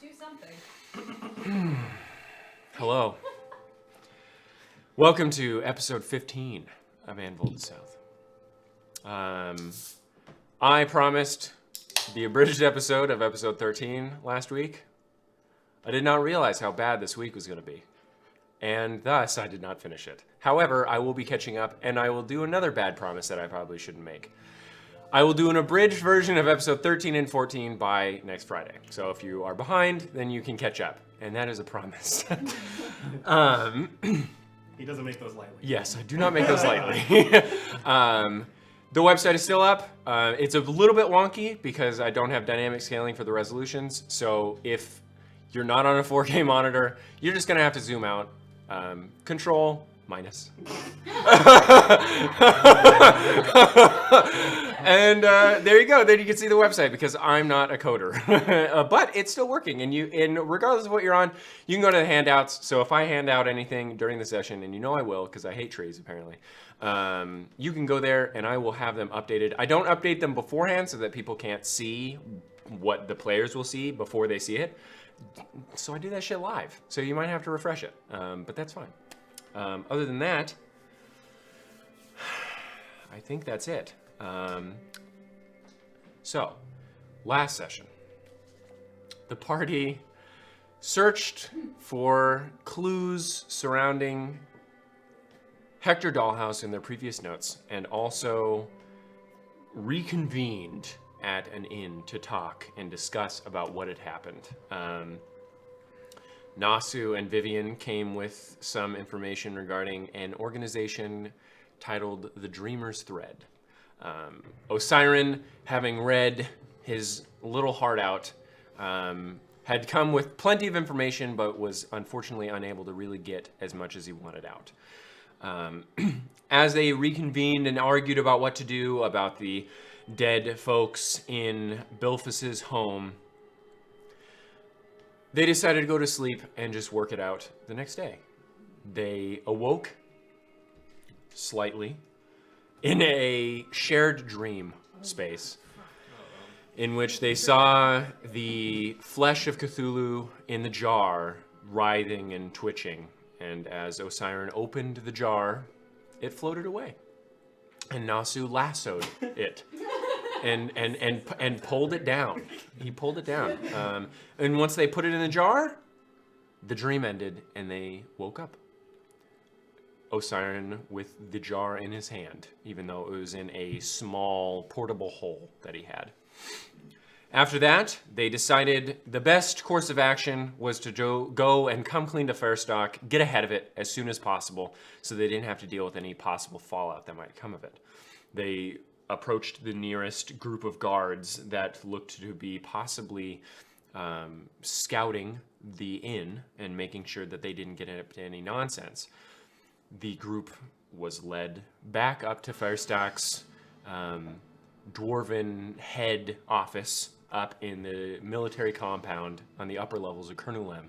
Do something. Hello. Welcome to episode 15 of Anvil the South. I promised the abridged episode of episode 13 last week. I did not realize how bad this week was going to be, and thus I did not finish it. However, I will be catching up, and I will do another bad promise that I probably shouldn't make. I will do an abridged version of episode 13 and 14 by next Friday. So if you are behind, then you can catch up, and that is a promise. He doesn't make those lightly. Yes, I do not make those lightly. The website is still up. It's a little bit wonky because I don't have dynamic scaling for the resolutions. So if you're not on a 4K monitor, you're just going to have to zoom out. Control minus. And there you go. Then you can see the website because I'm not a coder, but it's still working. And regardless of what you're on, you can go to the handouts. So if I hand out anything during the session, and you know I will because I hate trees apparently, you can go there and I will have them updated. I don't update them beforehand so that people can't see what the players will see before they see it. So I do that shit live. So you might have to refresh it, but that's fine. Other than that, I think that's it. So, last session, the party searched for clues surrounding Hector Dollhouse in their previous notes and also reconvened at an inn to talk and discuss about what had happened. Nossew and Vivian came with some information regarding an organization titled the Dreamer's Thread. Osiren, having read his little heart out, had come with plenty of information, but was unfortunately unable to really get as much as he wanted out. As they reconvened and argued about what to do about the dead folks in Bilphus's home, they decided to go to sleep and just work it out the next day. They awoke slightly in a shared dream space in which they saw the flesh of Cthulhu in the jar writhing and twitching. And as Osiren opened the jar, it floated away. And Nossew lassoed it and pulled it down. He pulled it down. And once they put it in the jar, the dream ended and they woke up. Osiren with the jar in his hand, even though it was in a small portable hole that he had. After that, they decided the best course of action was to go and come clean to Fairstock, get ahead of it as soon as possible, so they didn't have to deal with any possible fallout that might come of it. They approached the nearest group of guards that looked to be possibly scouting the inn and making sure that they didn't get up to any nonsense. The group was led back up to Fairstock's dwarven head office up in the military compound on the upper levels of Kernulem.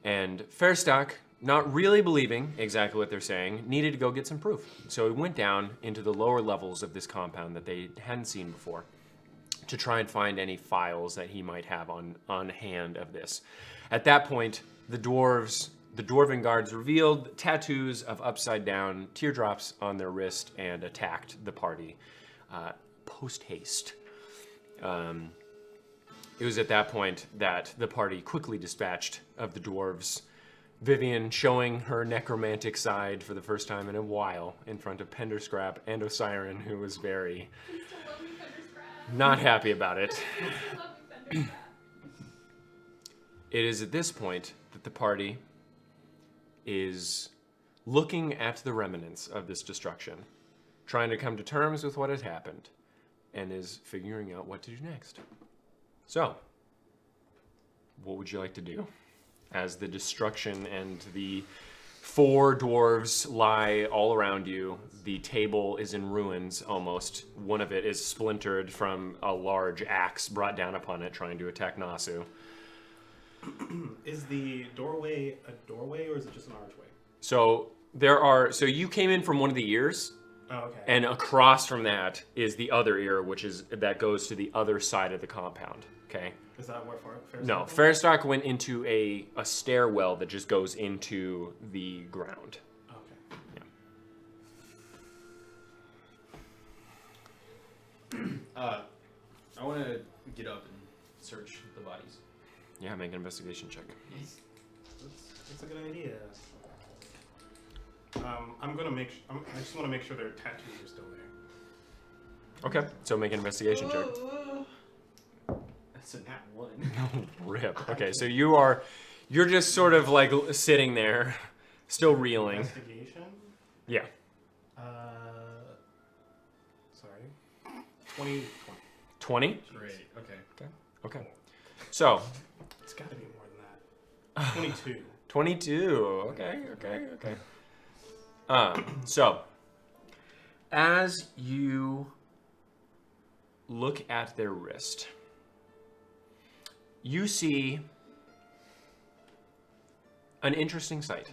And Fairstock, not really believing exactly what they're saying, needed to go get some proof. So he went down into the lower levels of this compound that they hadn't seen before to try and find any files that he might have on hand of this. At that point, the dwarven guards revealed tattoos of upside down teardrops on their wrist and attacked the party post haste. It was at that point that the party quickly dispatched of the dwarves, Vivian showing her necromantic side for the first time in a while in front of Penderscrap and Osiren, who was very not happy about it. It is at this point that the party is looking at the remnants of this destruction, trying to come to terms with what had happened, and is figuring out what to do next. So, what would you like to do? As the destruction and the four dwarves lie all around you, the table is in ruins almost. One of it is splintered from a large axe brought down upon it trying to attack Nossew. Is the doorway a doorway or is it just an archway? So you came in from one of the ears, Oh, okay. And across from that is the other ear, that goes to the other side of the compound. Okay. Is that what Fairstock? No, Fairstock went into a stairwell that just goes into the ground. Okay. Yeah. I want to get up and search the bodies. Yeah, make an investigation check. That's a good idea. I'm gonna I just want to make sure their tattoos are still there. Okay, so make an investigation check. That's a nat 1. Rip. Okay, so you're just sort of like sitting there, still reeling. Investigation. Yeah. Sorry. 20. 20? Great. Okay. Okay. So, It's got to be more than that. 22. 22. Okay. So, as you look at their wrist, you see an interesting sight.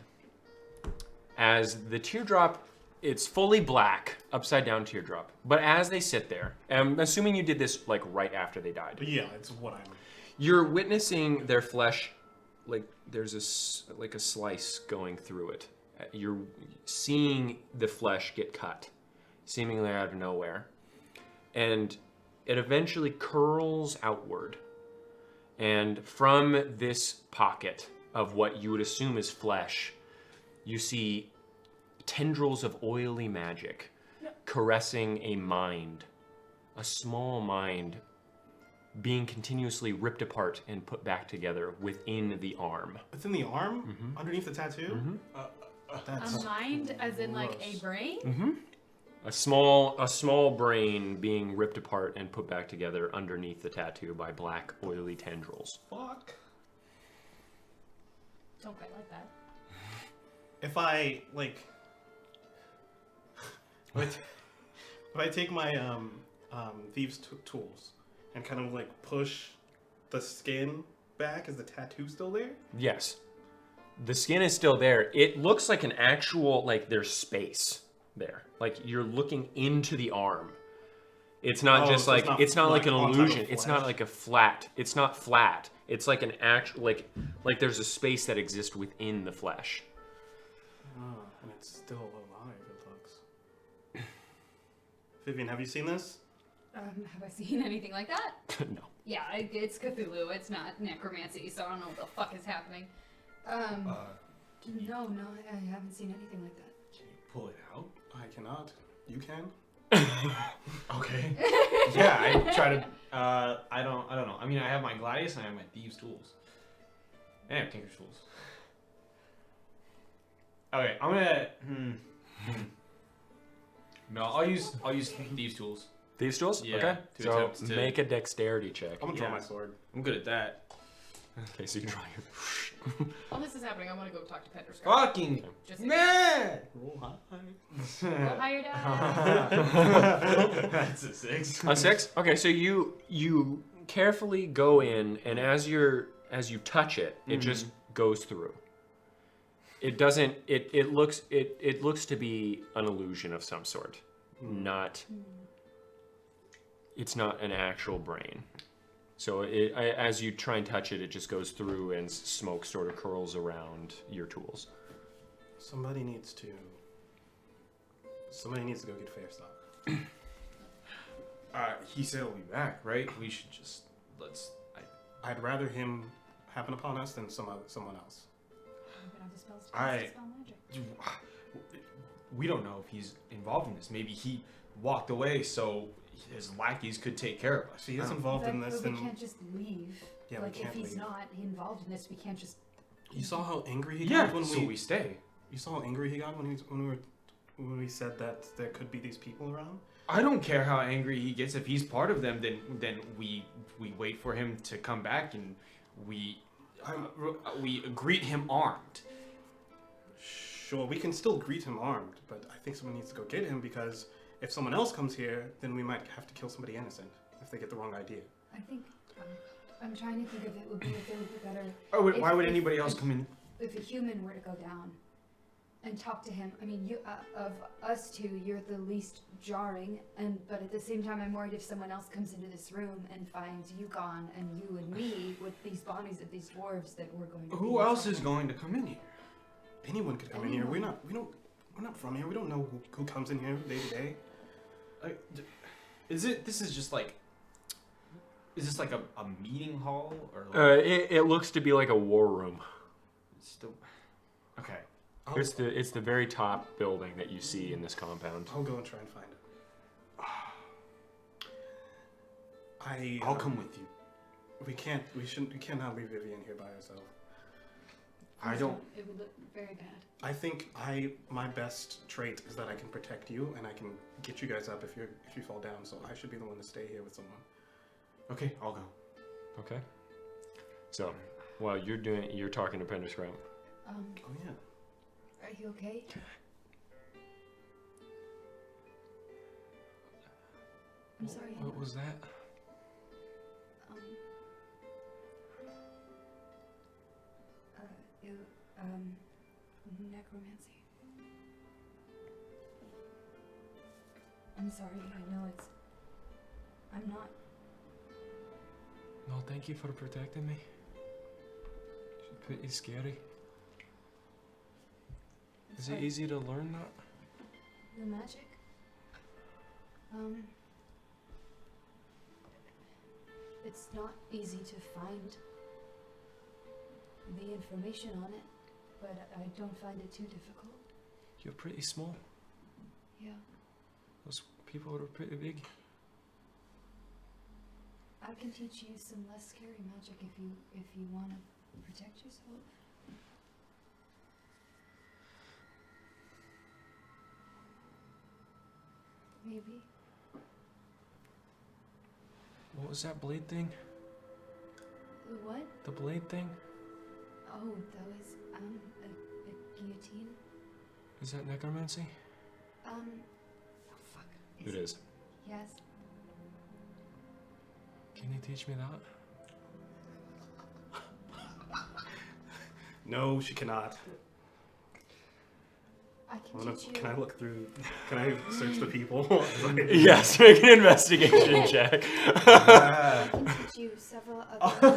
As the teardrop, it's fully black, upside down teardrop. But as they sit there, I'm assuming you did this like right after they died. But yeah, it's what I'm. You're witnessing their flesh, like there's a slice going through it. You're seeing the flesh get cut, seemingly out of nowhere. And it eventually curls outward. And from this pocket of what you would assume is flesh, you see tendrils of oily magic caressing a mind, a small mind, being continuously ripped apart and put back together within the arm. It's in the arm? Underneath the tattoo? That's A mind, as in like a gross. brain? A small brain being ripped apart and put back together underneath the tattoo by black, oily tendrils. Fuck. Don't quite like that. If I, like... if I take my thieves' tools and kind of, like, push the skin back, is the tattoo still there? Yes. The skin is still there. It looks like an actual, like, there's space there. Like, you're looking into the arm. It's not just so like, it's not like an on top of illusion. It's not flesh? like a flat. It's not flat. It's like an actual, like there's a space that exists within the flesh. Oh, and it's still alive, it looks. Vivian, have you seen this? Have I seen anything like that? No. Yeah, it's Cthulhu. It's not necromancy, so I don't know what the fuck is happening. No, I haven't seen anything like that. Can you pull it out? I cannot. You can? Okay. Yeah, I try to. I don't know. I mean, I have my gladius and I have my thieves' tools. And I have tinker's tools. Okay, I'm gonna. No, I'll use thieves' tools. These tools? Yeah, Okay. to So attempt to- make a dexterity check. I'm gonna draw Yeah. my sword. I'm good at that. Okay, so you draw your... While this is happening, I want to go talk to Pender's. Fucking Just man! Roll high. Go higher down. That's a 6. A 6? Okay, so you carefully go in, and as you touch it, it just goes through. It doesn't. It looks to be an illusion of some sort. Not. It's not an actual brain. So as you try and touch it, it just goes through, and smoke sort of curls around your tools. Somebody needs to go get Fairstock. He said he'll be back, right? We should just I'd rather him happen upon us than someone else. I'm gonna have to spell magic. We don't know if he's involved in this. Maybe he walked away so his lackeys could take care of us. If he is involved in this, But then we can't just leave. Yeah, we like if can't he's leave. not involved in this, we can't just. you saw how angry he Yeah, got when so we stay. You saw how angry he got when we said that there could be these people around. I don't care how angry he gets. If he's part of them, then we wait for him to come back and we greet him armed. Sure, we can still greet him armed, but I think someone needs to go get him because if someone else comes here, then we might have to kill somebody innocent if they get the wrong idea. I think I'm trying to think if it would be better. Why would anybody else come in? If a human were to go down, and talk to him. I mean, you of us two, you're the least jarring, but at the same time, I'm worried if someone else comes into this room and finds you gone and you and me with these bodies of these dwarves that we're going to. Who else is going to come in here? Anyone could come in here. We're not from here. We don't know who comes in here day to day. Is this just like a meeting hall or? Like, it looks to be like a war room. Okay. It's the very top building that you see in this compound. I'll go and try and find it. I'll come with you. We cannot leave Vivian here by herself. I don't. It would look very bad. I think my best trait is that I can protect you and I can get you guys up if you fall down. So I should be the one to stay here with someone. Okay, I'll go. Okay. So, while you're talking to Penderscrout. Oh yeah. Are you okay? I'm sorry. What was that? Necromancy. I'm sorry. I know I'm not. No, thank you for protecting me. It's pretty scary. Is it easy to learn that? The magic? It's not easy to find the information on it, but I don't find it too difficult. You're pretty small. Yeah. Those people are pretty big. I can teach you some less scary magic if you want to protect yourself. Maybe. What was that blade thing? The what? The blade thing? Oh, that was a guillotine. Is that necromancy? Oh fuck. It is. Yes. Can you teach me that? No, she cannot. I can teach you. Can I look through? Can I search the people? Yes, make an investigation check. I can teach you several other.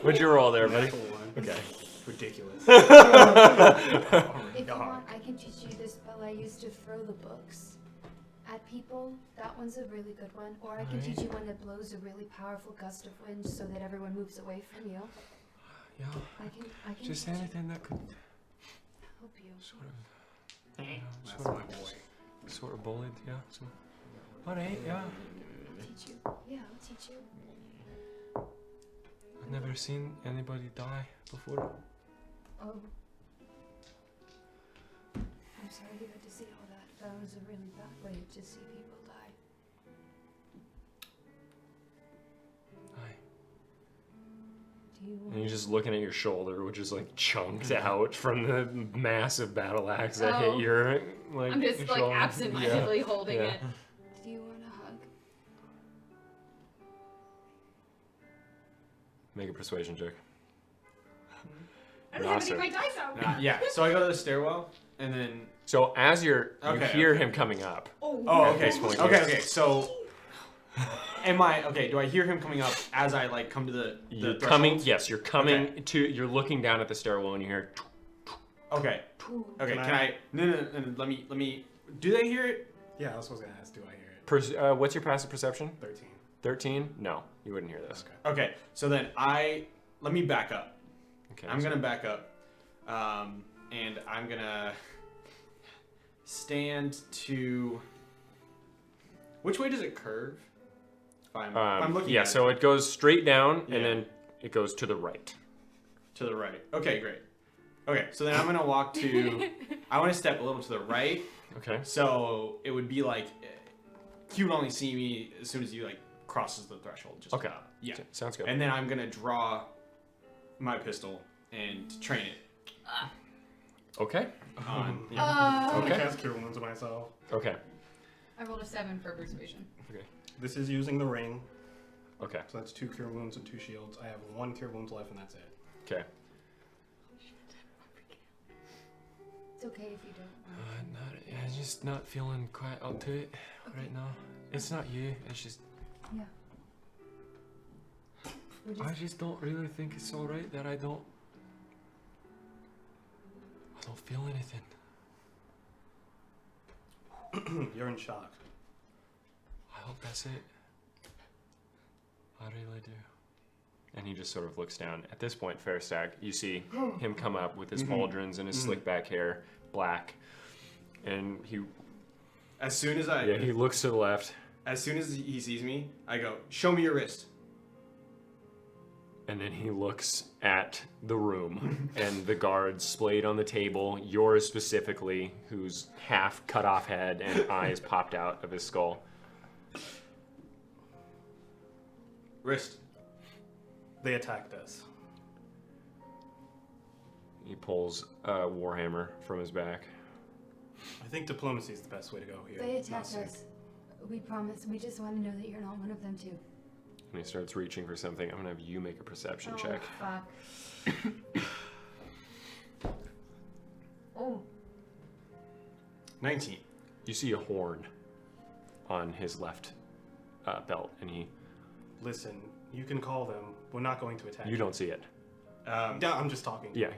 What'd you roll there, buddy? Okay. Ridiculous. If you want, I can teach you this spell I used to throw the books at people. That one's a really good one. Or I can teach you one that blows a really powerful gust of wind so that everyone moves away from you. Yeah. I can Just teach anything that could help you. sort of, That's my boy. sort of bullied. Yeah. So, alright. Yeah. I'll teach you. Yeah, I'll teach you. I've never seen anybody die before. Oh. I'm sorry you had to see all that. That was a really bad way to see people die. Aye. Do you want And you're just looking at your shoulder, which is like chunked out from the massive battle axe that hit your like. I'm just your like shoulder. absentmindedly holding Yeah. it. Do you want a hug? Make a persuasion check. I don't have any Nossew. of my dice out. Yeah. So I go to the stairwell, and then. So as you Okay, hear okay. him coming up. Oh, At okay. this point, Okay. yes. Okay. So. Am I okay? Do I hear him coming up as I like come to the You're threshold? coming. Yes, you're coming Okay. to. You're looking down at the stairwell and you hear. Okay. Okay. Can I? No. Let me. Do they hear it? Yeah, I was supposed to ask. Do I hear it? What's your passive perception? 13. 13? No, you wouldn't hear this. Okay. Okay. So then let me back up. Okay. I'm gonna back up, and I'm gonna stand to. Which way does it curve? If I'm looking. Yeah, at so it goes straight down Yeah. and then it goes to the right. to the right. Okay, great. Okay, so then I'm gonna walk to. I want to step a little to the right, Okay. so it would be like he would only see me as soon as he like crosses the threshold. Just Okay. about. Yeah. Sounds good. And then I'm gonna draw my pistol and train it Okay. on. I'm Okay. gonna cast Cure Wounds on myself. Okay. I rolled a 7 for persuasion. Okay. This is using the ring, Okay. so that's 2 Cure Wounds and 2 shields. I have 1 Cure Wounds left, and that's it. Okay. It's okay if you don't. I'm just not feeling quite up to it right now. It's not you. It's just Yeah. I just don't really think it's all right that I don't feel anything. You're in shock. I hope that's it. I really do. And he just sort of looks down. At this point, Fairstack, you see him come up with his pauldrons and his slick back hair, black, and he he looks to the left. As soon as he sees me, I go, "Show me your wrist." And then he looks at the room and the guards splayed on the table, yours specifically, whose half cut off head and eyes popped out of his skull. Wrist. They attacked us. He pulls a warhammer from his back. I think diplomacy is the best way to go here. They attacked Nossew. us. We promise. We just want to know that you're not one of them too. And he starts reaching for something. I'm going to have you make a perception check. Fuck. Oh. 19. You see a horn on his left belt, and he... Listen, you can call them. We're not going to attack. You don't see it. Yeah, I'm just talking. Yeah.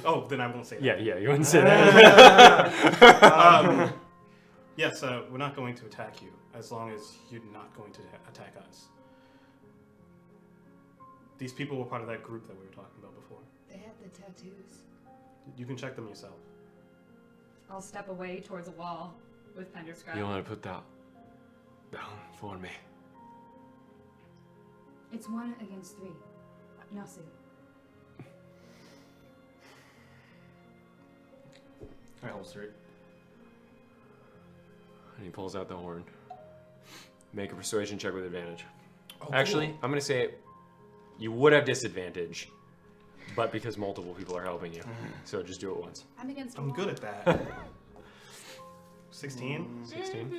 Oh, then I won't say that. Yeah, you wouldn't say that. Yes, we're not going to attack you as long as you're not going to attack us. These people were part of that group that we were talking about before. They had the tattoos. You can check them yourself. I'll step away towards a wall with Pender's You want to put that down for me? It's 1 against 3. Nossew. I holster it. And he pulls out the horn. Make a persuasion check with advantage. Oh, Actually, cool. I'm going to say you would have disadvantage, but because multiple people are helping you. So just do it once. I'm against a I'm wall. good at that. 16? 16.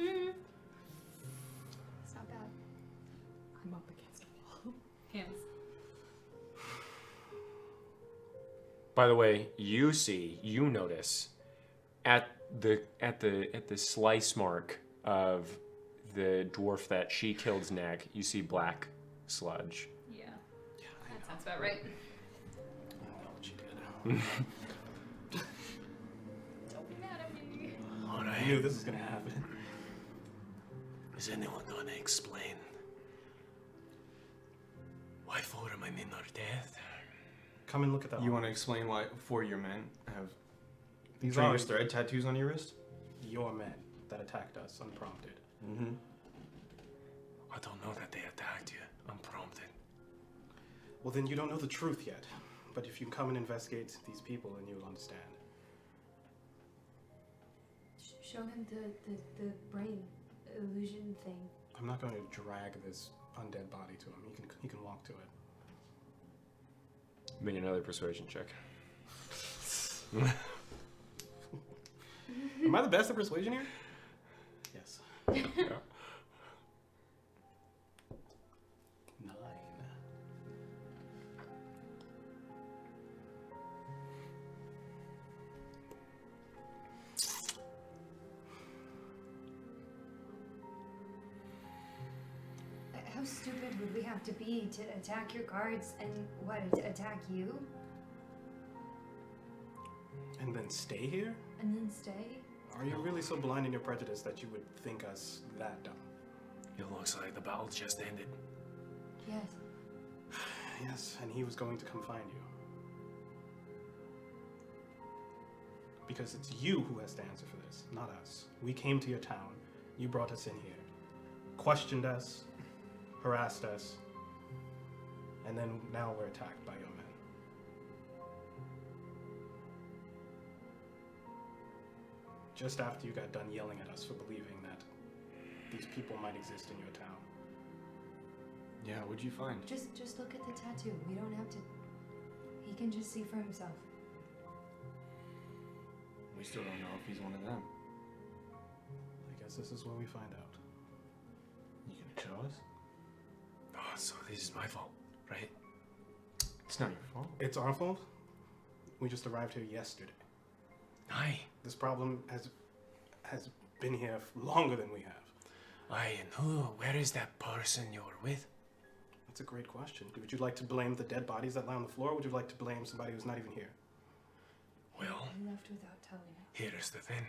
It's not bad. I'm up against a wall. Hands. By the way, you notice at the slice mark of the dwarf that she killed's neck, you see black sludge. Yeah. That sounds about right. I know what you did. Don't be mad at me. I knew this was going to happen. Is anyone going to explain why 4 of my men are dead? Come and look at that. You want to explain why 4 of your men have These Trainers are thread tattoos on your wrist? your men that attacked us unprompted. Mm-hmm. I don't know that they attacked you unprompted. Well, then you don't know the truth yet. But if you come and investigate these people, then you'll understand. Show him the brain illusion thing. I'm not going to drag this undead body to him. He can walk to it. Make another persuasion check. Am I the best at persuasion here? Yes. Yeah. 9. How stupid would we have to be to attack your guards and attack you? And then stay here? And then stay? Are you really so blind in your prejudice that you would think us that dumb? It looks like the battle just ended. Yes. Yes, and he was going to come find you. Because it's you who has to answer for this, not us. We came to your town. You brought us in here. Questioned us. Harassed us. And then now we're attacked by your men. Just after you got done yelling at us for believing that these people might exist in your town. Yeah, what'd you find? Just look at the tattoo. We don't have to. He can just see for himself. We still don't know if he's one of them. I guess this is when we find out. You can show us? Oh, so this is my fault, right? It's not your fault. It's our fault? We just arrived here yesterday. Aye. This problem has been here longer than we have. Aye, and where is that person you're with? That's a great question. Would you like to blame the dead bodies that lie on the floor, or would you like to blame somebody who's not even here? Well, I left without telling him. here's the thing.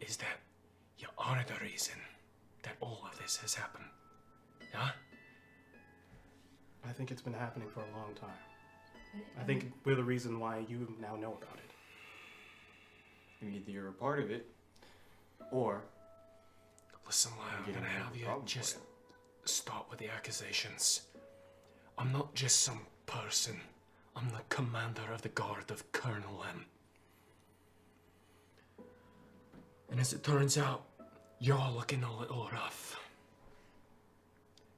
Is that you are the reason that all of this has happened. Yeah? I think it's been happening for a long time. But I think we're the reason why you now know about it. Either you're a part of it, or Listen, Lyle, I'm getting gonna rid of have the you problem for just you. stop with the accusations. I'm not just some person. I'm the commander of the guard of Colonel M. And as it turns out, you're looking a little rough.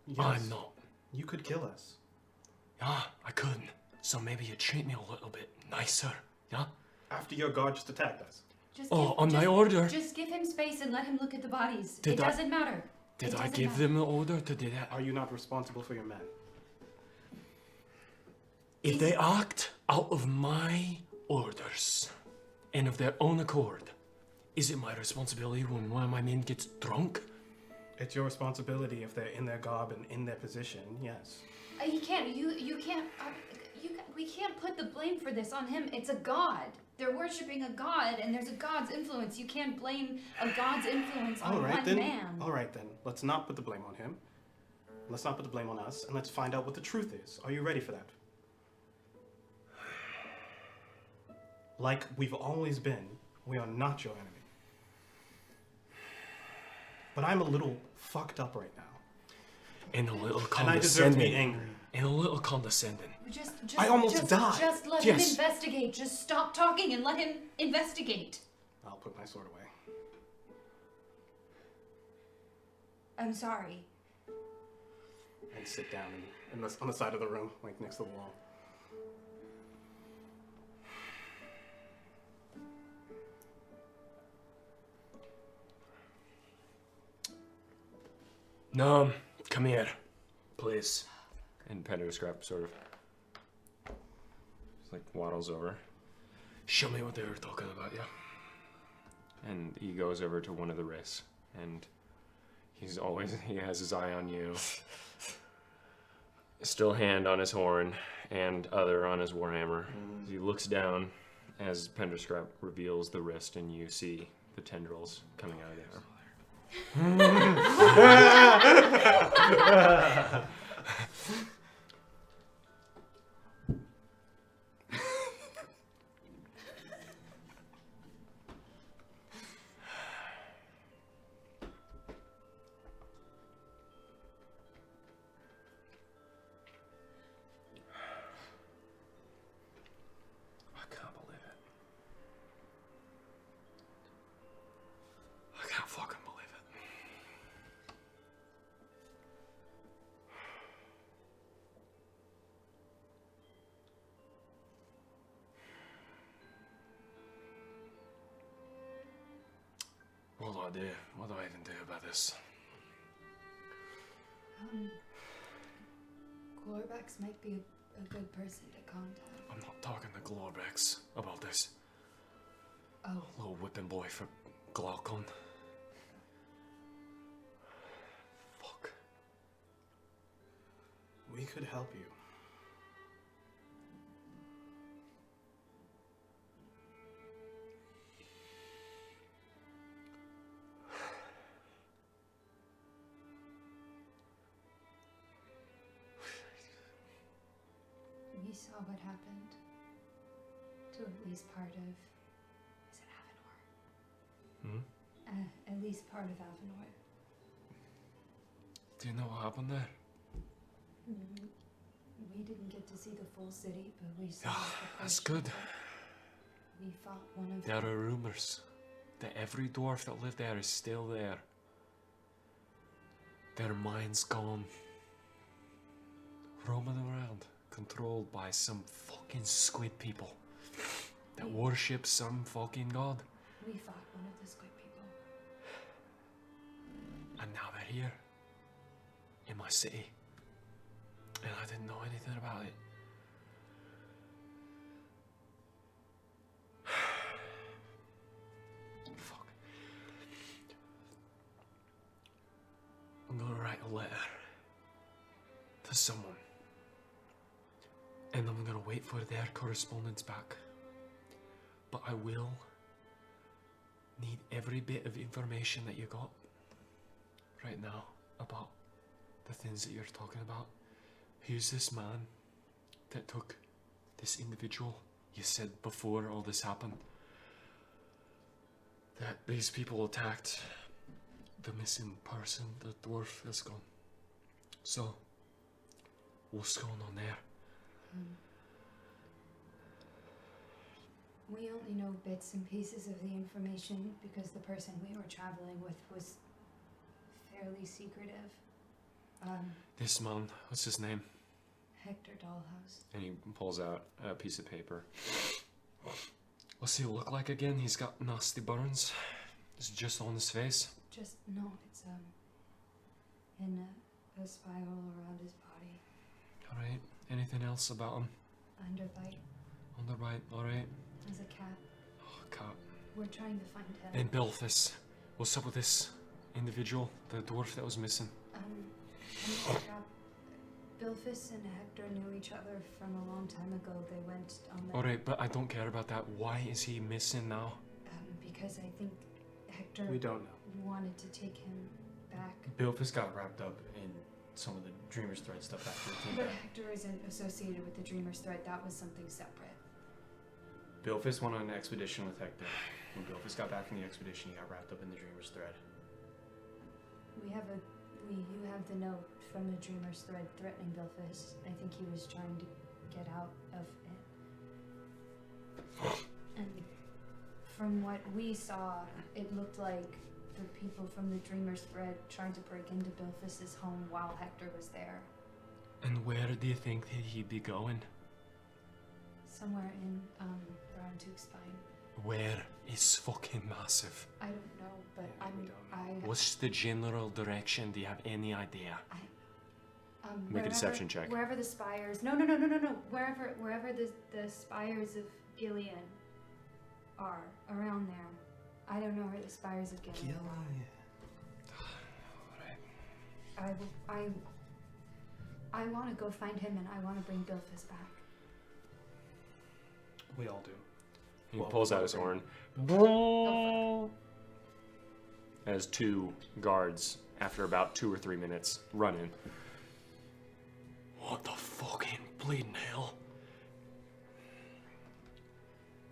Yes, I'm not. You could kill us. Yeah, I could. So maybe you treat me a little bit nicer, yeah? After your guard just attacked us. Just On my order. Just give him space and let him look at the bodies. Did It I- doesn't matter. Did It I doesn't give matter. them the order to do that? Are you not responsible for your men? If they act out of my orders and of their own accord, is it my responsibility when one of my men gets drunk? It's your responsibility if they're in their garb and in their position, yes. He can't. You can't. We can't put the blame for this on him. It's a god. They're worshiping a god, and there's a god's influence. You can't blame a god's influence on one man. All right then. Let's not put the blame on him. Let's not put the blame on us, and let's find out what the truth is. Are you ready for that? Like we've always been, we are not your enemy. But I'm a little fucked up right now. And a little And I deserve to be condescending. angry. And a little condescending. I almost died. Just let him investigate. Just stop talking and let him investigate. I'll put my sword away. I'm sorry. And sit down on the side of the room, like next to the wall. No, come here, please. And Penderscrap sort of just like waddles over. Show me what they were talking about, yeah. And he goes over to one of the wrists, and he has his eye on you. Still hand on his horn, and other on his warhammer. He looks down as Penderscrap reveals the wrist, and you see the tendrils coming out of there. I can't believe it. I can't fucking believe it. What do I do? What do I even do about this? Glorbex might be a good person to contact. I'm not talking to Glorbex about this. Oh. Little whipping boy for Glaucon. Fuck. We could help you. We saw what happened to at least part of. Is it Avenor? At least part of Avenor. Do you know what happened there? We didn't get to see the full city, but we saw. Ah, the that's portion good. of it. We fought one of There are rumors that every dwarf that lived there is still there. Their minds gone. Roaming around, controlled by some fucking squid people that worship some fucking god. We fought one of the squid people. And now they're here. In my city. And I didn't know anything about it. letter to someone, and I'm gonna wait for their correspondence back. But I will need every bit of information that you got right now about the things that you're talking about. Who's this man that took this individual? You said before all this happened that these people attacked the missing person. The dwarf is gone. So, what's going on there? We only know bits and pieces of the information because the person we were traveling with was fairly secretive. This man, what's his name? Hector Dollhouse. And he pulls out a piece of paper. What's he look like again? He's got nasty burns. Is it just on his face? Just, no, it's, in a spiral around his body. Alright. Anything else about him? Underbite. On the right, alright. As a cat. Oh, cat. We're trying to find him. And Belfast. What's up with this individual? The dwarf that was missing? Bilphus and Hector knew each other from a long time ago. They went on their... Alright, but I don't care about that. Why is he missing now? Because I think Hector We don't know. wanted to take him back. Bilphus got wrapped up in some of the Dreamer's Thread stuff after he came But back. Hector isn't associated with the Dreamer's Thread. That was something separate. Bilphus went on an expedition with Hector. When Bilphus got back from the expedition, he got wrapped up in the Dreamer's Thread. You have the note from the Dreamer's Thread threatening Bilphus. I think he was trying to get out of it. And from what we saw, it looked like the people from the Dreamer's Thread tried to break into Bilphus's home while Hector was there. And where do you think that he'd be going? Somewhere in Brown Took's spine. Where is fucking massive? I don't know, but Yeah, we don't What's the general direction? Do you have any idea? Make a deception check. Wherever the spires. No. Wherever the spires of Gilead are around there. I don't know where the spires of Gilead are. I want to go find him and I want to bring Bilphus back. We all do. He Well, pulls out his horn. As two guards, after about 2 or 3 minutes, run in. What the fucking bleeding hell?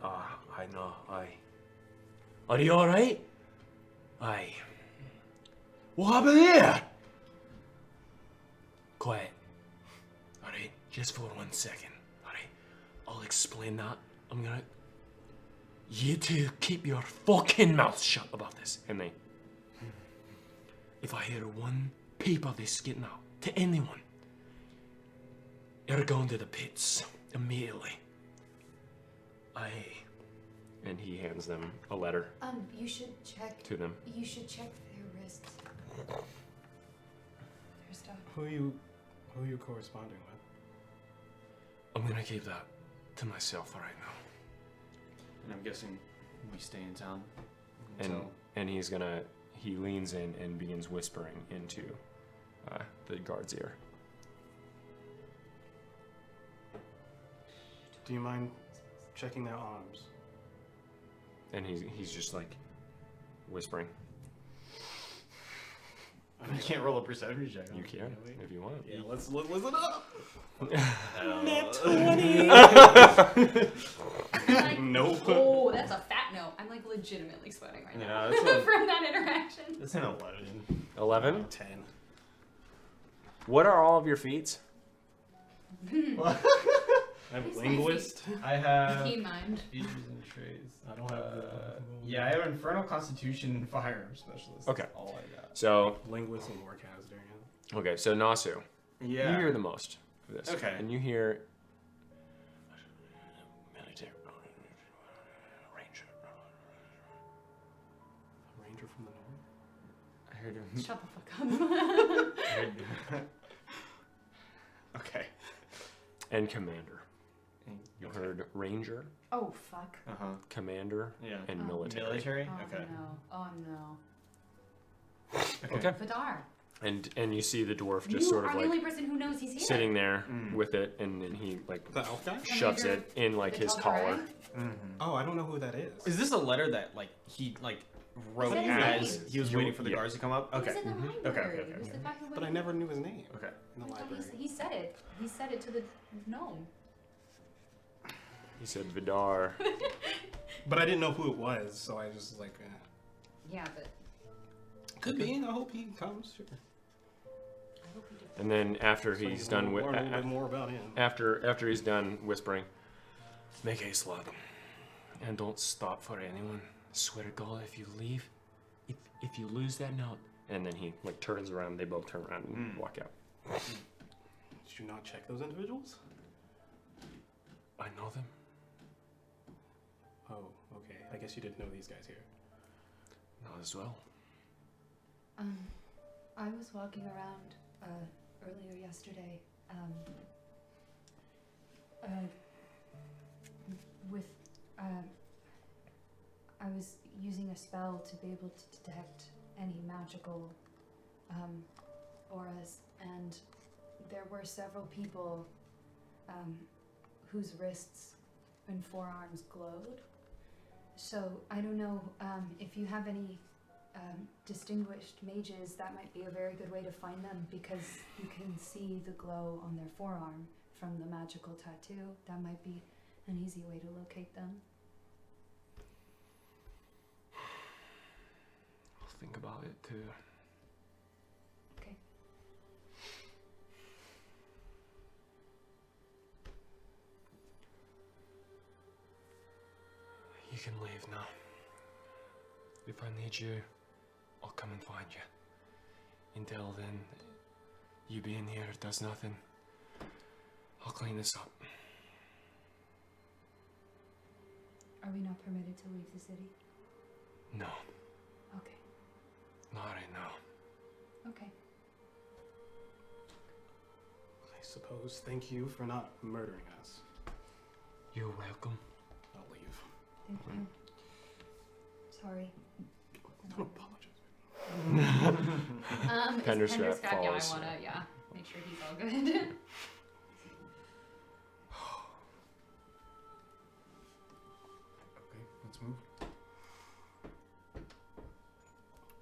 I know, Are you alright? Aye. What happened here? Quiet. Alright, just for 1 second. Alright, I'll explain that. I'm gonna... You two keep your fucking mouths shut about this. And they... If I hear one peep of this getting out to anyone, you're going to the pits immediately. Aye. And he hands them a letter You should check. to them. You should check their wrists. Their stuff. Who are you corresponding with? I'm gonna keep that to myself right now. And I'm guessing we stay in town And until... and he leans in and begins whispering into the guard's ear. Do you mind checking their arms? And he's just like whispering. I can't roll a perception check. You can if you want. Yeah, let's listen up. Net 20. Like, Nope. oh, that's a fat no. I'm like legitimately sweating right now Yeah, that's from that interaction. That's an 11. 11? 10. What are all of your feats? I have linguist. I have Keen mind. features and traits. I don't have Yeah, I have Infernal Constitution and Firearm Specialist. Okay. That's all I got. So, linguist and Warcaster. Yeah. okay, so Nossew. Yeah. You hear the most of this. Okay. And you hear... Military... Ranger. A ranger from the north. I heard him. Shut the fuck up. Okay. And Commander. You Okay. heard Ranger, Oh fuck. Uh-huh. Commander, Yeah. and Oh. military. Military? Oh Okay. no. Oh no. Okay. Vidar. And you see the dwarf just You sort are of the like only person who knows he's here. sitting there with it, and then he like The elf guy? shoves it in like The his tall collar. guy? Oh, I don't know who that is. Is this a letter that like he like wrote said his as name. he was waiting for the Yeah. guards to come up? He Okay. was in the Okay, library. okay, He was the okay. guy who went But I never knew his name Okay. in the I thought library. he said it. He said it to the gnome. He said Vidar. But I didn't know who it was, so I just like, Yeah, but could be. I hope he comes. Sure. I hope he did. And then after So he's you done learn a little bit with more about him. after he's done whispering, make haste, lad, and don't stop for anyone. Swear to God, if you leave, if you lose that note, and then he like turns around. They both turn around and walk out. Did you not check those individuals? I know them. Oh, okay. I guess you didn't know these guys here. Not as well. I was walking around earlier yesterday with I was using a spell to be able to detect any magical auras, and there were several people whose wrists and forearms glowed. So I don't know if you have any distinguished mages. That might be a very good way to find them, because you can see the glow on their forearm from the magical tattoo. That might be an easy way to locate them. I'll think about it too. Okay. You can leave now. If I need you, I'll come and find you. Until then, you being here does nothing. I'll clean this up. Are we not permitted to leave the city? No, Okay. not right now. Okay. I suppose. Thank you for not murdering us. You're welcome. I'll leave. Thank you. Sorry. Don't apologize. Is Penderstrap Yeah, I falls. wanna make sure he's all good. Okay, let's move.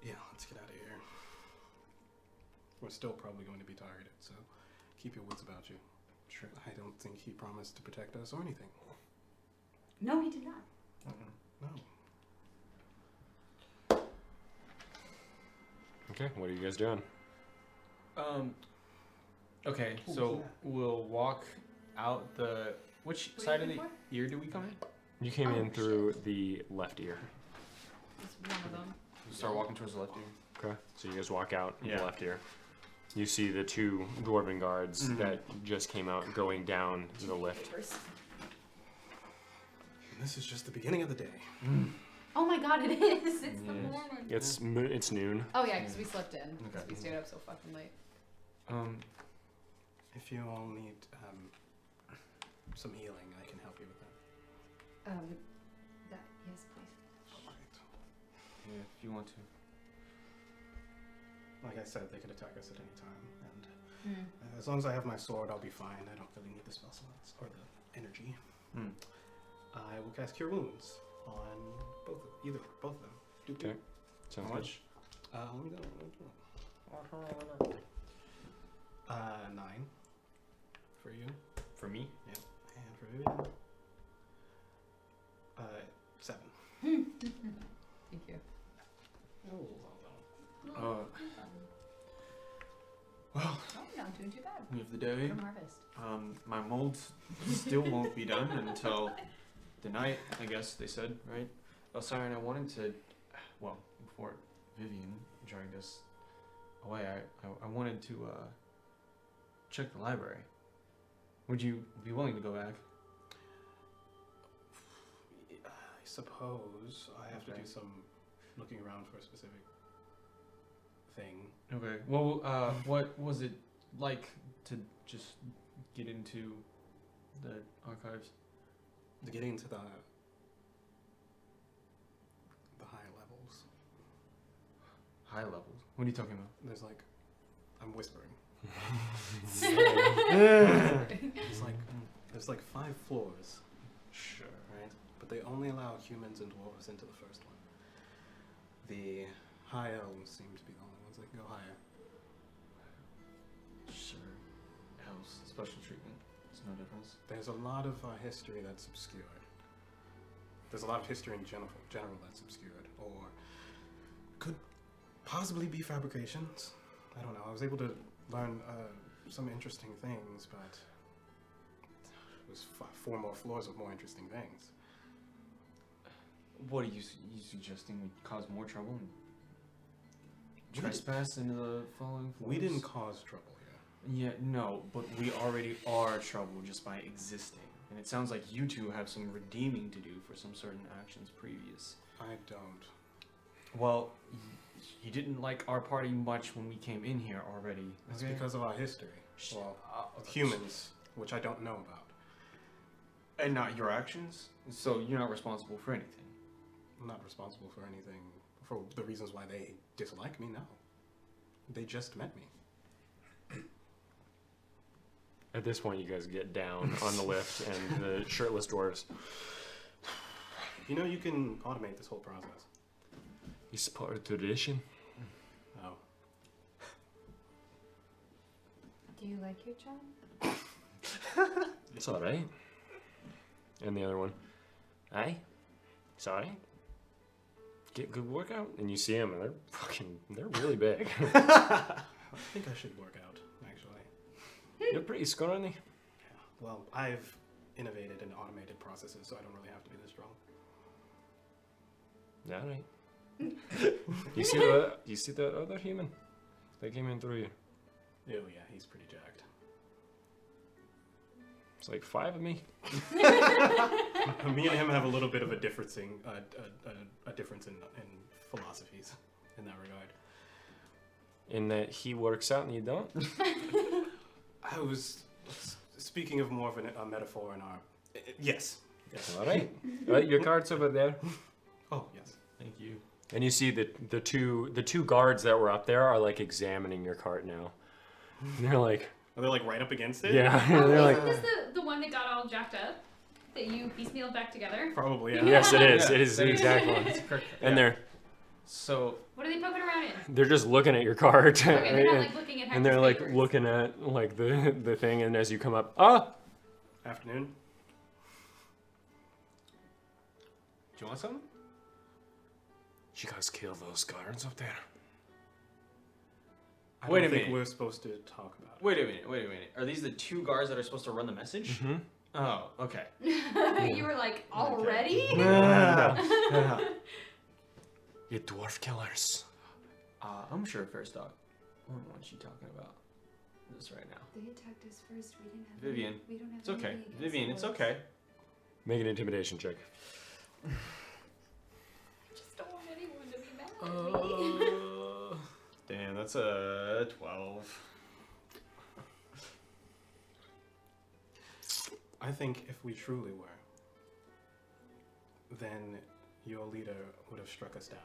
Yeah, let's get out of here. We're still probably going to be targeted, so keep your wits about you. Sure. I don't think he promised to protect us or anything. No, he did not. No. Okay, what are you guys doing? Okay, What so was that? we'll walk out the. Which What are side you of the looking ear do we come in? You came Oh, in through the left ear. It's one of them. We start walking towards the left ear. Okay. So you guys walk out Yeah. the left ear. You see the two dwarven guards that just came out going down the lift. And this is just the beginning of the day. Oh my god, it is! It's the Yes. morning. It's noon. Oh yeah, because we slept in. 'Cause Okay. we stayed up so fucking late. If you all need some healing, I can help you with that. That, yes, please. Alright. Yeah, if you want to. Like I said, they could attack us at any time, and as long as I have my sword, I'll be fine. I don't really need the spell slots or the energy. I will cast Cure Wounds on both of them. Okay. Sounds How good. much? Let me go. 9 for you, For me? and for Vivian, 7. Thank you. Oh, Well, Oh, you're not doing too bad. we have the day. From Harvest. My molds still won't be done until the night, I guess they said, right? Oh, sorry, and I wanted to, well, before Vivian dragged us away, I wanted to check the library. Would you be willing to go back? I suppose I have to Okay. do some looking around for a specific thing. Okay. Well, what was it like to just get into the archives? To get into the high levels, High levels. What are you talking about? there's like I'm whispering. It's like there's like 5 floors, Sure. right? But they only allow humans and dwarves into the first one. The high elves seem to be the only ones that can go higher. Sure. Elves, special treatment. There's no difference. There's a lot of history that's obscured. There's a lot of history in general that's obscured, or could possibly be fabrications. I don't know. I was able to learn some interesting things, but it was 4 more floors of more interesting things. What are you suggesting? We cause more trouble and trespass into the following floors? We didn't cause trouble here. Yeah, no, but we already are trouble just by existing. And it sounds like you two have some redeeming to do for some certain actions previous. I don't. Well, you didn't like our party much when we came in here already. It's Okay? because of our history. Well, with humans, which I don't know about. And not your actions? So you're not responsible for anything? I'm not responsible for anything, for the reasons why they dislike me, no. They just met me. At this point, you guys get down on the lift, and the shirtless dwarves. You know, you can automate this whole process. It's part of tradition. Oh. Do you like your job? It's all right. And the other one, aye, it's all right. Get good workout, and you see them, and they're really big. I think I should work out, actually. You're pretty scrawny. Yeah. Well, I've innovated and automated processes, so I don't really have to be this strong. All right. You see that other human? They came in through you. Oh yeah, he's pretty jacked. It's like 5 of me. Me and him have a little bit of a difference in philosophies in that regard. In that he works out and you don't. I was speaking of more of a metaphor in our. Yes. Yes. All right. Your card's over there. Oh yes. Thank you. And you see that the two guards that were up there are like examining your cart now. And they're like, Are they like right up against it? yeah. Oh, They're isn't like, this the one that got all jacked up? That you piecemealed back together? Probably. Yeah. yes, it is. Yeah, It is the exact one. And So What are they poking around in? they're just looking at your cart. Okay, they're not like looking at and they're like papers. looking at like the thing, and as you come up, ah, Afternoon. do you want some? you guys kill those guards up there. I Wait don't a think minute. we're supposed to talk about it. Wait a minute. Are these the 2 guards that are supposed to run the message? Mm-hmm. Oh, okay. You were like, already? You dwarf killers. I'm sure First Dog wouldn't want you talking about this right now. They attacked us first. We didn't have Vivian, we don't have it's okay. anything against Vivian, it's wolves. okay. Make an intimidation check. I just don't want anyone to be mad at me. Damn, that's a 12. I think if we truly were, then your leader would have struck us down.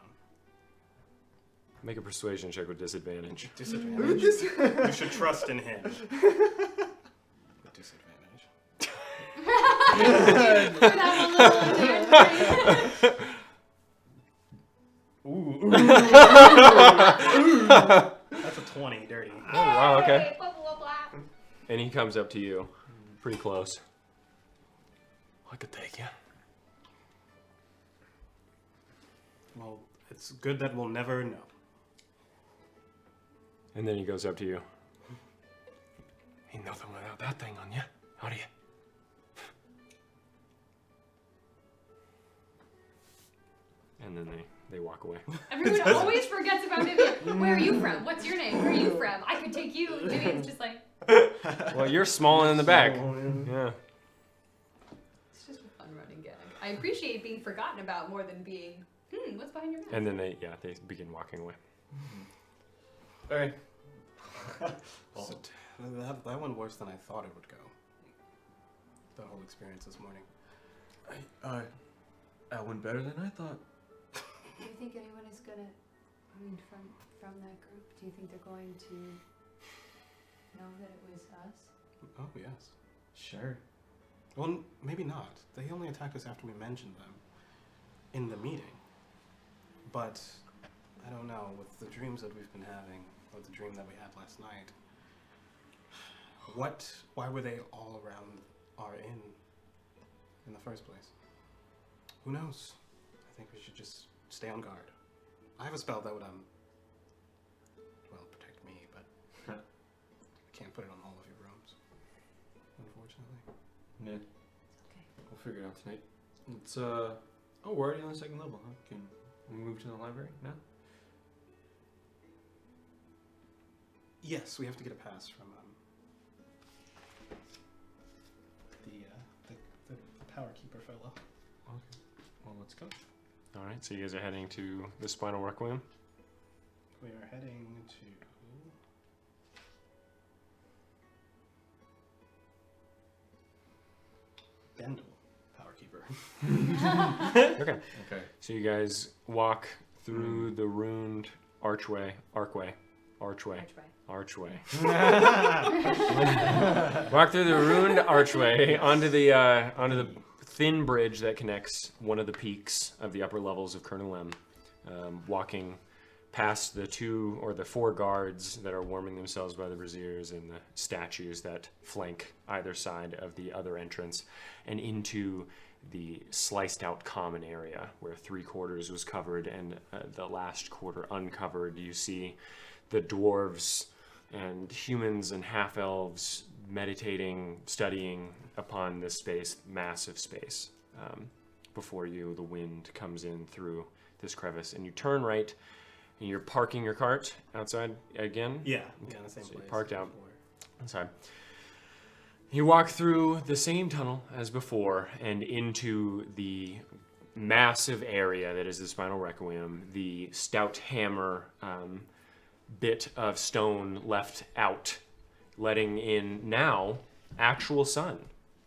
Make a persuasion check with disadvantage. Disadvantage. You should trust in him. With disadvantage. For that one little That's a 20, dirty. Oh wow, okay. Hey, blah, blah, blah. And he comes up to you, pretty close. I could take you. Well, it's good that we'll never know. And then he goes up to you. Ain't nothing without that thing on you. How do you? And then they walk away. Everyone always forgets about Vivian. Where are you from? What's your name? Where are you from? I could take you. And Vivian's just like, Well, you're small and in the back. Yeah. it's just a fun running gag. I appreciate being forgotten about more than being, what's behind your mask? And then they begin walking away. Okay. So, that went worse than I thought it would go. The whole experience this morning. That went better than I thought. Do you think anyone is gonna? I mean, from that group, do you think they're going to know that it was us? Oh, yes. Sure. Well, maybe not. They only attacked us after we mentioned them in the meeting. But I don't know, with the dreams that we've been having, or the dream that we had last night, why were they all around our inn in the first place? Who knows? I think we should just stay on guard. I have a spell that would, protect me, but I can't put it on all of your rooms, unfortunately. Yeah. Okay. We'll figure it out tonight. It's, oh, we're already on the second level, huh? Can we move to the library now? Yes, we have to get a pass from the power keeper fellow. Okay. Well, let's go. All right, so you guys are heading to the Spinal Requiem. We are heading to Dendel, power keeper. Okay. Okay. So you guys walk through the ruined archway. Walk through the ruined archway onto the thin bridge that connects one of the peaks of the upper levels of Colonel M. Walking past the 2 or the 4 guards that are warming themselves by the braziers and the statues that flank either side of the other entrance, and into the sliced out common area where 3/4 was covered and the last quarter uncovered. You see the dwarves and humans and half-elves meditating, studying upon this space, massive space. Before you, the wind comes in through this crevice, and you turn right, and you're parking your cart outside again. Yeah, the same So place. you parked out before. outside. You walk through the same tunnel as before and into the massive area that is the Spinal Requiem. The stout hammer bit of stone left out, letting in now actual sun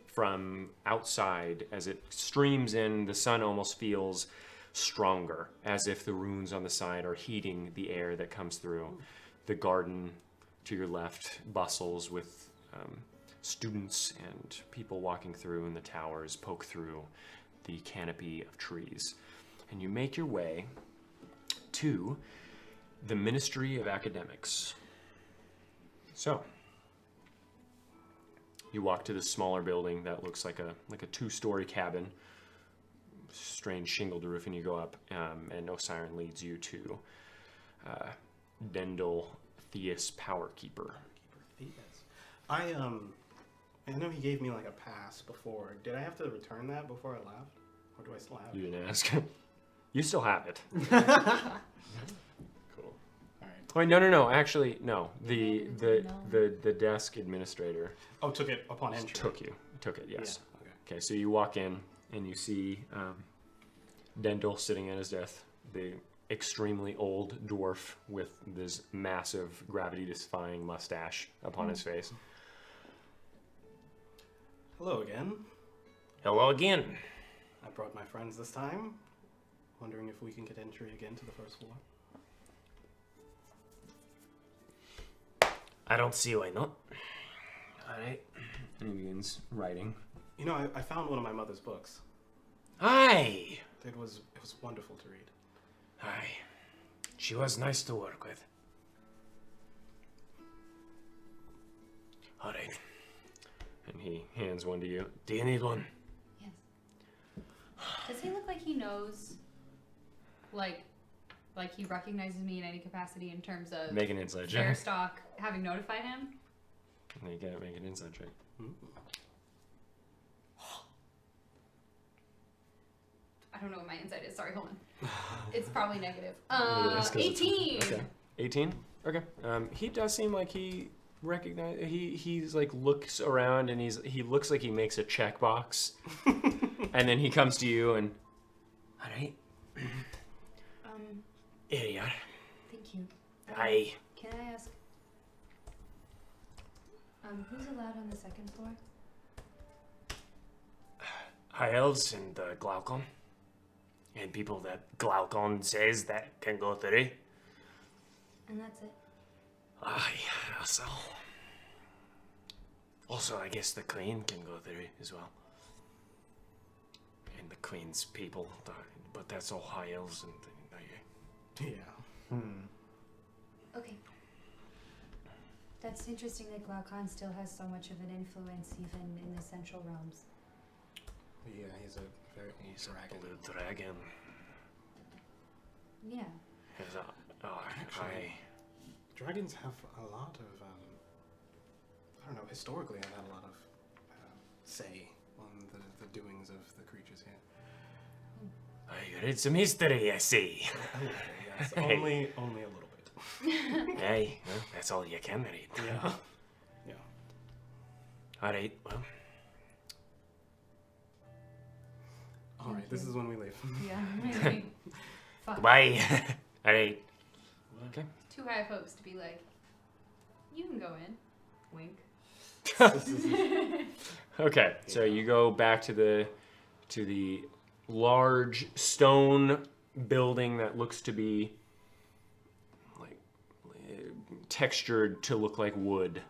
from outside. As it streams in, the sun almost feels stronger, as if the runes on the side are heating the air that comes through. The garden to your left bustles with students and people walking through, and the towers poke through the canopy of trees. And you make your way to the Ministry of Academics. So, you walk to this smaller building that looks like a 2-story cabin, strange shingled roof, and you go up, and No Siren leads you to Dendel Theus Power Keeper. Yes. I know he gave me like a pass before. Did I have to return that before I left, or do I still have You it? didn't ask. You still have it. Cool. All right. Wait, no. Actually, no. The desk administrator Oh, took it upon entry. took it. Yes. Yeah. Okay. Okay, so you walk in and you see Dendel sitting at his desk, the extremely old dwarf with this massive gravity-defying mustache upon his face. Hello again. Hello again. I brought my friends this time. Wondering if we can get entry again to the first floor. I don't see why not. All right. And he begins writing. You know, I found one of my mother's books. Hi. It was wonderful to read. Hi. She was nice to work with. All right. And he hands one to you. Do you need one? Yes. Does he look like he knows, like he recognizes me in any capacity in terms of Make an insight check. Fairstock having notified him? You gotta make an insight check. I don't know what my insight is. Sorry, hold on. It's probably negative. It is 'cause it's- 18. Okay. 18? Okay. He does seem like he he's like looks around and he looks like he makes a checkbox. And then he comes to you and all right. Here you are. Thank you. Hi. Can I ask, who's allowed on the second floor? High elves and Glaucon. And people that Glaucon says that can go through. And that's it. Aye, that's all. Also, I guess the Queen can go through as well. And the Queen's people, but that's all high elves and Yeah. Okay. That's interesting that Glaucon still has so much of an influence even in the Central Realms. Yeah, he's a very old he's dragon. a blue dragon. Yeah. He's a, Actually, dragons have a lot of, I don't know, historically have had a lot of say on the doings of the creatures here. You read some history, I see. A little, yes. Only a little bit. Hey, well, that's all you can read. Yeah. Yeah. All right, well, All right, this is when we leave. Yeah, really. Fuck. goodbye. All right. Okay. Too high of hopes to be like, you can go in. Wink. Okay, so you go back to the large stone building that looks to be like textured to look like wood.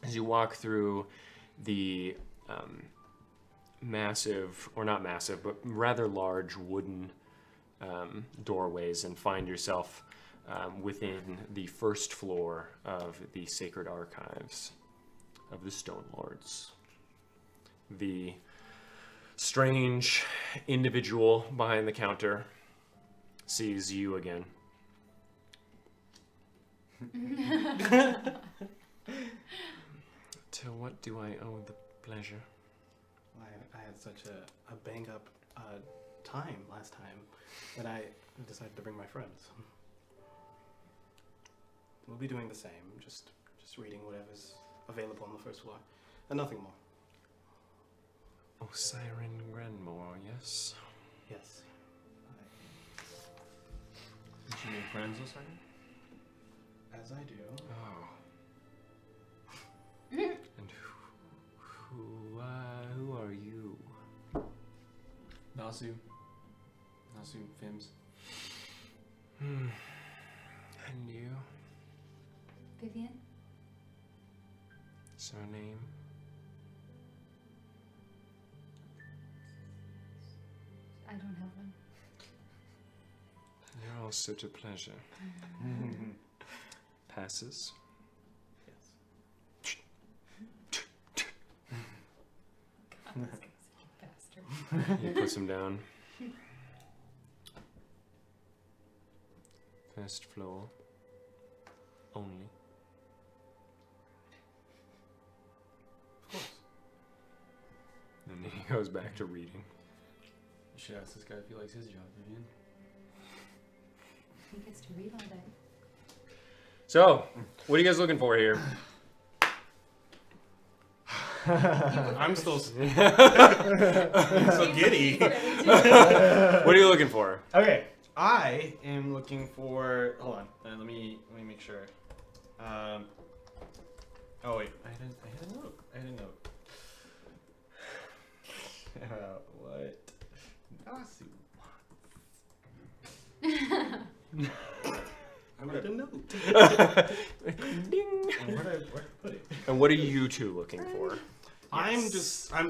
As you walk through the massive, or not massive, but rather large wooden doorways, and find yourself within the first floor of the sacred archives of the Stone Lords. The strange individual behind the counter sees you again. To what do I owe the pleasure? I had such a bang up time last time that I decided to bring my friends. We'll be doing the same, just reading whatever's available on the first floor, and nothing more. Oh, Siren Grenmore, yes. Yes. Did you make friends with Simon? As I do. Oh. And who are you? Nossew, Fims. And you? Vivian? Surname? I don't have one. You're all such a pleasure. Passes. Yes. God, this guy's such a bastard. He puts him down. First floor. Only. Of course. And then he goes back to reading. You should ask this guy if he likes his job, Vivian. He gets to read all day. So, what are you guys looking for here? I'm still so giddy. What are you looking for? Okay, I am looking for. Hold on, let me make sure. Oh wait, I had a note. What? Nossew I read a note. Ding. where'd I put it? And what are you two looking for? I'm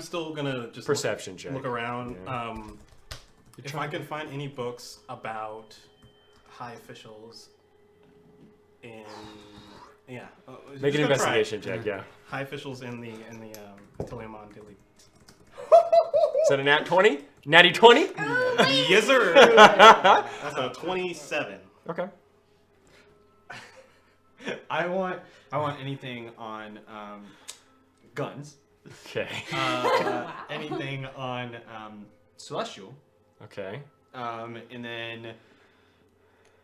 still gonna just Perception check. look around. Yeah. If I can find any books about high officials in Make an just gonna try. investigation check, yeah. High officials in the Tiliamon Dilly. Is that a nat 20? Natty 20? Yes, sir. That's a 27. Okay. I want anything on guns. Okay. Anything on celestial. Okay. And then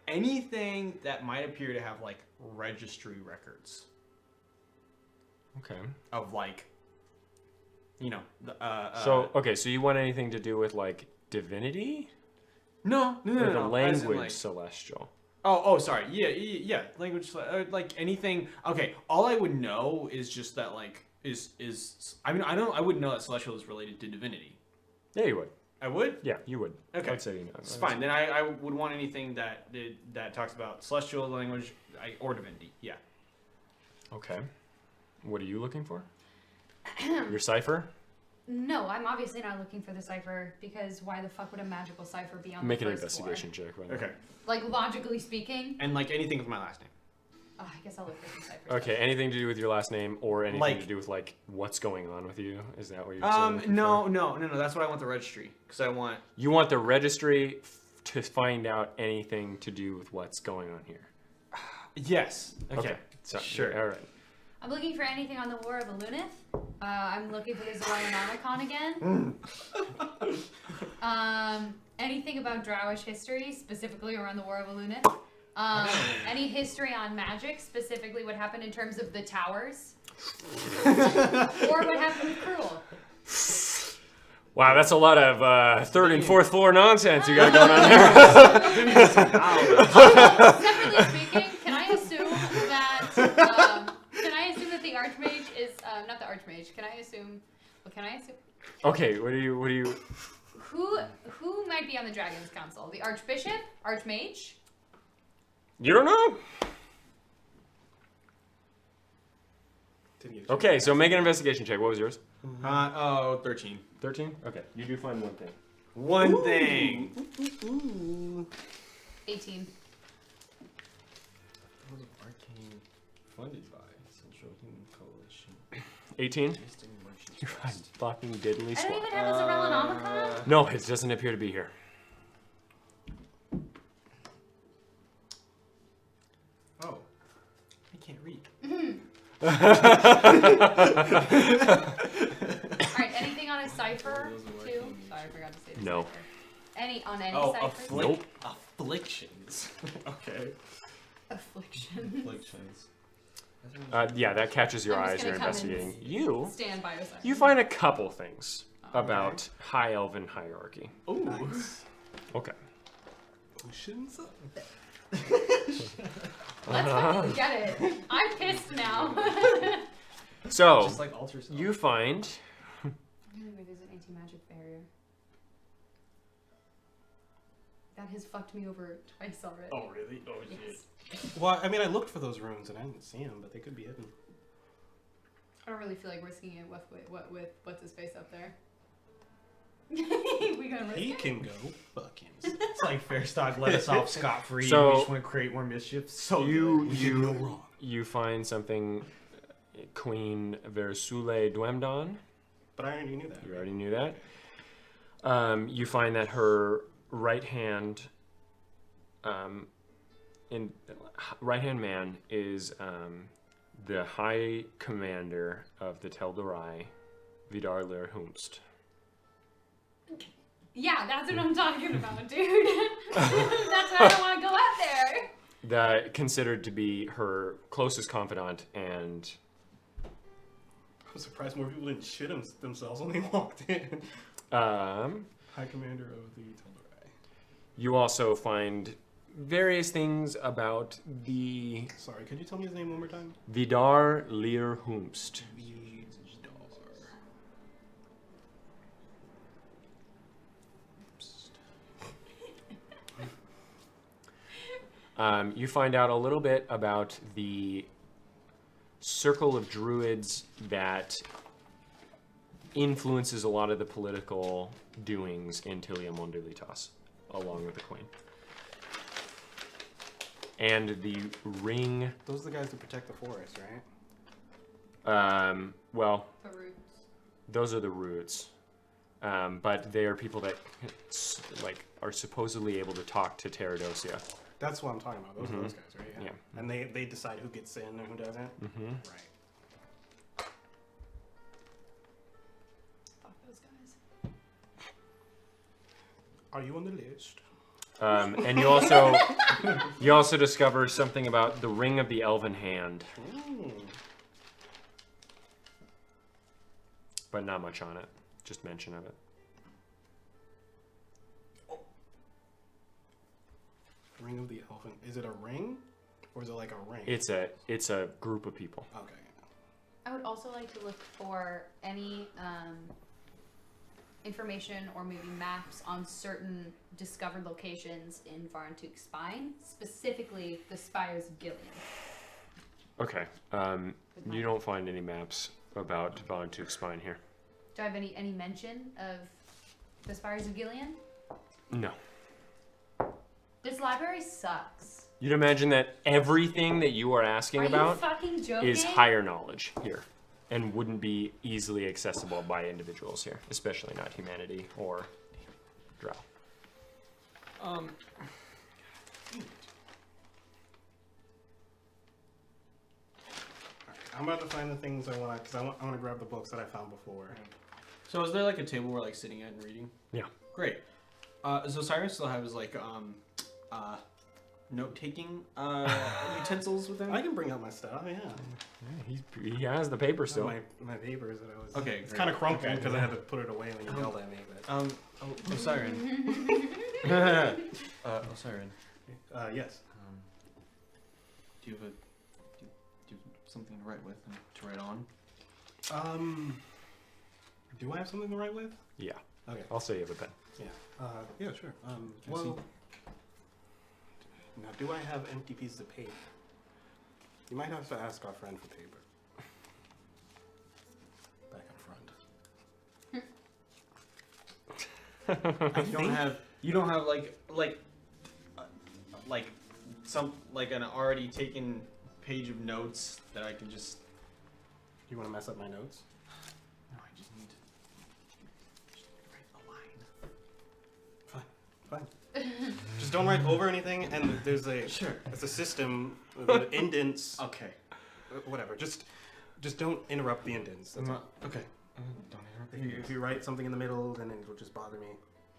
anything that might appear to have like registry records Okay. of like, So you want anything to do with like divinity? no, Or the as in, language like- celestial? Oh, sorry. Yeah. Language, like anything. Okay, all I would know is just that like is. I mean, I wouldn't know that celestial is related to divinity. Yeah, you would. I would. Yeah, you would. Okay. I'd say you know. It's fine. Then I would want anything that talks about celestial language or divinity. Yeah. Okay. What are you looking for? Your cipher? No, I'm obviously not looking for the cipher because why the fuck would a magical cipher be on Make the an first investigation check. By the way. Okay. Like logically speaking. And like anything with my last name. Oh, I guess I'll look for some ciphers. Okay, anything to do with your last name or anything Like- to do with like what's going on with you? Is that what you're No. That's what I want the registry because I want. You want the registry to find out anything to do with what's going on here. Yes. Okay. So, Sure. All right. I'm looking for anything on the War of Alunith. I'm looking for the Zoroanonicon again. Anything about Drowish history, specifically around the War of Alunith. Any history on magic, specifically what happened in terms of the towers. Or what happened with Cruel. Wow, that's a lot of third and fourth floor nonsense you got going on there. Separately speaking, can I assume that the Archmage is not the Archmage? Can I assume? Okay, what do you? Who might be on the Dragons Council? The Archbishop, Archmage. You don't know? Didn't get a chance. Okay, so make an investigation check. What was yours? 13. 13? Okay, you do find one thing. One thing. 18. Arcane funded by Central Human Coalition. 18? You find fucking diddly I don't squat. even have a Zoroanonicon. No, it doesn't appear to be here. Oh. I can't read. Alright, anything on a cipher too? Sorry, I forgot to say the No. cipher. Any Oh, ciphers? Nope. Afflictions. Okay. Affliction. Afflictions. Yeah, that catches your I'm just eyes. You're gonna come and investigating. You Stand by your side. you find a couple things about High Elven hierarchy. Ooh. Nice. Okay. Potions? Let's fucking get it. I'm pissed now. So Just like alter self. you find Maybe there's an anti-magic barrier. That has fucked me over twice already. Oh, really? Oh, shit. Yes. Well, I mean, I looked for those runes and I didn't see them, but they could be hidden. I don't really feel like risking it with what's his face up there. We gonna risk He it? can go fuck himself. It's like Fairstock let us off scot-free. So- we just want to create more mischief. So you We did no wrong. you find something Queen Versule Dwemdon. But I already knew that. You already knew that. You find that her right hand man is the High Commander of the Tel'Dorai, Vidar Lerhumst. Yeah, that's what I'm talking about, dude. That's why I don't want to go out there. That considered to be her closest confidant, and I'm surprised more people didn't shit themselves when they walked in. High Commander of the Tel'Dorai. you also find various things about the Sorry, could you tell me his name one more time? Vidar Lerhumst. You find out a little bit about the circle of druids that influences a lot of the political doings in Tilia Mondelitas, along with the Queen. And the ring, Those are the guys that protect the forest, right? well, The roots. those are the roots. But they are people that are supposedly able to talk to Terradosia. That's what I'm talking about. Those are those guys, right? Yeah. And they decide who gets in and who doesn't? Mm-hmm. Right. Fuck those guys. Are you on the list? And you also discover something about the ring of the elven hand, but not much on it. Just mention of it. Ring of the Elven. Is it a ring? Or is it like a ring? It's a group of people. Okay. I would also like to look for any information or maybe maps on certain discovered locations in Varantuk's spine, specifically the spires of Gillian. Okay. You don't find any maps about Von Took's spine here. Do I have any mention of the Spires of Gilead? No. This library sucks. You'd imagine that everything that you are asking Are about you fucking joking? is higher knowledge here and wouldn't be easily accessible by individuals here, especially not humanity or drow. I'm about to find the things I want because I want to grab the books that I found before. So is there like a table we're like sitting at and reading? Yeah. Great. So Siren still has like note-taking utensils with him? I can bring out my stuff. Yeah. He has the paper still. My papers that I was. Okay, It's great. kind of crumpled because I had to put it away when you yelled at me. But Siren. Siren. Yes. Do you have something to write with and to write on? Do I have something to write with? Yeah. Okay. I'll say you have a pen. Yeah. Yeah, sure. I Well, now do I have empty pieces of paper? You might have to ask our friend for paper. Back up front. You don't have like an already taken page of notes that I can just. You want to mess up my notes? No, I just need to write a line. Fine. Just don't write over anything, and there's a It's a system with indents. Okay. Whatever. Just don't interrupt the indents. That's all. Okay. Don't interrupt. If you write something in the middle, then it will just bother me.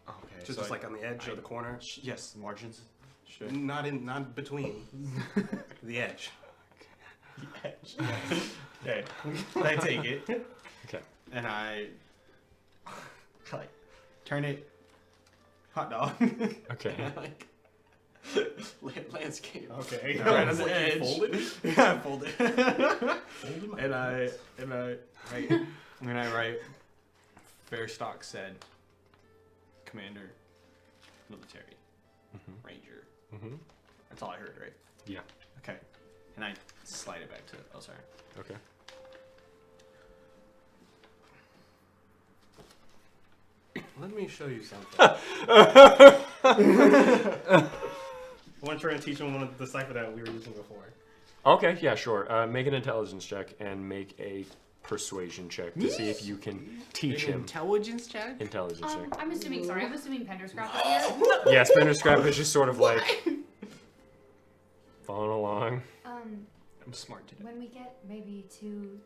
Okay. Just like on the edge or the corner. Yes, margins. Sure. Not between. The edge. The edge. Okay. I take it. Okay. And I like turn it hot dog. Okay. Like landscape. Okay. Right on the Like edge. you fold it? Yeah, I fold it. Fold it. and I write Fairstock said Commander Military Ranger. Mm-hmm. That's all I heard, right? Yeah. Okay. And I slide it back to Osiris. Okay. Let me show you something. I want to try and teach him one of the cipher that we were using before. Okay, yeah, sure. Make an intelligence check and make a persuasion check to see if you can teach him. Intelligence check? Intelligence check. I'm assuming Penderscrap is here. Yeah, Spinner Scrap is just sort of like following along. I'm smart today. When we get maybe to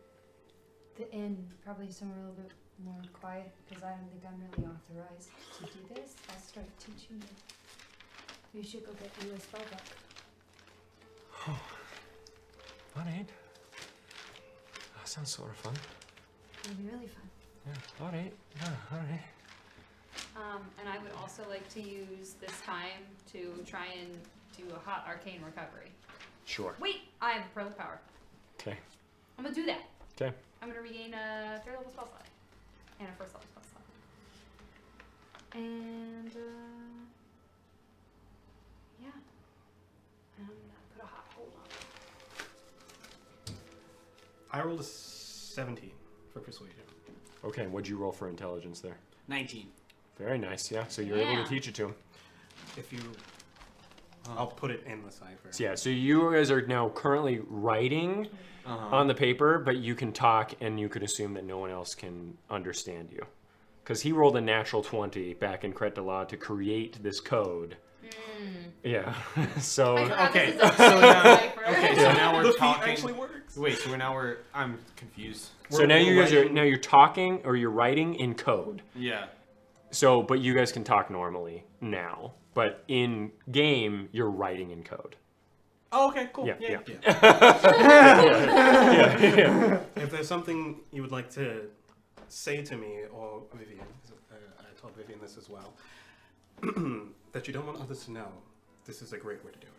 the inn, probably somewhere a little bit more quiet, because I don't think I'm really authorized to do this, I'll start teaching you. You should go get you a spell book. Alright. That sounds sort of fun. It'll be really fun. Yeah, alright. Yeah, alright. And I would also like to use this time to try and do a hot arcane recovery. Sure. Wait, I have a prolific power. Okay. I'm gonna do that. Okay. I'm gonna regain a 3rd level spell slot and a 1st level spell slot. And yeah, and I'm gonna put a hot hold on it. I rolled a 17 for persuasion. Okay, what'd you roll for intelligence there? 19. Very nice, yeah. So you're able Yeah. to teach it to him. If you, I'll put it in the cipher. So yeah, so you guys are now currently writing on the paper, but you can talk and you could assume that no one else can understand you. Because he rolled a natural 20 back in Cret de la to create this code. Yeah. So I forgot okay, this is a so now- cipher. So now we're The feat talking. actually works. Wait, so I'm confused. so now you guys are writing- now you're talking or you're writing in code. Yeah. So but you guys can talk normally now. But in game you're writing in code. Oh, okay, cool. Yeah, yeah. Yeah. If there's something you would like to say to me or Vivian, 'cause I told Vivian this as well, that you don't want others to know, this is a great way to do it.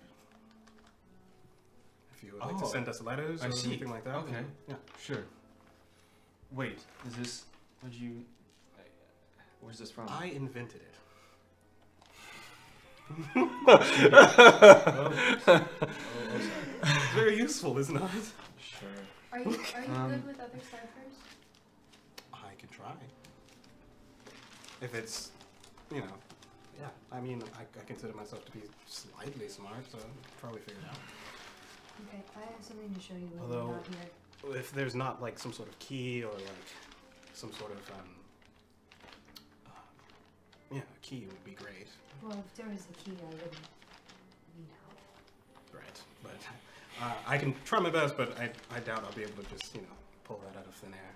If you would like to Oh, send us letters I or see. anything like that, Okay. then, yeah. Sure. Wait, is this? Where'd you? Where's this from? I invented it. Oh, sorry. It's very useful, isn't it? Sure. Are you good with other ciphers? I can try. If it's, you know, yeah. I mean, I consider myself to be slightly smart, so I'll probably figure it out. Okay, I have something to show you when Although- you're not here. If there's not like some sort of key or like some sort of yeah, a key would be great. Well, if there was a key, I wouldn't need help. Right. But I can try my best, but I doubt I'll be able to just, you know, pull that out of thin air.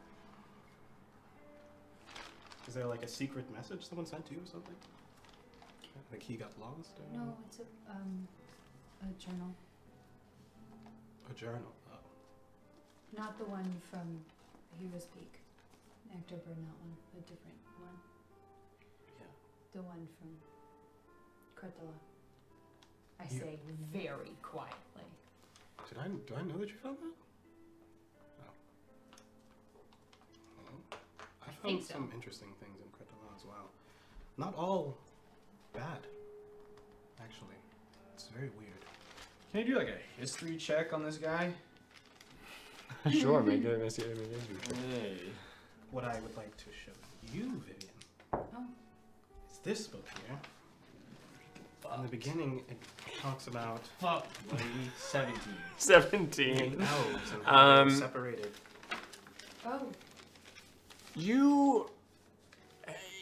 Is there like a secret message someone sent to you or something? The key got lost? Or? No, it's a journal. A journal. Oh. Not the one from Heroes Peak. Actor burned that one. A different one. Yeah. The one from Kretala. I You- say very quietly. Do I know that you found that? Oh. Well, I found think so. some interesting things in Kretala as well. Not all bad, actually. It's very weird. Can you do like a history check on this guy? Sure, make it a messy. Hey. What I would like to show you, Vivian, Oh. is this book here. In the beginning, it talks about Fuck. 17. 17. elves and how they're Um, separated. Oh. You.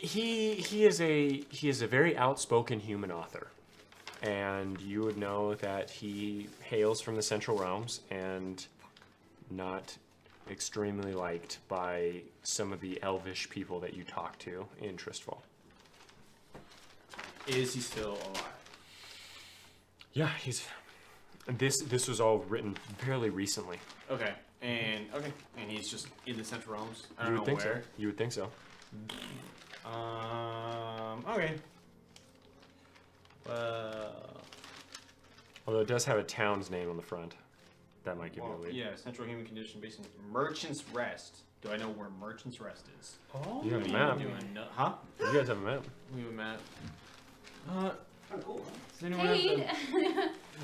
He is a very outspoken human author, and you would know that he hails from the Central Realms and not extremely liked by some of the elvish people that you talk to in Tristfall. Is he still alive? Yeah, he's. This was all written fairly recently. Okay. And he's just in the Central Realms. I You don't would know think where. so. You would think so. Okay. Well, Although it does have a town's name on the front. That might give you a lead. yeah, Central Human Condition based in Merchant's Rest. Do I know where Merchant's Rest is? Oh, You have a map. Huh? You guys have a map. We have a map. cool. Does anyone have Cade!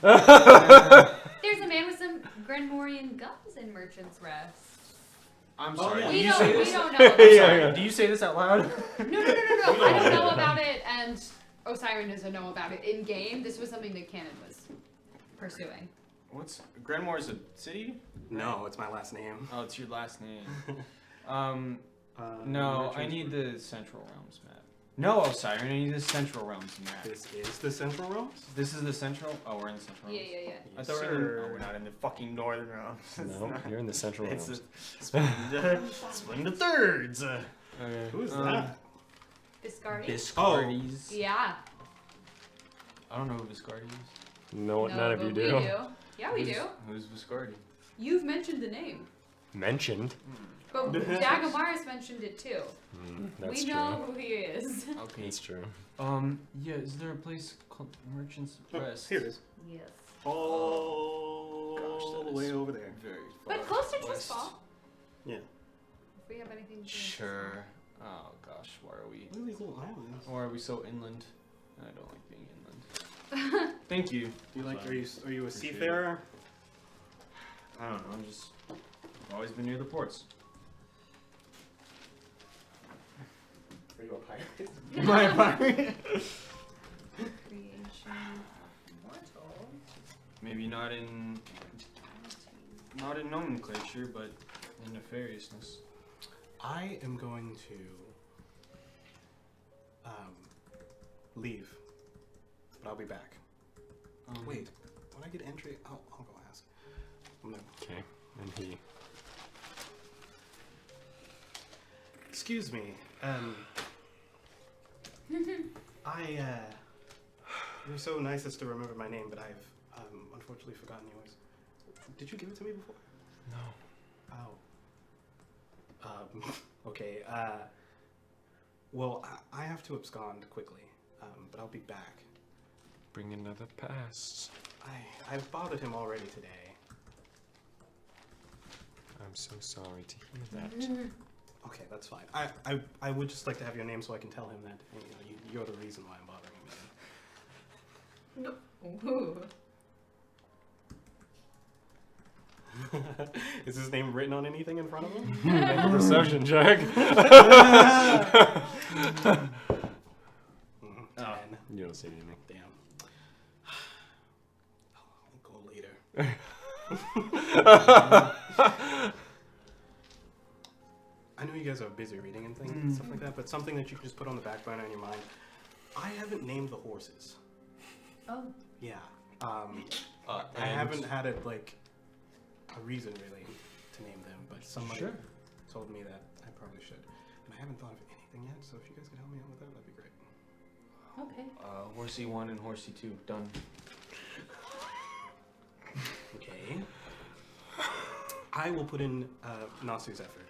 the... There's a man with some Grenmorian guns in Merchant's Rest. I'm Oh, sorry. yeah. Do We you don't, say we this? don't know. Yeah, about that. yeah. Do you say this out loud? No. I don't know about it, and Osiris doesn't know about it in game. This was something that Canon was pursuing. What's Grenmore is a city? No, it's my last name. Oh, it's your last name. No, I need the Central Realms map. No, Osiris, I need the Central Realms map. This is the Central Realms? This is the Central. Oh, we're in the Central Yeah. Realms. I Yes, thought we were in. sir. Oh, we're not in the fucking Northern Realms. No, you're in the Central It's Realms. split into thirds. Okay. Who's that? Viscardi? Viscardi's. Yeah. I don't know who Viscardi is. No, none of but you we do. Yeah, we do. Who's Viscardi? You've mentioned the name. Mentioned. But Dagamaris mentioned it too. That's we true. know who he is. Okay. It's true. Yeah, is there a place called Merchant's Oh, Rest? here it is. Yes. All Gosh, that the way is over there. Very But far close to west. Tristfall. Yeah. If we have anything to do. Sure. Oh gosh, why are we? What are these little islands? Why are we so inland? I don't like being inland. Thank you. Do you like? Sorry. Are you a Appreciate it. seafarer? I don't know. I've always been near the ports. Are you a pirate? Am I a pirate? Creation. Mortal. Maybe not in nomenclature, but in nefariousness. I am going to leave, but I'll be back. Wait, when I get entry, I'll go ask. I'm gonna. Okay. And he. Excuse me. You're so nice as to remember my name, but I've unfortunately forgotten yours. Did you give it to me before? No. Oh. Okay. Well, I have to abscond quickly, but I'll be back. Bring another pass. I've bothered him already today. I'm so sorry to hear that. Okay, that's fine. I would just like to have your name so I can tell him that you're the reason why I'm bothering him again. Ooh. Is his name written on anything in front of him? Make a perception check. Mm, Oh. 10. You don't see anything. Damn. I'll go later. I know you guys are busy reading and things and stuff like that, but something that you can just put on the back burner in your mind. I haven't named the horses. Oh. Yeah. I haven't had a reason really to name them, but somebody told me that I probably should. And I haven't thought of anything yet, so if you guys could help me out with that, that'd be great. Okay. Horsey 1 and Horsey 2, done. Okay. I will put in Nossew's effort.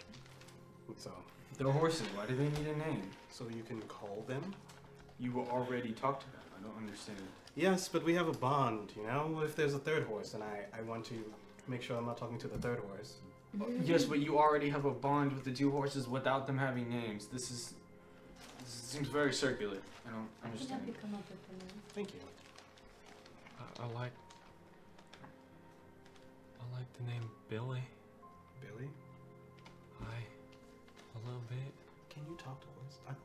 So They're horses, why do they need a name? so you can call them. You already talked to them, I don't understand. Yes, but we have a bond, you know? What if there's a third horse and I want to make sure I'm not talking to the third horse? Yes, but you already have a bond with the 2 horses without them having names. This seems very circular. I don't I can help understand. you come up with the name. Thank you. I like the name Billy. Billy, A little bit. can you talk to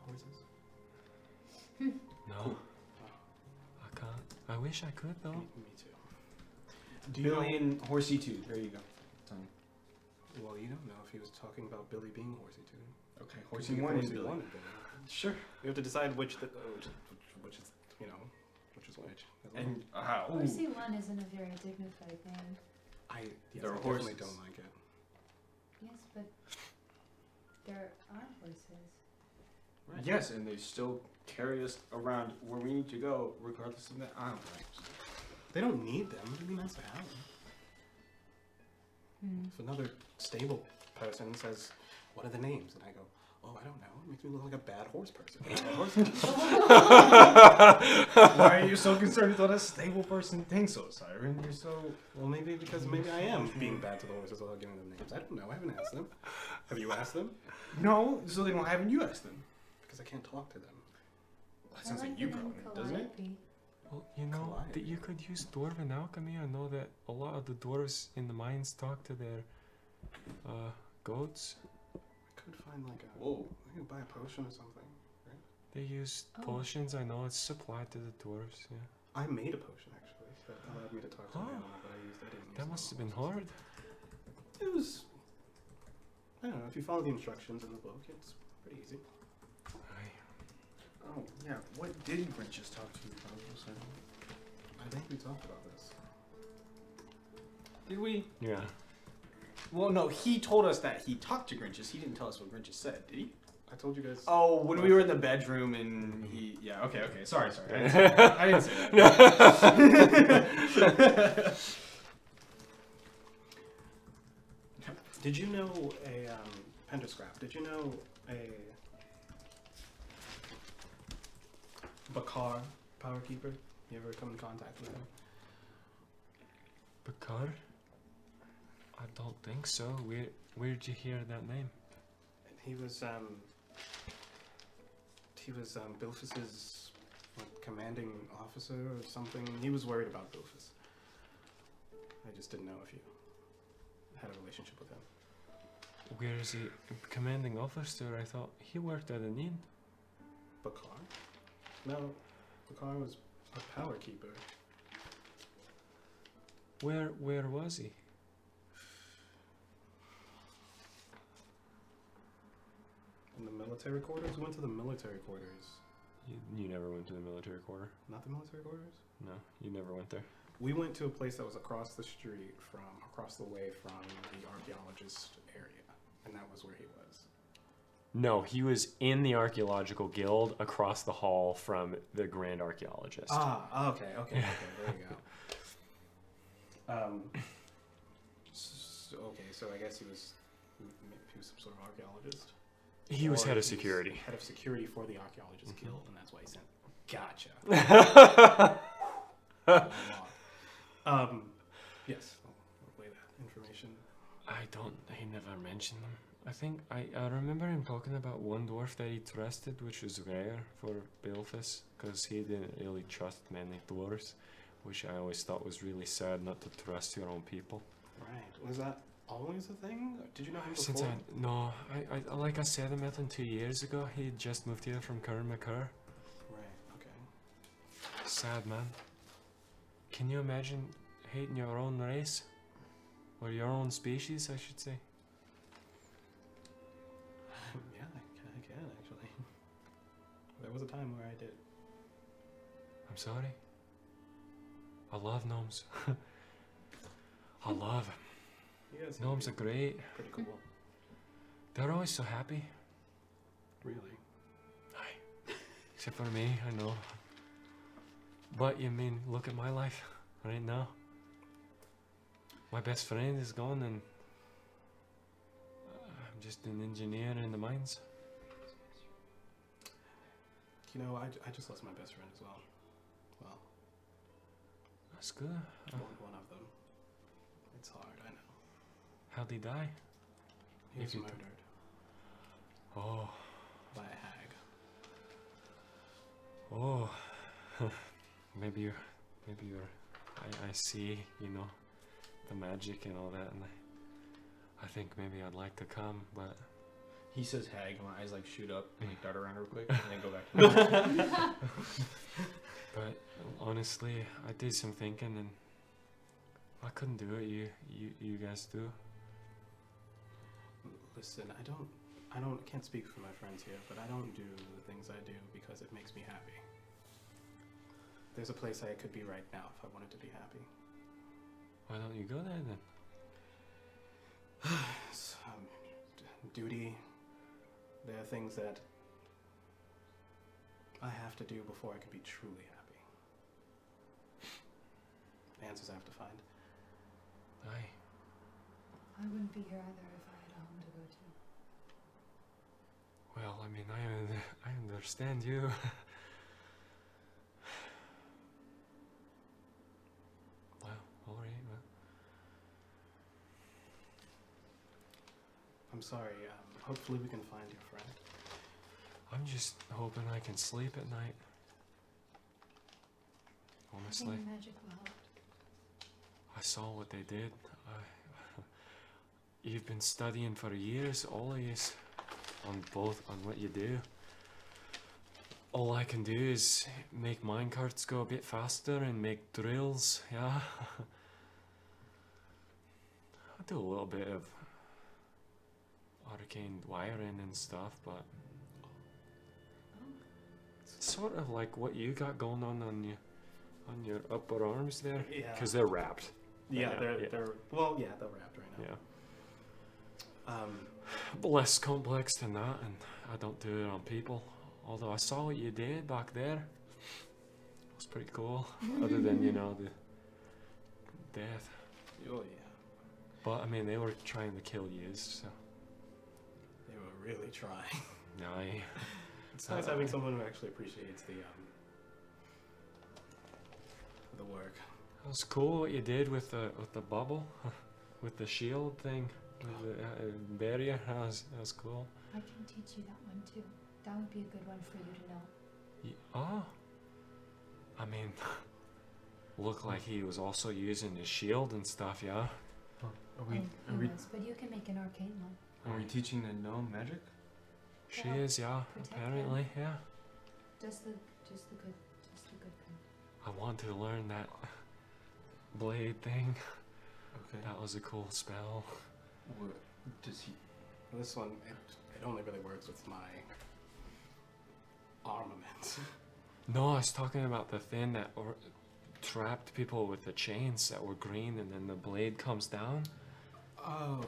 horses? No. I can't. I wish I could though. Me too. Do you Billy and Horsey 2, there you go. Done. Well, you don't know if he was talking about Billy being horsey too. Okay, Could Horsey be 1 is horsey Billy. one and Billy. Sure. We have to decide which is which is which. And how? Horsey 1 isn't a very dignified name. I They're definitely horses. don't like it. Yes, but there are horses. Right. Yes, and they still carry us around where we need to go, regardless of that. I don't know. They don't need them. It'd be nice to have them. If another stable person says, "What are the names?" and I go, "Oh, I don't know. It makes me look like a bad horse person." Why are you so concerned with what a stable person thinks so, Siren? You're so... Well, maybe I am being bad to the horses without giving them names. I don't know. I haven't asked them. Have you asked them? No, so they don't have you ask them. Because I can't talk to them. That sounds like you probably, doesn't it? Well, you know Collide. that you could use dwarven alchemy. I know that a lot of the dwarves in the mines talk to their goats. I could find I could buy a potion or something. They use Oh. potions. I know it's supplied to the dwarves. Yeah. I made a potion actually that allowed me to talk to an Oh. animal, but I didn't use That it. must have been hard. It was. I don't know. If you follow the instructions in the book, it's pretty easy. Oh, yeah. What did Grinch just talk to you about? I think we talked about this. Did we? Yeah. Well, no, he told us that he talked to Grinches. He didn't tell us what Grinches said, did he? I told you guys. Oh, when we were in the bedroom and he... Yeah, okay. Sorry. I didn't say that. Did you know a Pentascrap? Did you know a Bakar power keeper? You ever come in contact with him? Bakar? I don't think so. Where did you hear that name? He was Bilfus's commanding officer or something. He was worried about Bilfus. I just didn't know if you had a relationship with him. Where is he? Commanding officer? I thought he worked at an inn. Bakar? No, Bakar was a power keeper. Where was he? In the military quarters? We went to the military quarters. You never went to the military quarter? Not the military quarters? No, you never went there. We went to a place that was across the way from the archaeologist area, and that was where he was. No, he was in the archaeological guild across the hall from the grand archaeologist. Ah, okay, there you go. So I guess he was some sort of archaeologist. He was Or head of he's security. Head of security for the archaeologist guild, and that's why he sent. Gotcha. Yes, I'll relay that information. He never mentioned them. I think, I remember him talking about one dwarf that he trusted, which was rare for Bilfus, because he didn't really trust many dwarves, which I always thought was really sad not to trust your own people. Right. Was that always a thing? Did you know him Since before? no, I like I said, I met him 2 years ago. He had just moved here from Kerr. Right. Okay. Sad man. Can you imagine hating your own race? Or your own species, I should say. Yeah, I can actually. There was a time where I did. I'm sorry. I love gnomes. I love them. You guys seem Gnomes to are be great. pretty cool. They're always so happy. Really. Aye. Except for me, I know. But you mean, look at my life right now. My best friend is gone and I'm just an engineer in the mines. You know, I just lost my best friend as well. Well, That's good. one of them. It's hard, I know. How'd he die? He was If you- murdered Oh, by a hag. oh. maybe you're, I see, you know, the magic and all that, and I think maybe I'd like to come, but He says hag, and my eyes like shoot up and like dart around real quick, and then go back. But honestly, I did some thinking and I couldn't do it. You guys do. Listen, I can't speak for my friends here, but I don't do the things I do because it makes me happy. There's a place I could be right now if I wanted to be happy. Why don't you go there then? Duty. There are things that I have to do before I can be truly happy. Answers I have to find. Aye. I wouldn't be here either if I had a home to go to. Well, I mean, I understand you. Well, all right. Well, I'm sorry. Hopefully we can find your friend. I'm just hoping I can sleep at night. I Honestly, think magic will help. I saw what they did. You've been studying for years, all of you, on what you do. All I can do is make minecarts go a bit faster and make drills, yeah. I do a little bit of arcane wiring and stuff, but it's sort of like what you got going on your upper arms there, Yeah. because they're wrapped. Yeah, Yeah, they're yeah. they're well, yeah, they're wrapped right now. Yeah. Um, Less complex than that, and I don't do it on people. Although I saw what you did back there. It was pretty cool. Other than, you know, the death. oh yeah, But I mean, they were trying to kill you, so. they were really trying. Aye. It's nice having someone who actually appreciates the work. That was cool what you did with the bubble, with the shield thing, with the barrier. That was cool. I can teach you that one too. That would be a good one for you to know. Oh. I mean, looked like he was also using his shield and stuff, yeah? Are we He was, but you can make an arcane one. are we teaching the gnome magic? She Well, is, yeah, protect apparently, yeah. Just the good kind. I want to learn that blade thing. Okay. That was a cool spell. What does he? This one, it only really works with my armament. No, I was talking about the thing that trapped people with the chains that were green, and then the blade comes down. Oh.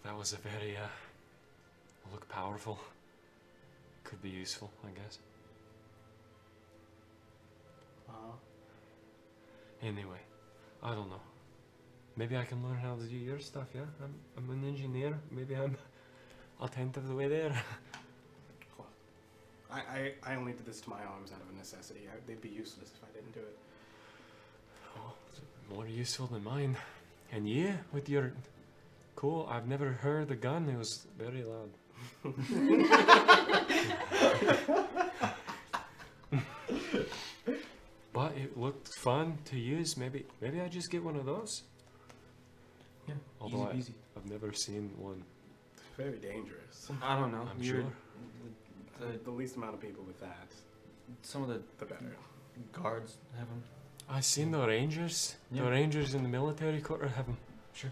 That was a very, look powerful. Could be useful, I guess. Anyway, I don't know. Maybe I can learn how to do your stuff, yeah? I'm an engineer. Maybe I'm a tenth of the way there. I only did this to my arms out of a necessity. They'd be useless if I didn't do it. Oh, more useful than mine. And you, with your... Cool, I've never heard the gun. It was very loud. But it looked fun to use. Maybe I just get one of those. Yeah, Although easy peasy. I've never seen one. Very dangerous. I don't know. I'm You're- sure. The least amount of people with that, Some of the the better. guards have them. I seen the Rangers. Yeah. The Rangers in the military quarter have them. Sure.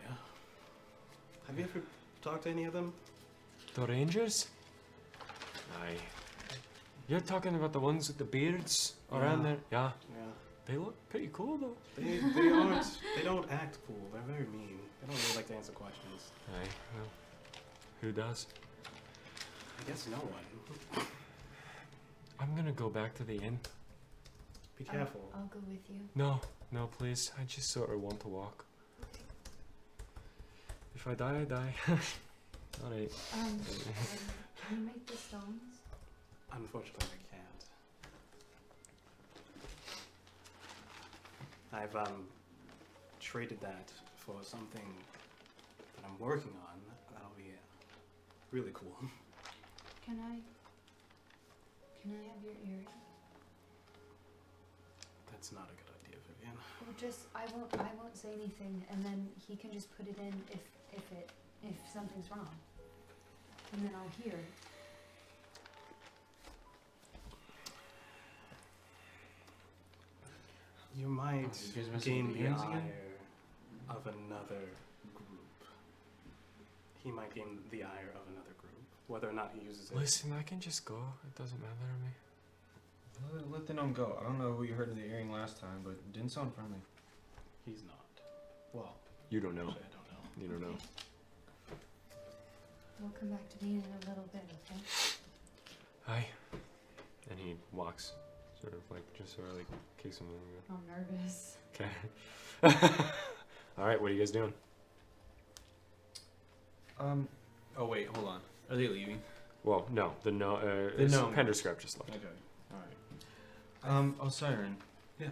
Yeah. Have you ever talked to any of them? The Rangers? Aye. You're talking about the ones with the beards around Yeah. there? Yeah. Yeah. They look pretty cool though. They don't act cool. They're very mean. They don't really like to answer questions. Aye. Well, who does? I guess no one. I'm gonna go back to the inn. Be careful. I'll go with you. No, please. I just sort of want to walk. If I die, I die. Alright. Can you make the stones? Unfortunately, I can't. I've traded that for something that I'm working on. That'll be really cool. Can I have your earring? That's not a good idea, Vivian. Well, I won't say anything, and then he can just put it in if something's wrong, and then I'll hear. You might you guys messing gain with the hands ire again? of another group. He might gain the ire of another group. Whether or not he uses it. Listen, I can just go. It doesn't matter to me. Let the gnome go. I don't know who you heard of the earring last time, but it didn't sound friendly. He's not. Well, You don't know. actually, I don't know. You don't know. We'll come back to me in a little bit, okay? Aye. And he walks, sort of like kicks him in the I'm nervous. Okay. Alright, what are you guys doing? Oh wait, hold on. Are they leaving? Well, no. The gnome. gnome. Penderscrap just left. Okay. Alright. Oh, Siren. Yeah.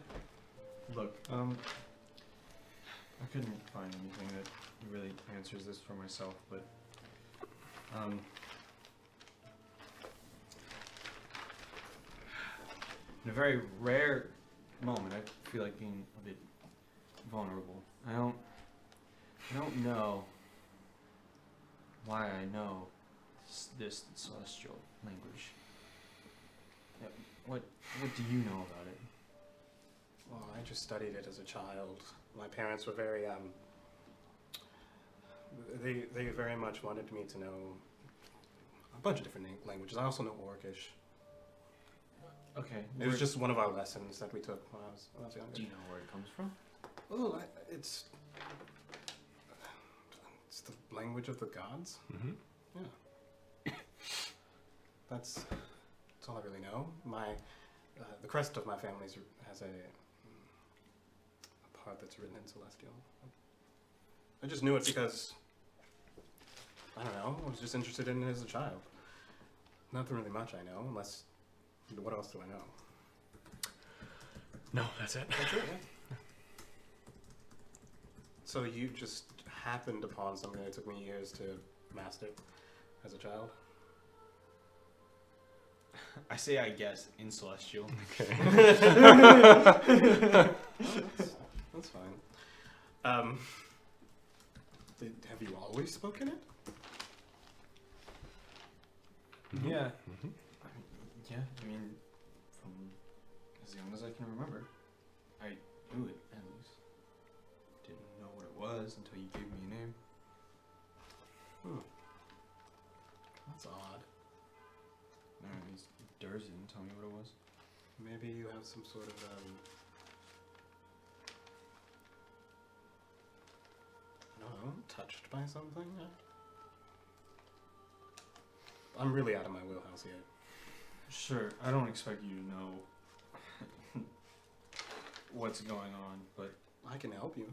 Look, I couldn't find anything that really answers this for myself, but, in a very rare moment, I feel like being a bit vulnerable. I don't know why I know this celestial language. What do you know about it? Well, I just studied it as a child. My parents were very they very much wanted me to know a bunch of different languages. I also know Orcish. Okay. It was just one of our lessons that we took when I was younger. Do you know where it comes from? Well, it's the language of the gods. Mm-hmm. Yeah. That's all I really know. The crest of my family has a part that's written in Celestial. I just knew it because, I don't know, I was just interested in it as a child. Nothing really much I know, unless, what else do I know? No, that's it. That's it, yeah. So you just happened upon something that took me years to master as a child? I say I guess in Celestial. Okay. That's fine. Have you always spoken it? Mhm. Yeah. Mhm. I mean, from as young as I can remember, I knew it at least. Didn't know what it was until you gave me a name. That's odd. No, at least Durs didn't tell me what it was. Maybe you have some sort of I don't know, touched by something? I'm really out of my wheelhouse here. Sure, I don't expect you to know what's going on, but I can help you.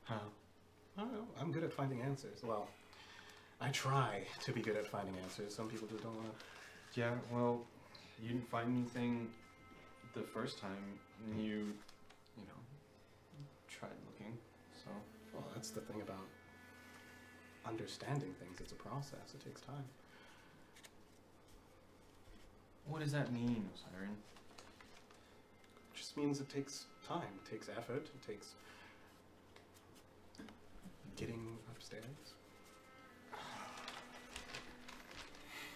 how? I don't know. I'm good at finding answers. Well, I try to be good at finding answers. Some people just don't want to. Yeah, well, you didn't find anything the first time, and you know, tried looking, so. Well, that's the thing about understanding things. It's a process. It takes time. What does that mean, Siren? It just means it takes time. It takes effort. It takes getting upstairs?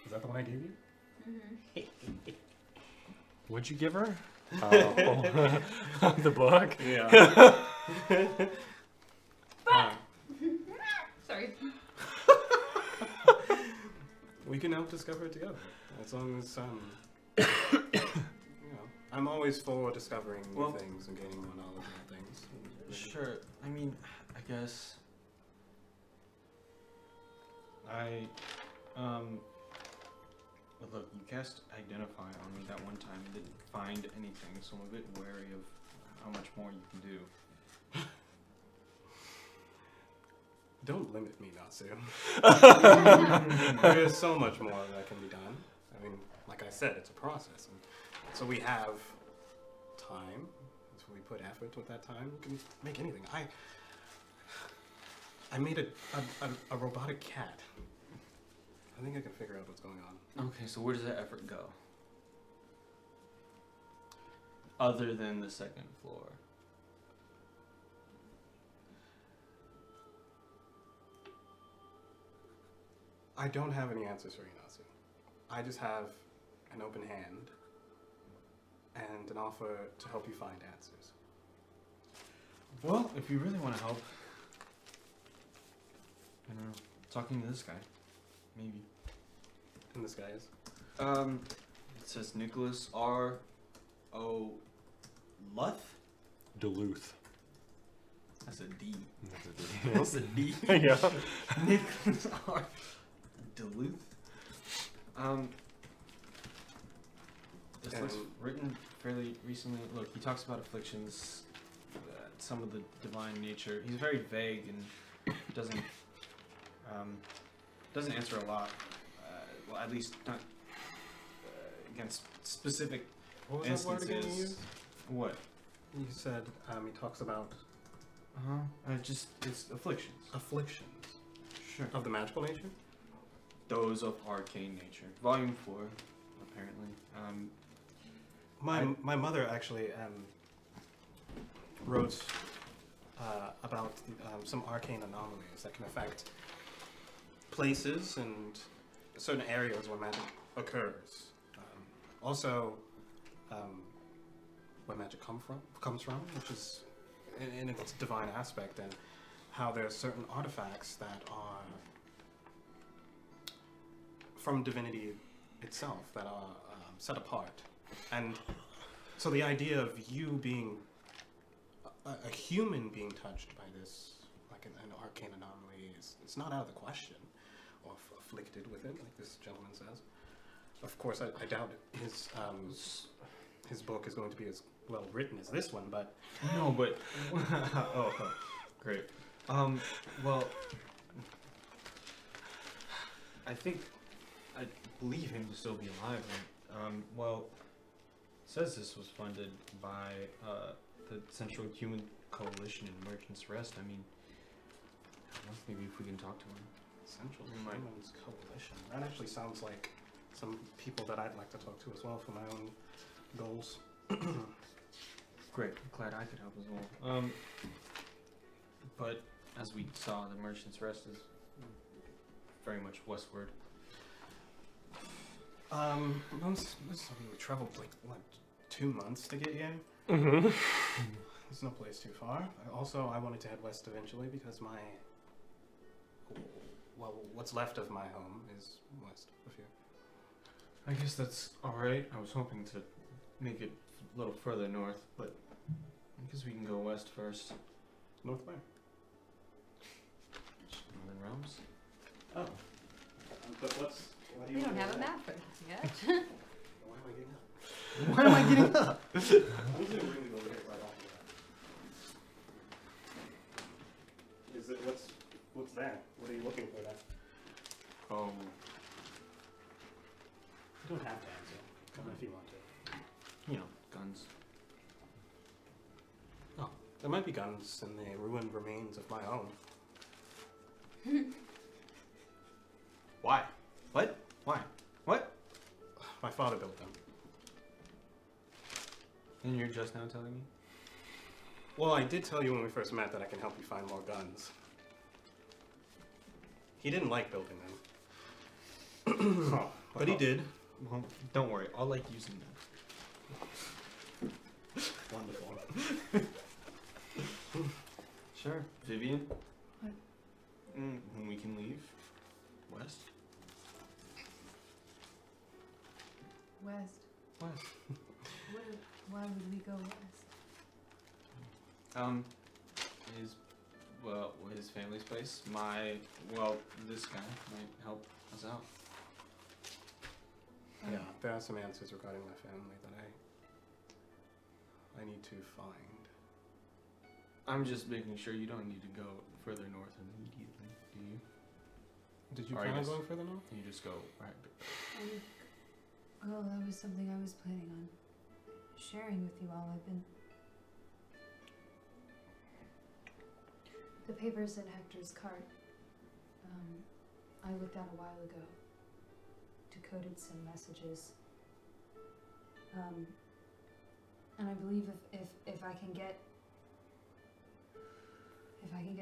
Is that the one I gave you? Mm-hmm. What'd you give her? The book? Yeah. Sorry. We can help discover it together. As long as, you know, I'm always for discovering new things and gaining more knowledge about things. Sure. I mean, I guess. But look, you cast Identify on me that one time and didn't find anything, so I'm a bit wary of how much more you can do. Don't limit me, Nossew. There's so much more that can be done. I mean, like I said, it's a process. And so we have time. So we put effort with that time. We can make anything. I made a robotic cat. I think I can figure out what's going on. Okay, so where does that effort go? Other than the second floor. I don't have any answers for you, Nossew. I just have an open hand and an offer to help you find answers. Well, if you really want to help, I don't know, talking to this guy, maybe. And this guy is? It says Nicholas R. O. Luth? Duluth. That's a D. That's That's a D. yeah. Nicholas R. Duluth. This looks written fairly recently. Look, he talks about afflictions, some of the divine nature. He's very vague and doesn't answer a lot. Well, at least not against specific What was that word again you instances. used? What? You said he talks about It's afflictions. afflictions Sure. of the magical nature. Those of arcane nature. Volume 4, apparently. My mother actually wrote about some arcane anomalies that can affect places and certain areas where magic occurs. Also, where magic comes from, which is in its divine aspect, and how there are certain artifacts that are from divinity itself that are set apart. And so the idea of you being a human being touched by this, like an arcane anomaly, it's not out of the question, or afflicted with it, like this gentleman says. Of course, I doubt his book is going to be as well written as this one, but No, but oh, great. Well, I believe him to still be alive. And, well, it says this was funded by the Central Human Coalition in Merchant's Rest. I mean, maybe if we can talk to him. Central Humans Coalition. That actually sounds like some people that I'd like to talk to as well for my own goals. Great. Glad I could help as well. But as we saw, the Merchant's Rest is very much westward. We traveled like, what, 2 months to get here? Mm-hmm. There's no place too far. Also, I wanted to head west eventually because what's left of my home is west of here. I guess that's alright. I was hoping to make it a little further north, but I guess we can go west first. North where? Northern Realms? Oh. But what do We you don't have a map for this yet. Why am I getting up? I'm just gonna bring you over here right after that. Is it, what's that? What are you looking for there? Oh, You don't have to answer. Come on if you want to. you know, guns. Oh, there might be guns in the ruined remains of my own. Why? What? Why? What? My father built them. And you're just now telling me? Well, I did tell you when we first met that I can help you find more guns. He didn't like building them. Oh, But he did. Well, don't worry. I'll like using them. Wonderful. Sure. Vivian? What? When we can leave? West? West. West. Why would we go west? His family's place. This guy might help us out. Yeah, there are some answers regarding my family that I need to find. I'm just making sure you don't need to go further north immediately, do you? Did you Or plan on yes. going further north? You just go right. Oh, that was something I was planning on sharing with you all. The papers in Hector's cart, I looked at a while ago. Decoded some messages. And I believe if I can get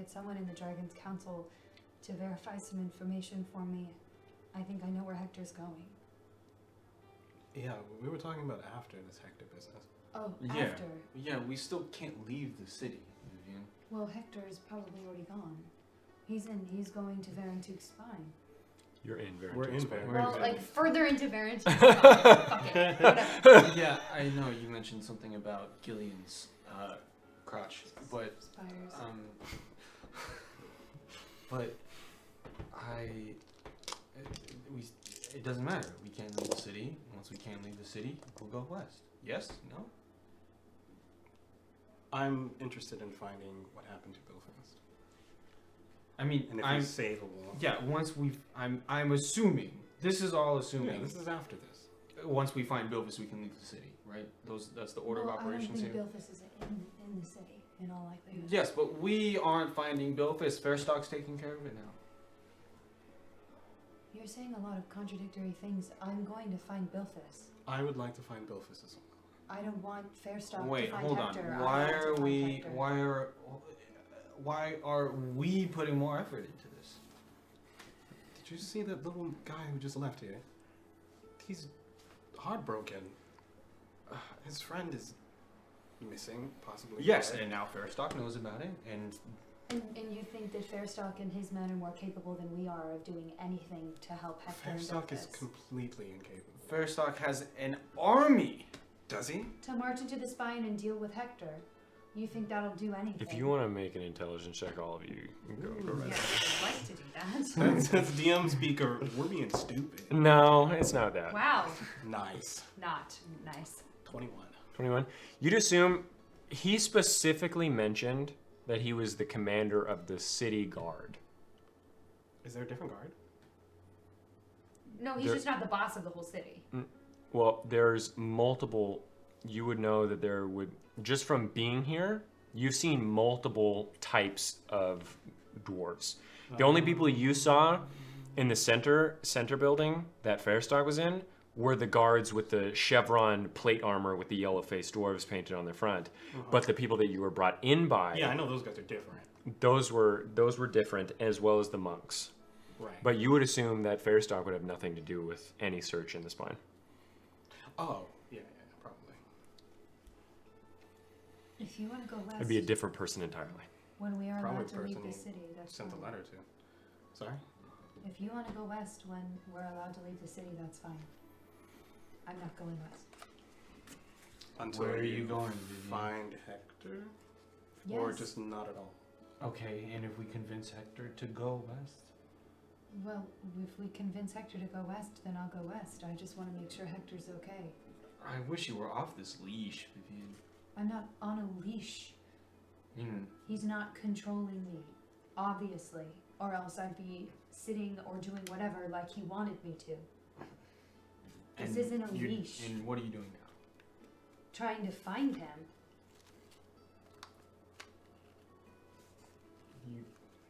someone in the Dragon's Council to verify some information for me, I think I know where Hector's going. Yeah, we were talking about after this Hector business. Oh, Yeah. after. Yeah, we still can't leave the city, Vivian. Well, Hector is probably already gone. He's going to Varentuk's spine. You're in very We're in spine. very- Well, Where like further into Varentuk's Fuck it. Whatever. Yeah, I know you mentioned something about Gillian's crotch, but Spires. it doesn't matter. We can't leave the city. Once we can't leave the city, we'll go west. Yes? No? I'm interested in finding what happened to Belfast. I mean, And if we save a war. yeah. Once I'm assuming. This is all assuming. Yeah, this is after this. Once we find Bilvis, we can leave the city, right? That's the order well, of operations I don't here. think Bilfis is in the city, in all likelihood. Yes, but we aren't finding Bilfis. Fairstock's taking care of it now. You're saying a lot of contradictory things. I'm going to find Bilfis. I would like to find Belfast as well. I don't want Fairstock to Wait, find hold Hector. on. I Why want to are find we? Hector. Why are we putting more effort into this? Did you see that little guy who just left here? He's heartbroken. His friend is missing, possibly. Yes, dead. and now Fairstock knows about it, and And you think that Fairstock and his men are more capable than we are of doing anything to help Hector and Fairstock is Bilfis? completely incapable. Fairstock has an army. Does he? To march into the spine and deal with Hector. You think that'll do anything? If you want to make an intelligence check, all of you go right Yeah, ahead. I'd like to do that. That's DM speaker. We're being stupid. No, it's not that. Wow. Nice. Not nice. 21. 21. You'd assume he specifically mentioned that he was the commander of the city guard. Is there a different guard? No, he's There- just not the boss of the whole city. Well, there's multiple. You would know that there would, just from being here, you've seen multiple types of dwarves. The only people you saw in the center building that Fairstock was in were the guards with the chevron plate armor with the yellow-faced dwarves painted on their front. But the people that you were brought in by, Yeah, I know those guys are different. those were different, as well as the monks. Right. But you would assume that Fairstock would have nothing to do with any search in the spine. Oh, yeah, probably. If you want to go west, It'd be a different person entirely. when we are Probably allowed to leave person the city, that's Sent the fine. letter to. Sorry? If you want to go west when we're allowed to leave the city, that's fine. I'm not going west. Until Where are you you going, Vivian? find Hector? Yes. Or just not at all? Okay, and if we convince Hector to go west? Well, if we convince Hector to go west, then I'll go west. I just want to make sure Hector's okay. I wish you were off this leash, Vivian. I'm not on a leash. Mm. He's not controlling me, obviously, or else I'd be sitting or doing whatever like he wanted me to. This And isn't a you- leash. And what are you doing now? Trying to find him.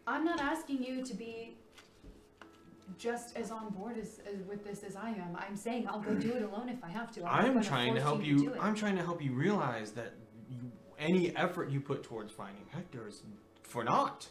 I'm not asking you to be just as on board as with this as I am. I'm saying I'll go do it alone if I have to. I'm not I'm gonna trying to force help to you. do it. I'm trying to help you realize that any effort you put towards finding Hector is for naught.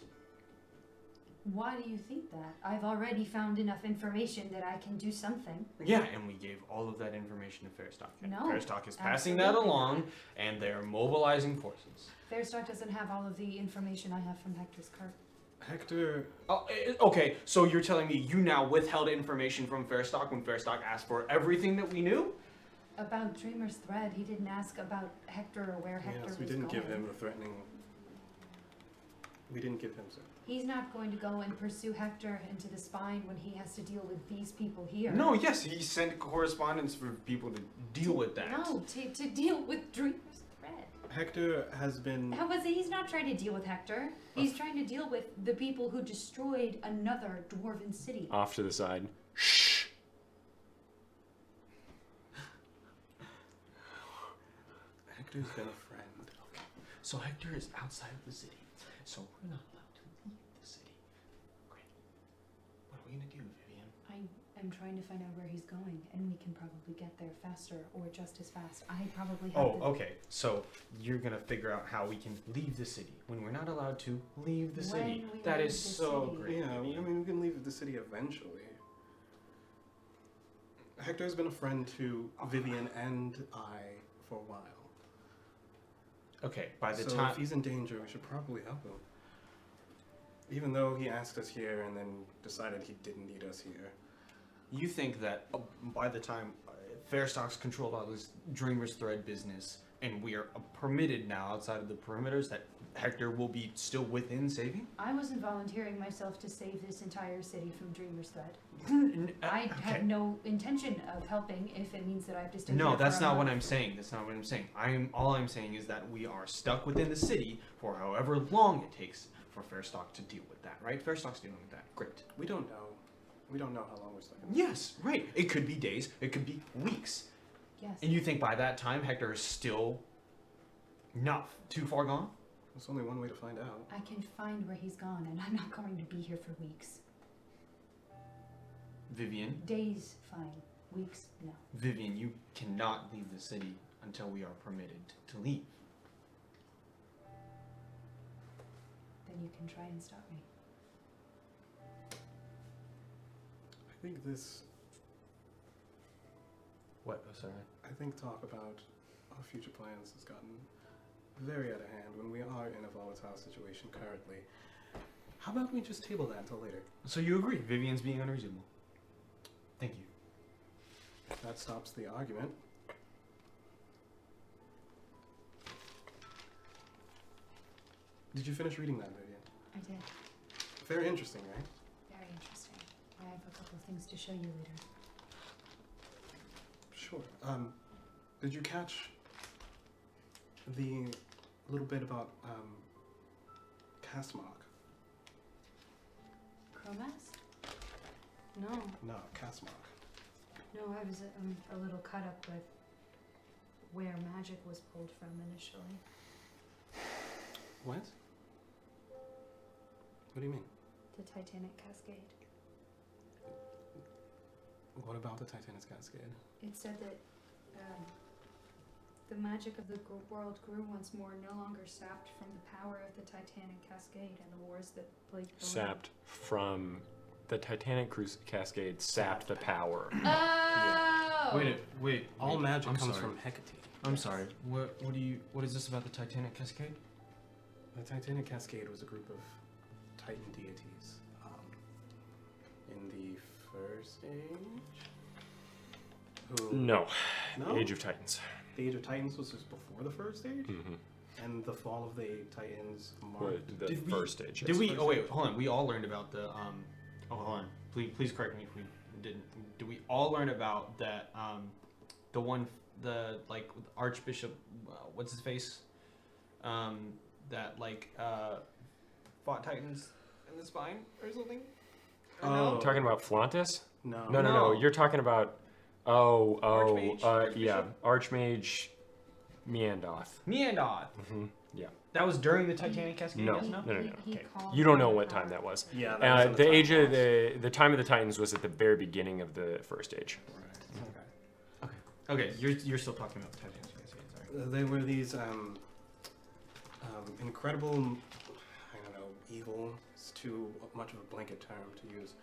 Why do you think that? I've already found enough information that I can do something. Yeah, and we gave all of that information to Fairstock. And No, Fairstock is passing that absolutely along, not. and they're mobilizing forces. Fairstock doesn't have all of the information I have from Hector's cart. Hector, Oh, okay, so you're telling me you now withheld information from Fairstock when Fairstock asked for everything that we knew? About Dreamer's thread, he didn't ask about Hector or where Hector yes, was we didn't going. give him a threatening. We didn't give him so. He's not going to go and pursue Hector into the spine when he has to deal with these people here. No, yes, he sent correspondence for people to deal with that. No, to deal with Dreamer's thread. Hector has been. He's not trying to deal with Hector. He's trying to deal with the people who destroyed another dwarven city. Off to the side. Shh. Hector's been a friend. Okay, so Hector is outside of the city, so we're not allowed to leave the city. Great. What are we gonna do, Vivian? I'm trying to find out where he's going, and we can probably get there faster or just as fast. I probably have Oh, okay. So you're gonna figure out how we can leave the city when we're not allowed to leave the city. When we That leave is the so city. great. Yeah, I mean, we can leave the city eventually. Hector's been a friend to Vivian and I for a while. Okay, by the So time if he's in danger, we should probably help him. Even though he asked us here and then decided he didn't need us here. you think that by the time Fairstock's controlled all this Dreamer's Thread business, and we are permitted now outside of the perimeters, that Hector will be still within saving? I wasn't volunteering myself to save this entire city from Dreamer's Thread. I Okay. have no intention of helping if it means that I have to stay here No, for that's a not what month. I'm saying. That's not what I'm saying. All I'm saying is that we are stuck within the city for however long it takes for Fairstock to deal with that, right? Fairstock's dealing with that. Great. We don't know. We don't know how long we're stuck in. Yes, right. It could be days, it could be weeks. Yes. And you think by that time Hector is still not too far gone? There's only one way to find out. I can find where he's gone, and I'm not going to be here for weeks. Vivian, Days, fine. Weeks, no. Vivian, you cannot leave the city until we are permitted to leave. Then you can try and stop me. I think this. What? Oh, sorry. I think talk about our future plans has gotten very out of hand when we are in a volatile situation currently. How about we just table that until later? So you agree, Vivian's being unreasonable. Thank you. That stops the argument. Did you finish reading that, Vivian? I did. Very interesting, right? Very interesting. I have a couple of things to show you later. Sure. Did you catch the little bit about Casmark? Chromas? No. No, Casmark. No, I was a little cut up with where magic was pulled from initially. What? What do you mean? The Titanic Cascade. What about the Titanic Cascade? It said that the magic of the world grew once more, no longer sapped from the power of the Titanic Cascade and the wars that plagued the land. Sapped from the Titanic Cascade, sapped the power. Oh! Wait. All magic I'm comes sorry. from Hecate. I'm sorry. What is this about the Titanic Cascade? The Titanic Cascade was a group of Titan deities in the first age. Who? No. No? Age of Titans. The Age of Titans was just before the first age, Mm-hmm. and the fall of the Titans marked. The Did we- first age. Did we? Oh wait, hold on. We all learned about the. Oh, hold on. Please correct me if we didn't. Did we all learn about that? The one, the like Archbishop, what's his face? That like fought Titans in the spine or something. Or no? Talking about Flantis? No. No. You're talking about. Archmage? Yeah, Archmage Meandoth. Meandoth. Yeah. That was during the Titanic Cascade. No. Yes, no. No. He Okay. called You don't know for what the time power. that was. Yeah. That was in The age time of the time of the Titans was at the very beginning of the first age. Right. Okay, you're still talking about the Titanic Cascade. Sorry. They were these incredible, I don't know, evil is too much of a blanket term to use.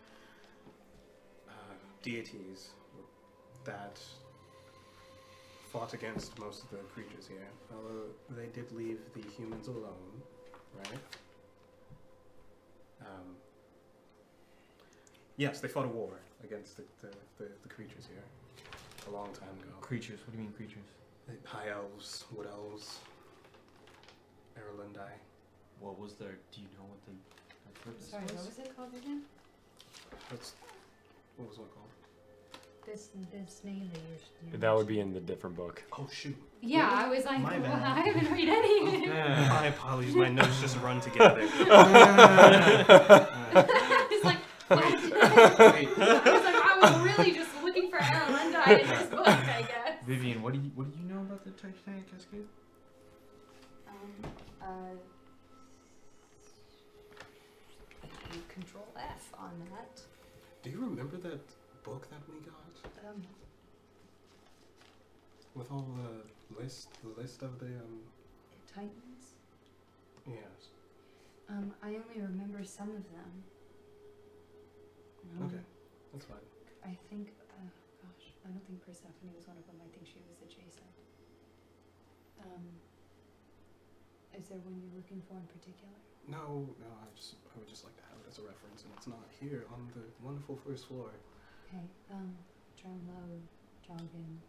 Deities that fought against most of the creatures here. Although they did leave the humans alone, right? Yes, they fought a war against the creatures here a long time ago. Creatures? What do you mean creatures? The high elves, wood elves, Erlandi. What was their? Do you know what the purpose Sorry, what was it called again? What was one called? This name that you're That would be in the different book. Oh shoot! Yeah, I was like, My well, bad. I haven't read any. My apologies. My notes just run together. It's like, what? Wait, I was really just looking for Aralundai in this book, I guess. Vivian, what do you know about the Titanic Cascade? Control F on that. Do you remember that book that we got with all the list of the Titans. Yes. I only remember some of them. Okay, that's fine. I think, gosh, I don't think Persephone was one of them. I think she was adjacent. Is there one you're looking for in particular? No, I would just like to have it as a reference, and it's not here on the wonderful first floor. Okay, Drumlow, Joggin,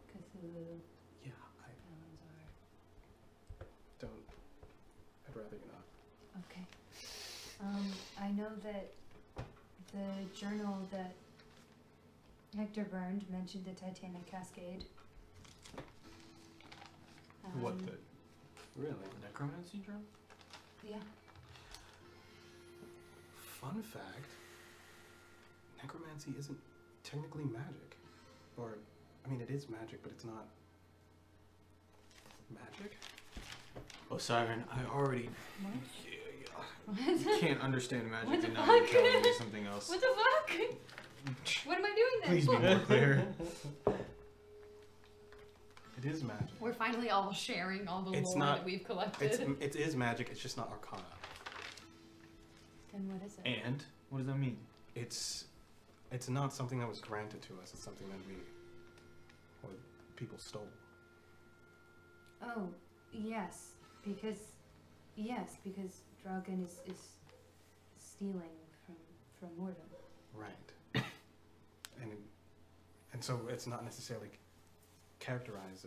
Cthulhu, Yeah, I Balanzar. don't. I'd rather you not. Okay. I know that the journal that Hector burned mentioned the Titanic Cascade. What the Really? necromancy drum? Yeah. Fun fact: necromancy isn't technically magic, or I mean, it is magic, but it's not magic. Oh, Siren, I already What? can't understand magic, What the and now you're fuck? telling me something else. What the fuck? What am I doing then? Please be more clear. It is magic. We're finally all sharing all the It's lore not- that we've collected. It is magic. It's just not arcana. Then what is it? And what does that mean? It's not something that was granted to us. It's something that people stole. Oh, yes, because Dragon is stealing from Mordor. Right. and so it's not necessarily characterized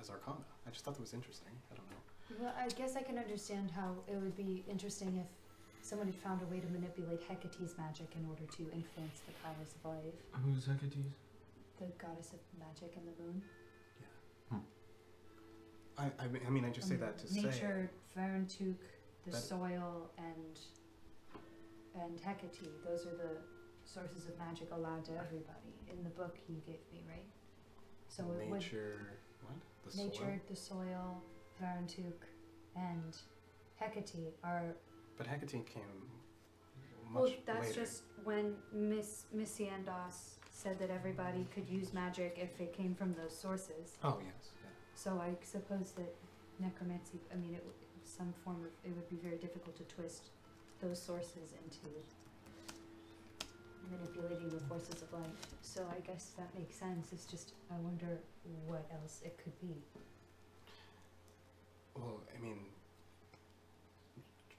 as arcana. I just thought that was interesting. I don't know. Well, I guess I can understand how it would be interesting if someone had found a way to manipulate Hecate's magic in order to influence the powers of life. Who's Hecate? The goddess of magic and the moon. I mean, I just say that to say. Nature, Varentuk, the That- soil, and Hecate. Those are the sources of magic allowed to everybody. In the book you gave me, right? So it would Nature. What? The nature, soil. the soil, Varentuk, and Hecate are. But Hecate came much Well, that's later. just when Missy Andos said that everybody could use magic if it came from those sources. Oh yes. Yeah. So I suppose that necromancy, I mean, some form of, it would be very difficult to twist those sources into manipulating the forces of life. So I guess that makes sense. It's just, I wonder what else it could be. Well, I mean,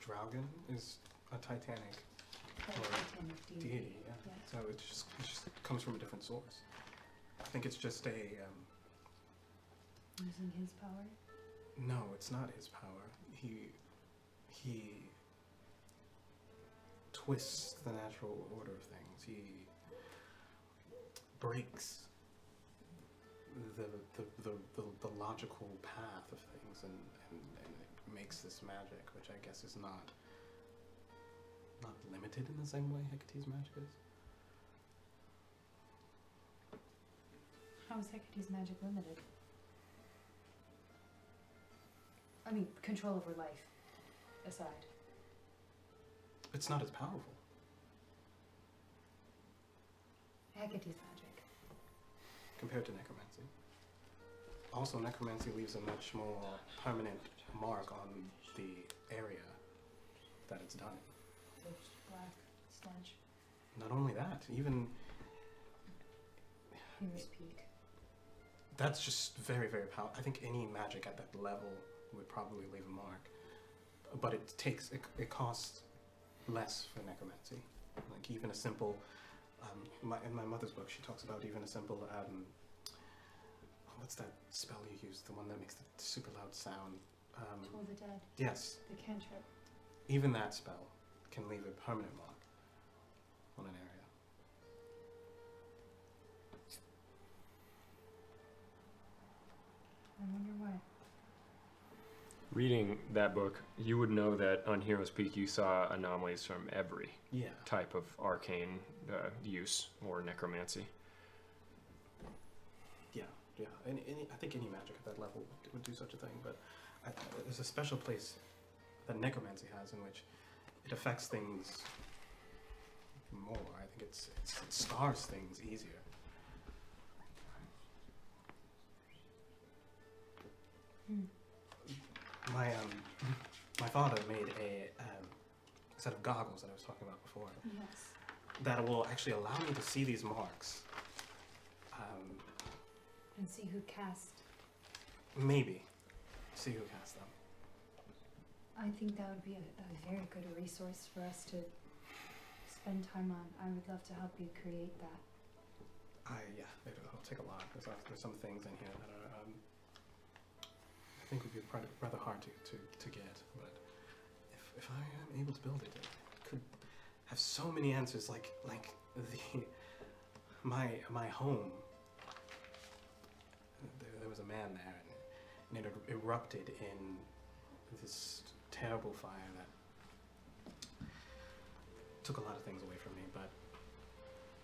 Draugen is a Titanic Titanic deity. Yeah. Yeah. So it just comes from a different source. I think it's just a. Using his power? No, it's not his power. He twists the natural order of things. He breaks the logical path of things, and it makes this magic, which I guess is not limited in the same way Hecate's magic is. How is Hecate's magic limited? I mean, control over life aside. It's not as powerful. Hecate's magic. Compared to necromancy. Also, necromancy leaves a much more permanent mark on the area that it's done. Pitch black sludge. Not only that, even Here's Peak. that's just very, very powerful. I think any magic at that level would probably leave a mark. But it costs less for necromancy. Like even a simple, in my mother's book, she talks about even a simple, what's that spell you use? The one that makes the super loud sound. Toll the Dead. Yes. The cantrip. Even that spell can leave a permanent mark on an area. I wonder why. Reading that book, you would know that on Heroes Peak you saw anomalies from every Yeah. type of arcane use or necromancy. Yeah. I think any magic at that level would do such a thing, but there's a special place that necromancy has in which it affects things more. I think it scars things easier. My father made a set of goggles that I was talking about before Yes. that will actually allow me to see these marks. And see who cast. Maybe see who cast them. I think that would be a very good resource for us to spend time on. I would love to help you create that. It'll take a lot. There's some things in here that are I think would be rather hard to get, but if I am able to build it, it could have so many answers. Like my home. There was a man there, and it had erupted in this terrible fire that took a lot of things away from me. But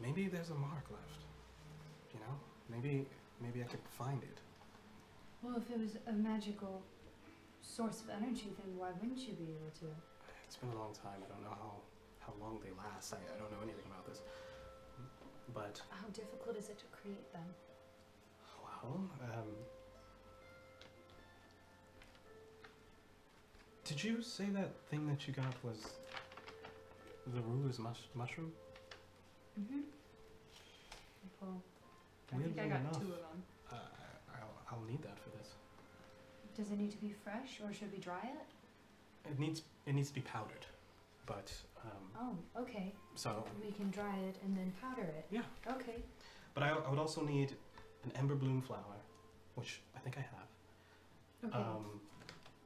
maybe there's a mark left. You know, maybe I could find it. Well, if it was a magical source of energy, then why wouldn't you be able to? It's been a long time. I don't know how long they last. I don't know anything about this. But How difficult is it to create them? well, did you say that thing that you got was the ruler's mushroom? Mm-hmm. Well, I think I Weirdly got enough, 2 of them. I'll need that for this. Does it need to be fresh, or should we dry it? It needs to be powdered, but Oh, okay. so We can dry it and then powder it. yeah. Okay. But I would also need an ember bloom flower, which I think I have. Okay.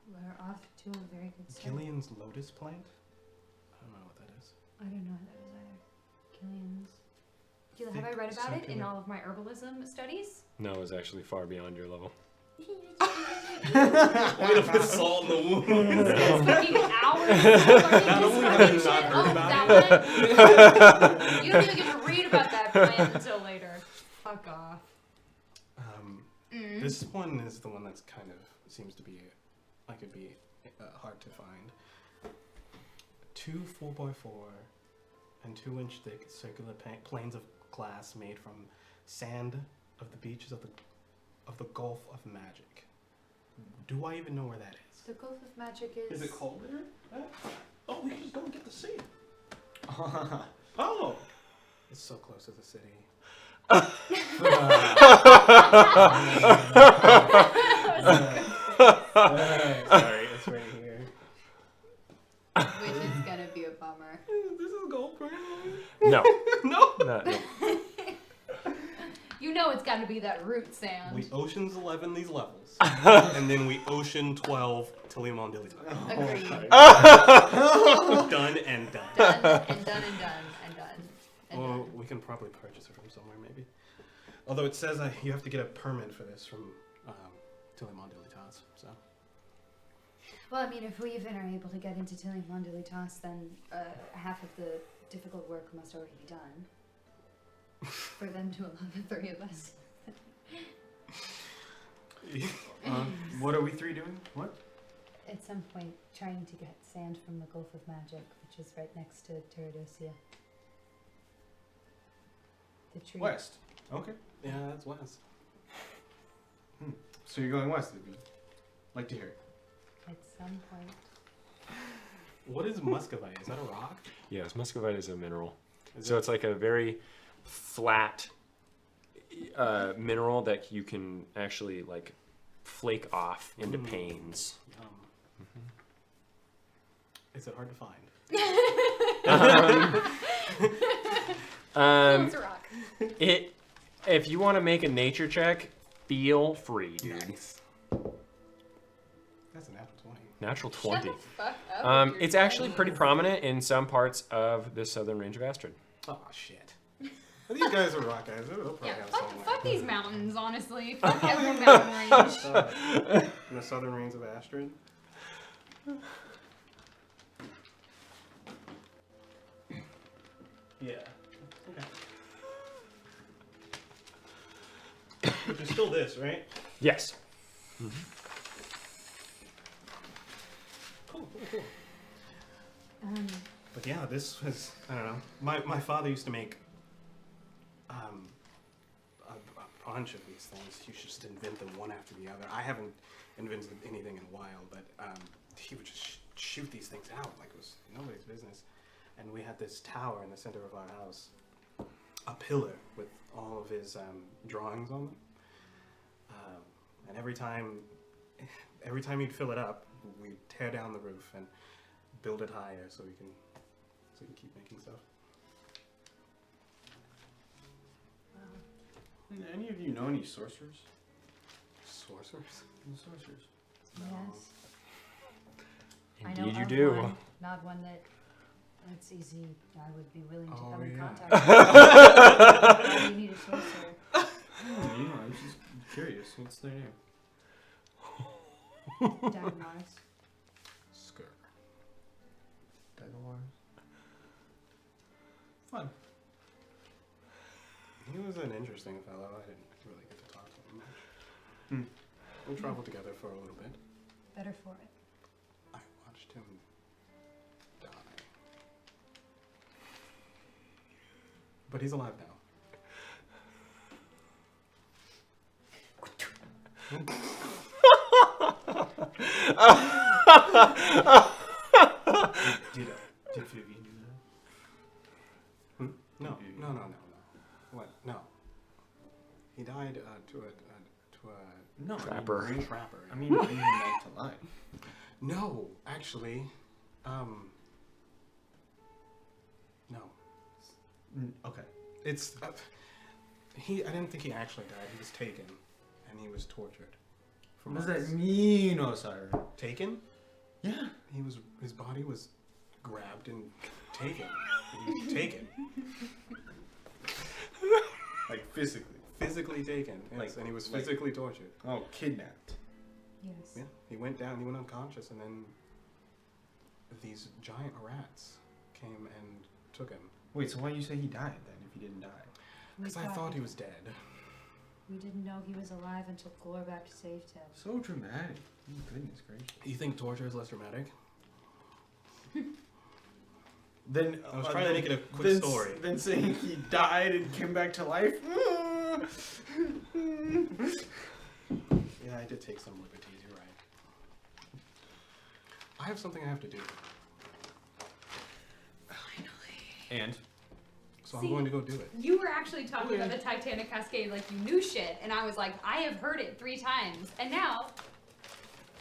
We're off to a very good start. Gillian's lotus plant. I don't know what that is. I don't know what that is either. Killian's. Have I read about it in circular- all of my herbalism studies? No, it's actually far beyond your level. Way to put salt in the wound. It's taking hours Not learning only this have you fucking not shit. heard Oh, about that one? You don't even get to read about that plant until later. Fuck off. This one is the one that's kind of seems to be like it'd be hard to find. 2 4x4 and 2-inch thick circular planes of glass made from sand of the beaches of the Gulf of Magic. Do I even know where that is? The Gulf of Magic is. Is it cold there? Oh, we just don't get to see it. Oh, it's so close to the city. Sorry, it's right here. Which is gonna be a bummer. This is Goldberg. No. No. No. You know it's gotta be that root sand. We Ocean's 11 these levels, and then we Ocean 12 Tiliamon Dilly. Agreed. Done and done. Done and done and done and done. And Well, done. we can probably purchase it from somewhere, maybe. Although it says you have to get a permit for this from Tiliamon Dilly Tots, so. Well, I mean, if we even are able to get into Tilling Mondelitas, then half of the difficult work must already be done. For them to allow the 3 of us. What are we 3 doing? What? At some point, trying to get sand from the Gulf of Magic, which is right next to Terradosia. The tree. West. Okay. Yeah, that's west. So you're going west, Vivian. Like to hear it. At some point. What is muscovite? Is that a rock? Yes, muscovite is a mineral. Is So it- it's like a very flat mineral that you can actually like flake off into panes. Is it hard to find? It's a rock. If you want to make a nature check, feel free, dude. Nice. That's a natural 20. Natural Shut 20. the fuck up. It's actually pretty prominent in some parts of the southern range of Astrid. Oh shit. These guys are rock guys. They'll probably Yeah, have fuck, somewhere. fuck these mountains, honestly. Fuck every mountain range. In the southern range of Astrid. Yeah. Okay. Which is still this, right? Yes. Cool. But yeah, this was, I don't know. My father used to make a bunch of these things. He just invent them one after the other. I haven't invented anything in a while, but he would just shoot these things out like it was nobody's business. And we had this tower in the center of our house, a pillar with all of his drawings on them. And every time he'd fill it up, we'd tear down the roof and build it higher so we can keep making stuff. Any of you know any sorcerers? Sorcerers? Sorcerers. Yes. I know Indeed you of do. one, not one that's easy. I would be willing to Oh, come in yeah. contact with. Why do you need a sorcerer? I'm just curious. What's their name? Diamonds. Skirt. Fun. He was an interesting fellow. I didn't really get to talk to him much. We traveled together for a little bit. Better for it. I watched him die. But he's alive now. Did Vivian do that? No. What? No. He died to a No. Trapper. green trapper. I mean, bringing him back to life. No, actually, no. Okay. It's I didn't think he actually died. He was taken, and he was tortured. For What does that months. mean, Osiris? Taken? Yeah. His body was grabbed and taken. He was taken. Like physically. Physically taken. Yes, Like- and he was like- physically tortured. Oh, kidnapped. Yes. Yeah. He went down. He went unconscious, and then these giant rats came and took him. Wait, so why you say he died then if he didn't die? Because I thought he was dead. We didn't know he was alive until Glorback saved him. So dramatic. Oh, goodness gracious. You think torture is less dramatic? Then I was trying to make it a quick story. Then saying he died and came back to life. Yeah, I did take some liberties. You're right. I have something I have to do, And so See, I'm going to go do it. You were actually talking about the Titanic Cascade like you knew shit, and I was like, I have heard it 3 times, and now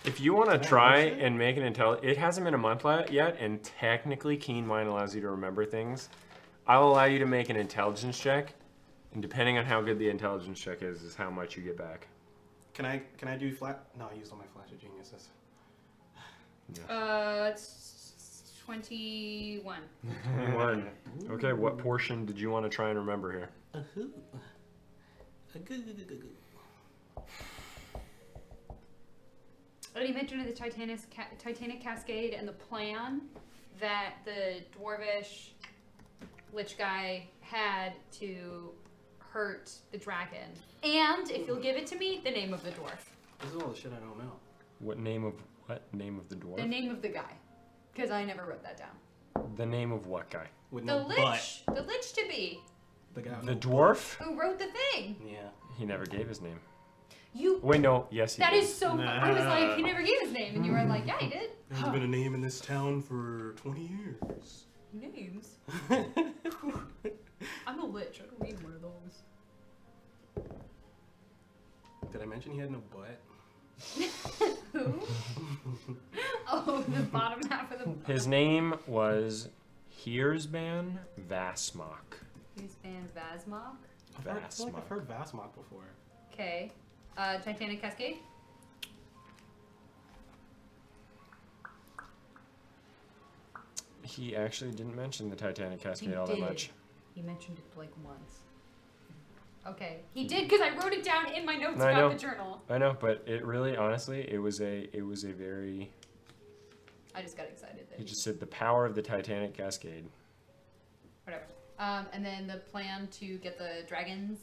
If you want to Yeah, try no shit. and make an it hasn't been a month yet, and technically Keen Mind allows you to remember things. I'll allow you to make an intelligence check, and depending on how good the intelligence check is how much you get back. Can I do flat? No, I used all my flash of geniuses. it's 21. 21. Okay, what portion did you want to try and remember here? But he mentioned the Titanic Cascade and the plan that the dwarvish lich guy had to hurt the dragon. And if you'll give it to me, the name of the dwarf. This is all the shit I don't know. What name of the dwarf? The name of the guy. Because I never wrote that down. The name of what guy? With The no lich. The lich to be. but the guy. The dwarf? Who wrote the thing. Yeah. He never gave his name. You. Wait, no. Yes, he That did. is so. I was like, he never gave his name, and you were like, yeah, he did. There's been a name in this town for 20 years. Names. I'm a lich. I don't need one of those. Did I mention he had no butt? Who? Oh, the bottom half of the. His name was Heersban Vasmok. Who's Van Vasmok? I feel like I've heard Vasmok before. Okay. Titanic Cascade. He actually didn't mention the Titanic Cascade all that much. He mentioned it like once. Okay, he did because I wrote it down in my notes I about know. the journal. I know, but it really, honestly, it was a very. I just got excited that He just said the power of the Titanic Cascade. whatever. And then the plan to get the dragons.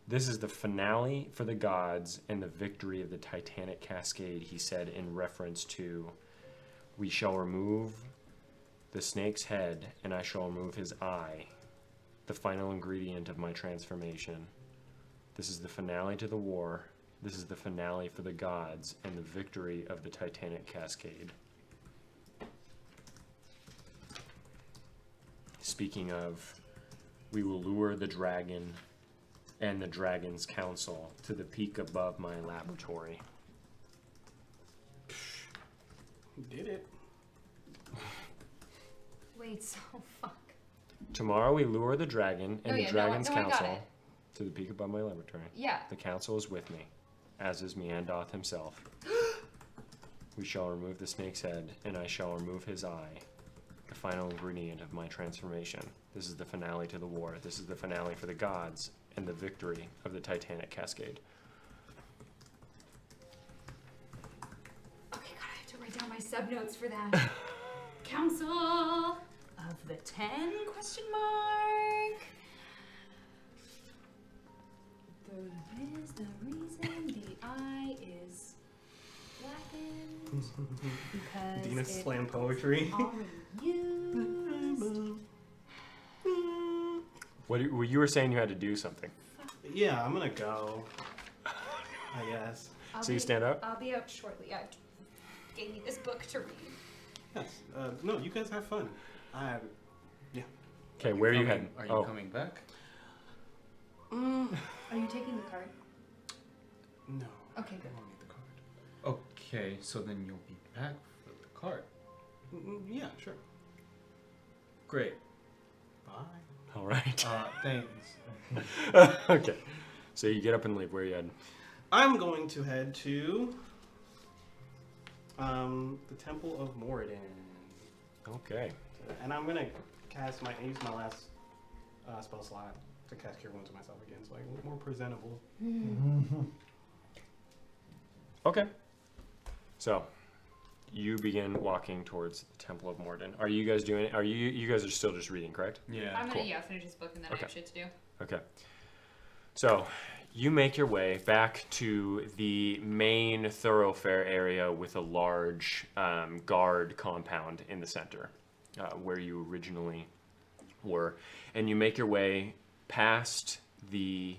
This is the finale for the gods and the victory of the Titanic Cascade, he said in reference to, we shall remove the snake's head and I shall remove his eye, the final ingredient of my transformation. This is the finale to the war. This is the finale for the gods and the victory of the Titanic Cascade. Speaking of, we will lure the dragon and the dragon's council to the peak above my laboratory. Who did it? Wait, so fuck. Tomorrow we lure the dragon and the dragon's I got council it. to the peak above my laboratory. Yeah. The council is with me, as is Meandoth himself. We shall remove the snake's head, and I shall remove his eye, the final ingredient of my transformation. This is the finale to the war. This is the finale for the gods and the victory of the Titanic Cascade. Okay, God, I have to write down my sub notes for that. Council of the 10 question mark. There is the reason the eye is blackened because Dina it's slam poetry. already used. You were saying you had to do something. Yeah, I'm gonna go. I guess. So you stand up? I'll be out shortly. Yeah, gave me this book to read. Yes. No, you guys have fun. Yeah. Okay, where are you heading? Are you coming back? Are you taking the card? No. Okay, I good. don't need the card. Okay, so then you'll be back for the card. Yeah, sure. Great. Bye. All right. Thanks. Okay. So you get up and leave. Where are you heading? I'm going to head to the Temple of Moradin. Okay. And I'm gonna use my last spell slot to cast Cure Wounds on myself again, so I look more presentable. Okay. So, you begin walking towards the Temple of Morden. Are you guys doing it? You guys are still just reading, correct? Yeah. I'm gonna Cool. finish this book and then I Okay. have shit to do. Okay. So, you make your way back to the main thoroughfare area with a large guard compound in the center, where you originally were, and you make your way past the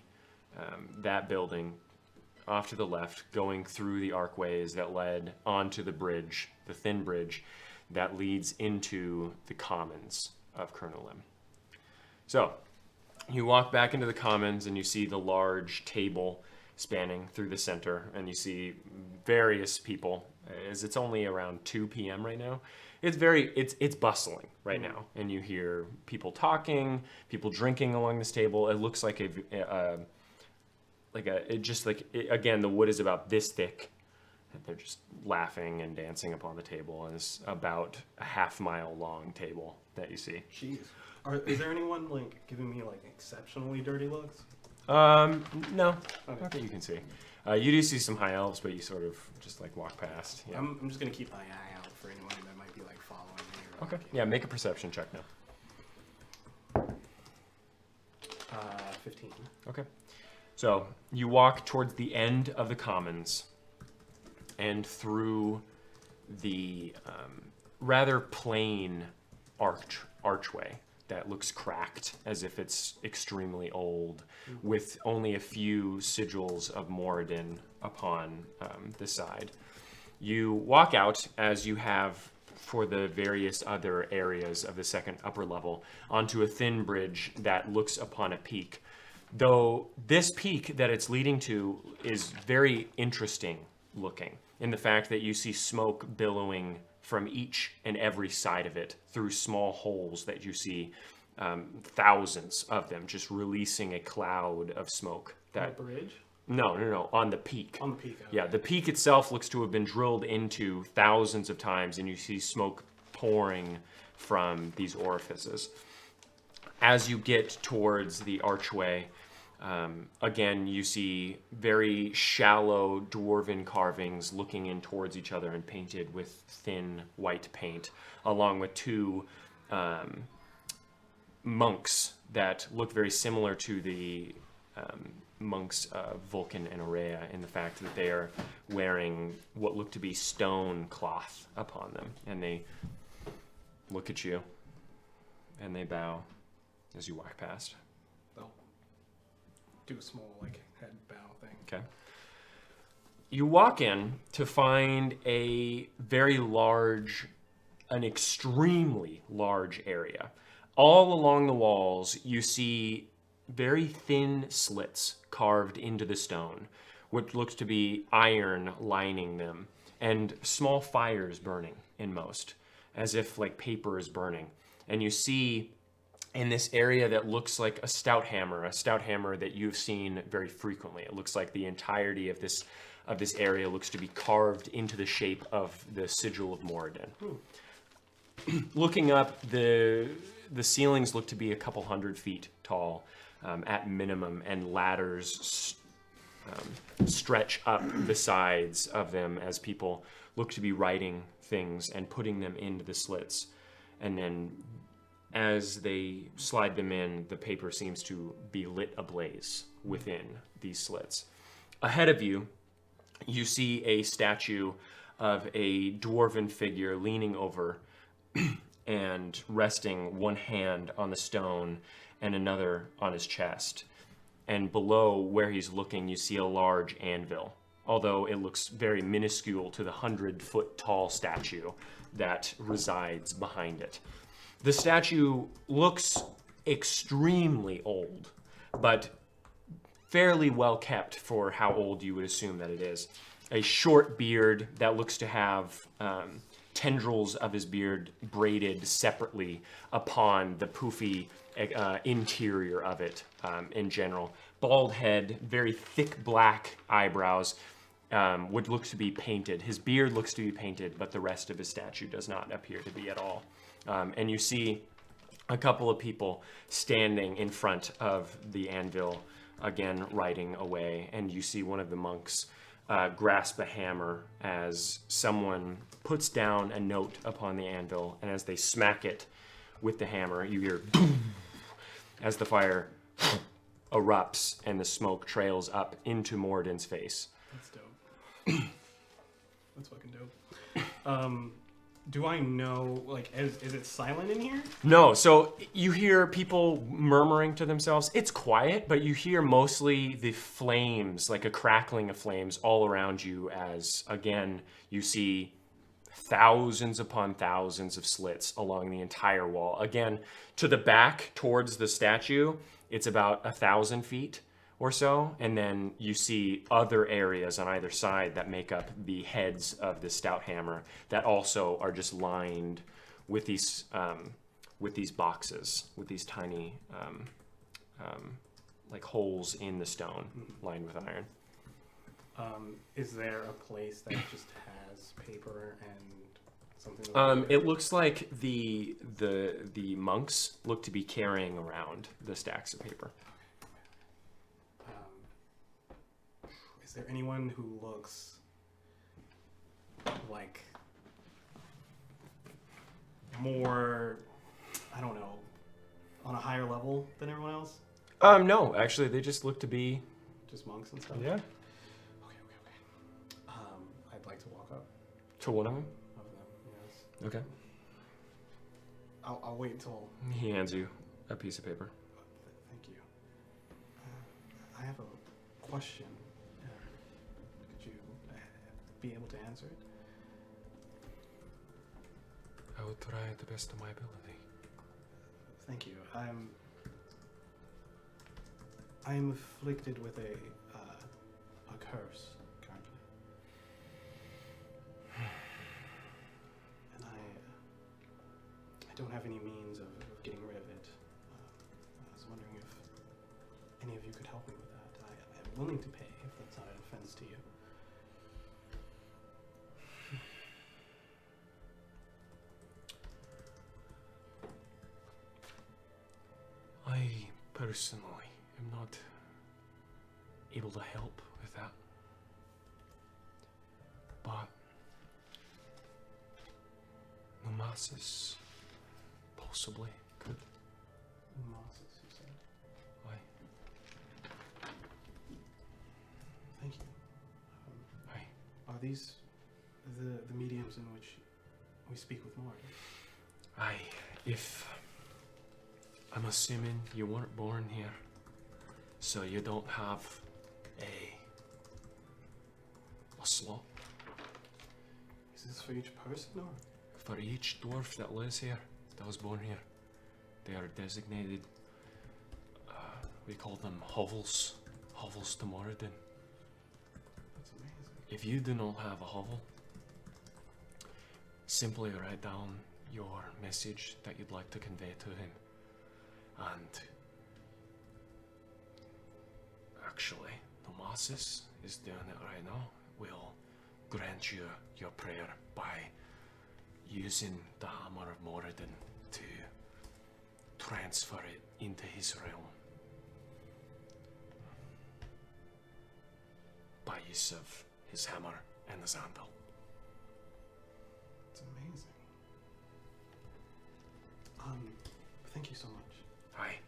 that building off to the left, going through the archways that led onto the bridge, the thin bridge that leads into the commons of Colonel Lim. So, you walk back into the commons and you see the large table spanning through the center, and you see various people, as it's only around 2 p.m. right now. It's bustling right now, and you hear people talking, people drinking along this table. It looks like again, the wood is about this thick, and they're just laughing and dancing upon the table, and it's about a half-mile long table that you see. Jeez. Is there anyone giving me exceptionally dirty looks? No, Okay. not that you can see. You do see some high elves, but you sort of just walk past. Yeah. I'm just gonna keep my eye out for anyone that might be following me. Or, Okay. Yeah, make a perception check now. 15. Okay. So you walk towards the end of the commons and through the rather plain archway that looks cracked, as if it's extremely old, with only a few sigils of Moradin upon the side. You walk out, as you have for the various other areas of the second upper level, onto a thin bridge that looks upon a peak. Though this peak that it's leading to is very interesting looking, in the fact that you see smoke billowing from each and every side of it through small holes that you see, thousands of them, just releasing a cloud of smoke. That bridge? No, on the peak. On the peak. Okay. Yeah, the peak itself looks to have been drilled into thousands of times, and you see smoke pouring from these orifices. As you get towards the archway, again, you see very shallow dwarven carvings looking in towards each other and painted with thin white paint, along with two monks that look very similar to the monks of Vulcan and Aurea, in the fact that they are wearing what look to be stone cloth upon them. And they look at you and they bow as you walk past. They'll do a small head bow thing. Okay. You walk in to find a very large, an extremely large area. All along the walls, you see very thin slits carved into the stone, which looks to be iron lining them, and small fires burning in most, as if paper is burning. And you see in this area that looks like a stout hammer that you've seen very frequently. It looks like the entirety of this area looks to be carved into the shape of the sigil of Moradin. Looking up, the ceilings look to be a couple 100 feet tall at minimum, and ladders stretch up the sides of them as people look to be writing things and putting them into the slits. And then as they slide them in, the paper seems to be lit ablaze within these slits. Ahead of you, you see a statue of a dwarven figure leaning over and resting one hand on the stone and another on his chest. And below where he's looking, you see a large anvil, although it looks very minuscule to the 100-foot tall statue that resides behind it. The statue looks extremely old, but fairly well kept for how old you would assume that it is. A short beard that looks to have tendrils of his beard braided separately upon the poofy interior of it in general. Bald head, very thick black eyebrows, which looks to be painted. His beard looks to be painted, but the rest of his statue does not appear to be at all. And you see a couple of people standing in front of the anvil, again writing away, and you see one of the monks grasp a hammer as someone puts down a note upon the anvil, and as they smack it with the hammer, you hear boom as the fire erupts and the smoke trails up into Moradin's face. That's dope. That's fucking dope. Do I know, is it silent in here? No, so you hear people murmuring to themselves. It's quiet, but you hear mostly the flames, like a crackling of flames all around you as, again, you see thousands upon thousands of slits along the entire wall. Again, to the back, towards the statue, it's about 1,000 feet or so, and then you see other areas on either side that make up the heads of the stout hammer that also are just lined with these boxes, with these tiny holes in the stone lined with iron. Is there a place that just has paper and something? It looks like the monks look to be carrying around the stacks of paper. Is there anyone who looks like more, I don't know, on a higher level than everyone else? No, actually, they just look to be Just monks and stuff? yeah. Okay. I'd like to walk up To one of them. of them, yes. Okay. I'll wait until. He hands you a piece of paper. Thank you. I have a question. Could you be able to answer it? I will try the best of my ability. Thank you. I'm afflicted with a curse currently, and I don't have any means of getting rid of it. I was wondering if any of you could help me with that. I'm willing to pay if that's not an offense to you. I personally am not able to help with that. But Nossew possibly could. Mosses, you said. Aye. Thank you. Aye. Are these the mediums in which we speak with Morgan? Aye. If I'm assuming you weren't born here, so you don't have a slot. Is this for each person or? For each dwarf that lives here, that was born here, they are designated, we call them hovels to Moradin. That's amazing. If you do not have a hovel, simply write down your message that you'd like to convey to him. And actually, Nossew is doing it right now. We'll grant you your prayer by using the Hammer of Moradin to transfer it into his realm. By use of his hammer and his anvil. It's amazing. Thank you so much. Aye.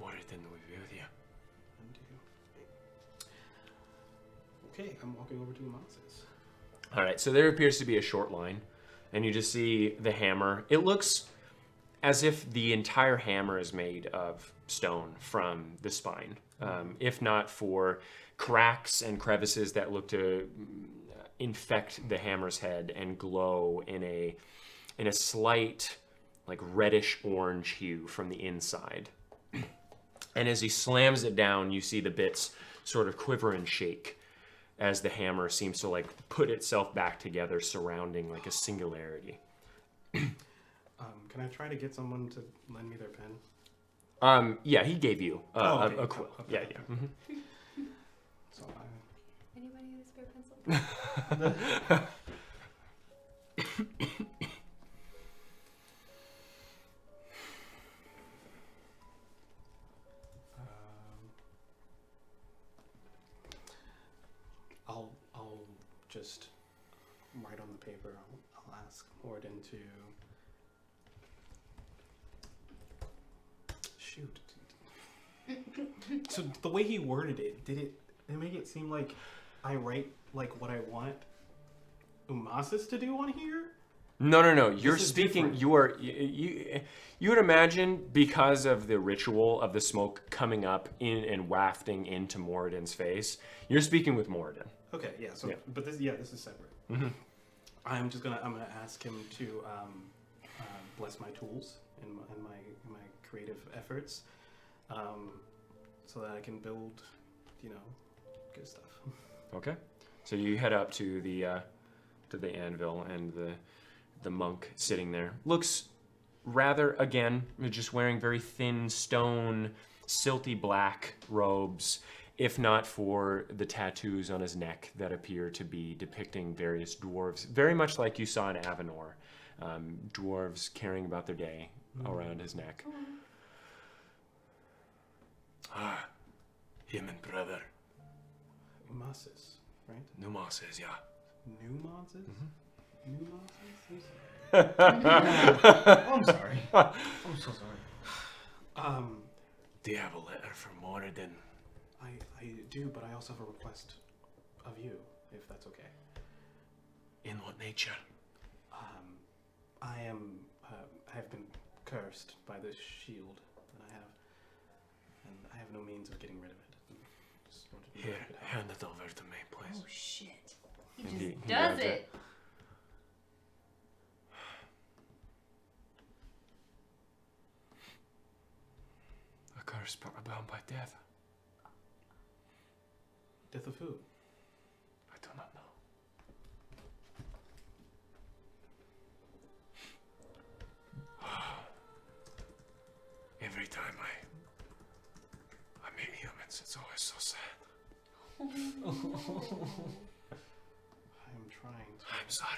Moradin will be with you. And you. Okay, I'm walking over to Moses. Alright, so there appears to be a short line, and you just see the hammer. It looks as if the entire hammer is made of stone from the spine, if not for cracks and crevices that look to infect the hammer's head and glow in a slight, like reddish orange hue from the inside. And as he slams it down, you see the bits sort of quiver and shake as the hammer seems to like put itself back together, surrounding like a singularity. Can I try to get someone to lend me their pen? Yeah, he gave you okay. a quill. Okay. Yeah, yeah. Mm-hmm. So Anybody have a spare pencil? I'll just write on the paper. I'll ask Morden to shoot. So the way he worded it, did it make it seem like I write like what I want Umasis to do on here? No. You're This is speaking. different. You would imagine because of the ritual of the smoke coming up in and wafting into Moradin's face. You're speaking with Moradin. Okay, yeah. So, Yeah. but this is separate. Mm-hmm. I'm gonna ask him to bless my tools and my creative efforts, so that I can build, good stuff. Okay. So you head up to the anvil, and the monk sitting there looks rather, again, just wearing very thin stone, silty black robes, if not for the tattoos on his neck that appear to be depicting various dwarves, very much like you saw in Avenor, dwarves caring about their day around his neck. Ah, him and brother. Umasis, right? Nossew, yeah. Nuances? Mm-hmm. Nuances? Oh, I'm sorry. I'm so sorry. Do you have a letter from Moradin? I do, but I also have a request of you, if that's okay. In what nature? I have been cursed by this shield that I have, and I have no means of getting rid of it. Just wanted to know Here, if you could help. hand it over to me, please. Oh shit. He And just he does grabs it. A curse bound by death. Death of who? I do not know. Every time I meet humans, it's always so sad. I'm sorry.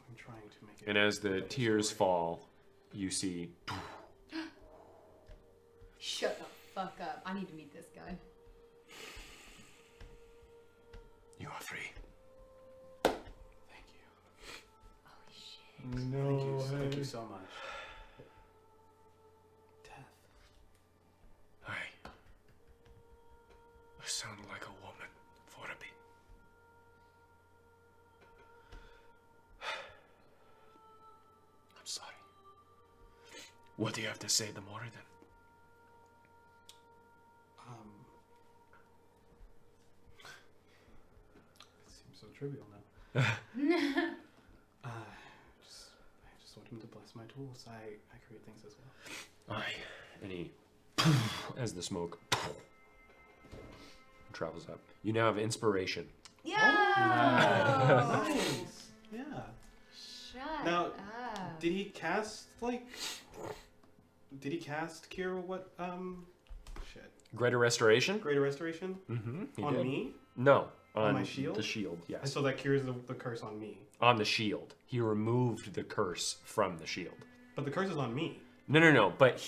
I'm trying to make it. And as the better tears story. fall, you see Shut the fuck up. I need to meet this guy. you are free. Thank you. Holy shit. No. Thank you so much. Death. I sound like a woman for a bit. I'm sorry. What do you have to say, the more then? It seems so trivial now. I just want him to bless my tools. I create things as well. Aye. And he, as the smoke travels up. You now have inspiration. Yo! Nice. Yeah. Shut Now, up. Did he cast cure what shit? Greater restoration? Greater restoration? Mm-hmm. On me? No. On my shield? The shield, And yes. so that cures the curse on me. On the shield. He removed the curse from the shield. But the curse is on me. No. But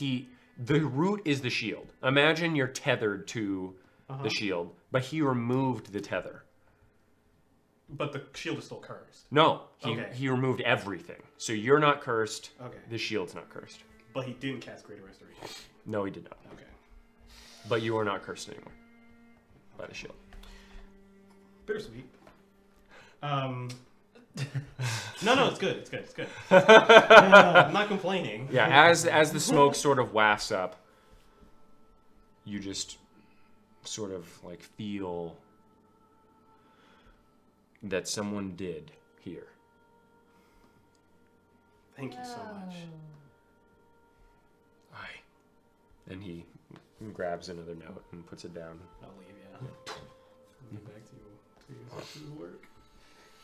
the root is the shield. Imagine you're tethered to the shield, but he removed the tether. But the shield is still cursed. No, Okay. he removed everything. So you're not cursed. Okay. The shield's not cursed. But he didn't cast greater restoration. No, he did not. Okay. But you are not cursed anymore by the shield. Bittersweet. No, it's good. It's good. I'm not complaining. Yeah, as the smoke sort of wafts up, you just sort of like feel that someone did here. Thank you so much. Aye. And he grabs another note and puts it down. I'll leave, yeah. Get back to your work.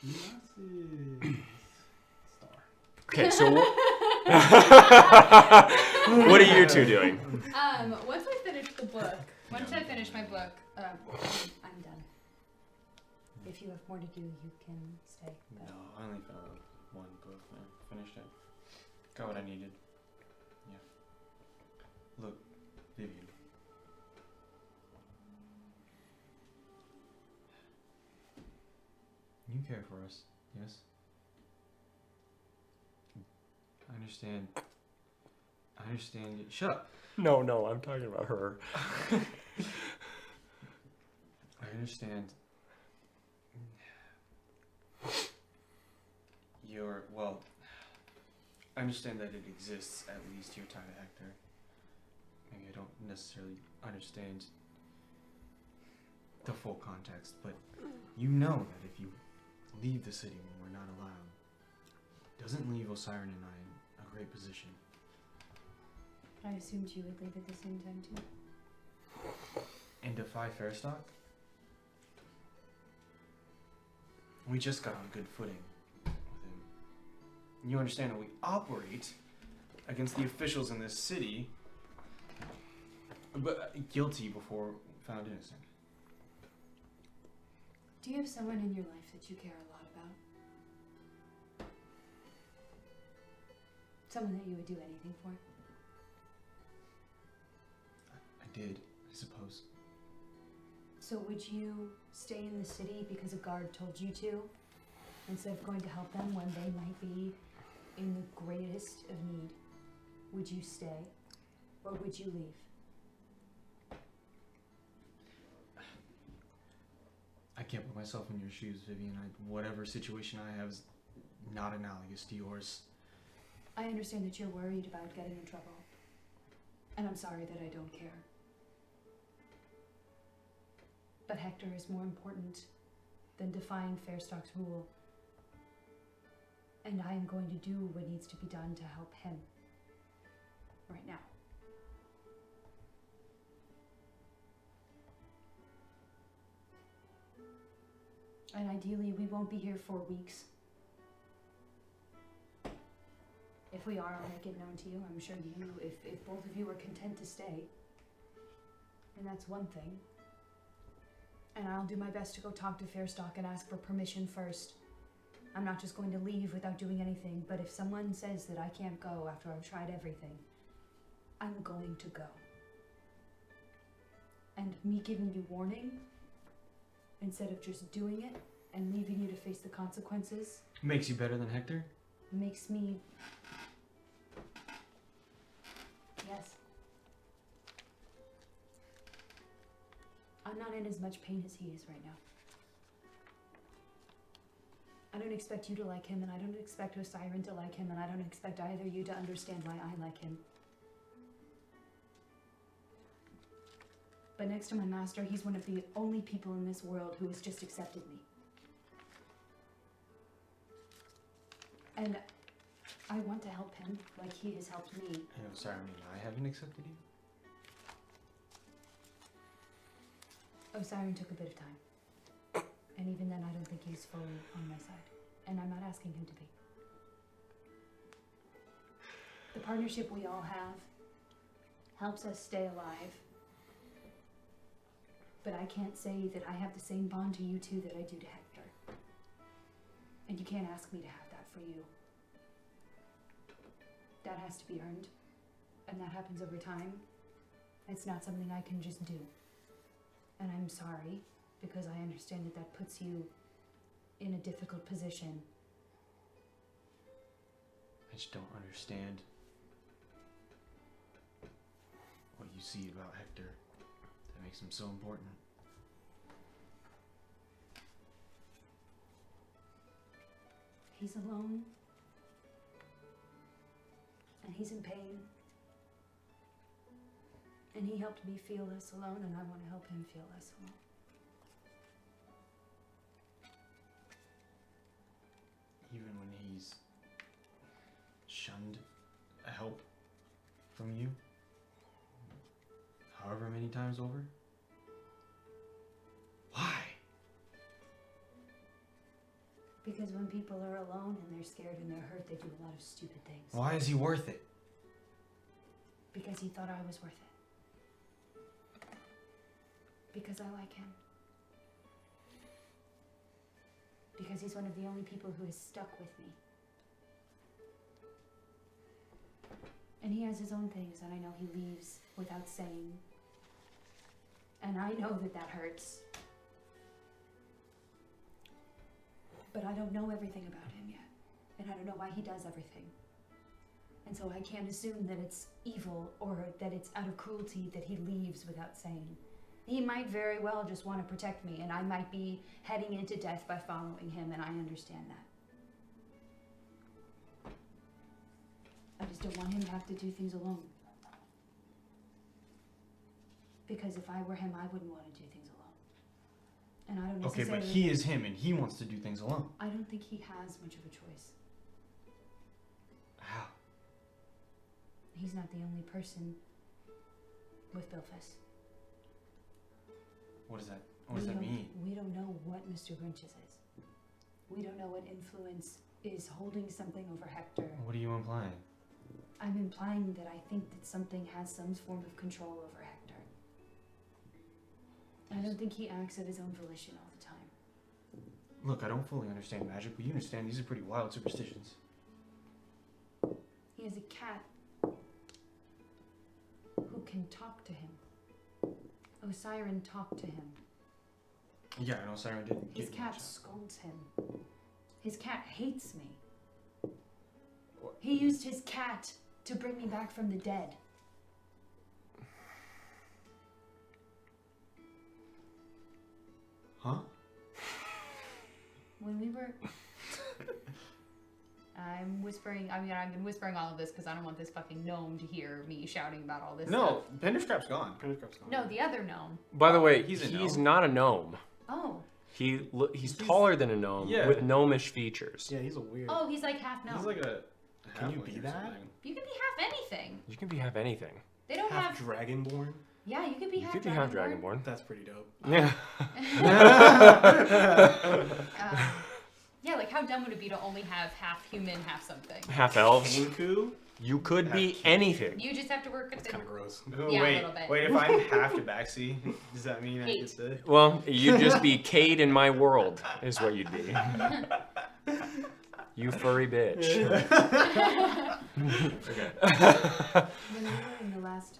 Massive. Star. Okay, so what are you two doing? Once I finish the book, once I finish my book, I'm done. If you have more to do, you can stay. But No, I only found one book. I finished it. Got what I needed. Yeah. Look, Vivian. You care for us, yes? I understand. Shut up. No, I'm talking about her. I understand. I understand that it exists, at least you're tied to Hector. Maybe I don't necessarily understand the full context, but you know that if you leave the city when we're not allowed, it doesn't leave Osiris and I in a great position. I assumed you would leave at the same time too. And defy Fairstock? We just got on good footing with him. You understand that we operate against the officials in this city, but guilty before found innocent. Do you have someone in your life that you care a lot about? Someone that you would do anything for? I did, I suppose. So would you stay in the city because a guard told you to, instead of going to help them when they might be in the greatest of need? Would you stay, or would you leave? I can't put myself in your shoes, Vivian. Whatever situation I have is not analogous to yours. I I understand that you're worried about getting in trouble. And I'm sorry that I don't care. But Hector is more important than defying Fairstock's rule. And I am going to do what needs to be done to help him. Right now. And ideally, we won't be here for weeks. If we are, I'll make it known to you. I'm sure you, if both of you are content to stay, then that's one thing. And I'll do my best to go talk to Fairstock and ask for permission first. I'm not just going to leave without doing anything, but if someone says that I can't go after I've tried everything, I'm going to go. And me giving you warning, instead of just doing it and leaving you to face the consequences, Makes you better than Hector? makes me... Yes. I'm not in as much pain as he is right now. I don't expect you to like him, and I don't expect Osiren to like him, and I don't expect either you to understand why I like him. But next to my master, he's one of the only people in this world who has just accepted me. And I want to help him like he has helped me. I'm sorry, I haven't accepted you? Osiren took a bit of time. And even then, I don't think he's fully on my side. And I'm not asking him to be. The partnership we all have helps us stay alive. But I can't say that I have the same bond to you two that I do to Hector. And you can't ask me to have that for you. That has to be earned. And that happens over time. It's not something I can just do. And I'm sorry, because I understand that that puts you in a difficult position. I just don't understand what you see about Hector that makes him so important. He's alone. And he's in pain. And he helped me feel less alone, and I want to help him feel less alone. Even when he's shunned help from you, however many times over? Why? Because when people are alone and they're scared and they're hurt, they do a lot of stupid things. Why is he worth it? Because he thought I was worth it. Because I like him. Because he's one of the only people who has stuck with me. And he has his own things, and I know he leaves without saying. And I know that that hurts. But I don't know everything about him yet. And I don't know why he does everything. And so I can't assume that it's evil or that it's out of cruelty that he leaves without saying. He might very well just want to protect me, and I might be heading into death by following him, and I understand that. I just don't want him to have to do things alone. Because if I were him, I wouldn't want to do things alone. And I don't necessarily... Okay, but he is him, and he wants to do things alone. I don't think he has much of a choice. How? He's not the only person with Bilphus. What does that mean? We don't know what Mr. Grinch's is. We don't know what influence is holding something over Hector. What are you implying? I'm implying that I think that something has some form of control over Hector. I don't think he acts of his own volition all the time. Look, I don't fully understand magic, but you understand these are pretty wild superstitions. He has a cat who can talk to him. Osiren talked to him. Yeah, I know Siren did. His cat scolds him. His cat hates me. What? He used his cat to bring me back from the dead. Huh? When we were... I'm whispering. I mean, I've been whispering all of this because I don't want this fucking gnome to hear me shouting about all this No, stuff. Penderstrap's gone. No, the other gnome. By the way, he's a he's gnome? not a gnome. Oh. He's taller than a gnome Yeah. with gnomish features. Yeah, he's a weird. Oh, he's like half gnome. He's like a. Can you halfling be or that? something. You can be half anything. You can be half anything. They don't half have. dragonborn. Yeah, you can be You half. could be half dragonborn. dragonborn. That's pretty dope. Yeah. Yeah, like how dumb would it be to only have half human, half something? Half elves. Inku? You could be anything. You just have to work at That's the. kind of gross. Oh, Yeah, a wait, little bit. wait. If I'm half tabaxi, does that mean I Hate. get to? Well, you'd just be Cade in my world, is what you'd be. You furry bitch. Okay. When we were in the last,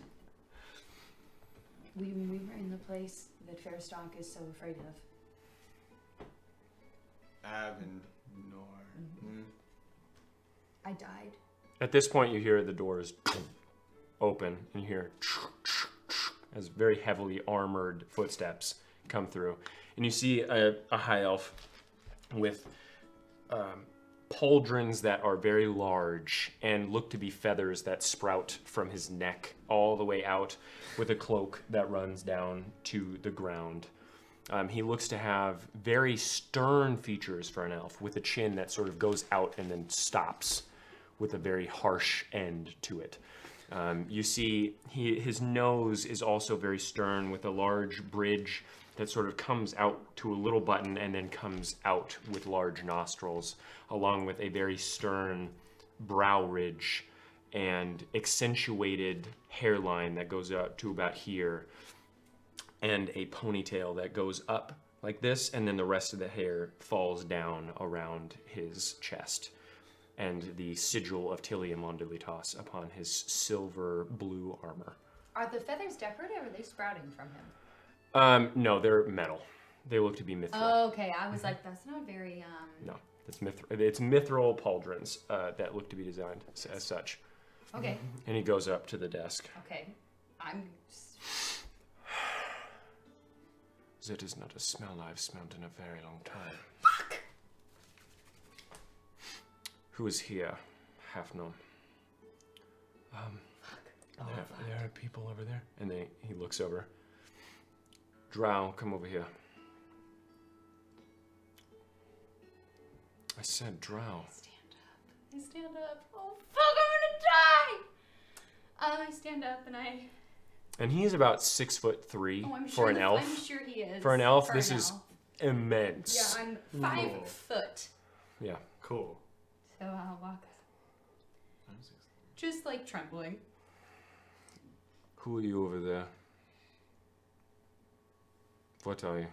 when we were in the place that Fairstock is so afraid of, Avenor. Mm. I died. At this point, you hear the doors open, and you hear as very heavily armored footsteps come through, and you see a high elf with pauldrons that are very large and look to be feathers that sprout from his neck all the way out, with a cloak that runs down to the ground. He looks to have very stern features for an elf, with a chin that sort of goes out and then stops with a very harsh end to it. You see his nose is also very stern, with a large bridge that sort of comes out to a little button and then comes out with large nostrils, along with a very stern brow ridge and accentuated hairline that goes up to about here, and a ponytail that goes up like this, and then the rest of the hair falls down around his chest, and the sigil of Tilly and Londulitas upon his silver blue armor. Are the feathers decorative or are they sprouting from him? No, they're metal. They look to be mithril. Oh, okay. I was like, that's not very No, it's mithril pauldrons that look to be designed as such. Okay. And he goes up to the desk. Okay. I'm. That is not a smell I've smelled in a very long time. Fuck. Who is here? Half gnome. There are people over there. And he looks over. Drow, come over here. I said drow. I stand up. Oh fuck! I'm gonna die. I stand up and I. And he's about 6'3" Oh, I'm for sure an elf. I'm sure he is. For an elf, For this an is elf. immense. Yeah, I'm 5 Whoa. foot. Yeah. Cool. So I'll walk. Just like trembling. Who are you over there? What are you?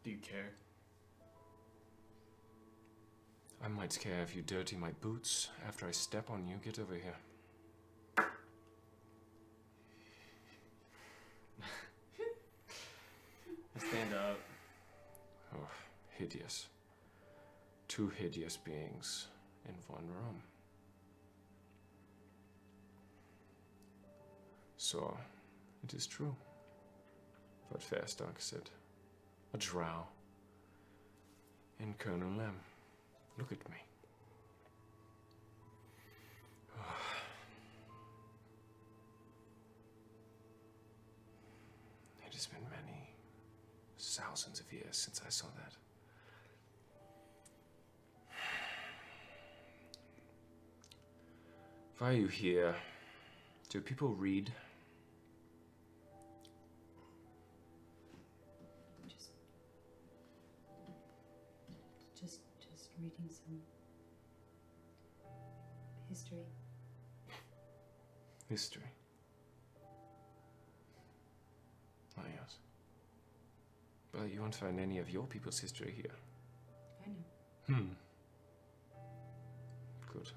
Do you care? I might care if you dirty my boots after I step on you. Get over here. I stand up. Oh, hideous. Two hideous beings in one room. So, it is true what Fairstock said. A drow in Colonel Lem. Look at me. It has been many thousands of years since I saw that. Why are you here? Do people read? Just reading some history. History. Ah, yes. But you won't find any of your people's history here. I know. Good.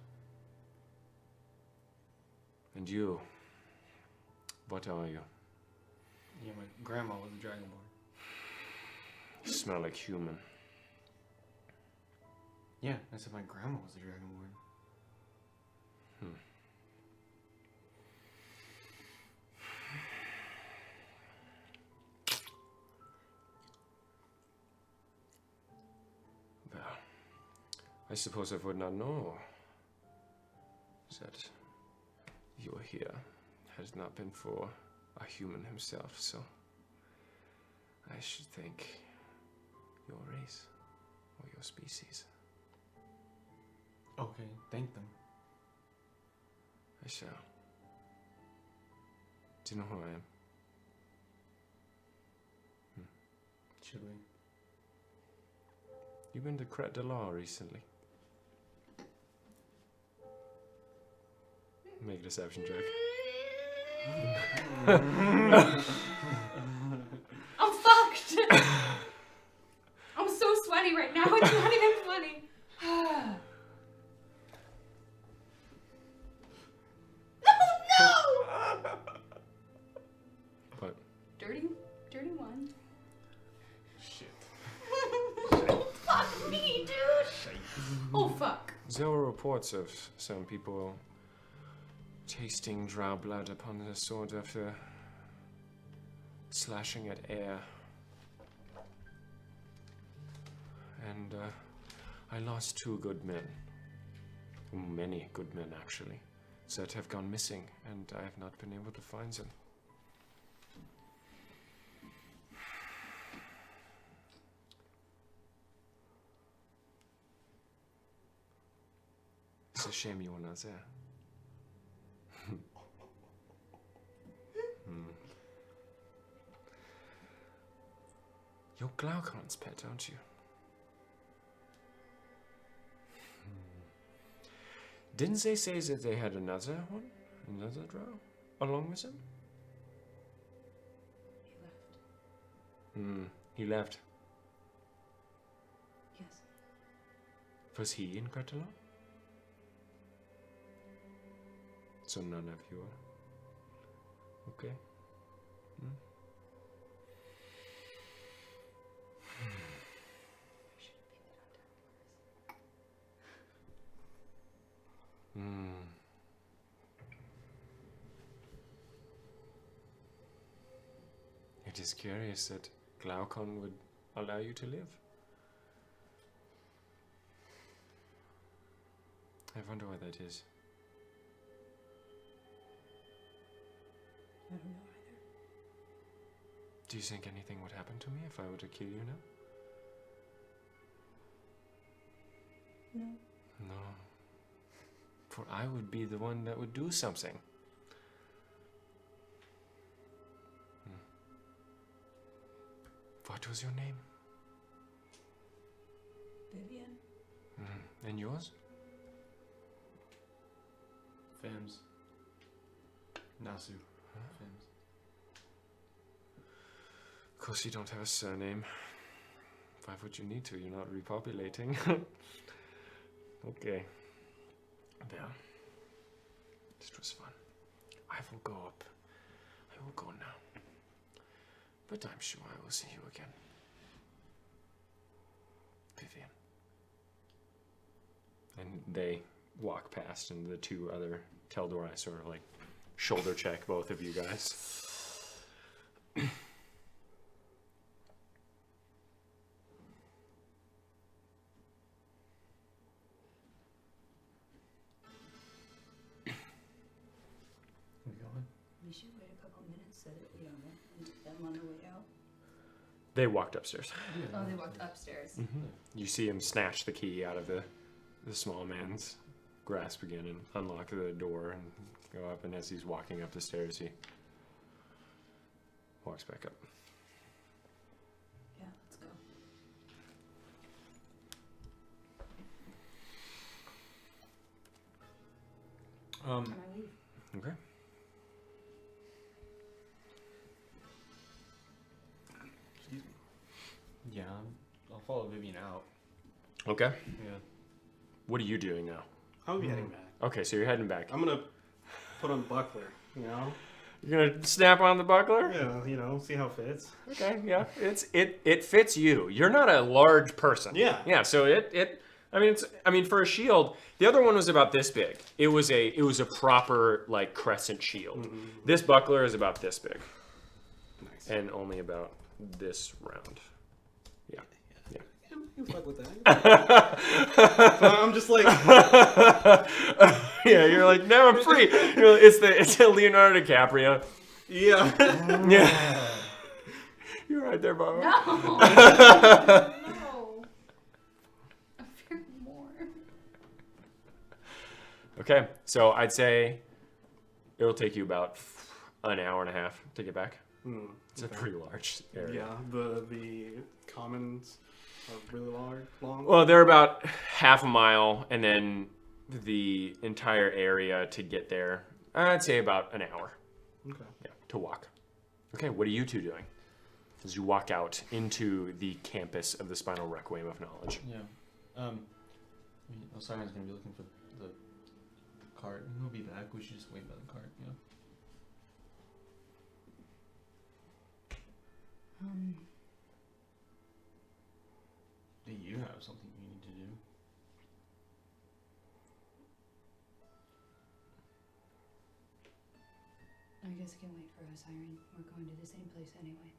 And you? What are you? Yeah, my grandma was a dragonborn. You smell like human. Yeah, I said my grandma was a dragonborn. Well, I suppose I would not know that you are here had it not been for a human himself, so I should thank your race or your species. Okay, thank them. I shall. Do you know who I am? Should we? You've been to Crête de Law recently. Make a deception check. I'm fucked. I'm so sweaty right now. It's not even funny. No! What? Dirty one. Shit. Fuck me, dude. Oh fuck. There were reports of some people tasting drow blood upon the sword after slashing at air. And I lost 2 good men. Many good men, actually, that have gone missing, and I have not been able to find them. It's a shame you were not there. You're Glaucon's pet, aren't you? Didn't they say that they had another one? Another drow? Along with them? He left. He left. Yes. Was he in Crête de Law? So none of you are. Okay. It is curious that Glaucon would allow you to live. I wonder why that is. I don't know either. Do you think anything would happen to me if I were to kill you now? No. No. For I would be the one that would do something. What was your name? Vivian? And yours? Fams. Nossew. Fams. Of course you don't have a surname. Why would you need to? You're not repopulating. Okay. Well, this was fun. I will go up. I will go now. But I'm sure I will see you again. Vivian. And they walk past, and the 2 other Teldori sort of like shoulder check both of you guys. We going? We should wait a couple minutes so that we don't run into them on the way out. They walked upstairs. Oh, they walked upstairs. You see him snatch the key out of the small man's grasp again and unlock the door and go up, and as he's walking up the stairs, he walks back up. Yeah, let's go. Can I leave? Okay. Excuse me. Yeah, I'll follow Vivian out. Okay. Yeah. What are you doing now? I'll be heading back. Okay, so you're heading back. I'm gonna put on buckler, you know? You're gonna snap on the buckler? Yeah, you know, see how it fits. Okay, yeah. It fits you. You're not a large person. Yeah. Yeah, so I mean for a shield, the other one was about this big. It was a proper like crescent shield. Mm-hmm. This buckler is about this big. Nice. And only about this round. Yeah. Yeah. You fuck with that. So I'm just like, Yeah, you're like, now I'm free. You're like, it's a Leonardo DiCaprio. yeah. Yeah. You're right there, Barbara. No. No. I fear more. Okay, so I'd say it'll take you about an hour and a half to get back. It's a pretty large area. Yeah, the commons are really long. Well, they're about half a mile, and then the entire area to get there, I'd say about an hour. Okay. Yeah, to walk. Okay, what are you two doing as you walk out into the campus of the Spinal Requiem of Knowledge? Yeah. I mean, Osiris gonna be looking for the cart, and he'll be back. We should just wait by the cart, yeah. Do you have something you need to do? I guess I can wait for Osiris. We're going to the same place anyway.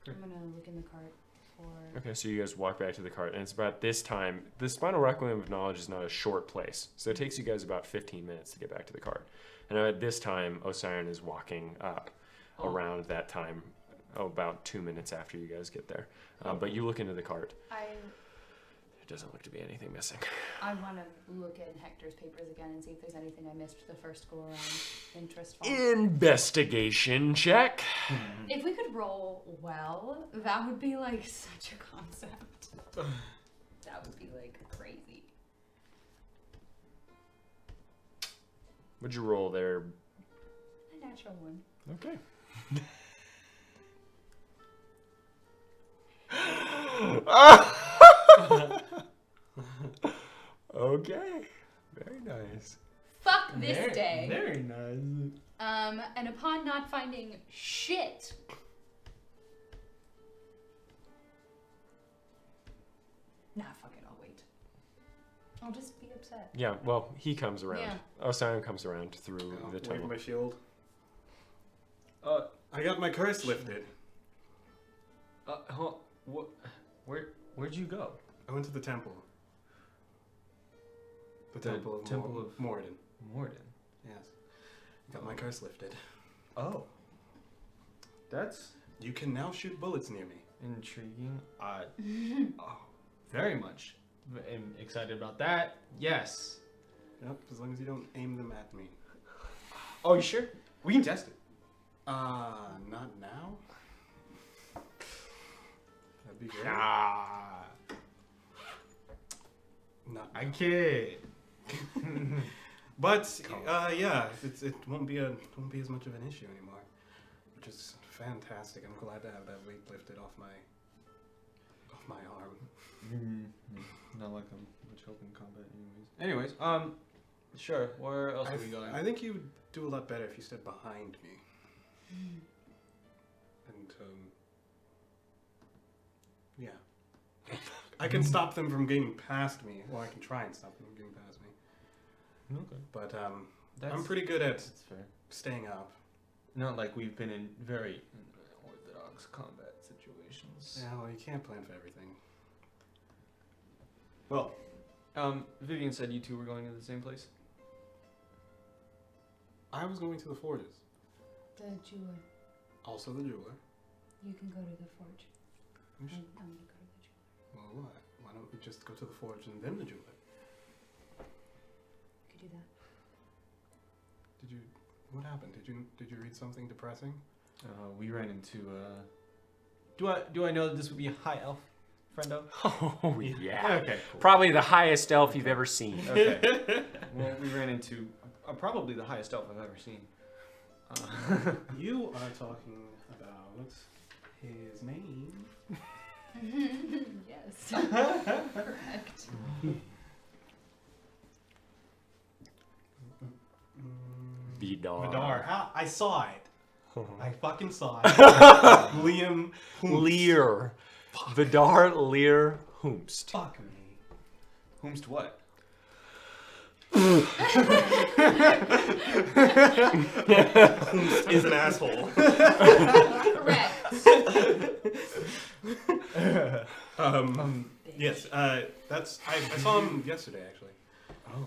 Great. I'm gonna look in the cart for. Okay, so you guys walk back to the cart, and it's about this time. The Spinal Requiem of Knowledge is not a short place, so it takes you guys about 15 minutes to get back to the cart. And at this time, Osiris is walking up around that time, about 2 minutes after you guys get there. But you look into the cart. It doesn't look to be anything missing. I want to look at Hector's papers again and see if there's anything I missed the first go around. Interest fall. Investigation check. If we could roll well, that would be like such a concept. That would be like crazy. What'd you roll there? A natural one. Okay. Okay. Very nice. Fuck this day. Very nice. And upon not finding shit. Nah, fuck it, I'll wait. I'll just be upset. Yeah, well, he comes around. Yeah. Osiris comes around through the Wave tunnel. my shield. I got my curse lifted. Where'd you go? I went to the temple. The temple of Morden. Morden. Yes. Got my curse lifted. Oh. That's You can now shoot bullets near me. intriguing. Very much. I'm excited about that. Yes. Yep, as long as you don't aim them at me. Oh, you sure? We can test it. Not now. That'd be great. Ah. Not I kid. But yeah, it won't be as much of an issue anymore, which is fantastic. I'm glad to have that weight lifted off my arm. Not like I'm much help in combat, anyways. Sure. Where else are we going? I think you would do a lot better if you stood behind me. And yeah, I can stop them from getting past me, or I can try and stop them from getting past me. Okay. But That's, I'm pretty good at that's fair. staying up. Not like we've been in very orthodox combat situations. Yeah, well, you can't plan for everything. Well, Vivian said you two were going to the same place. I was going to the forges. The jeweler. Also the jeweler. You can go to the forge. You should- I'm gonna go to the jeweler. Well, what? Why don't we just go to the forge and then the jeweler? Could do that. What happened? Did you read something depressing? We ran into. Do I know that this would be a high elf, friendo? Oh, yeah. Okay. Cool. Probably the highest elf you've ever seen. Okay. Well, we ran into probably the highest elf I've ever seen. You are talking about his name. Yes. Correct. Vidar. Vidar. I saw it. I fucking saw it. Liam Lear. Vidar Lear Hoomst. Fuck me. Whomst what? Is an asshole. Correct. Yes, that's. I saw him yesterday, actually. Oh.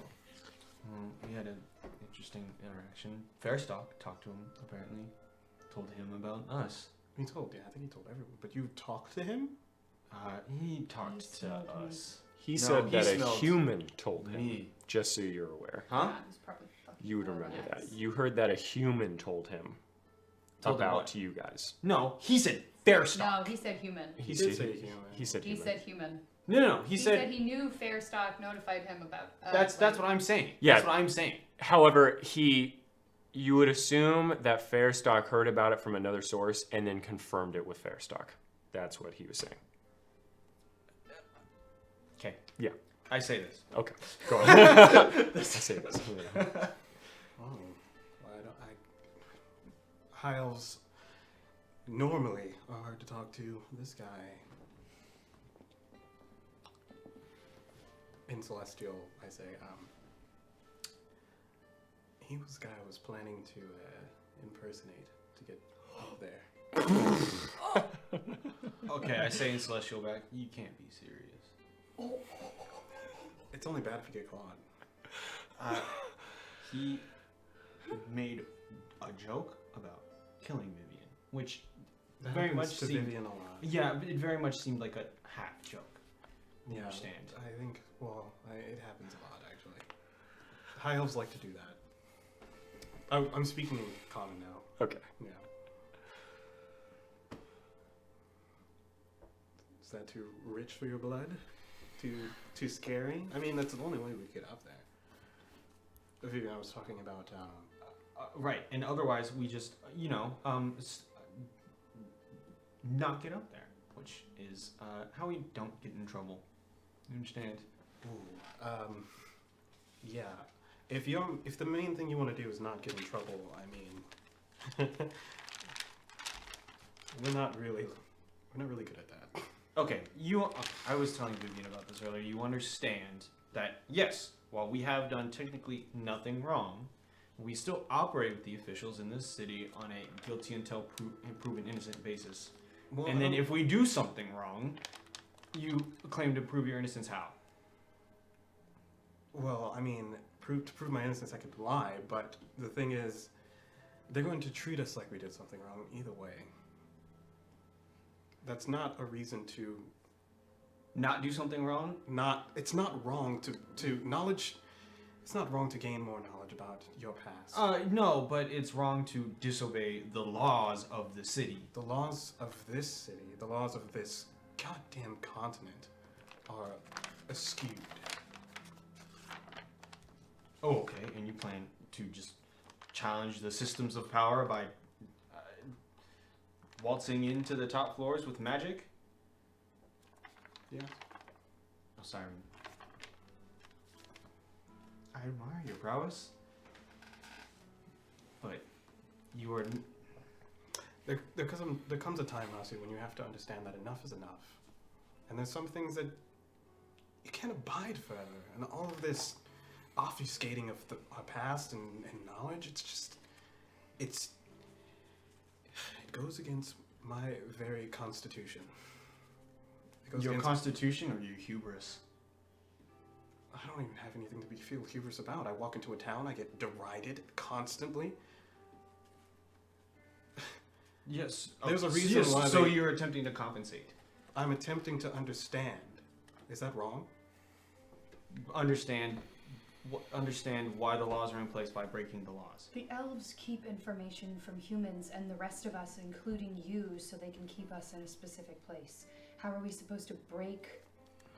We had an interesting interaction. Fairstock talked to him, apparently. Told him about us. I think he told everyone. But you talked to him? He talked to smelled me. us. He No, said he that a smelled human told him. me. Just so you're aware. Huh? Yeah, it was probably fucking You would horrible. remember that. You heard that a human told him Told him about what? you guys. No, he said Fairstock. No, he said human. He did say human. He said He human. said human. No, He said he knew Fairstock notified him about. That's what I'm saying. Yeah. That's what I'm saying. However, you would assume that Fairstock heard about it from another source and then confirmed it with Fairstock. That's what he was saying. Okay. Yeah. I say this. Okay. Go on. I say this. Yeah. Oh, well, high elves normally are hard to talk to. This guy in Celestial, I say, he was the guy I was planning to impersonate to get up there. Okay, I say in Celestial back, you can't be serious. It's only bad if you get caught. He made a joke about killing Vivian, which That very happens much to seemed, Vivian a lot. yeah, but it very much seemed like a half joke. You Yeah, understand? I think, it happens a lot, actually. High elves like to do that. I'm speaking in common now. Okay. Yeah. Is that too rich for your blood? Too scary? I mean, that's the only way we get up there. Vivian, I was talking about, Right, and otherwise we just, not get up there, which is how we don't get in trouble. You understand? yeah. If the main thing you want to do is not get in trouble, I mean, we're not really good at that. Okay, I was telling Vivian about this earlier. You understand that, yes, while we have done technically nothing wrong, we still operate with the officials in this city on a guilty until proven innocent basis. Well, And then if we do something wrong, you claim to prove your innocence how? Well, I mean, to prove my innocence, I could lie, but the thing is, they're going to treat us like we did something wrong either way. That's not a reason to Not do something wrong? it's not wrong to knowledge. It's not wrong to gain more knowledge about your past. No, but it's wrong to disobey the laws of the city. The laws of this city, the laws of this goddamn continent, are askewed. Oh, okay. And you plan to just challenge the systems of power by waltzing into the top floors with magic? Yeah. Oh, Siren. I admire your prowess, but you are. There comes a time, Nossew, when you have to understand that enough is enough. And there's some things that you can't abide forever. And all of this obfuscating of our past and knowledge, it goes against my very constitution. It goes Your against, constitution or your hubris? I don't even have anything to feel hubris about. I walk into a town, I get derided constantly. Yes. There's a reason why So they- you're attempting to compensate. I'm attempting to understand. Is that wrong? Understand why the laws are in place by breaking the laws. The elves keep information from humans and the rest of us, including you, so they can keep us in a specific place. How are we supposed to break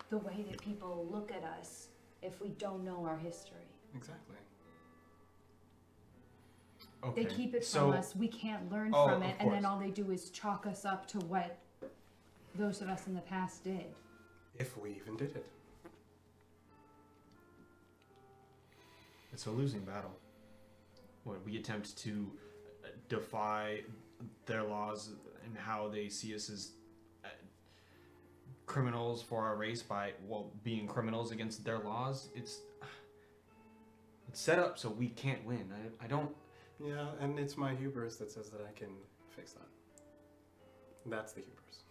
the way that people look at us if we don't know our history? Exactly. Okay. They keep it so, from us, we can't learn Oh, from it, of and then course. all they do is chalk us up to what those of us in the past did. If we even did it. It's a losing battle. When we attempt to defy their laws and how they see us as criminals for our race by being criminals against their laws, it's set up so we can't win. I don't. Yeah, and it's my hubris that says that I can fix that. That's the hubris.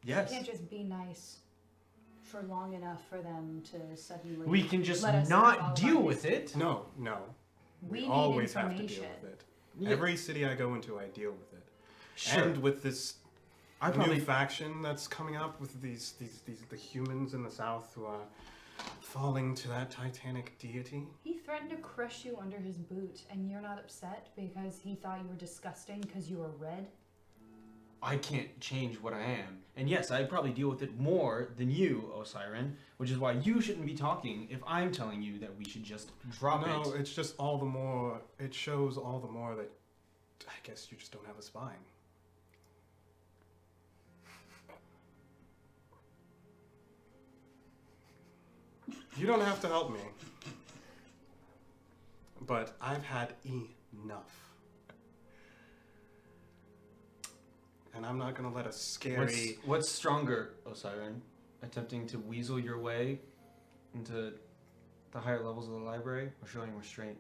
Yes. You can't just be nice for long enough for them to suddenly. We can just let us not follow deal our with it. No. We need always have to deal information. with it. Yeah. Every city I go into, I deal with it. Sure. And with this I new probably faction that's coming up with these the humans in the south who are falling to that titanic deity. He threatened to crush you under his boot, and you're not upset because he thought you were disgusting because you were red? I can't change what I am. And yes, I probably deal with it more than you, Osiren, which is why you shouldn't be talking if I'm telling you that we should just drop No, it. it's just all the more. It shows all the more that I guess you just don't have a spine. You don't have to help me, but I've had enough. And I'm not gonna let a scary. What's stronger, Osiren? Attempting to weasel your way into the higher levels of the library, or showing restraint?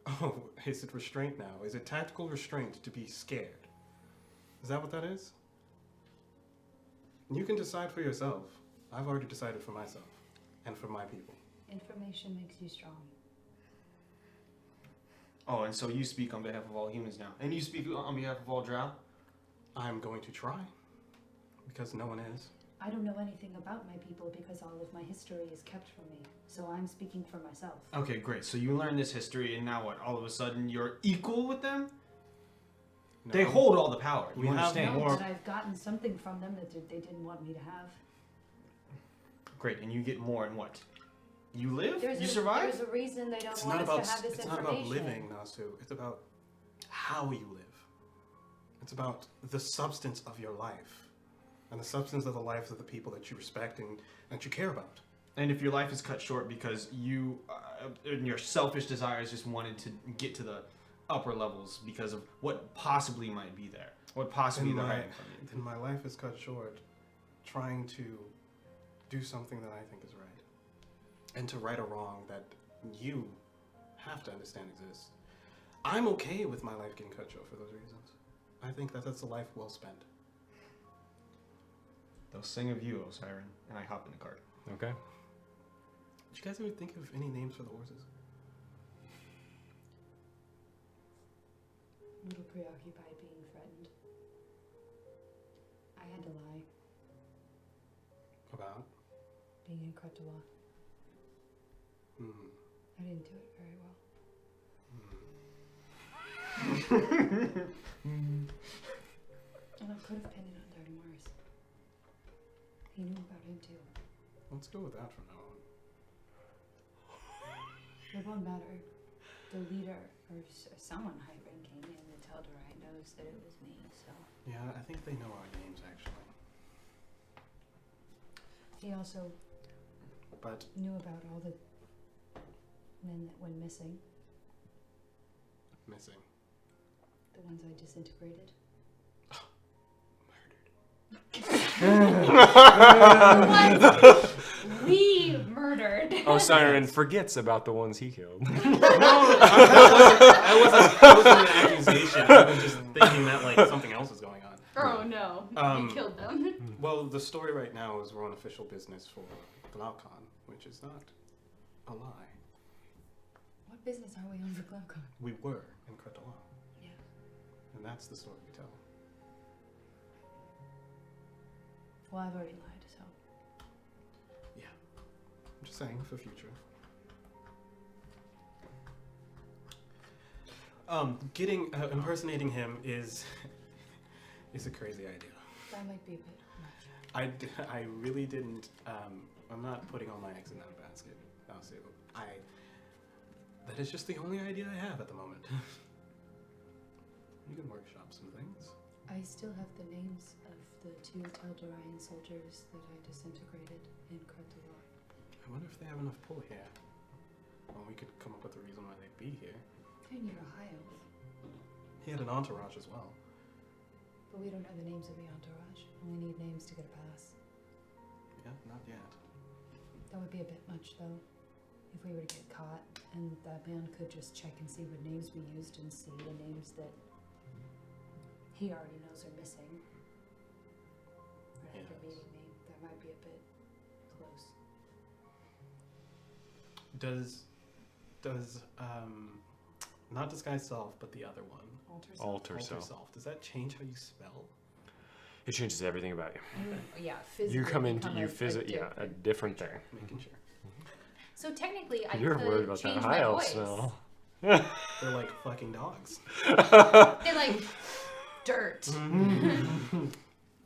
Oh, is it restraint now? Is it tactical restraint to be scared? Is that what that is? You can decide for yourself. I've already decided for myself and for my people. Information makes you strong. Oh, and so you speak on behalf of all humans now. And you speak on behalf of all Drow? I'm going to try, because no one is. I don't know anything about my people because all of my history is kept from me. So I'm speaking for myself. Okay, great. So you learn this history, and now what? All of a sudden, you're equal with them? No. They hold all the power. We You have understand? No, more- but I've gotten something from them that they didn't want me to have. Great, and you get more and what? You live? There's You a, survive? There's a reason they don't It's want not us about. to have this It's not information. about living, Nossew. It's about how you live. It's about the substance of your life, and the substance of the lives of the people that you respect and that you care about. And if your life is cut short because you, in your selfish desires, just wanted to get to the upper levels because of what possibly might be there, what possibly Then they're my, hiding from you. then my life is cut short trying to do something that I think is right, and to right a wrong that you have to understand exists. I'm okay with my life getting cut short for those reasons. I think that that's a life well spent. They'll sing of you, Osiren, and I hop in the cart. Okay. Did you guys ever think of any names for the horses? A little preoccupied being threatened. I had to lie. About? Being in Kretala. Hmm. I didn't do it very well. And I could have pinned it on Dirty Mars. He knew about him too. Let's go with that from now on. It won't matter. The leader, or someone high ranking in the Tel'Darai knows that it was me, so. Yeah, I think they know our names actually. He also But knew about all the men that went missing. missing. The ones I disintegrated. We murdered. Osiren forgets about the ones he killed. That wasn't an accusation. I was just thinking that like something else is going on. Oh no, Um, we killed them. Well, the story right now is we're on official business for Glaucon, which is not a lie. What business are we on for Glaucon? We were in Kretala. Yeah. And that's the story we tell. Well, I've already lied, so. Yeah. I'm just saying for future. Impersonating him is a crazy idea. That might be a bit much. I really didn't. I'm not putting all my eggs in that basket. That is just the only idea I have at the moment. You can workshop some things. I still have the names of the 2 Tel'Darian soldiers that I disintegrated in Kretala. I wonder if they have enough pull here. Well, we could come up with a reason why they'd be here. They're near Ohio, He had an entourage as well. but we don't know the names of the entourage. We need names to get a pass. Yeah, not yet. That would be a bit much, though. If we were to get caught, and that man could just check and see what names we used and see the names that he already knows they're missing. Rather than Yes. meeting me, that might be a bit close. Does not disguise self, but the other one, Alter alter self. self. Does that change how you spell? It changes everything about you. Yeah, physically. You come into become you a a different thing. Making sure. So technically, I You're could worried about that change high my elf voice. smell. They're like fucking dogs. They like dirt.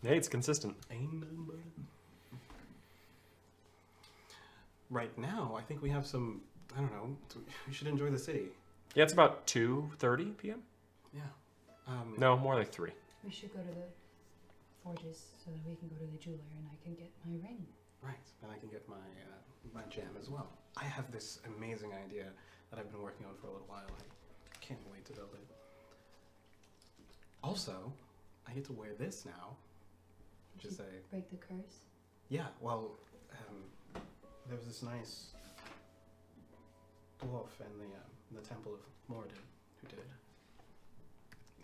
Hey, it's consistent. Ain't nothing but- Right now, I think we have some. I don't know. We should enjoy the city. Yeah, it's about 2:30 p.m. Yeah. No, more like 3. We should go to the forges so that we can go to the jeweler and I can get my ring. Right, and I can get my my gem as well. I have this amazing idea that I've been working on for a little while. I can't wait to build it. Also, I get to wear this now, which is a Break the curse. yeah. Well, there was this nice dwarf in the temple of Moradin who did it.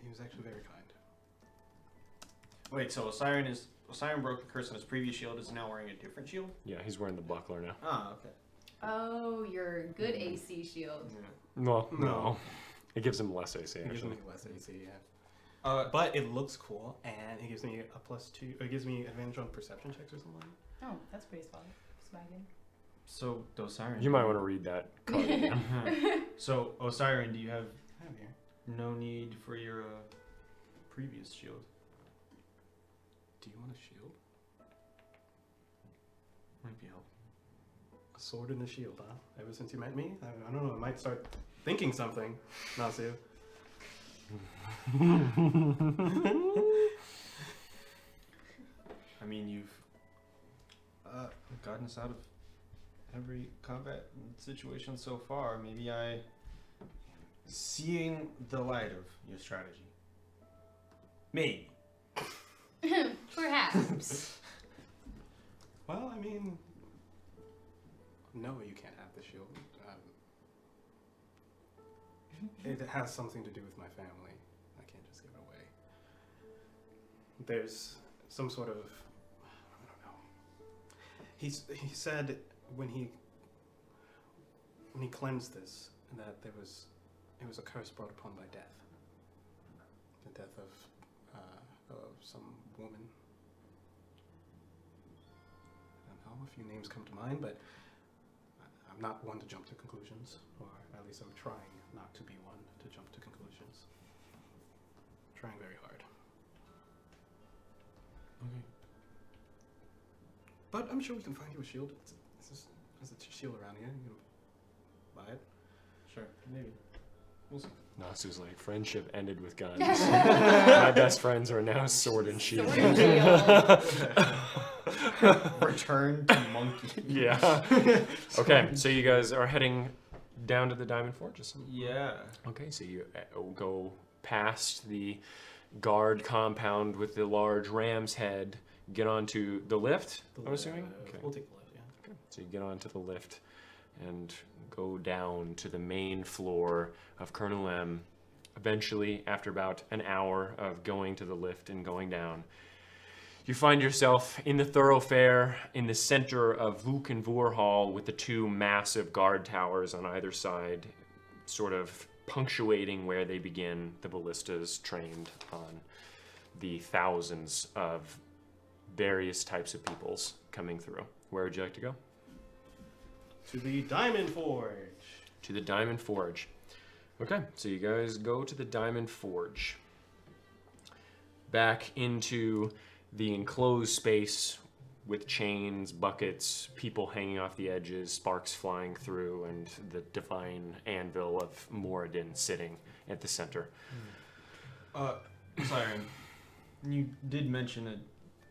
He was actually very kind. Wait, so Osiren broke the curse on his previous shield, is now wearing a different shield? Yeah, he's wearing the buckler now. Ah, okay. Oh, your good AC shield. Well, No. no. It gives him less AC, He gives actually. me less AC, yeah. But it looks cool, and it gives me a +2. It gives me advantage on perception checks or something. Oh, that's pretty swagging. So, Osiren. You might want to read that card again. So, Osiren, do you have I have here. no need for your previous shield? Do you want a shield? Might be helpful. A sword and a shield, huh? Ever since you met me? I don't know, I might start thinking something, Nossew. I mean, you've gotten us out of every combat situation so far. Maybe seeing the light of your strategy. Maybe. Perhaps. Well, I mean, no, you can't have the shield. It has something to do with my family. I can't just give it away. There's some sort of, I don't know. He said when he cleansed this that it was a curse brought upon by death. The death of some woman. I don't know, a few names come to mind, but I'm not one to jump to conclusions, or at least I'm trying not to be one to jump to conclusions. Trying very hard. Okay. But I'm sure we can find you a shield. There's a shield around here. You can buy it. Sure. Maybe. We'll see. Nasu's like, friendship ended with guns. My best friends are now sword and shield. Sword and shield. Return to monkey. Yeah. Okay, so you guys are heading down to the Diamond Forge or something? Yeah. Okay, so you go past the guard compound with the large ram's head, get onto the lift, I'm assuming? Okay. We'll take the lift, yeah. Okay. So you get onto the lift and go down to the main floor of Colonel M. Eventually, after about an hour of going to the lift and going down, you find yourself in the thoroughfare in the center of Vukenvur Hall with the two massive guard towers on either side, sort of punctuating where they begin, the ballistas trained on the thousands of various types of peoples coming through. Where would you like to go? To the Diamond Forge. To the Diamond Forge. Okay, so you guys go to the Diamond Forge. Back into the enclosed space with chains, buckets, people hanging off the edges, sparks flying through, and the divine Anvil of Moradin sitting at the center. Siren, you did mention a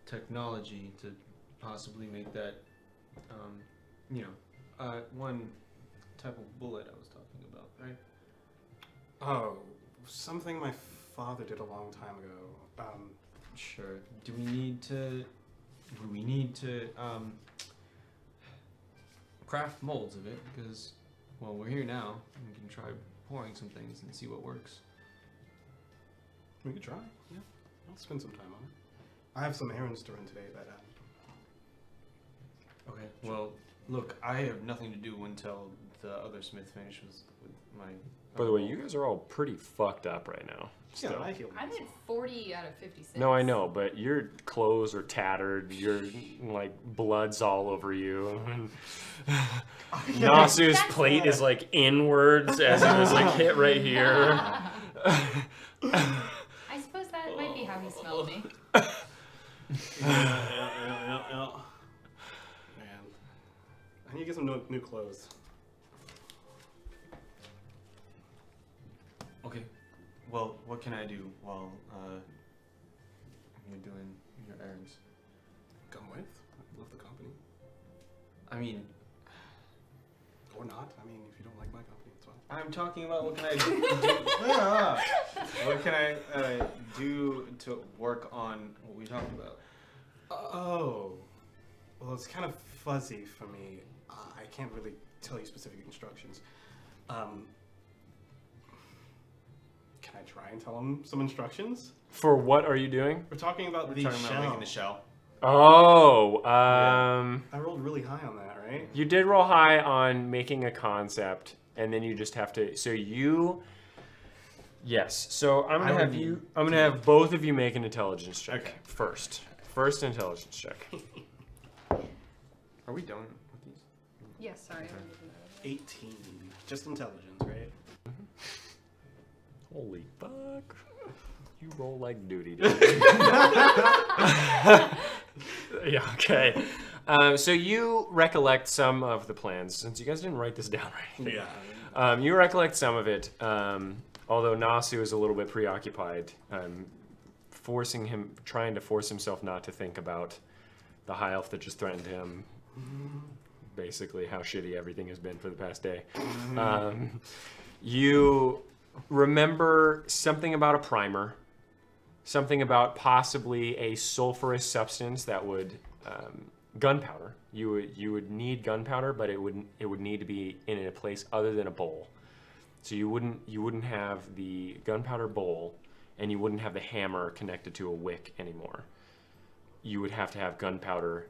technology to possibly make that, one type of bullet I was talking about, right? Oh, something my father did a long time ago. Sure. Do we need to craft molds of it? Because, well, we're here now. We can try pouring some things and see what works. We could try, yeah. I'll spend some time on it. I have some errands to run today that Okay. Well, look, I have nothing to do until the other smith finishes with my. By the way, you guys are all pretty fucked up right now. yeah, Still. I heal I'm myself. at 40 out of 56. No, I know, but your clothes are tattered. Your like blood's all over you. Nossew's plate is like inwards as it was like hit right here. I suppose that might be how he smelled me. Yeah. Man, I need to get some new clothes. Okay. Well, what can I do while you're doing your errands? Come with. I love the company. I mean, Or not. I mean, if you don't like my company, it's fine. I'm talking about what can I do? What can I do to work on what we talked about? Oh. Well, it's kind of fuzzy for me. I can't really tell you specific instructions. Can I try and tell him some instructions? For what are you doing? We're talking about We're the talking shell. about making the shell. Oh, I rolled really high on that, right? you did roll high on making a concept, and then you just have to. So you, yes. So I'm gonna I have would you. need I'm gonna have both of you make an intelligence check Okay. first. First intelligence check. Are we done with these? Yes, sorry. 18. Just intelligence, right? Holy fuck! You roll like duty, dude. Yeah. Okay. So you recollect some of the plans, since you guys didn't write this down right. Yeah. You recollect some of it, although Nossew is a little bit preoccupied, trying to force himself not to think about the high elf that just threatened him. Basically, how shitty everything has been for the past day. You remember something about a primer, something about possibly a sulfurous substance that would gunpowder. You would need gunpowder, but it would need to be in a place other than a bowl. So you wouldn't have the gunpowder bowl, and you wouldn't have the hammer connected to a wick anymore. You would have to have gunpowder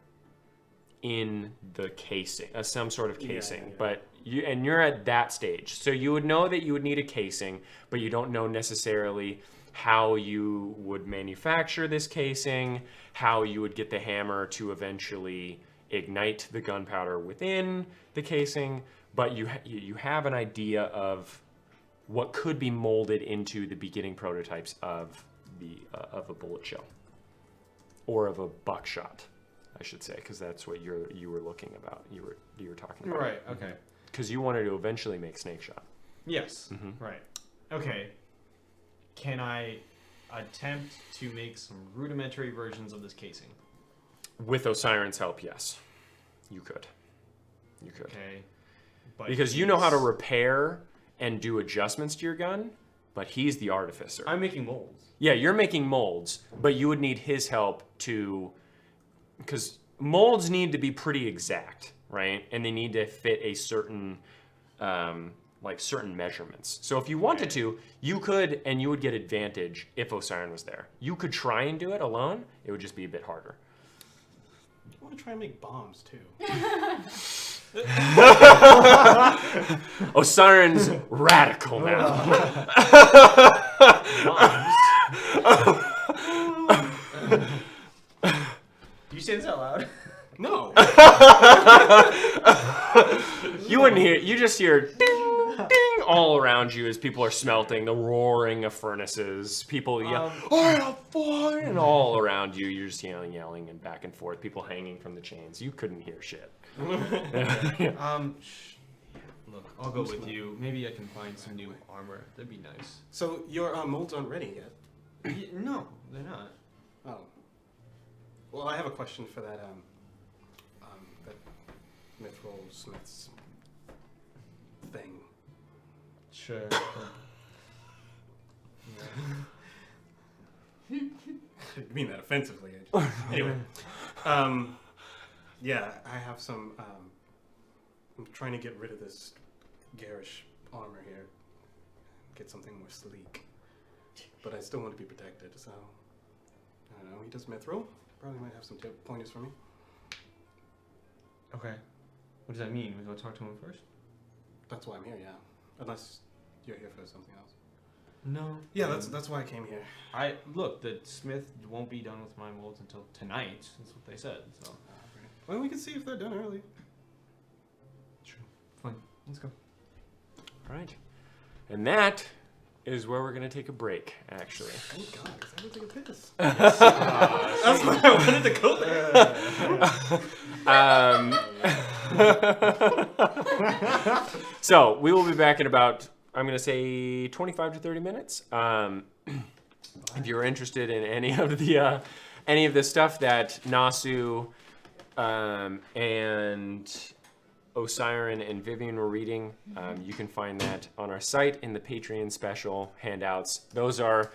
in the casing, some sort of casing. Yeah. But you're at that stage, so you would know that you would need a casing, but you don't know necessarily how you would manufacture this casing, how you would get the hammer to eventually ignite the gunpowder within the casing. But you have an idea of what could be molded into the beginning prototypes of a bullet shell or of a buckshot, I should say, because that's what you were looking about. You were talking about. Right. Okay. Because you wanted to eventually make snake shot. Yes. Mhm. Right. Okay. Can I attempt to make some rudimentary versions of this casing? With Osiren's help, yes, you could. You could. Okay. But Because you know how to he's- repair and do adjustments to your gun, but he's the artificer. I'm making molds. Yeah, you're making molds, but you would need his help because molds need to be pretty exact, right? And they need to fit a certain, certain measurements. So if you wanted to, you could, and you would get advantage if Osiren was there. You could try and do it alone. It would just be a bit harder. I want to try and make bombs too. Osiren's radical now. Do you say this out loud? No. You wouldn't hear. You just hear ding, ding all around you as people are smelting, the roaring of furnaces. People yell, "I have fire!" and all around you, you're just yelling and back and forth. People hanging from the chains. You couldn't hear shit. Look, I'll go with you. Maybe I can find some new armor. That'd be nice. So your molds aren't ready yet? No, they're not. Oh. Well, I have a question for that that mithril smith's thing. Sure. You mean that offensively? Anyway, yeah, I have some. I'm trying to get rid of this garish armor here, get something more sleek, but I still want to be protected. So I don't know. He does mithril. Probably might have some pointers for me. Okay. What does that mean? We go talk to him first? That's why I'm here. Yeah. Unless you're here for something else. No. Yeah, that's why I came here. Look. The smith won't be done with my molds until tonight. That's what they said. So. Well, we can see if they're done early. True. Fine. Let's go. All right. And that is where we're going to take a break, actually. Thank God, because I would take a piss. That's why I wanted to go there. So we will be back in about, I'm going to say 25 to 30 minutes. If you're interested in any of the stuff that Nossew and Osiren and Vivian were reading, you can find that on our site in the Patreon special handouts. Those are,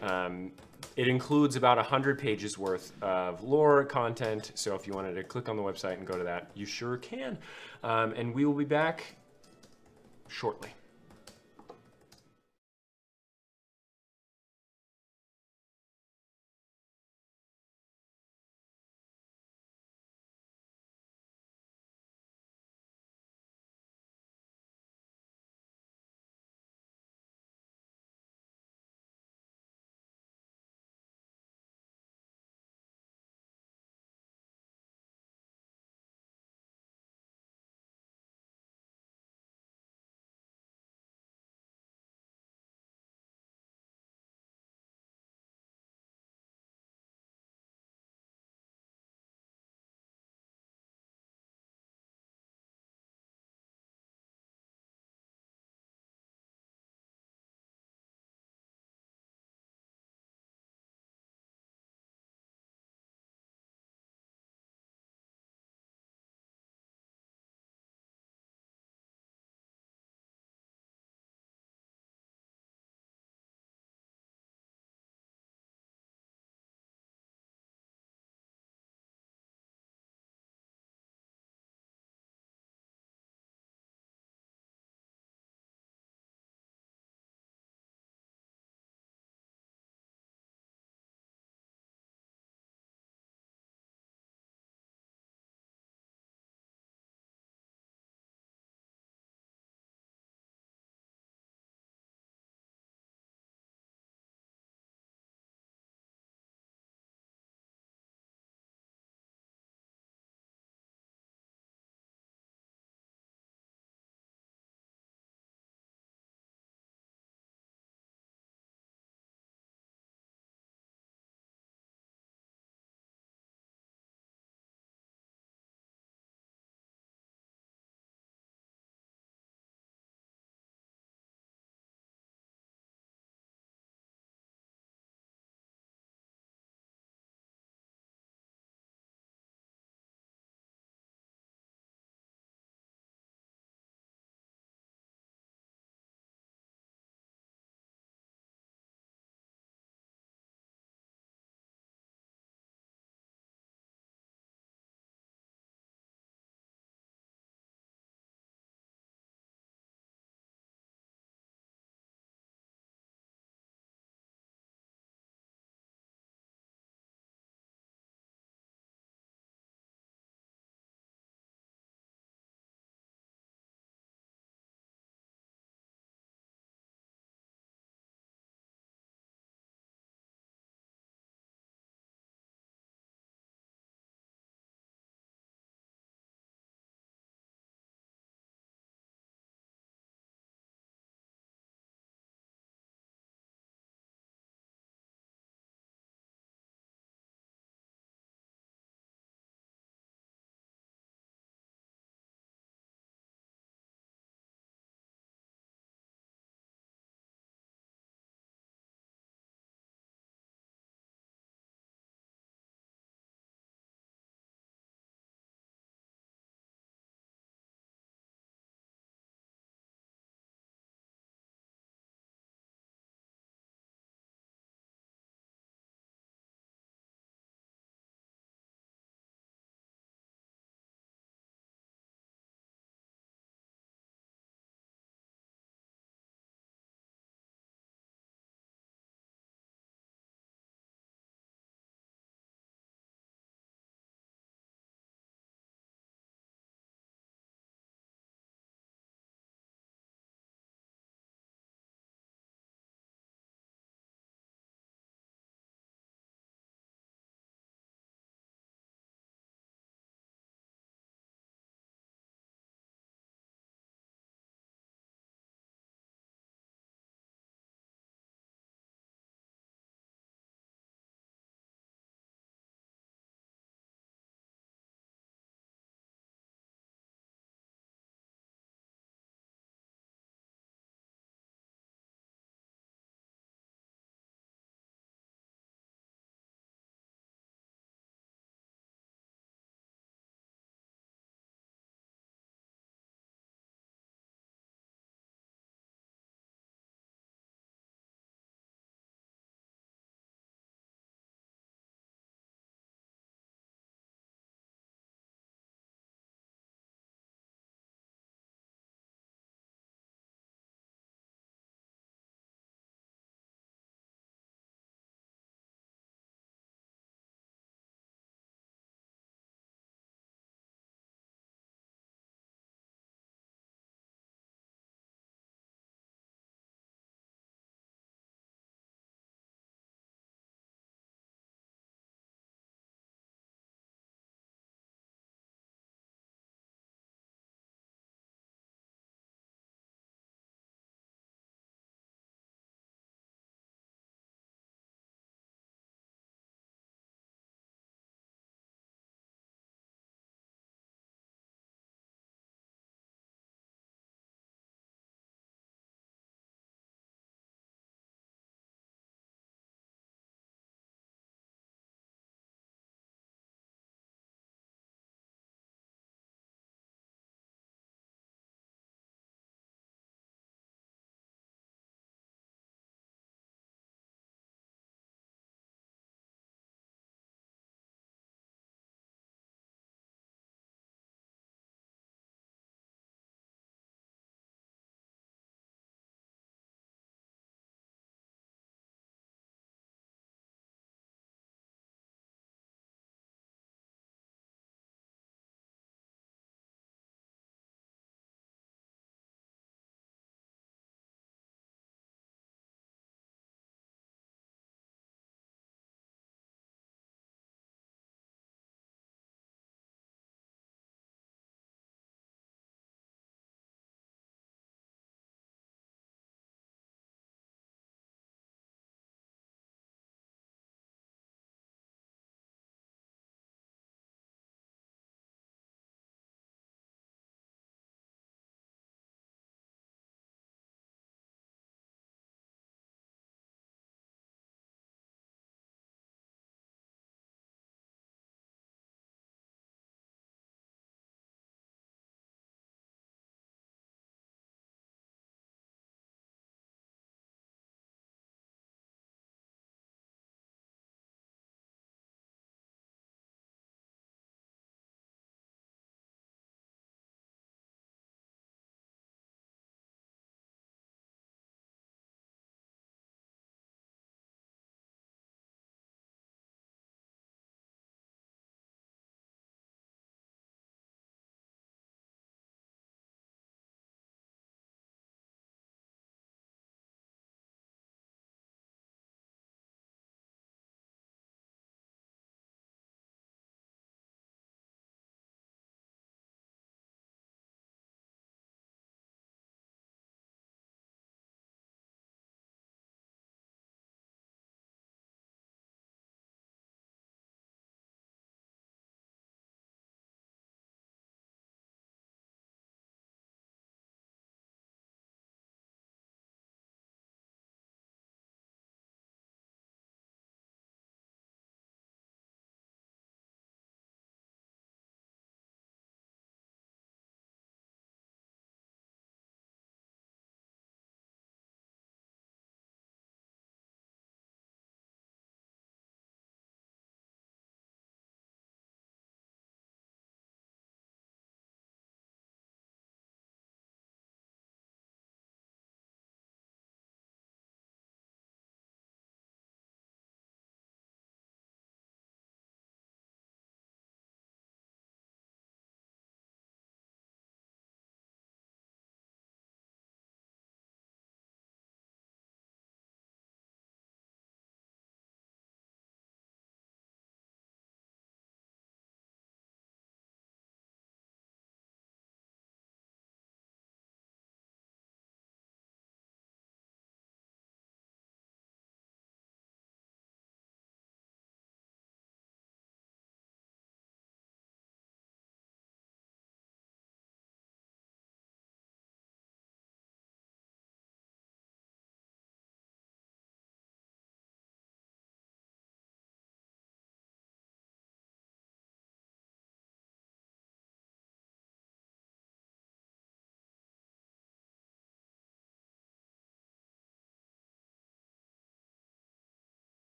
it includes about 100 pages worth of lore content. So if you wanted to click on the website and go to that, you sure can. And we will be back shortly.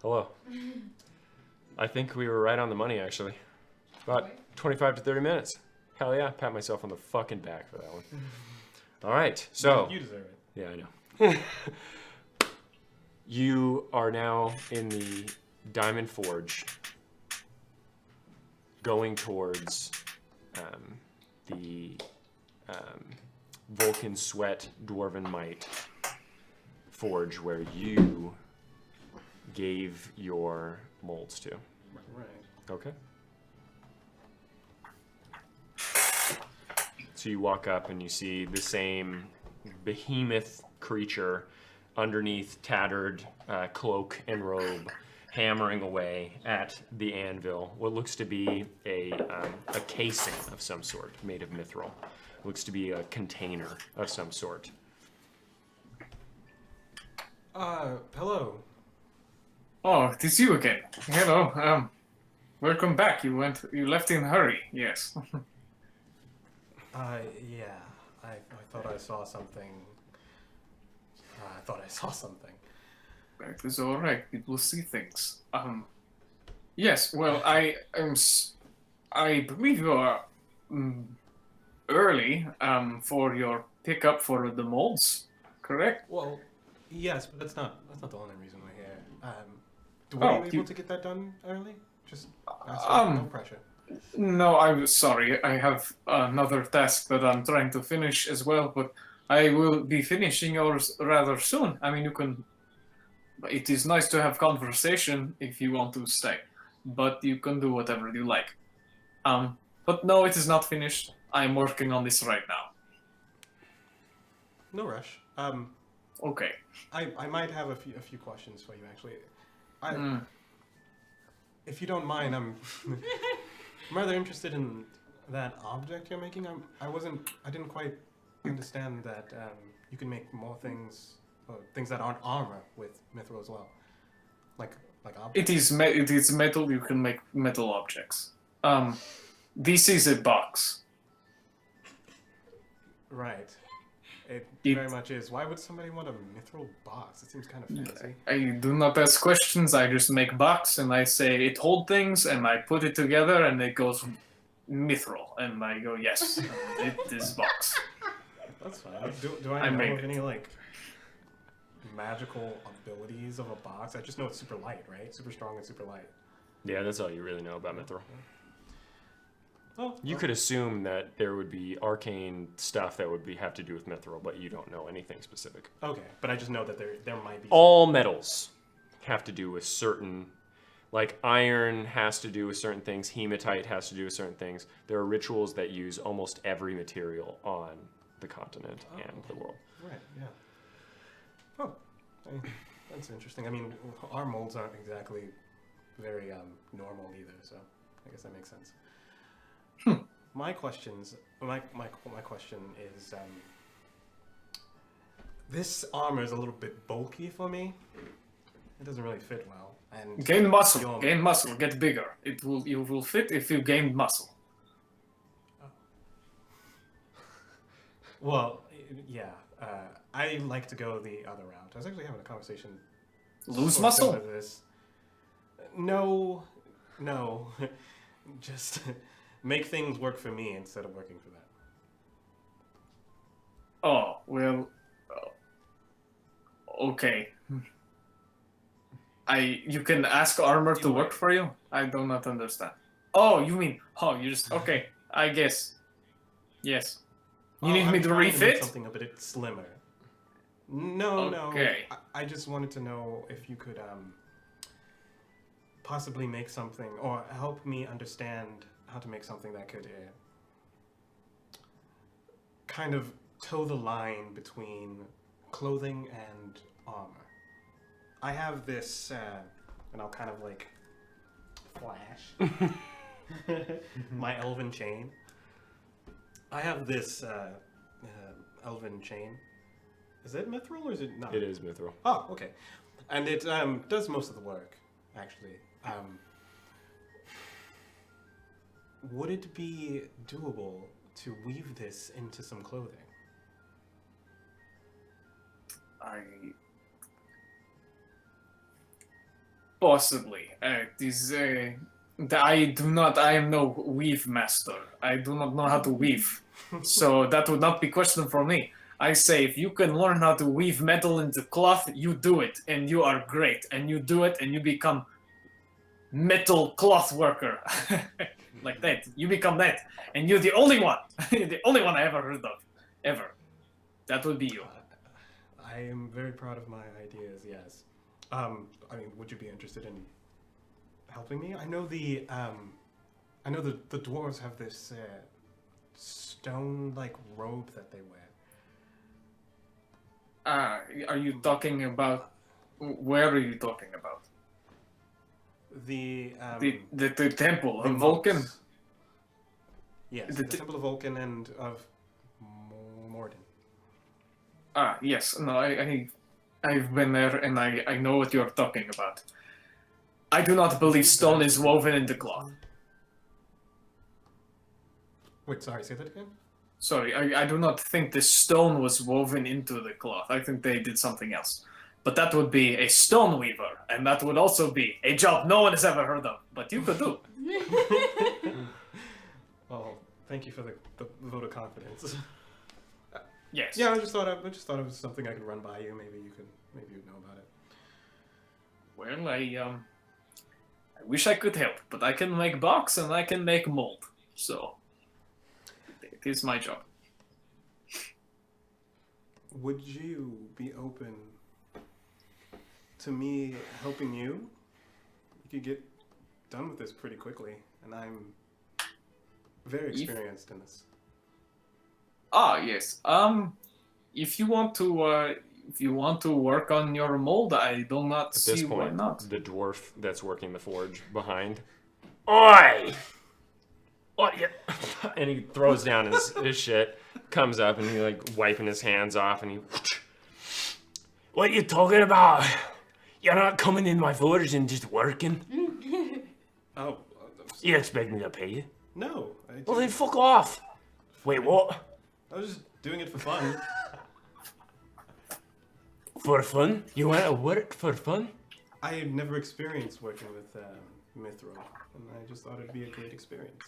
Hello. I think we were right on the money, actually. About 25 to 30 minutes. Hell yeah, pat myself on the fucking back for that one. All right, so... You deserve it. Yeah, I know. You are now in the Diamond Forge, going towards the Vulcan Sweat Dwarven Might forge where you gave your molds to. Right. Okay. So you walk up and you see the same behemoth creature underneath tattered cloak and robe, hammering away at the anvil. What looks to be a casing of some sort made of mithril. Looks to be a container of some sort. Hello. Oh, it is you again. Hello. Welcome back. You left in a hurry. Yes. Yeah. I thought I saw something. That is all right. People see things. Yes. Well, I believe you are early. For your pickup for the molds, correct? Well, yes, but that's not the only reason we're here. Were Oh, you able to get that done early? Just no pressure. No, I'm sorry. I have another task that I'm trying to finish as well, but I will be finishing yours rather soon. I mean, you can. It is nice to have conversation if you want to stay, but you can do whatever you like. But no, it is not finished. I'm working on this right now. No rush. Okay. I might have a few questions for you actually. If you don't mind, I'm rather interested in that object you're making. I didn't quite understand that you can make more things, things that aren't armor with mithril as well, like objects. It is metal. You can make metal objects. This is a box. Right. It very much is. Why would somebody want a mithril box? It seems kind of fancy. I do not ask questions. I just make box and I say it hold things and I put it together and it goes mithril and I go yes. It is box. That's fine. Do I know of any like magical abilities of a box? I just know it's super light, right? Super strong and super light. Yeah, that's all you really know about mithril. Oh, You could assume that there would be arcane stuff that would have to do with mithril, but you don't know anything specific. Okay, but I just know that there might be. All metals have to do with certain, like iron has to do with certain things, hematite has to do with certain things. There are rituals that use almost every material on the continent and the world. Right. Yeah. Oh, that's interesting. I mean, our molds aren't exactly very normal either, so I guess that makes sense. My question is, this armor is a little bit bulky for me. It doesn't really fit well. And Gain muscle. Gain muscle. Get bigger. You will fit if you gain muscle. Well, yeah. I like to go the other route. I was actually having a conversation. Lose muscle? Over this. No. Just make things work for me instead of working for that. Oh, well, okay. You can ask armor to work for you? I do not understand. Oh, you mean, you just, okay, I guess. Yes. You need me to refit? Something a bit slimmer. No. I just wanted to know if you could possibly make something, or help me understand how to make something that could kind of toe the line between clothing and armor. I have this, and I'll kind of like flash my elven chain. I have this elven chain. Is it mithril or is it not? It is mithril. Oh, okay. And it does most of the work, actually. Would it be doable to weave this into some clothing? Possibly. I do not. I am no weave master. I do not know how to weave, so that would not be question for me. I say if you can learn how to weave metal into cloth, you do it, and you are great. And you do it, and you become metal cloth worker, like that. You become that, and you're the only one. The only one I ever heard of, ever. That would be you. I am very proud of my ideas. Yes. I mean, would you be interested in helping me? I know the dwarves have this stone-like robe that they wear. Are you talking about? Where are you talking about? The The temple the of Vulcan. monks. Yes, The the Temple of Vulcan and of Morden. Yes. No, I've been there and I know what you're talking about. I do not believe stone is woven into cloth. Wait, sorry, say that again? Sorry, I do not think the stone was woven into the cloth. I think they did something else. But that would be a stone weaver, and that would also be a job no one has ever heard of, but you could do. Well, thank you for the vote of confidence. Yes. Yeah, I just thought it was something I could run by you. Maybe you'd know about it. Well, I wish I could help, but I can make box and I can make mold. So it is my job. Would you be open to me helping you? You could get done with this pretty quickly, and I'm very experienced in this. Yes. If you want to work on your mold, I do not At this see why point, not. the dwarf that's working the forge behind, oi! What you? And he throws down his shit, comes up, and he like wiping his hands off, and he. What you talking about? You're not coming in my forge and just working. Oh, You expect me to pay you? no. Well then, fuck off. Wait, what? I was just doing it for fun. For fun? You want to work for fun? I had never experienced working with Mithril, and I just thought it'd be a great experience.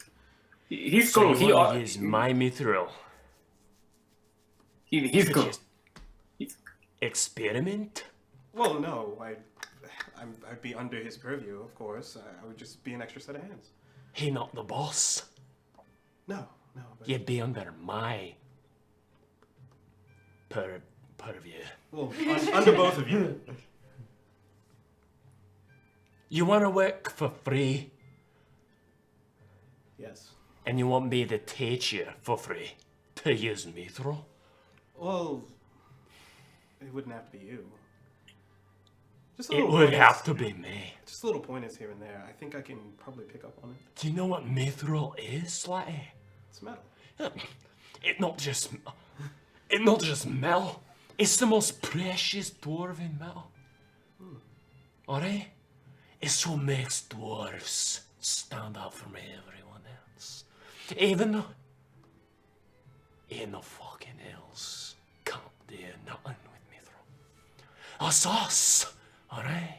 He's So cool. you want to use my mithril? He's to cool. just experiment? Well, no, I'd be under his purview, of course. I would just be an extra set of hands. He not the boss. No. But, You'd be under my purview. well, under both of you. You want to work for free, Yes. and you want me to teach you for free to use mithril? Well, it wouldn't have to be you. Just a It little would pointers- have to be me. Just little pointers here and there. I think I can probably pick up on it. Do you know what mithril is, Slatty? It's metal. It not just metal. It's the most precious dwarven metal. Alright? It's what makes dwarves stand out from everyone else. Even though fucking else can't do nothing with mithril. That's us, alright?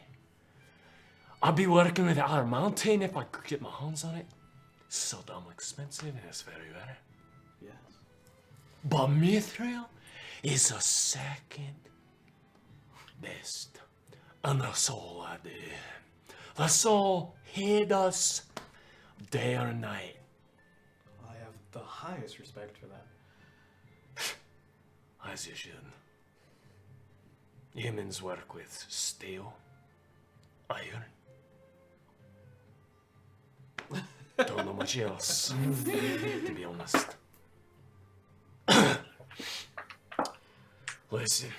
I'd be working with our mountain if I could get my hands on it. It's so damn expensive and it's very rare. Yes. But mithril is a second best. And that's all I do. That's all he does, day or night. I have the highest respect for that. As you should. Humans work with steel, iron. Don't know much else, to be honest. Listen,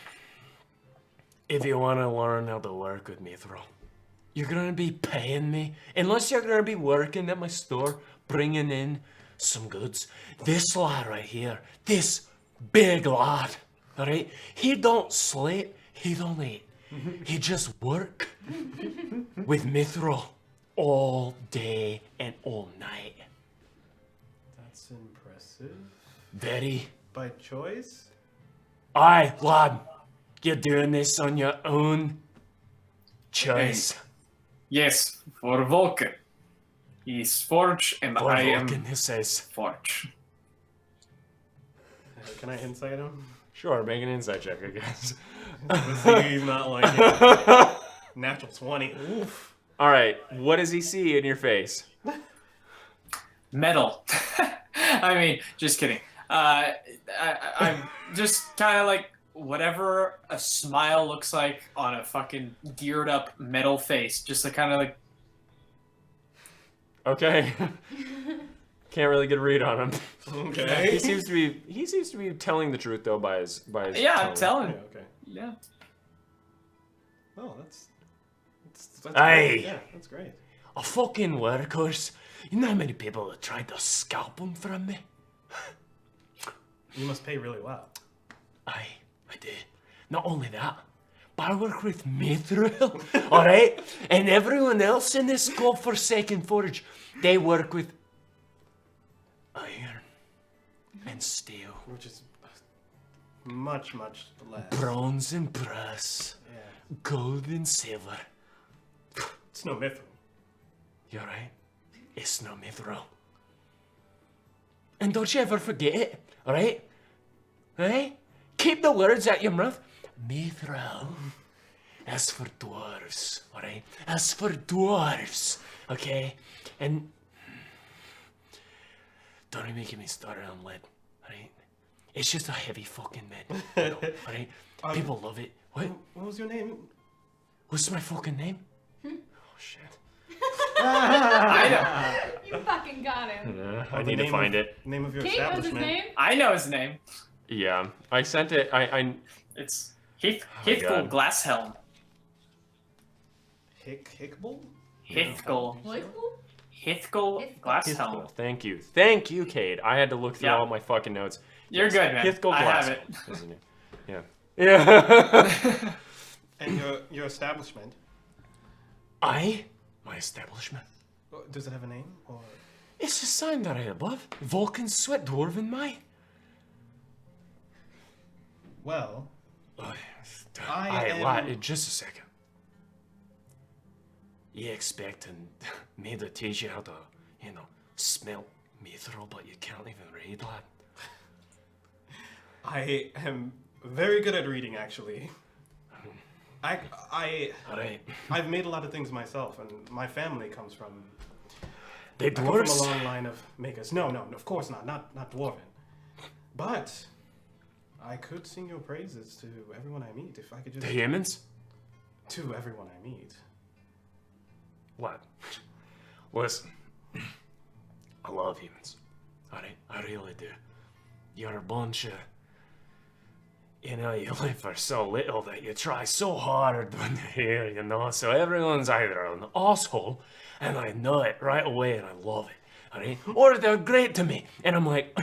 if you want to learn how to work with mithril, you're gonna be paying me, unless you're gonna be working at my store, bringing in some goods. This lad right here, this big lad, alright? He don't sleep, he don't eat. He just work with mithril all day and all night. That's impressive. Very. By choice? Aye, lad, you're doing this on your own choice. Yes, for Vulcan. He's Forge, and For I Vulcan, am he says. Forge. Can I insight him? Sure, make an insight check, I guess. Let's see, he's not like it. Natural 20. Oof. All right, what does he see in your face? Metal. I mean, just kidding. I'm just kind of like whatever a smile looks like on a fucking geared up metal face. Just like kind of like. Okay. Can't really get a read on him. Okay. He seems to be telling the truth though by his Yeah, tone. I'm telling Yeah, you. okay. Yeah. Oh, that's Aye. great. Yeah, that's great. A fucking workhorse. You know how many people have tried to scalp him from me? You must pay really well. Aye, I do. Not only that, but I work with Mithril, alright? And everyone else in this godforsaken forge, they work with iron and steel, Which is much, much less. bronze and brass, Yeah. gold and silver. It's no mithril. You're right. It's no Mithril. And don't you ever forget it, alright? Alright? Keep the words out your mouth. Mithril. That's for dwarves, alright? That's for dwarves, okay? And don't even get me started on lead, alright? It's just a heavy fucking metal, alright? People love it. What? What was your name? What's my fucking name? Oh shit. You fucking got him. I need to find it. Name of your Kate knows his establishment. name. I know his name. Yeah, I sent it. I It's my Hithgul God. Glasshelm. Hickbull? Hithgul. Hithgul Glasshelm. Thank you, Cade. I had to look through Yeah. all my fucking notes. You're good, man. Hithgul I have Glasshelm, it. isn't it? Yeah. Yeah. And your establishment? My establishment. Does it have a name? Or It's a sign that I above. Vulcan Sweat Dwarven Mai. well, Just a second. You expecting me to teach you how to, smell mithril, but you can't even read, lad? I am very good at reading, actually. Alright. I've made a lot of things myself, and my family comes from. They I come from a dwarves? long line of makers. No, of course not. Not dwarven. But I could sing your praises to everyone I meet if I could just. The humans? To everyone I meet. What? Listen, I love humans. Alright, I really do. You're a bunch of. You live for so little that you try so hard when you're here, so everyone's either an asshole, and I know it right away and I love it, alright? Or they're great to me, and I'm like,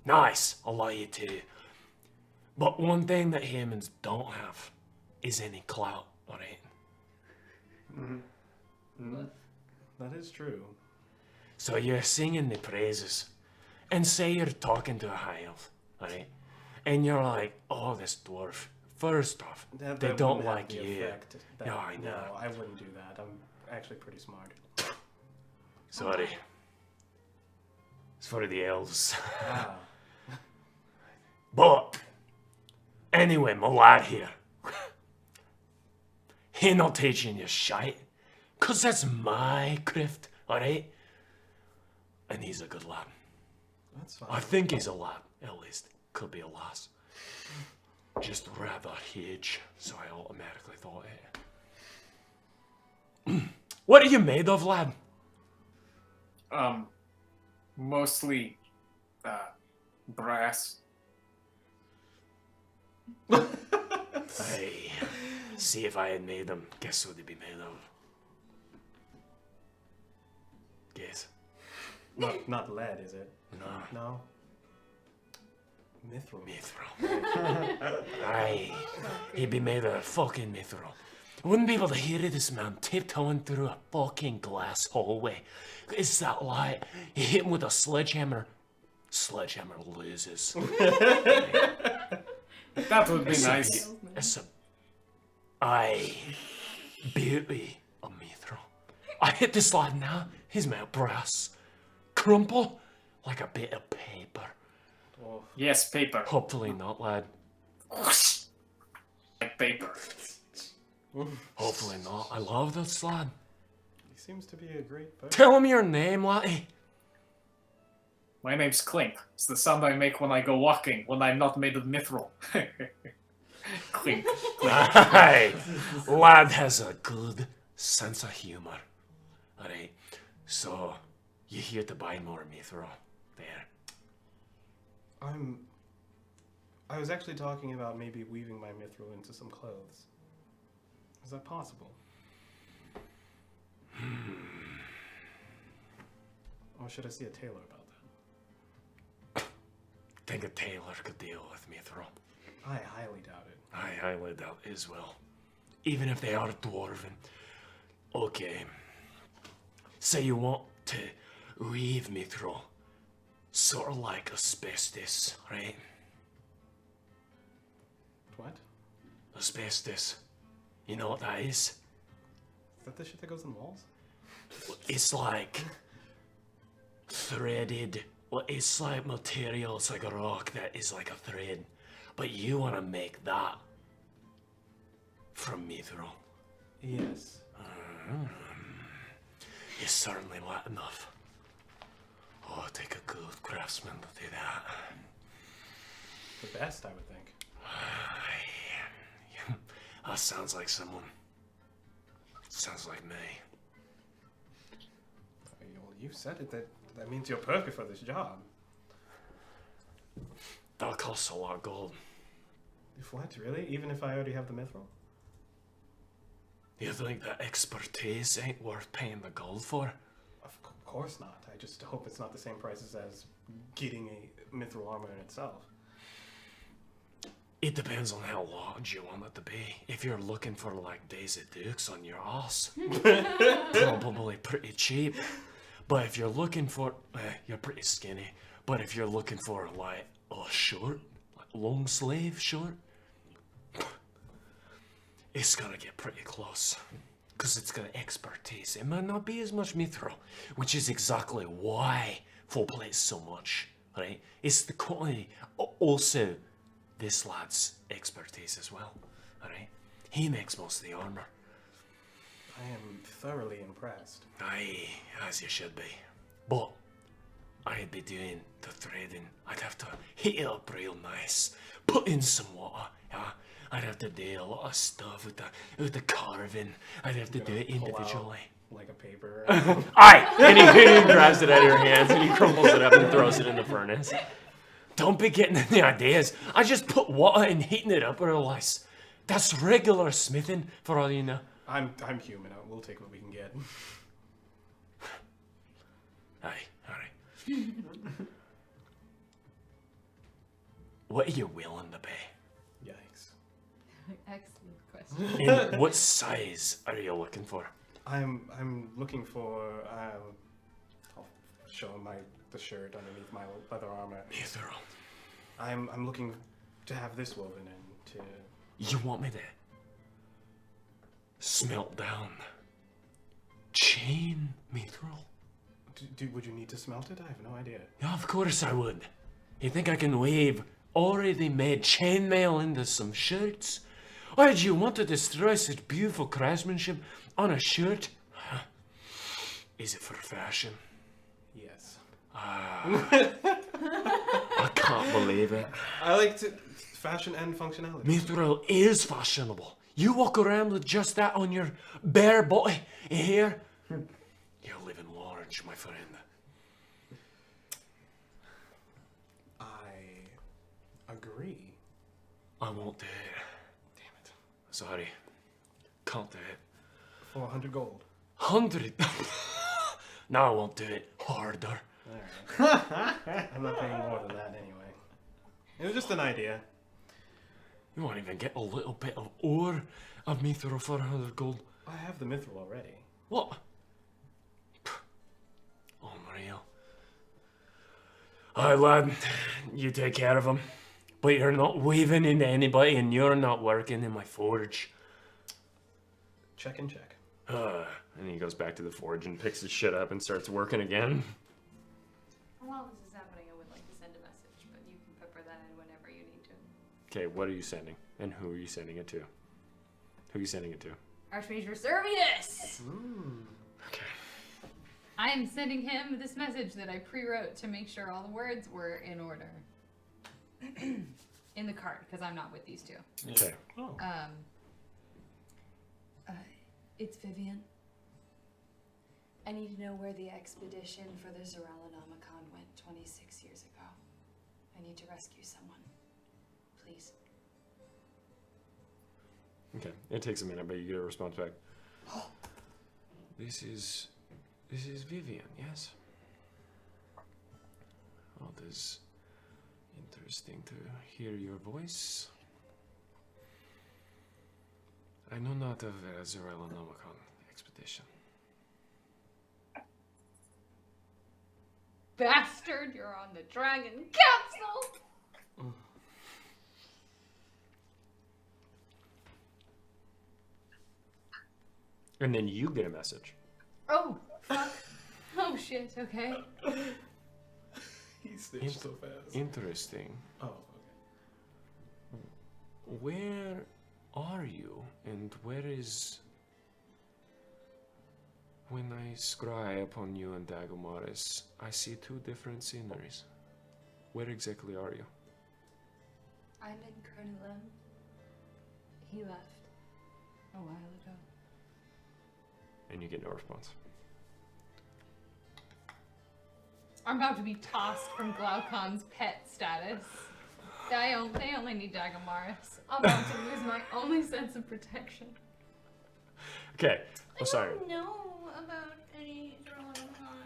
nice, I'll allow you to. But one thing that humans don't have is any clout, alright? That is true. So you're singing the praises, and say you're talking to a high elf, alright? And you're like, oh, this dwarf. First off, That they wouldn't don't have like the you. effect that- No, I know. No, I wouldn't do that. I'm actually pretty smart. Sorry. It's for the elves. Ah. But, anyway, my lad here. He not teaching you shite. Cause that's my craft, alright? And he's a good lad. That's fine. I think he's a lad, at least. Could be a lass. Just rather huge, so I automatically thought it. What are you made of, lad? Mostly, brass. Hey, see if I had made them, guess what they'd be made of? Guess. Not lead, is it? No. No. Mithril. Mithril. Aye. He'd be made of fucking mithril. Wouldn't be able to hear this man tiptoeing through a fucking glass hallway. It's that light. You hit him with a sledgehammer. Sledgehammer loses. That would be nice. It's a... Aye. Beauty of mithril. I hit this lad now. He's made of brass. Crumple like a bit of paper. Oh, Yes, paper. Hopefully not, lad. Like paper. Hopefully not. I love this lad. he seems to be a great person. Tell him your name, laddie. My name's Clink. It's the sound I make when I go walking, when I'm not made of mithril. Clink. Aye. Lad has a good sense of humor. Alright, so you here to buy more mithril? There. I was actually talking about maybe weaving my mithril into some clothes. Is that possible? Or should I see a tailor about that? Think a tailor could deal with mithril. I highly doubt it. I highly doubt as well. Even if they are dwarven. Okay. Say you want to weave mithril. Sort of like asbestos, right? What? Asbestos. You know what that is? Is that the shit that goes in walls? It's like threaded. Well, it's like material. It's like a rock that is like a thread. But you want to make that from mithril. Yes. You certainly like enough. Oh, take a good craftsman to do that. The best, I would think. That sounds like someone. Sounds like me. Well, you said it. That means you're perfect for this job. That costs a lot of gold. If what, really? Even if I already have the mithril? You think that expertise ain't worth paying the gold for? Of course not. I just hope it's not the same prices as getting a mithril armor in itself. It depends on how large you want it to be. If you're looking for like Daisy Dukes on your ass, probably pretty cheap. But if you're looking for, you're pretty skinny. But if you're looking for like a short, like long sleeve short, it's gonna get pretty close. Because it's got expertise. It might not be as much mithril, which is exactly why full plate's so much, right? It's the quality. Also, this lad's expertise as well, alright? He makes most of the armor. I am thoroughly impressed. Aye, as you should be. But I'd be doing the threading. I'd have to heat it up real nice, put in some water, yeah? I'd have to do a lot of stuff with the carving. I'd have to do it Pull out, individually. like a paper. Aye! And he grabs it out of your hands and he crumbles it up and throws it in the furnace. Don't be getting any ideas. I just put water and heating it up or else. That's regular smithing for all you know. I'm human. We'll take what we can get. Aye, alright. What are you willing to pay? Yikes. Excellent question. And what size are you looking for? I'm looking for. I'll show him the shirt underneath my leather armor. Mithril. I'm looking to have this woven into. You want me to smelt down chain mithril? Would you need to smelt it? I have no idea. Yeah, of course I would. You think I can weave already made chainmail into some shirts? Why do you want to destroy such beautiful craftsmanship on a shirt? Huh. Is it for fashion? Yes. I can't believe it. I like to fashion and functionality. Mithril is fashionable. You walk around with just that on your bare body here. You're living large, my friend. I agree. I won't do it. Damn it. Sorry. Can't do it. 400 gold. 100. No, I won't do it. Harder. Alright. I'm not paying more than that anyway. It was just an idea. You won't even get a little bit of ore of mithril for 100 gold. I have the mithril already. What? Unreal. Alright, lad. You take care of him. But you're not weaving into anybody and you're not working in my forge. Check and check. And he goes back to the forge and picks his shit up and starts working again. While this is happening, I would like to send a message, but you can pepper that in whenever you need to. Okay, what are you sending? And who are you sending it to? Who are you sending it to? Archmage Servius! Okay. I am sending him this message that I pre-wrote to make sure all the words were in order. In the card, because I'm not with these two. Okay. Oh. It's Vivian. I need to know where the expedition for the Zoralanomicon went 26 years ago. I need to rescue someone. Please. Okay. It takes a minute, but you get a response back. This is Vivian, yes? Oh, it is interesting to hear your voice. I know not of a Zoralanomicon expedition. Bastard, you're on the Dragon Council! And then you get a message. Oh, fuck. Oh, shit, okay. He snitched so fast. Interesting. Oh, okay. Where are you? And where is... When I scry upon you and Dagomaris, I see two different sceneries. Where exactly are you? I'm in Kernilem. He left a while ago. And you get no response. I'm about to be tossed from Glaucon's pet status. They only need Dagomaris. I'm about to lose my only sense of protection. Okay, Osiris. I don't know about any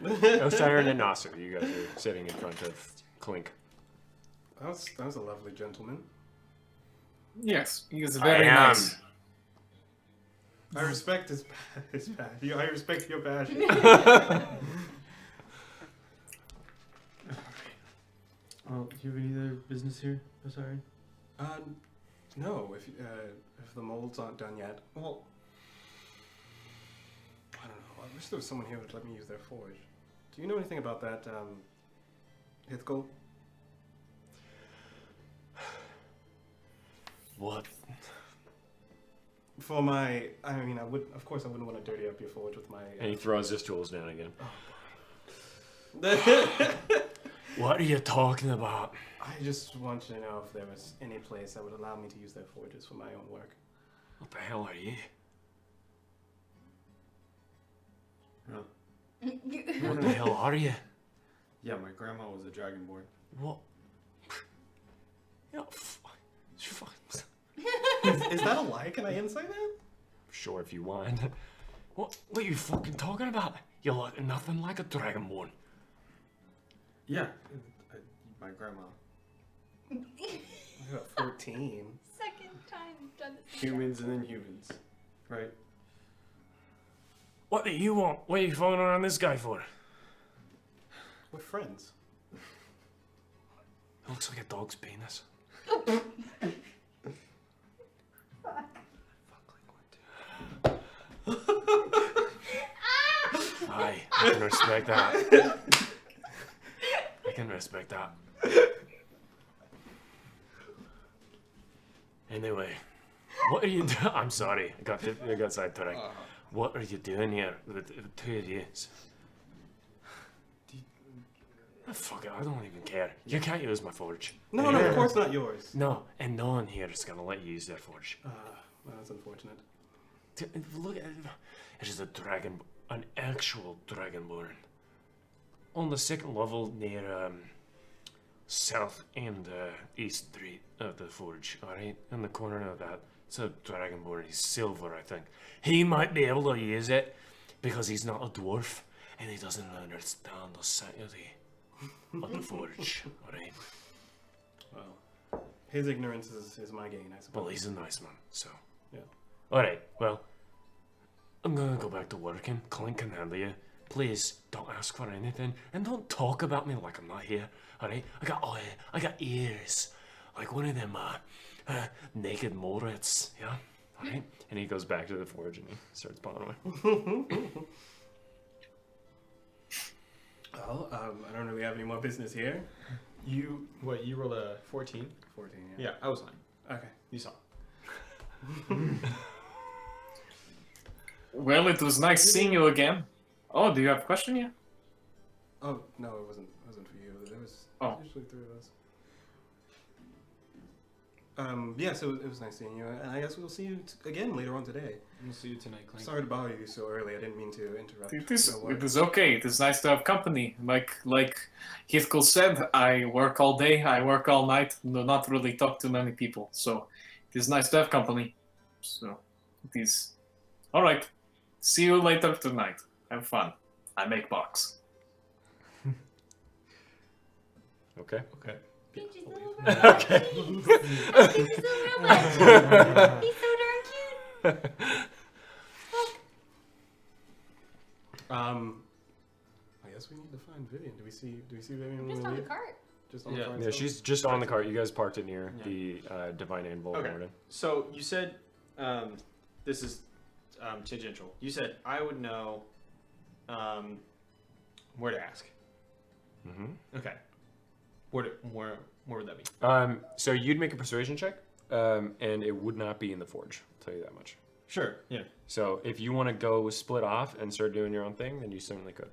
Zoralanomicon. Osiris and Nossew, you guys are sitting in front of Clink. That was a lovely gentleman. Yes, he is very am. nice. I respect his passion. I respect your passion. Well, do you have any other business here? I'm sorry. No. If the molds aren't done yet, well, I don't know. I wish there was someone here who would let me use their forge. Do you know anything about that, Hithgol? What? For my, I mean, of course, I wouldn't want to dirty up your forge with my. And he throws his tools down again. What are you talking about? I just want to know if there was any place that would allow me to use their forges for my own work. What the hell are you? What the hell are you? Yeah, my grandma was a dragonborn. What? Yeah, Is that a lie? Can I insight that? Sure, if you want. What are you fucking talking about? You look nothing like a dragonborn. Yeah, my grandma. I got 14. Second time you've done this. Humans and then humans, right? What do you want? What are you phoning around this guy for? We're friends. It looks like a dog's penis. Aye, I can respect that. I can respect that. Anyway, what are you doing? I'm sorry, I got sidetracked. What are you doing here with two of you? Oh, fuck it, I don't even care. You can't use my forge. No, of course not yours. No, and no one here is gonna let you use their forge. Well, that's unfortunate. Look at it. It is a dragon, an actual dragonborn. On the second level near south and east street of the forge, alright? In the corner of that, it's a dragonborn. He's silver, I think. He might be able to use it because he's not a dwarf and he doesn't understand the sanctity of the forge, alright? Well, his ignorance is my gain, I suppose. Well, he's a nice man, so. Yeah. Alright, well, I'm gonna go back to working. Clink can handle you. Please don't ask for anything and don't talk about me like I'm not here. Alright? I got ears. Like one of them naked mole rats, yeah? All right. And he goes back to the forge and he starts pawing away. Well, I don't really have any more business here. You rolled a 14? 14, Yeah, I was 9. Okay. You saw. Well, it was nice seeing you again. Oh, do you have a question yet? Oh, no, it wasn't for you. There was usually 3 of us. Yeah, so it was nice seeing you, and I guess we'll see you again later on today. We'll see you tonight, Clank. Sorry to bother you so early. I didn't mean to interrupt. It your work. is okay. It is nice to have company. Like Heathcliff said, I work all day, I work all night, do not really talk to many people. So it is nice to have company. So it is. All right. See you later tonight. Have fun. I make box. Okay. Okay. Peach is Believe. so much. Peach is so real much. He's so darn cute. I guess we need to find Vivian. Do we see Vivian when Just we on the leave? cart. Just on the Yeah. cart. Yeah, itself? she's just on the cart. You guys parked it near Yeah. the Divine Anvil Okay. Garden. So you said, this is tangential. You said I would know where to ask. Mm-hmm. Okay. Where would that be? So you'd make a persuasion check, and it would not be in the forge. I'll tell you that much. Sure. Yeah. So if you want to go split off and start doing your own thing, then you certainly could.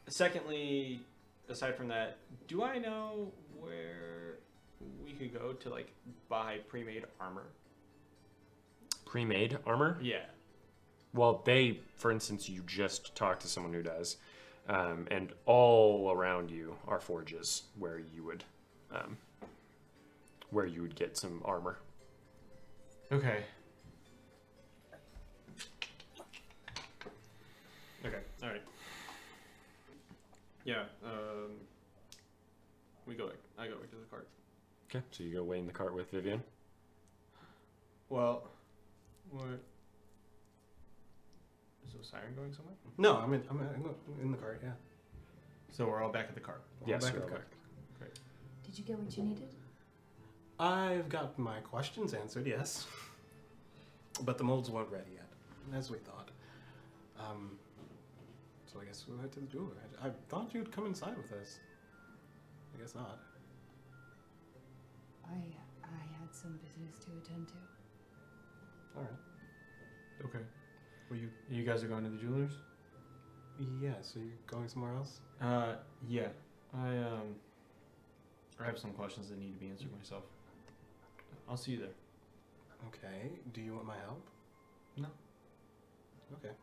Secondly, aside from that, do I know where we could go to like buy pre-made armor? Pre-made armor? Yeah. Well, for instance, you just talked to someone who does, and all around you are forges where you would get some armor. Okay. Okay. All right. Yeah. I go back to the cart. Okay, so you go wait in the cart with Vivian. Well, what? Is the siren going somewhere? No, I'm in the cart. Yeah. So we're all back at the cart. Yes, back you're at the all cart. Did you get what you needed? I've got my questions answered, yes. But the molds weren't ready yet, as we thought. So I guess we'll head to the jeweler. I thought you'd come inside with us. I guess not. I had some business to attend to. All right. Okay. Well, you guys are going to the jewelers? Yeah, so you're going somewhere else? Yeah. I have some questions that need to be answered myself. I'll see you there. Okay. Do you want my help? No. Okay.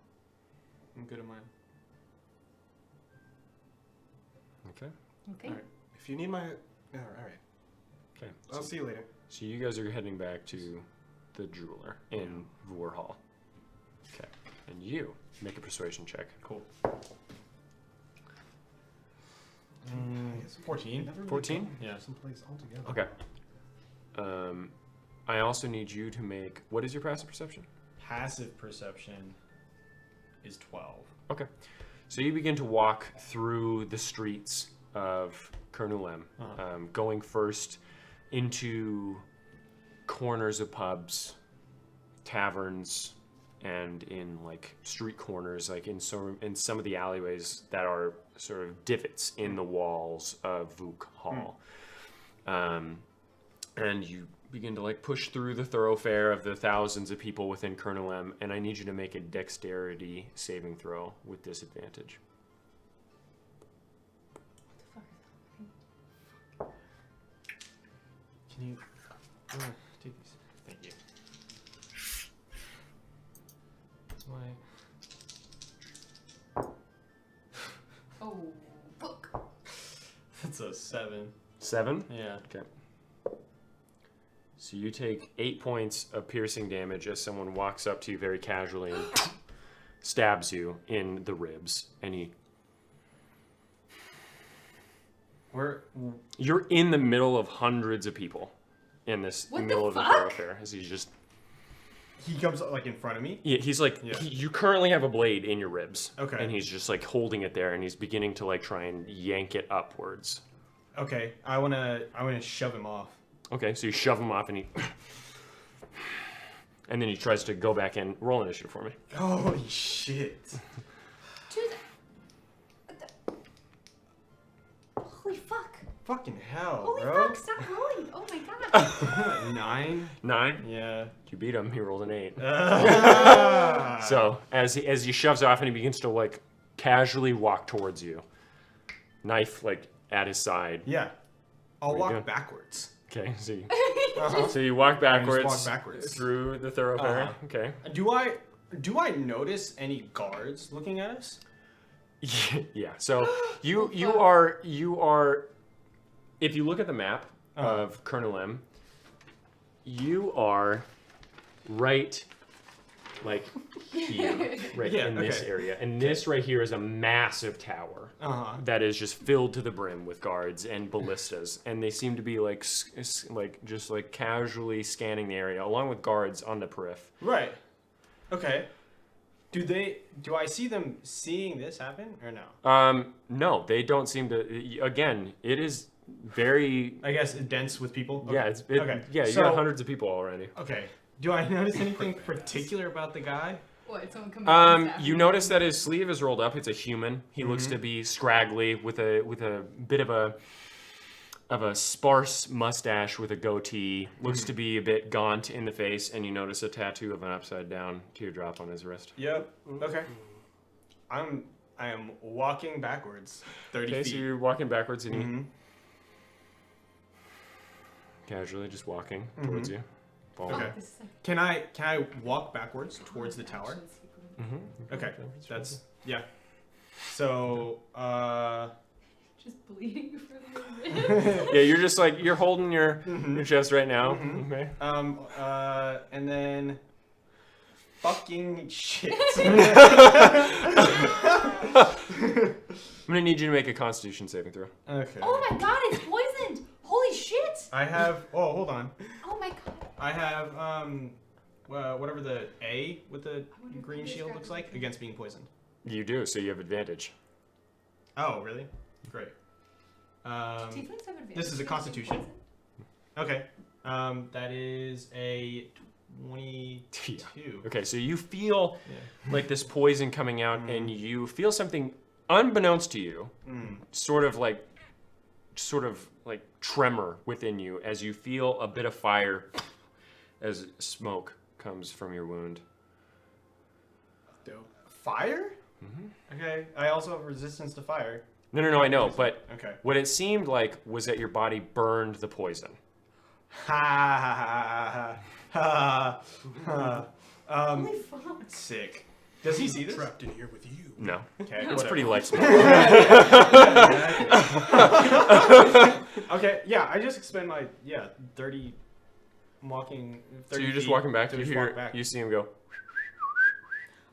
I'm good at mine. Okay. Okay. All right. If you need my... Yeah, all right. Okay. I'll see you later. So you guys are heading back to the jeweler in Vore Hall. Okay. And you make a persuasion check. Cool. I guess we 14. never really 14? gone Yeah. Someplace altogether. Okay. I also need you to make... What is your passive perception? Passive perception is 12. Okay. So you begin to walk through the streets of Kernulem, going first into corners of pubs, taverns, and in like street corners, like in some of the alleyways that are sort of divots in the walls of Vuk Hall. And you begin to like push through the thoroughfare of the thousands of people within Kernulem, and I need you to make a dexterity saving throw with disadvantage. Can you take these? Thank you. Why? Oh, book. That's a 7. 7? Yeah. Okay. So you take 8 points of piercing damage as someone walks up to you very casually and stabs you in the ribs. And you're in the middle of hundreds of people in this What the middle of the fuck? thoroughfare. As he's just... He comes like in front of me. Yeah, he's like, Yeah. you currently have a blade in your ribs. Okay. And he's just like holding it there and he's beginning to like try and yank it upwards. Okay, I wanna shove him off. Okay, so you shove him off, and then he tries to go back in. Roll initiative for me. Holy shit! Holy fuck. Fucking hell, Holy bro. fuck, stop rolling. Oh my god. 9. 9. Yeah. You beat him. He rolled an 8. Ah. So as he shoves off and he begins to like casually walk towards you, knife like at his side. Yeah. I'll Where you walk going? backwards. Okay, so you, Uh-huh. so you walk backwards, walk backwards. through the thoroughfare. Uh-huh. Okay. Do I notice any guards looking at us? Yeah. So you are if you look at the map of Colonel M, you are right like here, right Yeah, in this okay. area. And this right here is a massive tower that is just filled to the brim with guards and ballistas, and they seem to be like just like casually scanning the area along with guards on the periph. Right. Okay. Do I see them seeing this happen or no? No, they don't seem to. Again, it is very. I guess dense with people. Yeah, Okay. okay. Yeah, you So- got hundreds of people already. Okay. Do I notice anything particular about the guy? What? Someone come up and stab You him? notice that his sleeve is rolled up. It's a human. He looks to be scraggly with a bit of a sparse mustache with a goatee. Looks to be a bit gaunt in the face, and you notice a tattoo of an upside down teardrop on his wrist. Yep. Okay. I am walking backwards 30 Okay, feet. so you're walking backwards and you Mhm. casually just walking towards you. Following. Okay. Can I walk backwards towards the tower? Okay. That's yeah. So Just bleeding for the Yeah, you're just like you're holding your chest right now. Mhm. Okay. and then fucking shit. I'm gonna need you to make a Constitution saving throw. Okay. Oh my god, it's poisoned. Holy shit. I have. Oh, hold on. Oh my god. I have whatever the A with the green shield looks like against being poisoned. You do, so you have advantage. Oh, really? Great. Tieflings have advantage This is a against Constitution. poison? Okay. That is a 22. Okay, so you feel Yeah. like this poison coming out, and you feel something unbeknownst to you, sort of like tremor within you as you feel a bit of fire as smoke comes from your wound. Dope. Fire? Okay. I also have resistance to fire. No, I know, but Okay. what it seemed like was that your body burned the poison. Ha ha ha. Holy fuck. Sick. Does he see this? Trapped in here with you. No, Okay. it's whatever. pretty light smoke. Okay. Yeah. I just expend my 30. I'm walking. 30 So you're just feet walking back. to You just hear, walk back. you see him go.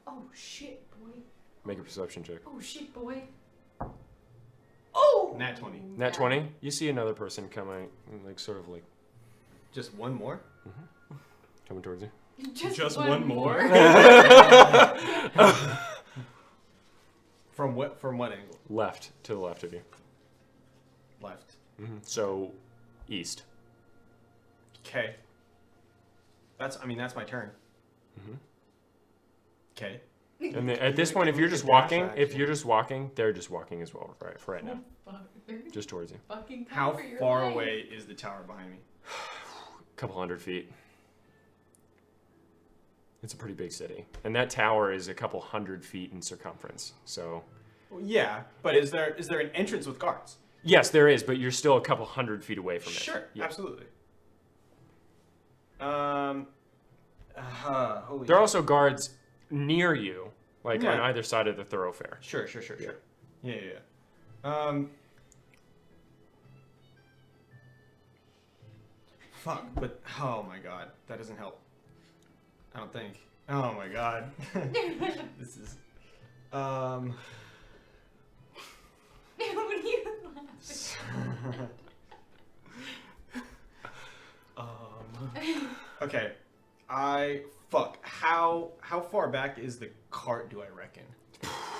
Oh shit, boy. Make a perception check. Oh shit, boy. Oh! Nat 20. Nat 20. You see another person coming, like sort of like Just one more. coming towards you. Just one more. From what? From what angle? Left, to the left of you. Left. So, east. Okay. That's my turn. Okay. And then, at this point, if you're just walking, they're just walking as well, right? For right now, Fuck. just towards you. Fucking come How for your far life. away is the tower behind me? A couple hundred feet. It's a pretty big city, and that tower is a couple hundred feet in circumference. So, Well, yeah, but is there an entrance with guards? yes, there is, but you're still a couple hundred feet away from it. Sure, Yeah. absolutely. Holy. There are also guards near you, like on Yeah. either side of the thoroughfare. Sure. Yeah. Fuck, but oh my god, that doesn't help. I don't think. Oh my god. This is. What are you laughing? Okay. Fuck. How far back is the cart? Do I reckon?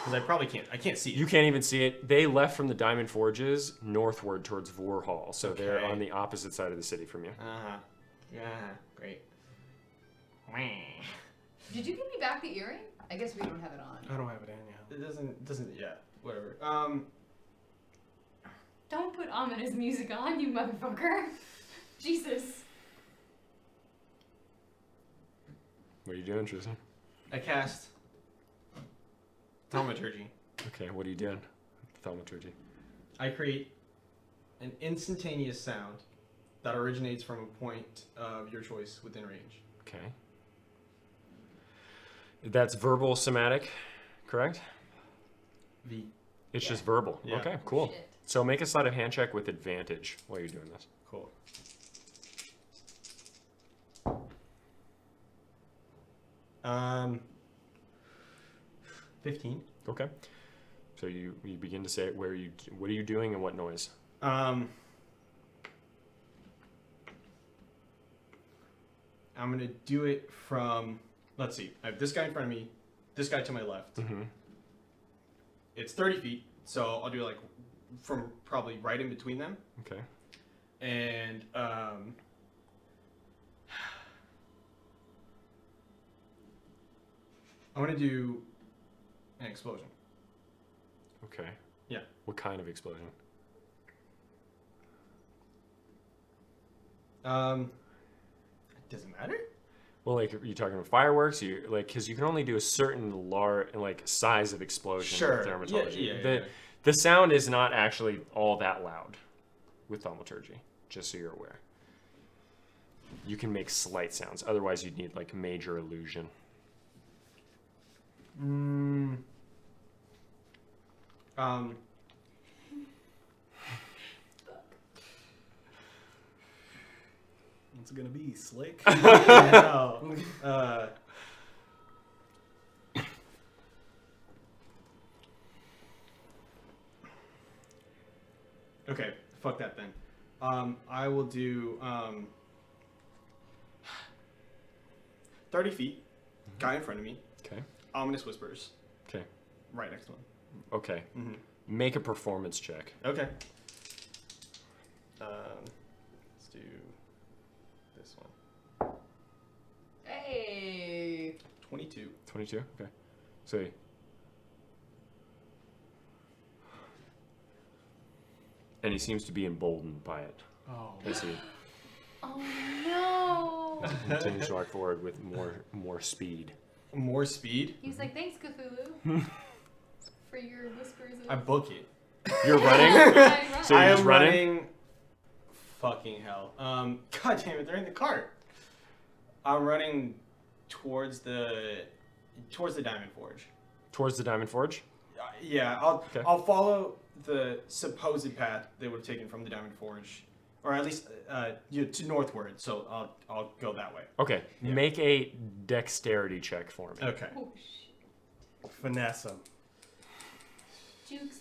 Because I probably can't. I can't see it. You can't even see it. They left from the Diamond Forges northward towards Vor Hall, so they're Okay. on the opposite side of the city from you. Uh-huh. Yeah, great. Did you give me back the earring? I guess we don't have it on. I don't have it in yet. It doesn't yet. Whatever. Don't put ominous music on, you motherfucker. Jesus. What are you doing, Tristan? I cast Thaumaturgy. Okay, what are you doing? Thaumaturgy. I create an instantaneous sound that originates from a point of your choice within range. Okay. That's verbal somatic, correct? V. It's Yeah. just verbal. Yeah. Okay, cool. Shit. So make a sleight of hand check with advantage while you're doing this. Cool. Um. 15. Okay. So you begin to say what are you doing and what noise? I'm gonna do it from. Let's see. I have this guy in front of me, this guy to my left. Mm-hmm. It's 30 feet, so I'll do like from probably right in between them, Okay. and I want to do an explosion. Okay. Yeah. What kind of explosion? It doesn't matter. Well, like, are you talking about fireworks? You like, because you can only do a certain size of explosion Sure. with thaumaturgy. Yeah, the yeah. the sound is not actually all that loud with thaumaturgy. Just so you're aware. You can make slight sounds. Otherwise, you'd need like major illusion. What's it gonna be? Slick? No. Okay, fuck that then. I will do 30 feet, guy in front of me, Okay. ominous whispers, Okay. right next to him. Okay. Mm-hmm. Make a performance check. Okay. Let's do this one. Hey. 22. 22. Okay. So. And he seems to be emboldened by it. Oh. As he Oh no. continues to walk forward with more speed. More speed? He was like, thanks, Cthulhu. For your whispers of... I book it. You're running? I run. So I you're am just running? running. Fucking hell. God damn it, they're in the cart. I'm running towards the Diamond Forge. Towards the Diamond Forge? Yeah, Okay. I'll follow the supposed path they would have taken from the Diamond Forge, or at least to northward. So I'll go that way. Okay. Yeah. Make a dexterity check for me. Okay. Oh, shit. Finesse him. Jukes.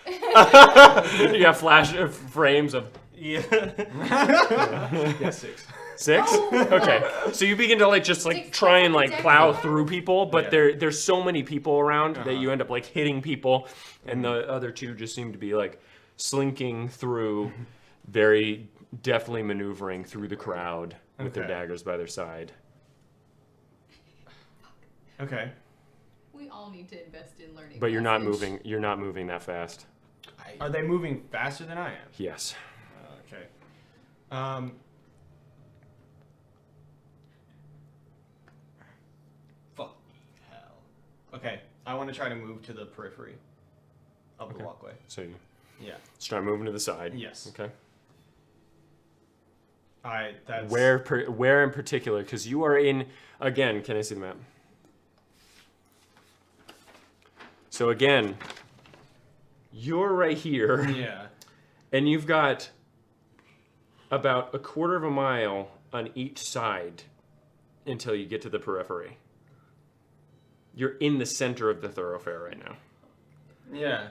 You have flash frames of Yeah. Yeah, 6. 6? Oh, Okay. So you begin to Six try and plus dex plow save? through people, but Yeah. there's so many people around that Uh-huh. you end up hitting people, and the other two just seem to be slinking through, very deftly maneuvering through the crowd with their Okay. daggers by their side. Okay. We all need to invest in learning. But you're not message. moving. You're not moving that fast. Are they moving faster than I am? Yes. Okay. Fuck hell. Okay, I want to try to move to the periphery of Okay. the walkway. So you Yeah. start moving to the side. Yes. Okay. That's Where in particular? Because you are in. Again, can I see the map? So again, you're right here. Yeah. And you've got about a quarter of a mile on each side until you get to the periphery. You're in the center of the thoroughfare right now. Yeah.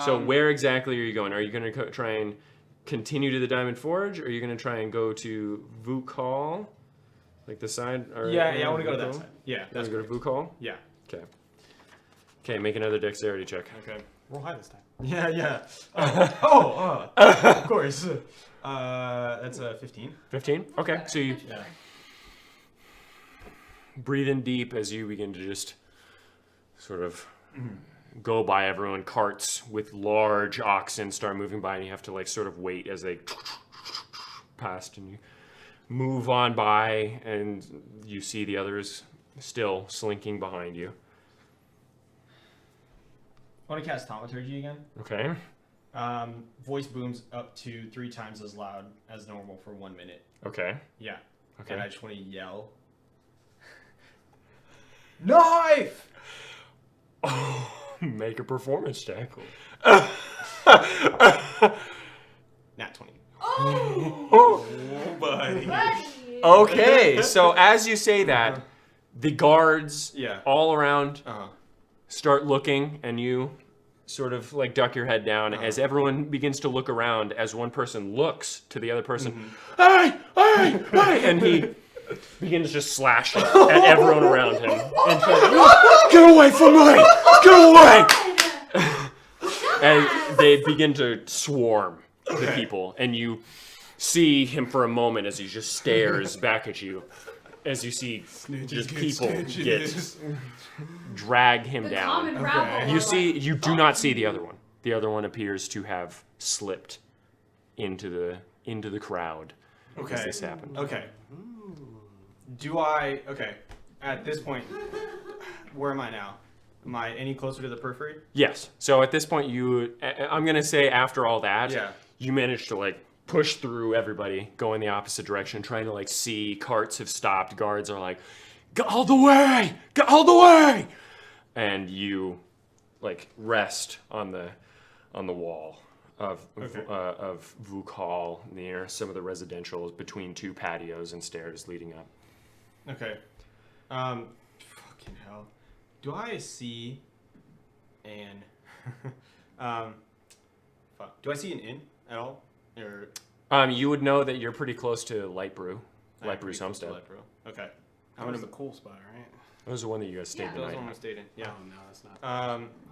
So where exactly are you going? Are you going to try and continue to the Diamond Forge? Or are you going to try and go to Vuk Hall? Like the side? Or, Yeah, I want to go to that Vuk Hall? side. Yeah, You want that's to go to correct. Vuk Hall? Yeah. Okay. Okay, make another dexterity check. Okay. Roll high this time. Yeah. Of course. That's a 15. 15? Okay, so you Yeah. breathe in deep as you begin to just sort of go by everyone. Carts with large oxen start moving by, and you have to like sort of wait as they past, and you move on by, and you see the others still slinking behind you. I want to cast Thaumaturgy again. Okay. Voice booms up to 3 times as loud as normal for 1 minute. Okay. Yeah. Okay. And I just want to yell. Knife! Oh, make a performance check. Nat 20. Oh, Buddy. buddy. Okay, so as you say that, the guards Yeah. all around Uh-huh. start looking, and you sort of like duck your head down as everyone begins to look around. As one person looks to the other person, hey, and he begins just slashing at everyone around him. And get away from me! Get away! And they begin to swarm the people, and you see him for a moment as he just stares back at you. As you see just people drag him The down. common rabble. You do not see the other one. The other one appears to have slipped into the crowd as Okay. this happened. Okay. Okay. At this point, where am I now? Am I any closer to the periphery? Yes. So at this point, I'm gonna say after all that, Yeah. you managed to like push through everybody, go in the opposite direction, trying to like see. Carts have stopped. Guards are like, "Get out the way! Get out the way!" And you like rest on the wall of Vuk Hall near some of the residentials between 2 patios and stairs leading up. Okay. Fucking hell. Do I see an fuck. Do I see an inn at all? Or You would know that you're pretty close to Light Brew's homestead. Light Brew. Okay. That was the cool spot, right? That was the one that you guys stayed Yeah. the That was night. one I stayed in. Yeah. Oh, no, that's not.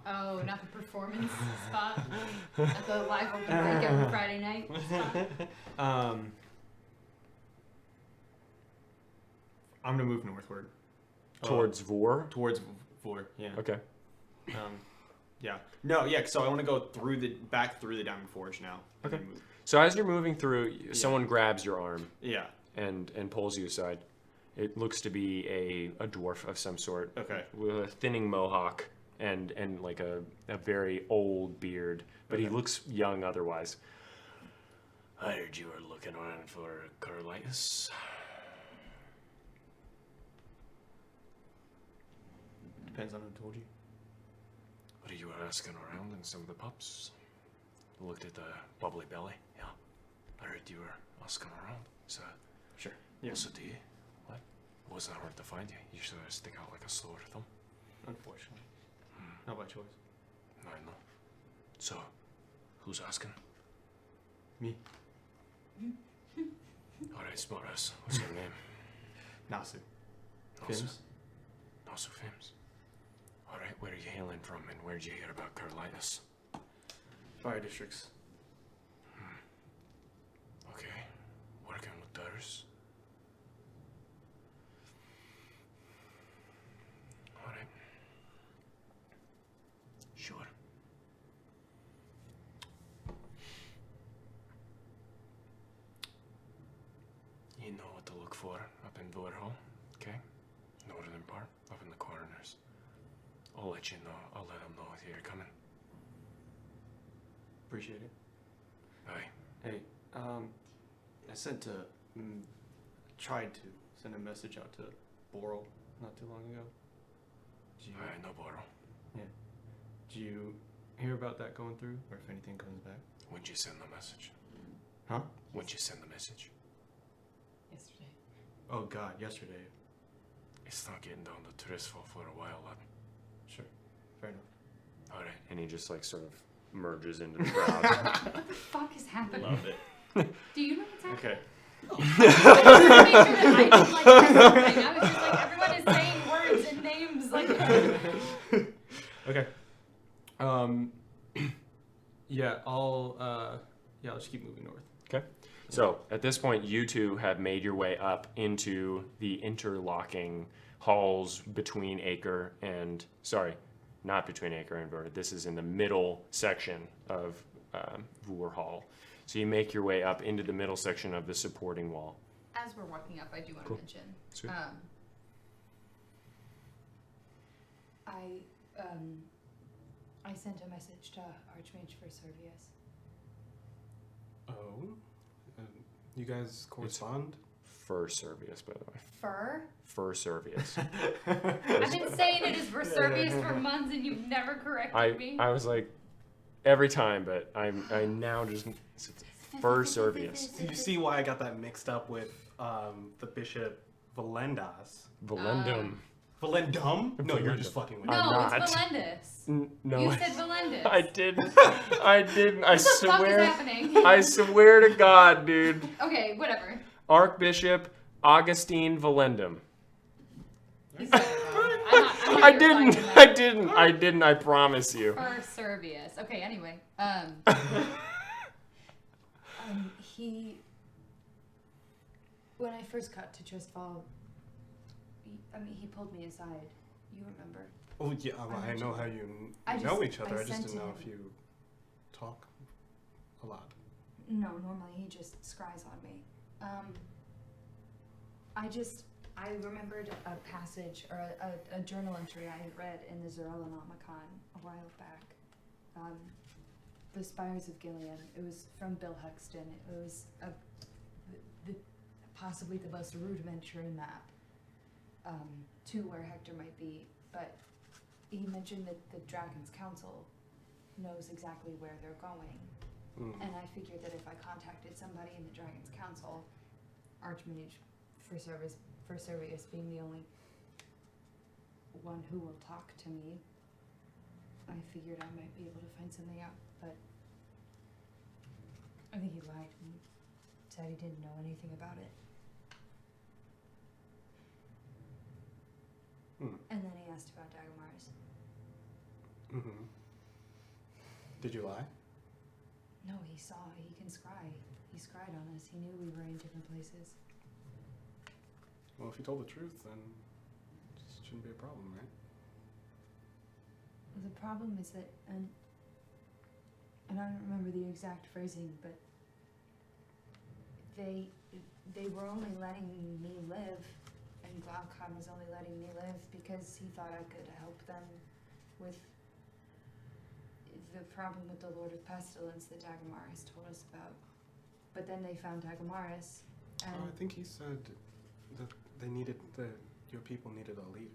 Oh, not the performance spot at the live open mic every Friday night. I'm gonna move northward. Towards Vor? Towards Vor. Yeah. Okay. Yeah. No. Yeah. So I want to go back through the Diamond Forge now. Okay. So as you're moving through, someone grabs your arm Yeah. and pulls you aside. It looks to be a dwarf of some sort. Okay. With a thinning mohawk and like a very old beard. But he Okay. looks young otherwise. I heard you were looking around for Carlitus. Depends on who told you. What are you asking around in some of the pubs? Looked at the bubbly belly. Yeah. I heard you were asking around. So, Sure. Yeah. also do you? What? Wasn't hard to find you. You should stick out like a sore thumb. Unfortunately. Not by choice. I know. So, who's asking? Me. Alright, smartass. What's your name? Nossew. Nossew. Nossew Fims. Alright, where are you hailing from and where did you hear about Carlitus? Fire districts. Okay. Working with theirs. Alright. Sure. You know what to look for up in Vorhall, okay? Northern part, up in the corners. I'll let you know. I'll let them know if you're coming. Appreciate it. Aye. Hey, I sent tried to send a message out to Boral not too long ago. Did you, Aye, no borrow. did you hear about that going through, or if anything comes back? When'd you send the message? Huh? When'd you send the message? Yesterday. Oh God, yesterday. It's not getting down to truthful for a while, lad. Sure. Fair enough. Alright. And he just like sort of merges into the crowd. What the fuck is happening? Love it. Do you know what's happening? Okay. I just wanted to make sure that I didn't like press something. I was just like, everyone is saying words and names like. Okay. Yeah, I'll just keep moving north. Okay. So at this point, you two have made your way up into the interlocking halls between Acre and, sorry, not between Acre and Verda. This is in the middle section of Vur Hall. So you make your way up into the middle section of the supporting wall. As we're walking up, I do want to mention. Sweet. I sent a message to Archmage for Servius. Oh? You guys correspond? Fur Servius, by the way. Fur? Fur Servius. I've been saying it is Verservius for months and you've never corrected me. I was like, every time, but I now just, it's Fur Servius. You see why I got that mixed up with the Bishop Valendas. Valendum. Valendum? No, you're just fucking with me. No, I'm it's not. Valendus. No. You said Valendus. I didn't. I didn't. I What the fuck is swear. happening? I swear to God, dude. Okay, whatever. Archbishop Augustine Valendum. You said it wrong. I'm not I your didn't. side on I that. didn't. I didn't. I promise you. For Servius. Okay, anyway. When I first got to Tristfall, he pulled me aside. You remember? Oh, yeah, I know how you I know just- each other. I I just sent didn't know him- if you talk a lot. No, normally he just scries on me. I remembered a passage or a journal entry I had read in the Zeralanomicon a while back. The Spires of Gilead. It was from Bill Huxton. It was possibly the most rudimentary map to where Hector might be, but he mentioned that the Dragon's Council knows exactly where they're going. And I figured that if I contacted somebody in the Dragon's Council, Archmage for Servius being the only one who will talk to me, I figured I might be able to find something out, but I think he lied and said he didn't know anything about it. And then he asked about Dagomars. Mm-hmm. Did you lie? No, he can scry. He scried on us. He knew we were in different places. Well, if you told the truth, then it shouldn't be a problem, right? The problem is that, and I don't remember the exact phrasing, but they were only letting me live, and Glaucon was only letting me live because he thought I could help them with the problem with the Lord of Pestilence that Dagomars told us about. But then they found Dagomars, and I think he said that your people needed a leader.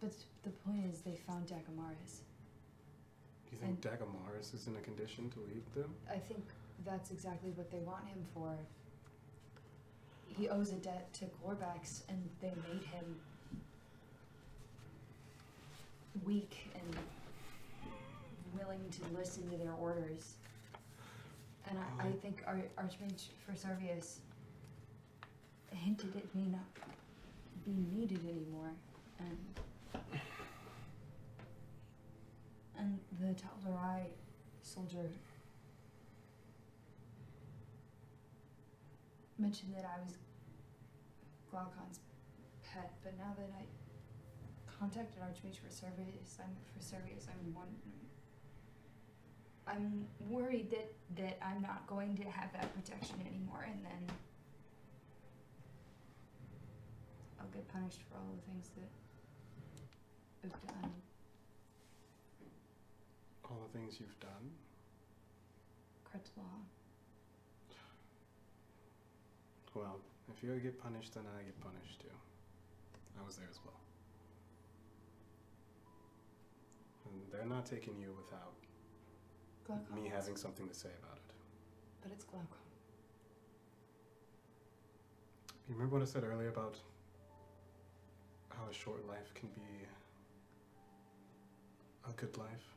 but the point is they found Dagomars. You think Dagomars is in a condition to lead them? I think that's exactly what they want him for. He owes a debt to Gorbax, and they made him weak and willing to listen to their orders. And I think Archmage for Servius hinted at me not being needed anymore, and the Tal'Darai soldier mentioned that I was Glaucon's pet, but now that I contacted Archmage for Servius, I'm worried that I'm not going to have that protection anymore, and then I'll get punished for all the things that I've done. All the things you've done? Kret's law. Well, if you get punished, then I get punished too. I was there as well. And they're not taking you without Glaucon. me having something to say about it. But it's Glaucon. You remember what I said earlier about how a short life can be a good life?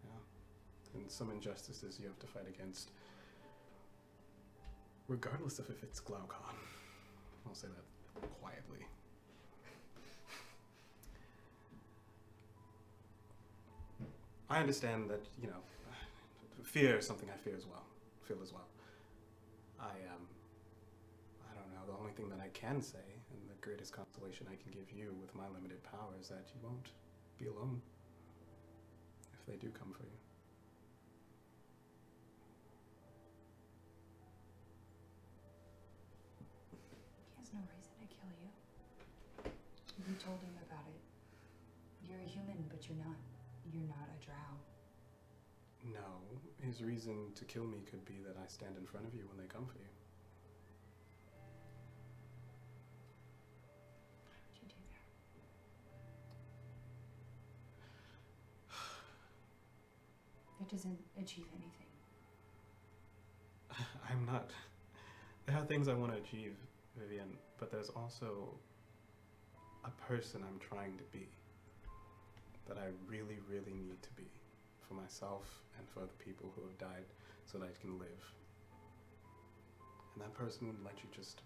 Yeah. And some injustices you have to fight against, regardless of if it's Glaucon. I'll say that quietly. I understand that, fear is something I feel as well. I don't know, the only thing that I can say, and the greatest consolation I can give you with my limited power, is that you won't be alone if they do come for you. He has no reason to kill you. You told him about it. You're a human, but you're not a drow. No, his reason to kill me could be that I stand in front of you when they come for you. How would you do that? That doesn't achieve anything. I'm not. There are things I want to achieve, Vivian, but there's also a person I'm trying to be that I really, really need to be for myself and for the people who have died so that I can live. And that person wouldn't let you just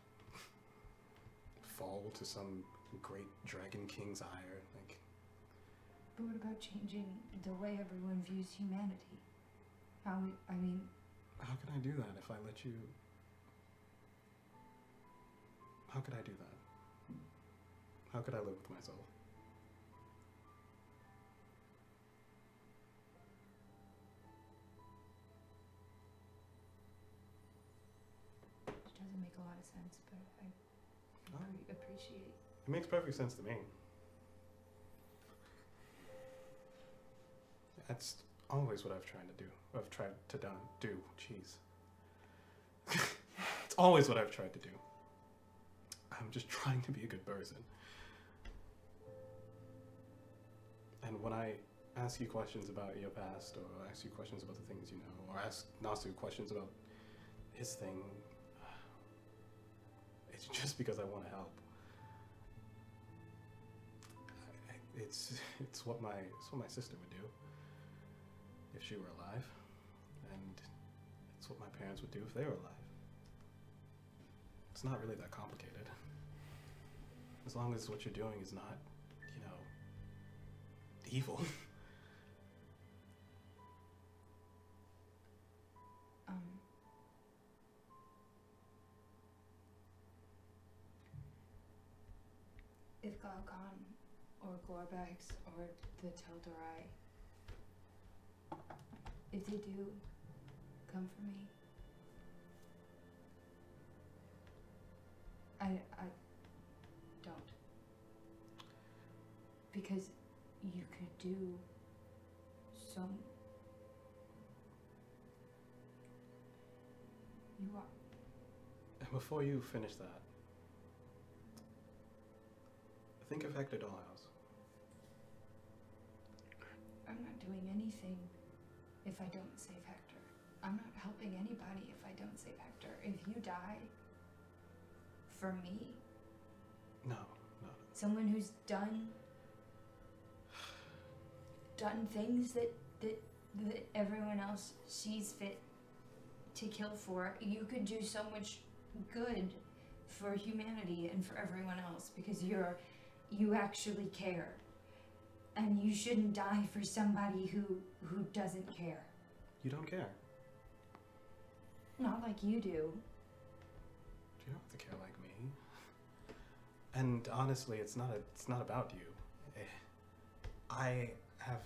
fall to some great dragon king's ire. Like, But what about changing the way everyone views humanity? How how can I do that if I let you? How could I do that? How could I live with myself? it doesn't make a lot of sense, but I appreciate. It makes perfect sense to me. That's always what I've tried to do. Do. Jeez. It's always what I've tried to do. I'm just trying to be a good person. And when I ask you questions about your past, or ask you questions about the things you know, or ask Nossew questions about his thing, it's just because I want to help. It's what my sister would do if she were alive, and it's what my parents would do if they were alive. It's not really that complicated. As long as what you're doing is not, evil. If Glaucon or Glorbax or the Tel'Dorai, if they do come for me, I don't. Because you could do some. You are. And before you finish that, think of Hector Dollhouse. I'm not doing anything if I don't save Hector. I'm not helping anybody if I don't save Hector. If you die for me, No. someone who's done things that everyone else sees fit to kill for, you could do so much good for humanity and for everyone else because you actually care. And you shouldn't die for somebody who doesn't care. You don't care. Not like you do. You don't have to care like me. And honestly, it's not about you. I have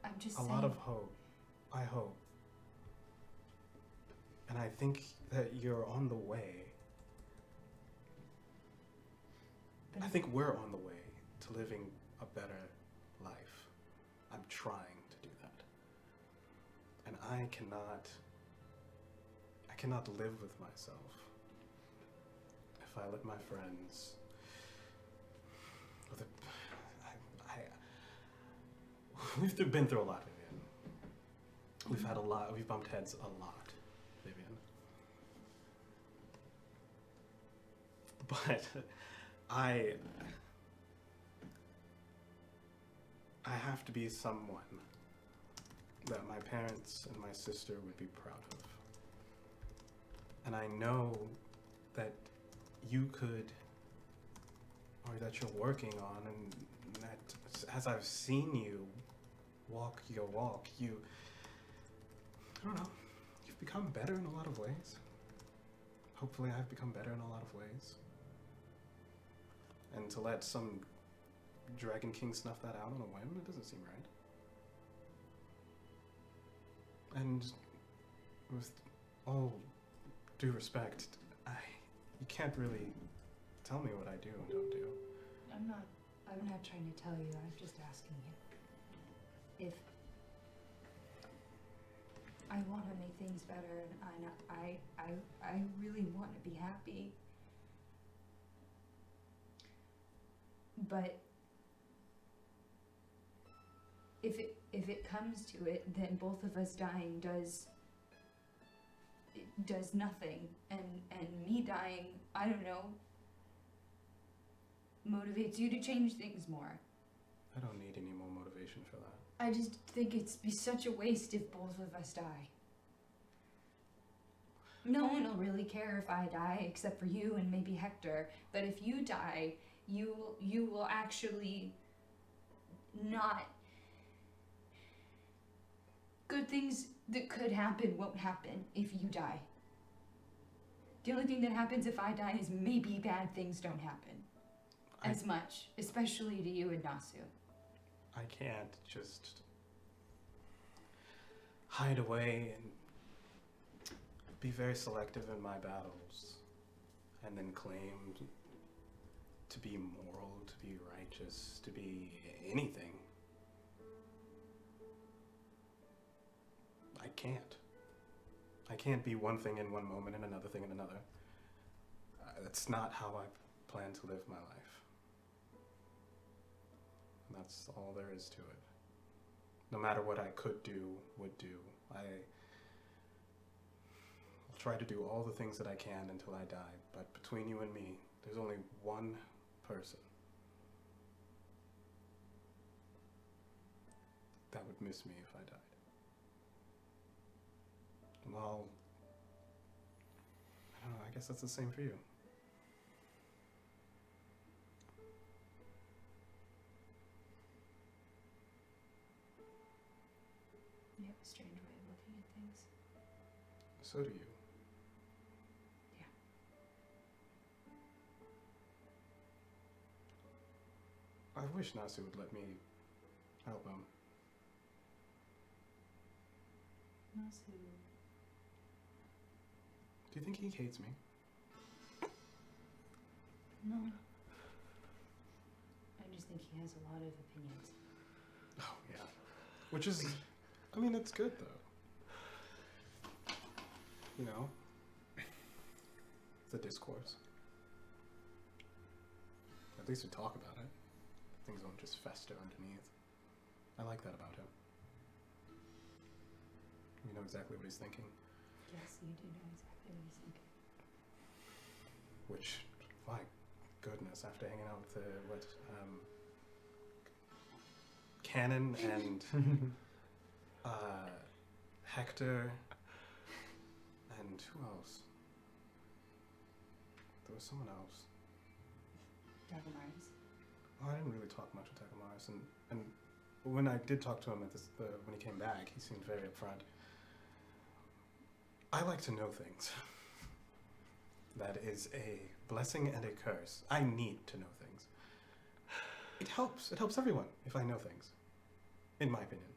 I'm just a saying. lot of hope. I hope. And I think that you're on the way. But I think we're on the way to living a better life. I'm trying to do that. And I cannot live with myself if I let my friends. We've been through a lot, Vivian. We've had a lot. We've bumped heads a lot, Vivian. But I have to be someone that my parents and my sister would be proud of. And I know that you could, or that you're working on, and that as I've seen you walk your walk, I don't know, you've become better in a lot of ways. Hopefully I've become better in a lot of ways. And to let some Dragon King snuff that out on a whim, it doesn't seem right. And with all due respect, you can't really tell me what I do and don't do. I'm not trying to tell you. I'm just asking you. If I want to make things better, and I really want to be happy, but if it comes to it, then both of us dying does nothing, and me dying, I don't know, motivates you to change things more. I don't need any more motivation for that. I just think it's be such a waste if both of us die. No one will really care if I die except for you and maybe Hector, but if you die, you will actually not... Good things that could happen won't happen if you die. The only thing that happens if I die is maybe bad things don't happen as much, especially to you and Nossew. I can't just hide away and be very selective in my battles and then claim to be moral, to be righteous, to be anything. I can't. I can't be one thing in one moment and another thing in another. That's not how I plan to live my life. And that's all there is to it. No matter what I could do, would do, I'll try to do all the things that I can until I die. But between you and me, there's only one person that would miss me if I died. Well, I don't know, I guess that's the same for you. You have a strange way of looking at things. So do you. Yeah. I wish Nossew would let me help him. Nossew. Do you think he hates me? No. I just think he has a lot of opinions. Oh, yeah. Which is, I mean, it's good, though. You know? The discourse. At least we talk about it. Things don't just fester underneath. I like that about him. You know exactly what he's thinking. Yes, you do know exactly what he's thinking. Which, my goodness, after hanging out with Cannon and Hector and who else? There was someone else. Dagomars. Oh, I didn't really talk much with Takamars, and when I did talk to him at when he came back, he seemed very upfront. I like to know things. That is a blessing and a curse. I need to know things. It helps. It helps everyone if I know things. In my opinion.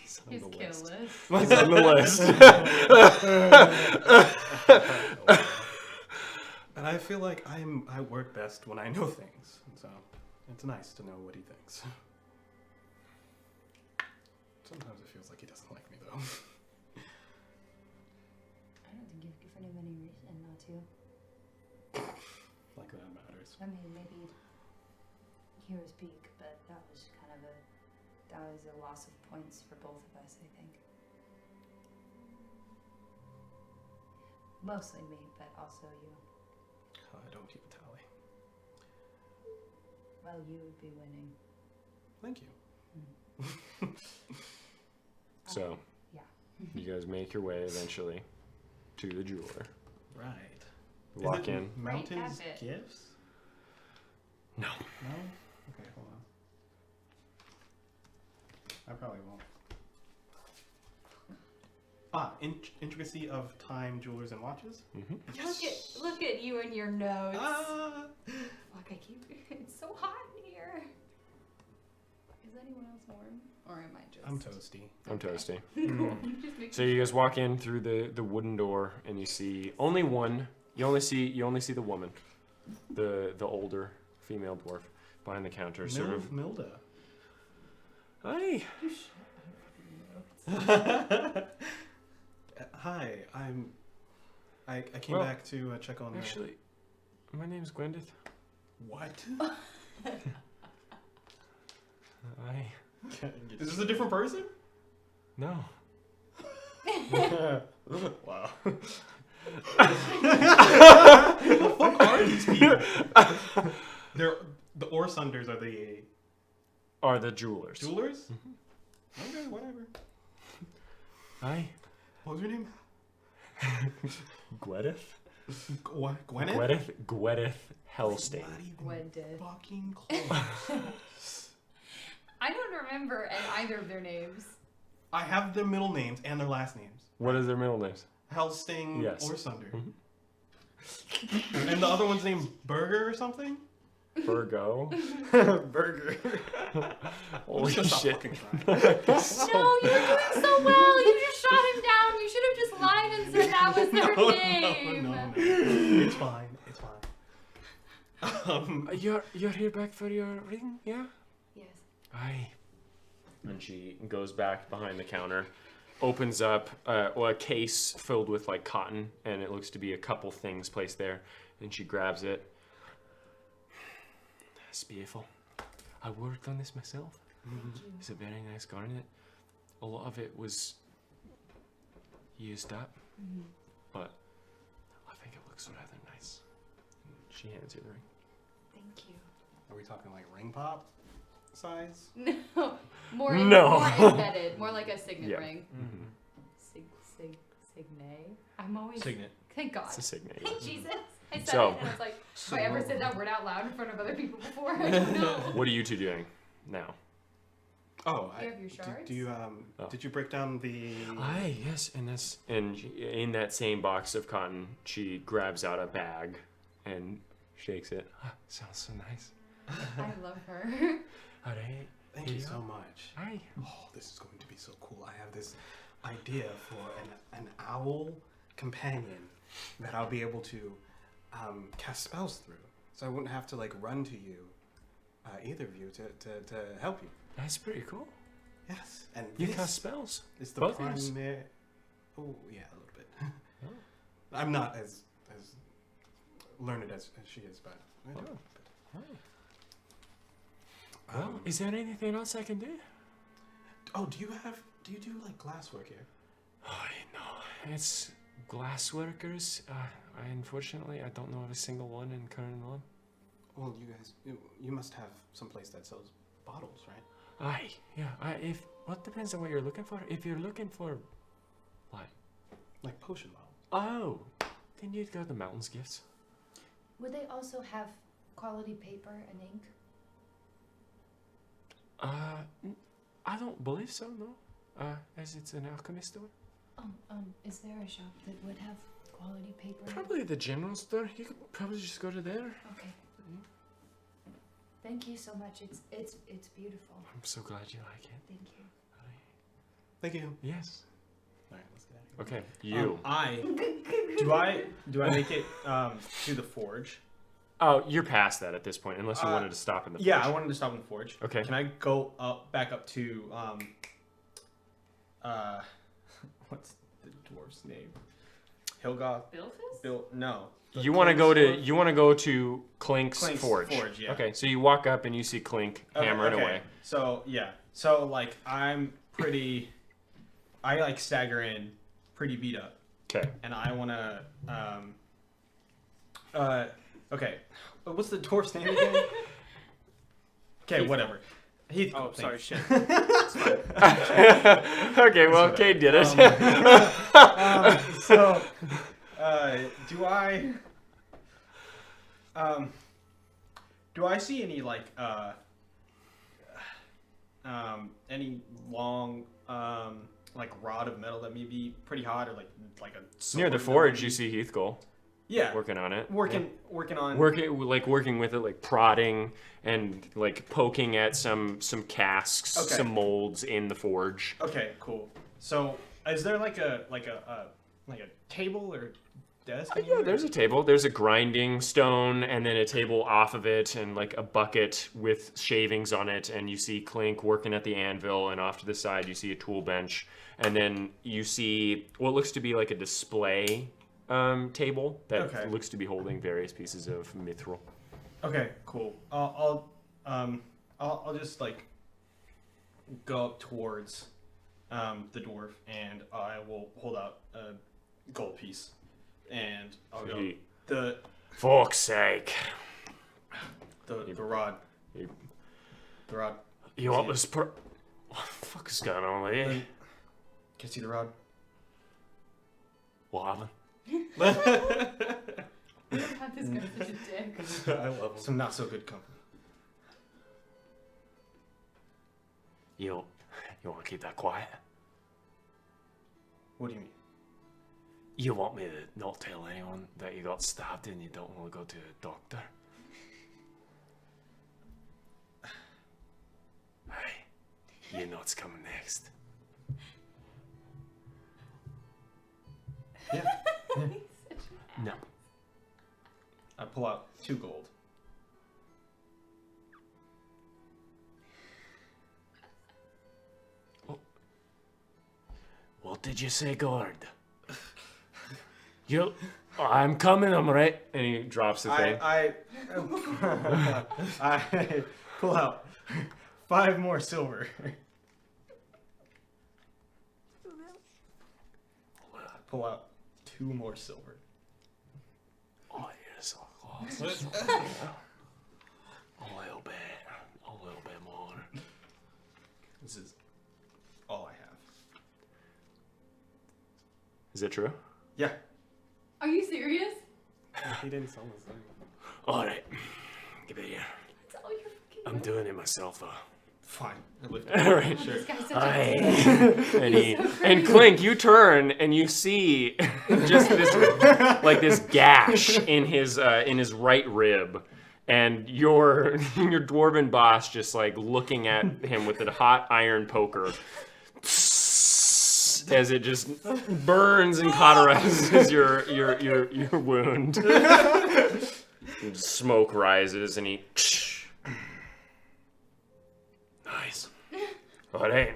He's on His the kill list. list. He's on the list. And I feel like I work best when I know things. And so it's nice to know what he thinks. Sometimes it feels like he doesn't like me, though. I don't think you've given him any reason not to. Like that matters. I mean, maybe hero's peak, but that was a loss of points for both of us, I think. Mostly me, but also you. I don't keep a tally. Well, you would be winning. Thank you. So, Yeah. you guys make your way eventually to the jeweler. Right. Walk in. Mountain's Right at it. gifts? No. No? Okay, hold on. I probably won't. Intricacy of time, jewelers, and watches. Mm-hmm. Look at you and your notes. Look, I keep. It's so hot in here. Is anyone else warm? Or am I just? I'm toasty. I'm toasty. Cool. Just making So you guys walk in through the wooden door, and you see only one. You only see the woman, the older female dwarf behind the counter, sort of. Milda. Hi. Hi, I came Well, back to check on. Actually, my name's Gwendith. What? I Is this a different person? no. Wow. The fuck are these people? They're the Orsunders are the jewelers. jewelers. Okay, whatever. Hi. What was your name? Gwendith. What? Gwyneth? Gwendith Hellstain. Not even Gwendith. fucking close. I don't remember either of their names. I have their middle names and their last names. What is their middle names? Hellsting Yes. Orsunder. Mhm. And the other one's named Burger or something? Virgo. Burger. Holy Just stop shit. fucking trying. No, you were doing so well. You just shot him down. You should have just lied and said that was their name. No. It's fine. It's fine. You're here back for your ring, yeah? Yes. Aye. And she goes back behind the counter, opens up a case filled with like cotton, and it looks to be a couple things placed there. And she grabs it. It's beautiful. I worked on this myself. It's a very nice garnet. A lot of it was used up, but I think it looks rather nice. And she hands you the ring. Thank you. Are we talking like ring pop size? No, more No. embedded, more like a signet Yeah. ring. Signe. I'm always. Signet. Thank God. It's a signet. Thank Jesus. I said So- it, and I was like, have I ever said that word out loud in front of other people before? I don't know. What are you two doing now? Oh, You have your shards? do you did you break down the? Aye, yes, and in that same box of cotton, she grabs out a bag and shakes it. Ah, sounds so nice. I love her. All right. Thank you so much. Aye. Oh, this is going to be so cool. I have this idea for an owl companion that I'll be able to cast spells through. So I wouldn't have to like run to you, either of you, to help you. That's pretty cool. Yes, and You this cast spells. is the both of us? primary. Oh yeah, a little bit. I'm not as learned as she is, but I do. Oh. Well, is there anything else I can do? Oh, do you do like glasswork here? Oh, no, it's glass workers. Unfortunately, I don't know of a single one in Kern. Well, you guys, you must have some place that sells bottles, right? Aye, yeah. What depends on what you're looking for. If you're looking for, what? Like potion bottles. Oh, then you'd go to Mountains Gifts. Would they also have quality paper and ink? I don't believe so. No. As it's an alchemist store. Is there a shop that would have quality paper? Probably the general store. You could probably just go to there. Okay. Thank you so much. It's beautiful. I'm so glad you like it. Thank you. Thank you. Yes. All right, let's get out of here. Okay, you. Do I make it to the forge? Oh, you're past that at this point, unless you wanted to stop in the. Yeah, forge. I wanted to stop in the forge. Okay. Can I go back up to what's the dwarf's name? Hilgoth. Bilfus? No. You want to go to Clink's forge. Forge, yeah. Okay, so you walk up and you see Clink hammering away. So yeah. So like I like stagger in, pretty beat up. Okay. And I wanna okay. What's the dwarf's name again? Okay, whatever. Heath. Oh, sorry, shit. Okay, well, Cade did it. So, do I see any like any long like rod of metal that may be pretty hot, or like a Near the sword forge, that you see Heathcole yeah working on it. working on Working with it, like prodding and like poking at some casks, Okay. some molds in the forge. Okay, cool. So is there like a table or desk? Yeah, anywhere? there's a table. There's a grinding stone, and then a table off of it, and like a bucket with shavings on it. And you see Clink working at the anvil, and off to the side you see a tool bench, and then you see what looks to be like a display table that Okay. looks to be holding various pieces of mithril. Okay, cool. I'll just like go up towards the dwarf, and I will hold out a gold piece, and I'll go He- the Fuck's sake! rod. He- The rod. You want this? What the fuck is going on with you? Can you see the rod? What happened? God, this guy's such a dick. I love him. Some not so good company. You want to keep that quiet? What do you mean? You want me to not tell anyone that you got stabbed and you don't want to go to a doctor? Hey, you know what's coming next. Yeah. No. I pull out 2 gold. What did you say, guard? I'm coming, I'm right. And he drops the thing. I pull out 5 more silver. Pull out 2 more silver. Oh, you're so close. A little bit more. This is all I have. Is that true? Yeah. Are you serious? He didn't sell us thing. All right, give it here. That's all you're fucking I'm doing it myself, though. Fine. I lift it. All right. God, this guy's such Aye. a and Clink, you turn and you see just this like this gash in his right rib, and your dwarven boss just like looking at him with a hot iron poker as it just burns and cauterizes your wound. And smoke rises and he. Nice. All right.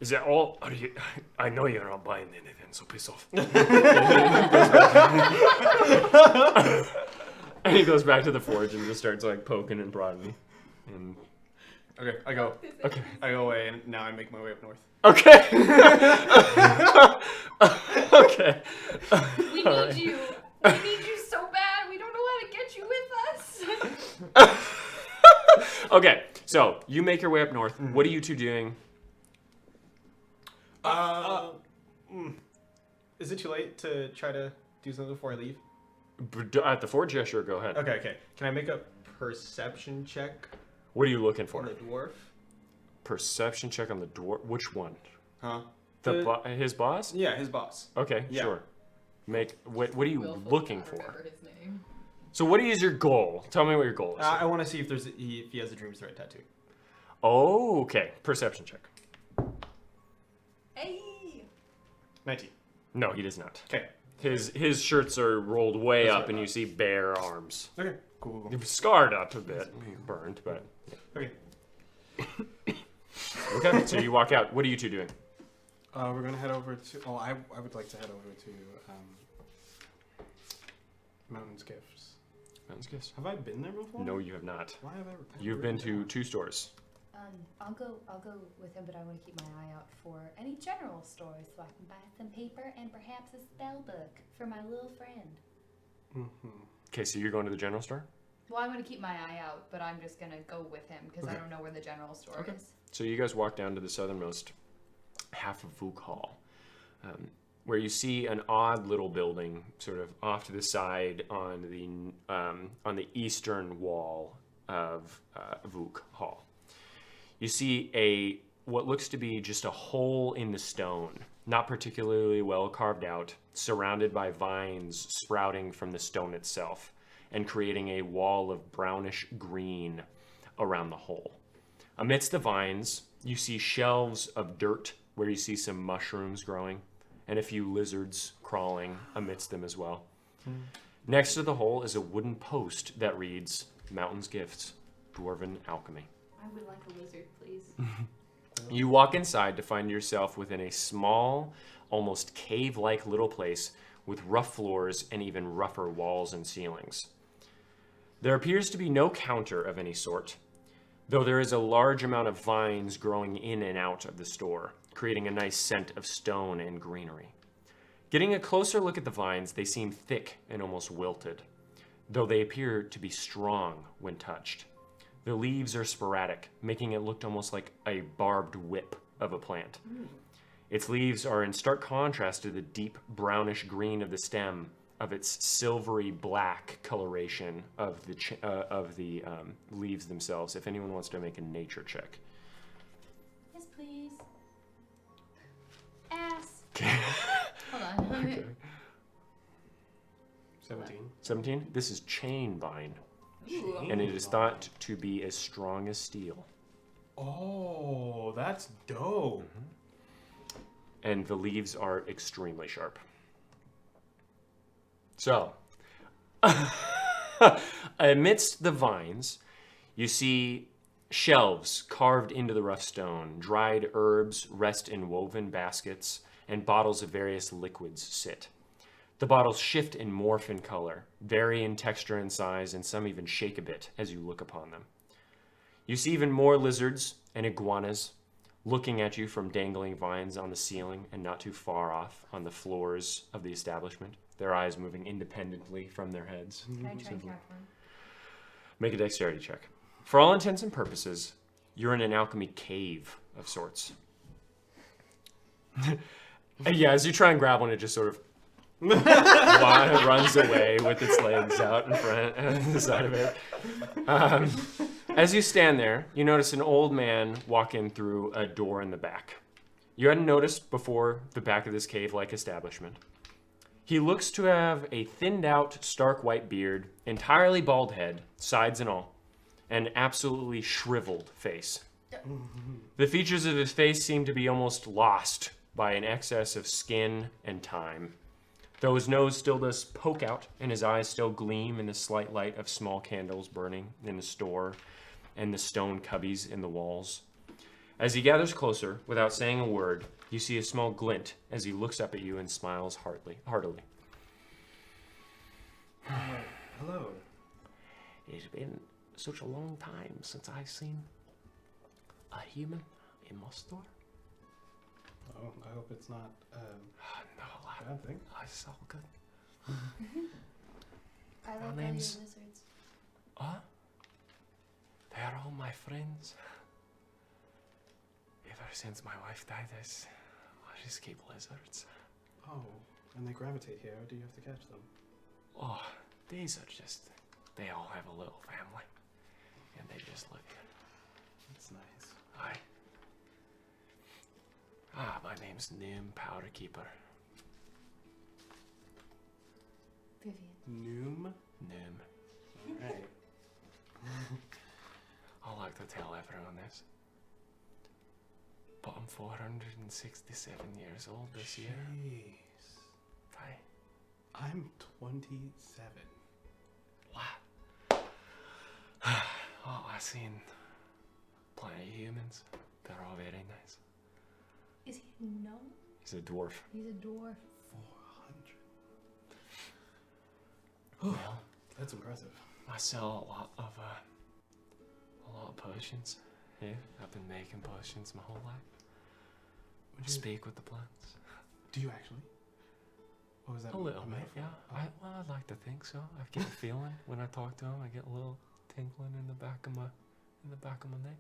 Is that all? I know you're not buying anything, so piss off. And he goes back to the forge and just starts like poking and prodding. And Okay, I go. okay. I go away, and now I make my way up north. Okay. Okay. We need All right. you. We need you so bad. We don't know how to get you with us. Okay. So you make your way up north. What are you two doing? Is it too late to try to do something before I leave? At the forge? Yeah, sure. Go ahead. Okay. Can I make a perception check What are you looking on for? the dwarf? Perception check on the dwarf. Which one? Huh? His boss? Yeah, his boss. Okay, Yeah. sure. Make what are you Willful looking cannot for? remember his name. So what is your goal? Tell me what your goal is. I want to see if if he has a dreams threat tattoo. Oh, okay. Perception check. Hey. 19. No, he does not. Okay. His shirts are rolled way That's up, what I and you thought. see bare arms. Okay. Cool. He was scarred up a bit, burned, but Okay. okay. So you walk out. What are you two doing? We're gonna head over to. Oh, I would like to head over to Mountain's Gifts. Mountain's Gifts. Have I been there before? No, you have not. Why have I? You've been to 2 stores. I'll go with him, but I want to keep my eye out for any general stores so I can buy some paper and perhaps a spell book for my little friend. Mm-hmm. Okay, so you're going to the general store. Well, I'm gonna keep my eye out, but I'm just gonna go with him because I Okay. don't know where the general store Okay. is. So you guys walk down to the southernmost half of Vuk Hall, where you see an odd little building, sort of off to the side on the eastern wall of Vuk Hall. you see what looks to be just a hole in the stone, not particularly well carved out, surrounded by vines sprouting from the stone itself and creating a wall of brownish green around the hole. Amidst the vines, you see shelves of dirt where you see some mushrooms growing and a few lizards crawling amidst them as well. Next to the hole is a wooden post that reads, Mountain's Gifts, Dwarven Alchemy. I would like a lizard, please. You walk inside to find yourself within a small, almost cave-like little place with rough floors and even rougher walls and ceilings. There appears to be no counter of any sort, though there is a large amount of vines growing in and out of the store, creating a nice scent of stone and greenery. Getting a closer look at the vines, they seem thick and almost wilted, though they appear to be strong when touched. The leaves are sporadic, making it look almost like a barbed whip of a plant. Its leaves are in stark contrast to the deep brownish green of the stem, of its silvery black coloration of the leaves themselves. If anyone wants to make a nature check. Yes, please. Ass. Okay. Hold on. Okay. 17. 17? This is chain vine, Ooh. and it is thought to be as strong as steel. Oh, that's dope. And the leaves are extremely sharp. So, amidst the vines, you see shelves carved into the rough stone, dried herbs rest in woven baskets, and bottles of various liquids sit. The bottles shift and morph in color, vary in texture and size, and some even shake a bit as you look upon them. You see even more lizards and iguanas looking at you from dangling vines on the ceiling and not too far off on the floors of the establishment, their eyes moving independently from their heads. Can I try and catch one? Make a dexterity check. For all intents and purposes, you're in an alchemy cave of sorts. Yeah, as you try and grab one, it just sort of runs away with its legs out in front on the side of it. As you stand there, you notice an old man walk in through a door in the back. You hadn't noticed before the back of this cave-like establishment. He looks to have a thinned-out, stark white beard, entirely bald head, sides and all, and absolutely shriveled face. The features of his face seem to be almost lost by an excess of skin and time. Though his nose still does poke out and his eyes still gleam in the slight light of small candles burning in the store and the stone cubbies in the walls. As he gathers closer, without saying a word, you see a small glint as he looks up at you and smiles heartily. Hello. It's been such a long time since I've seen a human in my store. Oh, I hope it's not No, a bad thing. it's all good. I like My all your name's- lizards. They're all my friends. Ever since my wife died, I just keep lizards. Oh, and they gravitate here. Do you have to catch them? Oh, these are just, they all have a little family. And they just look good. That's nice. Hi. My name's Nim Powder Keeper. Vivian. Noom. Nim. Right. I like to tell everyone this, but I'm 467 years old this year. Jeez. Hi. I'm 27. What? Oh, I've seen plenty of humans. They're all very nice. Is he a gnome? He's a dwarf. He's a dwarf. 400. Well, That's impressive. I sell a lot of potions. Yeah, I've been making potions my whole life. Would you Speak with the plants. Do you actually? Or was that A little bit, metaphor? yeah. Oh. I'd like to think so. I get a feeling when I talk to him. I get a little tingling in the back of my neck.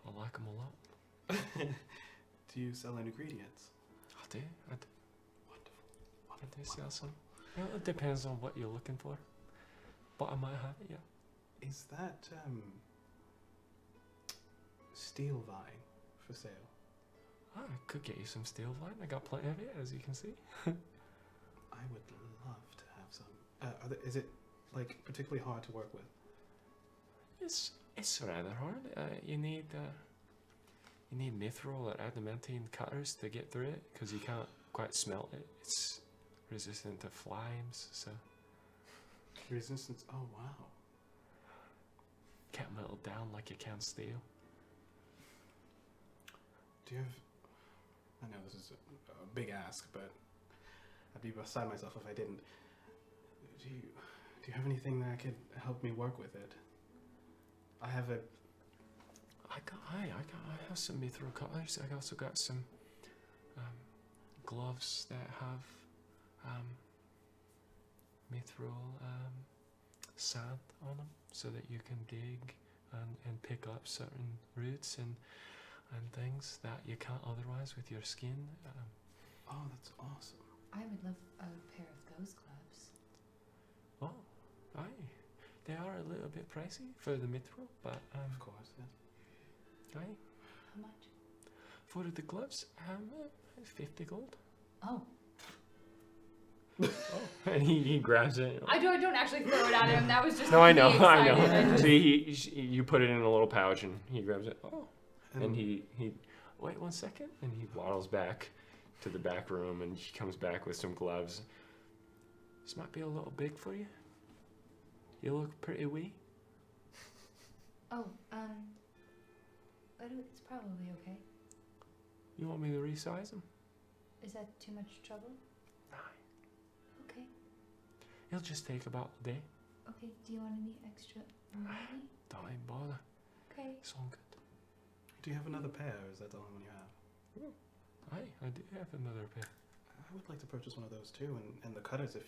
I like them a lot. Do you sell ingredients? I do. Wonderful. I do sell some. Well, it depends on what you're looking for, but I might have it. Yeah. Is that steel vine for sale. I could get you some steel vine. I got plenty of it, as you can see. I would love to have some. Is it like particularly hard to work with? It's rather hard. You need mithril or adamantine cutters to get through it because you can't quite smelt it. It's resistant to flames, so Resistance. Oh wow. can't melt down like you can steel. Do you have? I know this is a big ask, but I'd be beside myself if I didn't. Do you have anything that could help me work with it? I have a. I have some mithril cutters. I also got some gloves that have mithril sand on them, so that you can dig and pick up certain roots and things that you can't otherwise with your skin. Oh, that's awesome. I would love a pair of those gloves. Oh, aye. They are a little bit pricey for the mithril, but Of course, yes. aye. How much? For the gloves, 50 gold. Oh. Oh, and he grabs it. I don't actually throw it at him. That was just No, I know, me I excited. I know. just- So you put it in a little pouch and he grabs it. Oh, and he wait 1 second, and he waddles back to the back room and he comes back with some gloves. This might be a little big for you. You look pretty wee. Oh, but it's probably okay. You want me to resize them? Is that too much trouble? Nah, Okay. it'll just take about a day. Okay. Do you want any extra money? Don't even bother. Okay. It's all good. Do you have another pair, or is that the only one you have? Aye, I do have another pair. I would like to purchase one of those too, and the cutters. If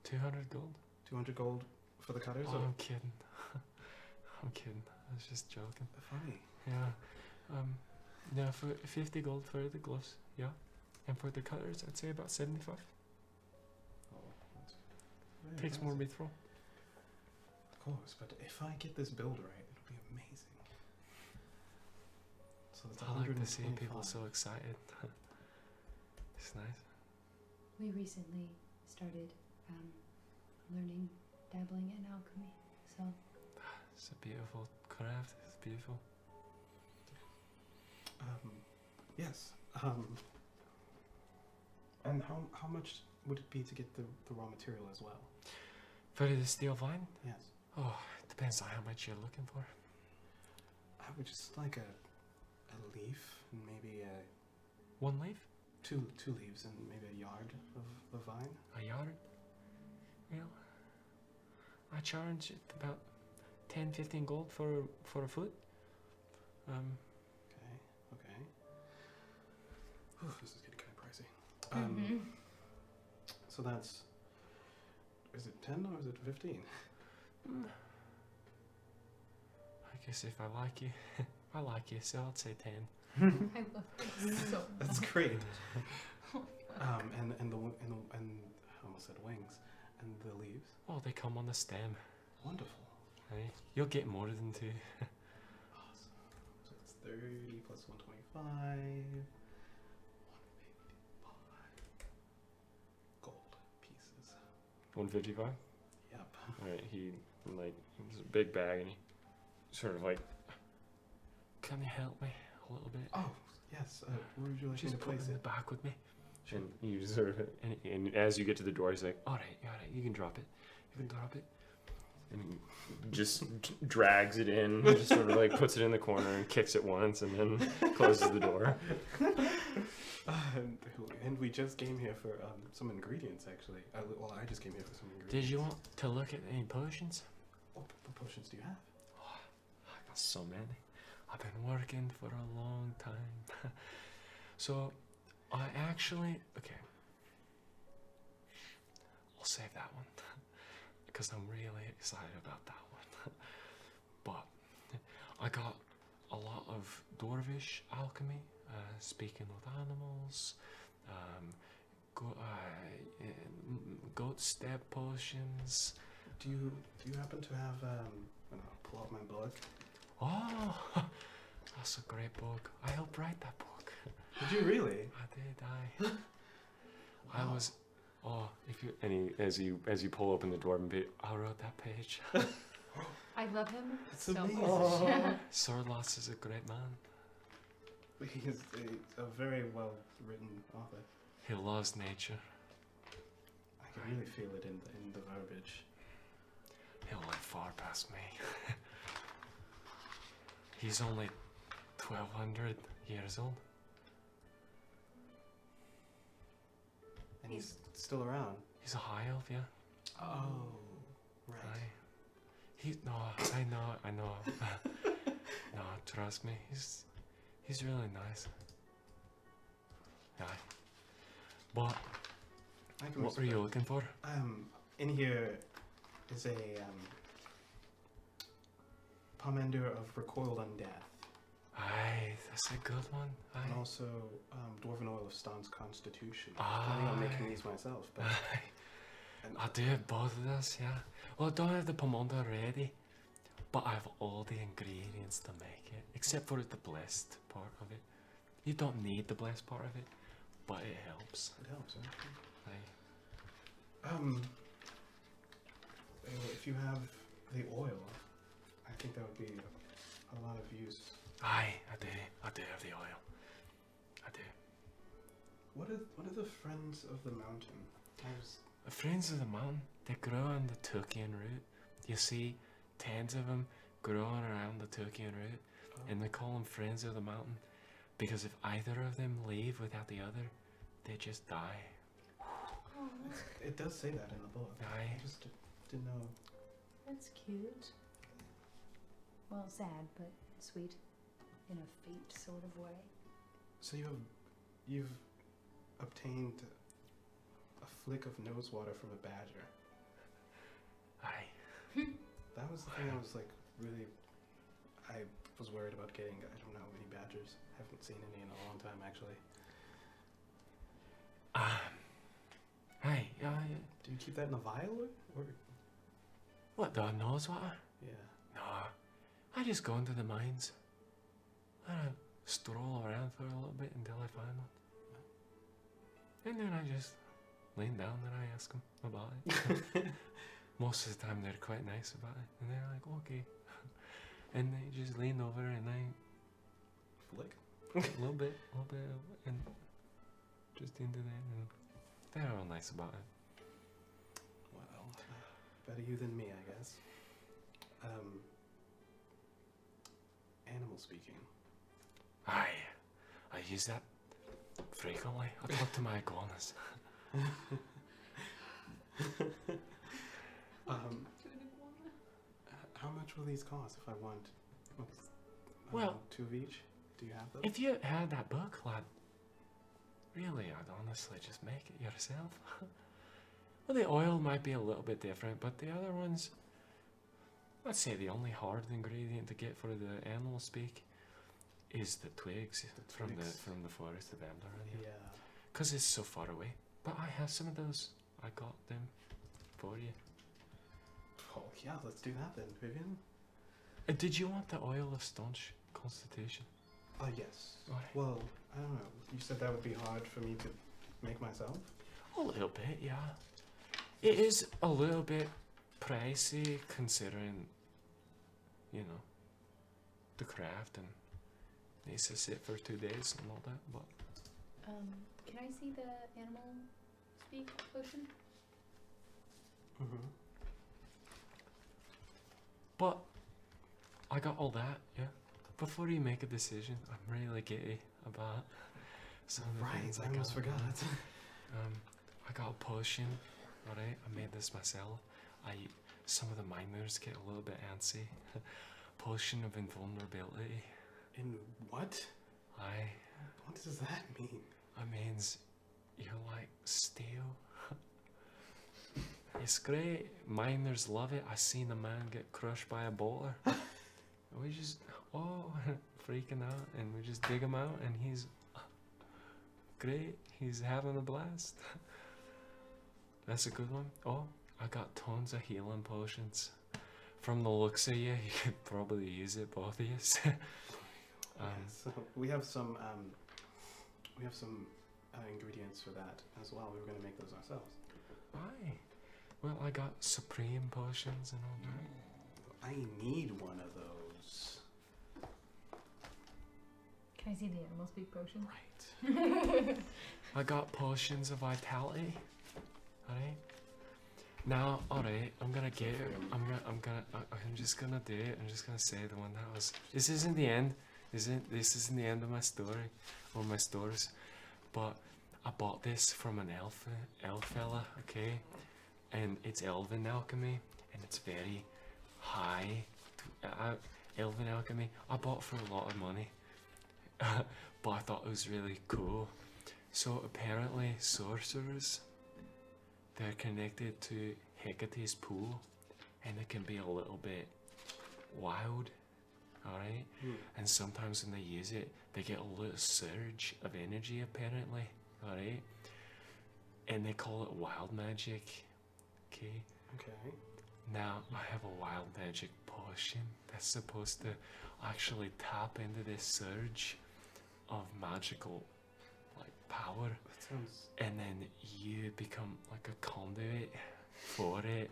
200 gold. 200 gold for the cutters. Oh, or I'm kidding. I'm kidding. I was just joking. funny. Yeah. No, for 50 gold for the gloves. Yeah. And for the cutters, I'd say about 75. Oh, that's very Takes more impressive. mithril. Of course, but if I get this build right, it'll be amazing. So it's I like to see 125. people so excited. It's nice. We recently started learning, dabbling in alchemy. So It's a beautiful craft. It's beautiful. Yes. And how much would it be to get the raw material as well? For the steel vine? Yes. Oh, it depends on how much you're looking for. I would just like a leaf and maybe One leaf? two leaves and maybe a yard of the vine. A yard? You know, I charge about 10-15 gold for a foot. Okay. Whew, this is getting kind of pricey. So that's. Is it 10 or is it 15? I guess if I like you, I like you, so I'd say 10. I love it so That's great. And I almost said wings, and the leaves. Oh, they come on the stem. Wonderful. Hey, you'll get more than 2. Awesome. So it's 30 plus 125. 155 gold pieces. 155? Yep. Alright, he, like, it's a big bag, and he sort of like, can you help me a little bit? Oh, yes. Where would you like me Just to put it place in the it? back with me. And you sort of, and as you get to the door, he's like, all right, you can drop it. You can drop it. And he just drags it in, just sort of like puts it in the corner and kicks it once and then closes the door. And we just came here for some ingredients, actually. Well, I just came here for some ingredients. Did you want to look at any potions? What potions do you have? I got so many. I've been working for a long time. So, I actually, okay. I'll save that one. Because I'm really excited about that one. But, I got a lot of Dwarvish alchemy, speaking with animals, goat step potions. Do you happen to have? I'll pull out my book. Oh, That's a great book. I helped write that book. Did you really? I did. I was. Oh, if you as you pull open the dwarven page, I wrote that page. I love him It's so amazing. much. Sorlas is a great man. He's a very well written author. He loves nature. I can really feel it in the verbiage. He'll live far past me. He's only 1,200 years old. And he's still around. He's a high elf, yeah. Oh, right. Aye. I know. No, trust me, he's really nice. Aye. But I can what were you looking for? In here is a pomander of recoiled undeath, Aye, that's a good one. and Aye. also dwarven oil of Stan's constitution. I'm planning on making these myself, but Aye. and I do have both of those, yeah. Well, I don't have the pomander ready, but I have all the ingredients to make it, except for the blessed part of it. You don't need the blessed part of it, but it helps. it helps. Aye. If you have the oil, I think that would be a lot of use. Aye, I do have the oil. I do. What are the friends of the mountain? The friends of the mountain, they grow on the Tukian root. You see tens of them growing around the Tukian root, and they call them friends of the mountain because if either of them leave without the other, they just die. It does say that in the book. Aye. I just didn't know. That's cute. Well, sad, but sweet. In a fate sort of way. So you've obtained a flick of nose water from a badger. Aye. That was the thing I was like I was worried about getting. I don't know any badgers. Haven't seen any in a long time actually. Aye, yeah. Do you keep that in a vial or? What, the nose water? Yeah. No, I just go into the mines. I stroll around for a little bit until I find one. And then I just lean down and I ask them about it. Most of the time they're quite nice about it. And they're like, okay. And they just lean over and I Flick. a little bit, and just into that. And they're all nice about it. Well, better you than me, I guess. Animal speaking. Aye, I use that frequently. I talk to my iguanas. How much will these cost if I want? Well, 2 of each. Do you have them? If you had that book, lad, really, I'd honestly just make it yourself. Well, the oil might be a little bit different, but the other ones, I'd say the only hard ingredient to get for the animal speak is the twigs, from the forest of Ember. Yeah. Because it's so far away. But I have some of those. I got them for you. Oh yeah, let's do that then, Vivian. Did you want the oil of staunch constitution? Yes. Aye. Well, I don't know. You said that would be hard for me to make myself. A little bit, yeah. It is a little bit pricey considering, you know, the craft and needs to sit for 2 days and all that, but Can I see the animal speak potion? Mm-hmm. but I got all that, yeah. Before you make a decision, I'm really giddy about some of the Right, things I almost got. forgot. I got a potion, alright? I made this myself. Some of the miners get a little bit antsy. Potion of invulnerability. In what? What does that mean? It means you're like steel. It's great. Miners love it. I seen a man get crushed by a boulder. We just, freaking out, and we just dig him out, and he's great. He's having a blast. That's a good one. Oh, I got tons of healing potions. From the looks of you, you could probably use it, both of you. So we have some ingredients for that as well. We were going to make those ourselves. Aye. Well, I got supreme potions and all that. I need one of those. Can I see the animal speak potion? Right. I got potions of vitality. Alright. Now, alright, I'm gonna get it. I'm just gonna do it. I'm just gonna say the one that was. This isn't the end. This isn't the end of my story or my stores. But I bought this from an elf fella, okay? And it's elven alchemy, and it's very high. Elven alchemy. I bought for a lot of money. But I thought it was really cool. So apparently sorcerers, they're connected to Hecate's pool, and they can be a little bit wild, alright? And sometimes when they use it, they get a little surge of energy apparently, alright? And they call it wild magic, okay? Okay. Now, I have a wild magic potion that's supposed to actually tap into this surge of magical, like, power. That sounds. And then you become like a conduit for it.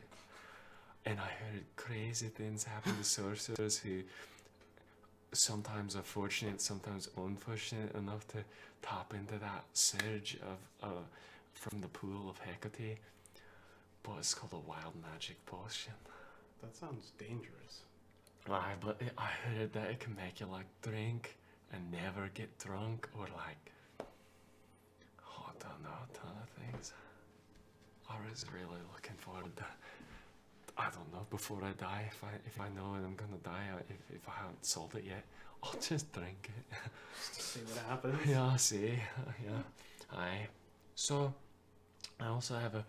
And I heard crazy things happen to sorcerers who sometimes are fortunate, sometimes unfortunate enough to tap into that surge of from the pool of Hecate. But it's called a wild magic potion. That sounds dangerous. Aye, but I heard that it can make you like drink and never get drunk, or like, oh, I don't know, a ton of things. I was really looking forward to, I don't know, before I die, if I know I'm gonna die, if I haven't sold it yet, I'll just drink it. Just to see what happens. Yeah, see, yeah, aye. So, I also have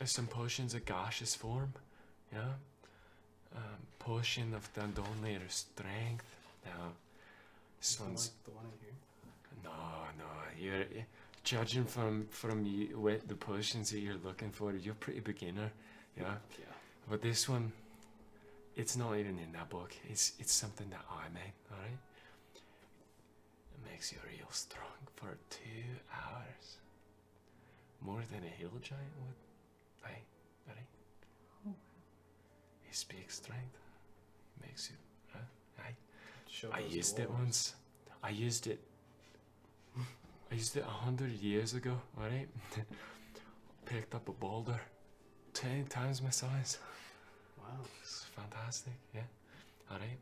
some potions of gaseous form, yeah. Potion of Dandonier strength. Now, this one's like the one in here. no. You're judging from with the potions that you're looking for. You're pretty beginner, yeah. Yeah. But this one, it's not even in that book. It's something that I made. All right. It makes you real strong for 2 hours. More than a hill giant would. Aye, ready? Oh. He speaks strength. Makes you. Aye. Show I those used it dwarves. once. I used it 100 years ago, alright? Picked up a boulder 10 times my size. Wow. It's fantastic, yeah. Alright.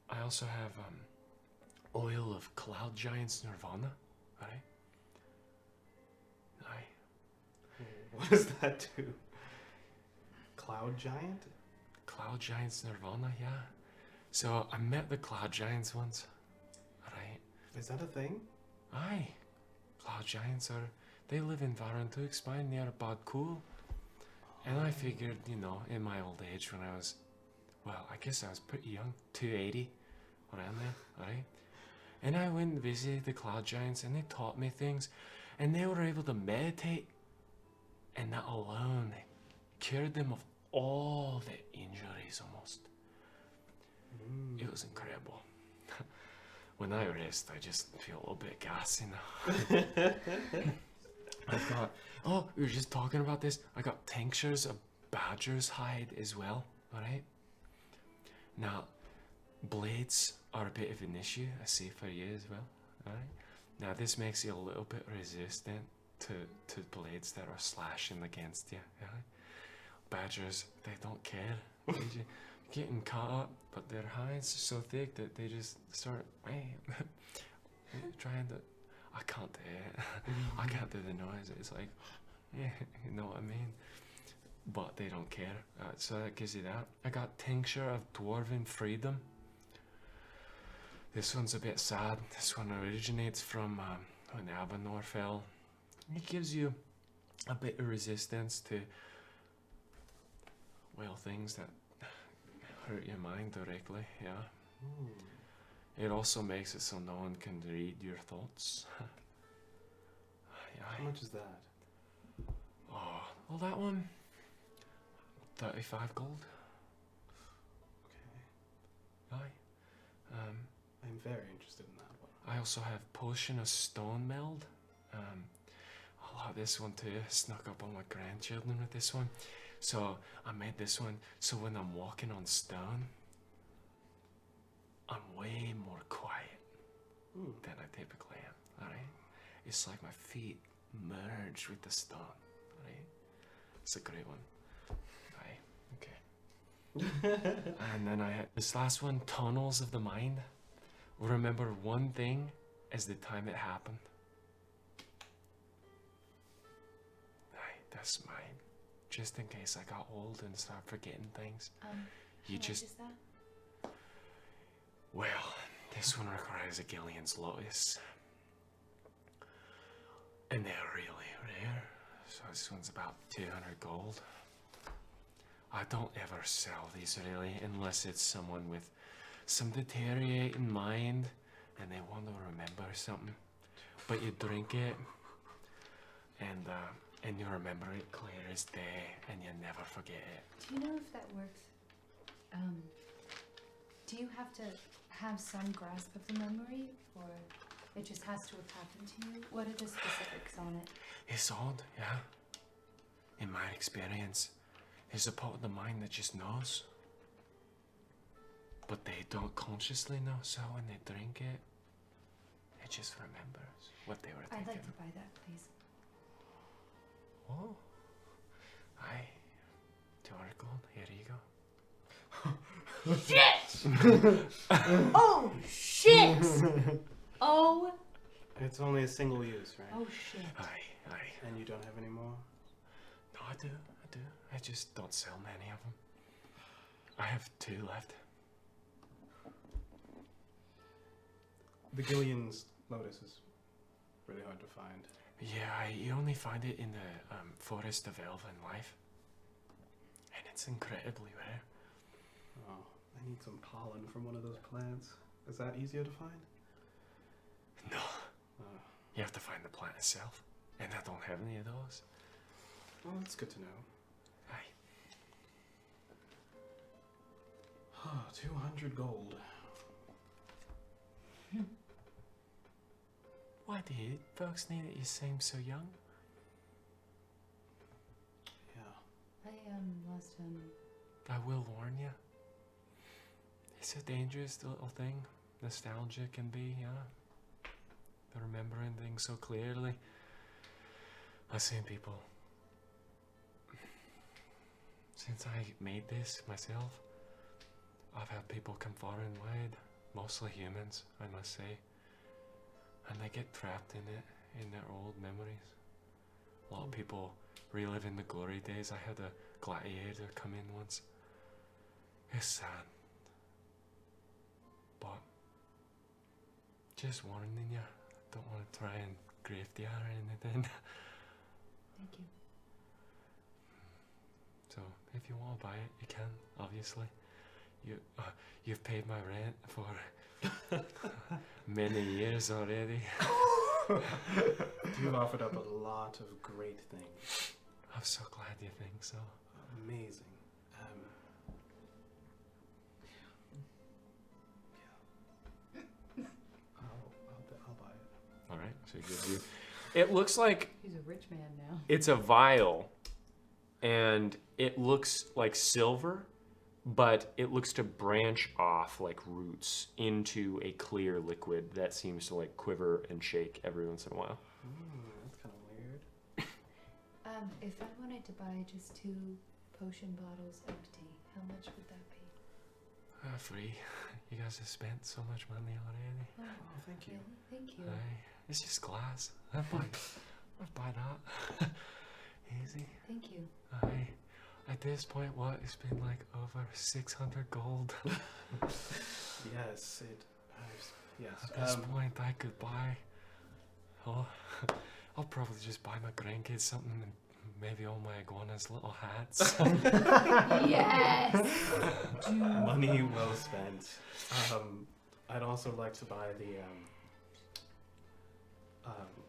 I also have oil of Cloud Giant's Nirvana, alright? Aye. What does that do? Cloud giant? Cloud Giant's Nirvana, yeah. So I met the Cloud Giants once, alright? Is that a thing? Aye. Cloud Giants they live in Varantux, spine near Bad Cool. And I figured, in my old age when I was, well, I guess I was pretty young, 280, around there, alright? And I went and visited the Cloud Giants and they taught me things and they were able to meditate, and that alone cured them of all the injuries almost. It was incredible. When I rest, I just feel a little bit gassy now. I've got, we were just talking about this. I got tinctures of badger's hide as well, alright? Now, blades are a bit of an issue, I see for you as well, alright? Now, this makes you a little bit resistant to blades that are slashing against you, alright? Badgers, they don't care. They just getting caught up, but their hides are so thick that they just start trying to. I can't do it. I can't do the noise. It's like, yeah, you know what I mean. But they don't care. So that gives you that. I got tincture of dwarven freedom. This one's a bit sad. This one originates from when Abanor fell. It gives you a bit of resistance to, well, things that hurt your mind directly, yeah. It also makes it so no one can read your thoughts. How much is that? Oh, well, that one, 35 gold. Okay. Aye. I'm very interested in that one. I also have Potion of Stone Meld. I like this one too. I snuck up on my grandchildren with this one. So I made this one so when I'm walking on stone, I'm way more quiet than I typically am. Alright? It's like my feet merge with the stone. Alright? It's a great one. Okay. And then I had this last one, Tunnels of the Mind. Remember one thing as the time it happened. Aye, that's mine. Just in case I got old and started forgetting things. You just. Is that? Well, this one requires a Gillian's Lotus. And they're really rare. So this one's about 200 gold. I don't ever sell these really unless it's someone with some deteriorating mind and they want to remember something. But you drink it and you remember it clear as day and you never forget it. Do you know if that works? Do you have to have some grasp of the memory, or it just has to have happened to you? What are the specifics on it? It's odd, yeah. In my experience, there's a part of the mind that just knows. But they don't consciously know, so when they drink it, it just remembers what they were thinking. I'd like to buy that, please. Oh. Aye. 200 gold, here you go. Shit! Oh, shit! Oh. It's only a single use, right? Oh, shit. Aye. And you don't have any more? No, I do. I just don't sell many of them. I have 2 left. The Gillian's Lotus is really hard to find. Yeah, you only find it in the Forest of Elven Life. And it's incredibly rare. Oh, I need some pollen from one of those plants. Is that easier to find? No. You have to find the plant itself. And I don't have any of those. Well, that's good to know. Aye. 200 gold. Why do you folks need it? You seem so young. Yeah. I lost him. I will warn you. It's a dangerous little thing. Nostalgia can be, yeah. The remembering things so clearly. I've seen people. Since I made this myself, I've had people come far and wide. Mostly humans, I must say. And they get trapped in it, in their old memories. A lot of people reliving the glory days. I had a gladiator come in once. It's sad. But, just warning you, don't want to try and grift you or anything. Thank you. So, if you want to buy it, you can, obviously. You've paid my rent for many years already. You've offered up a lot of great things. I'm so glad you think so. Amazing. I'll buy it. Alright, so it gives you... It looks like He's a rich man now. it's a vial, and it looks like silver, but it looks to branch off like roots into a clear liquid that seems to like quiver and shake every once in a while. That's kind of weird. If I wanted to buy just 2 potion bottles empty, how much would that be? Free. You guys have spent so much money already. Oh, thank you. Really? Thank you. Aye. It's just glass. I'd buy that. Easy. Thank you. Aye. At this point, what? It's been like over 600 gold. Yes, yes. At this point, I could buy. Oh, I'll probably just buy my grandkids something and maybe all my iguanas' little hats. Yes! Money well spent. I'd also like to buy the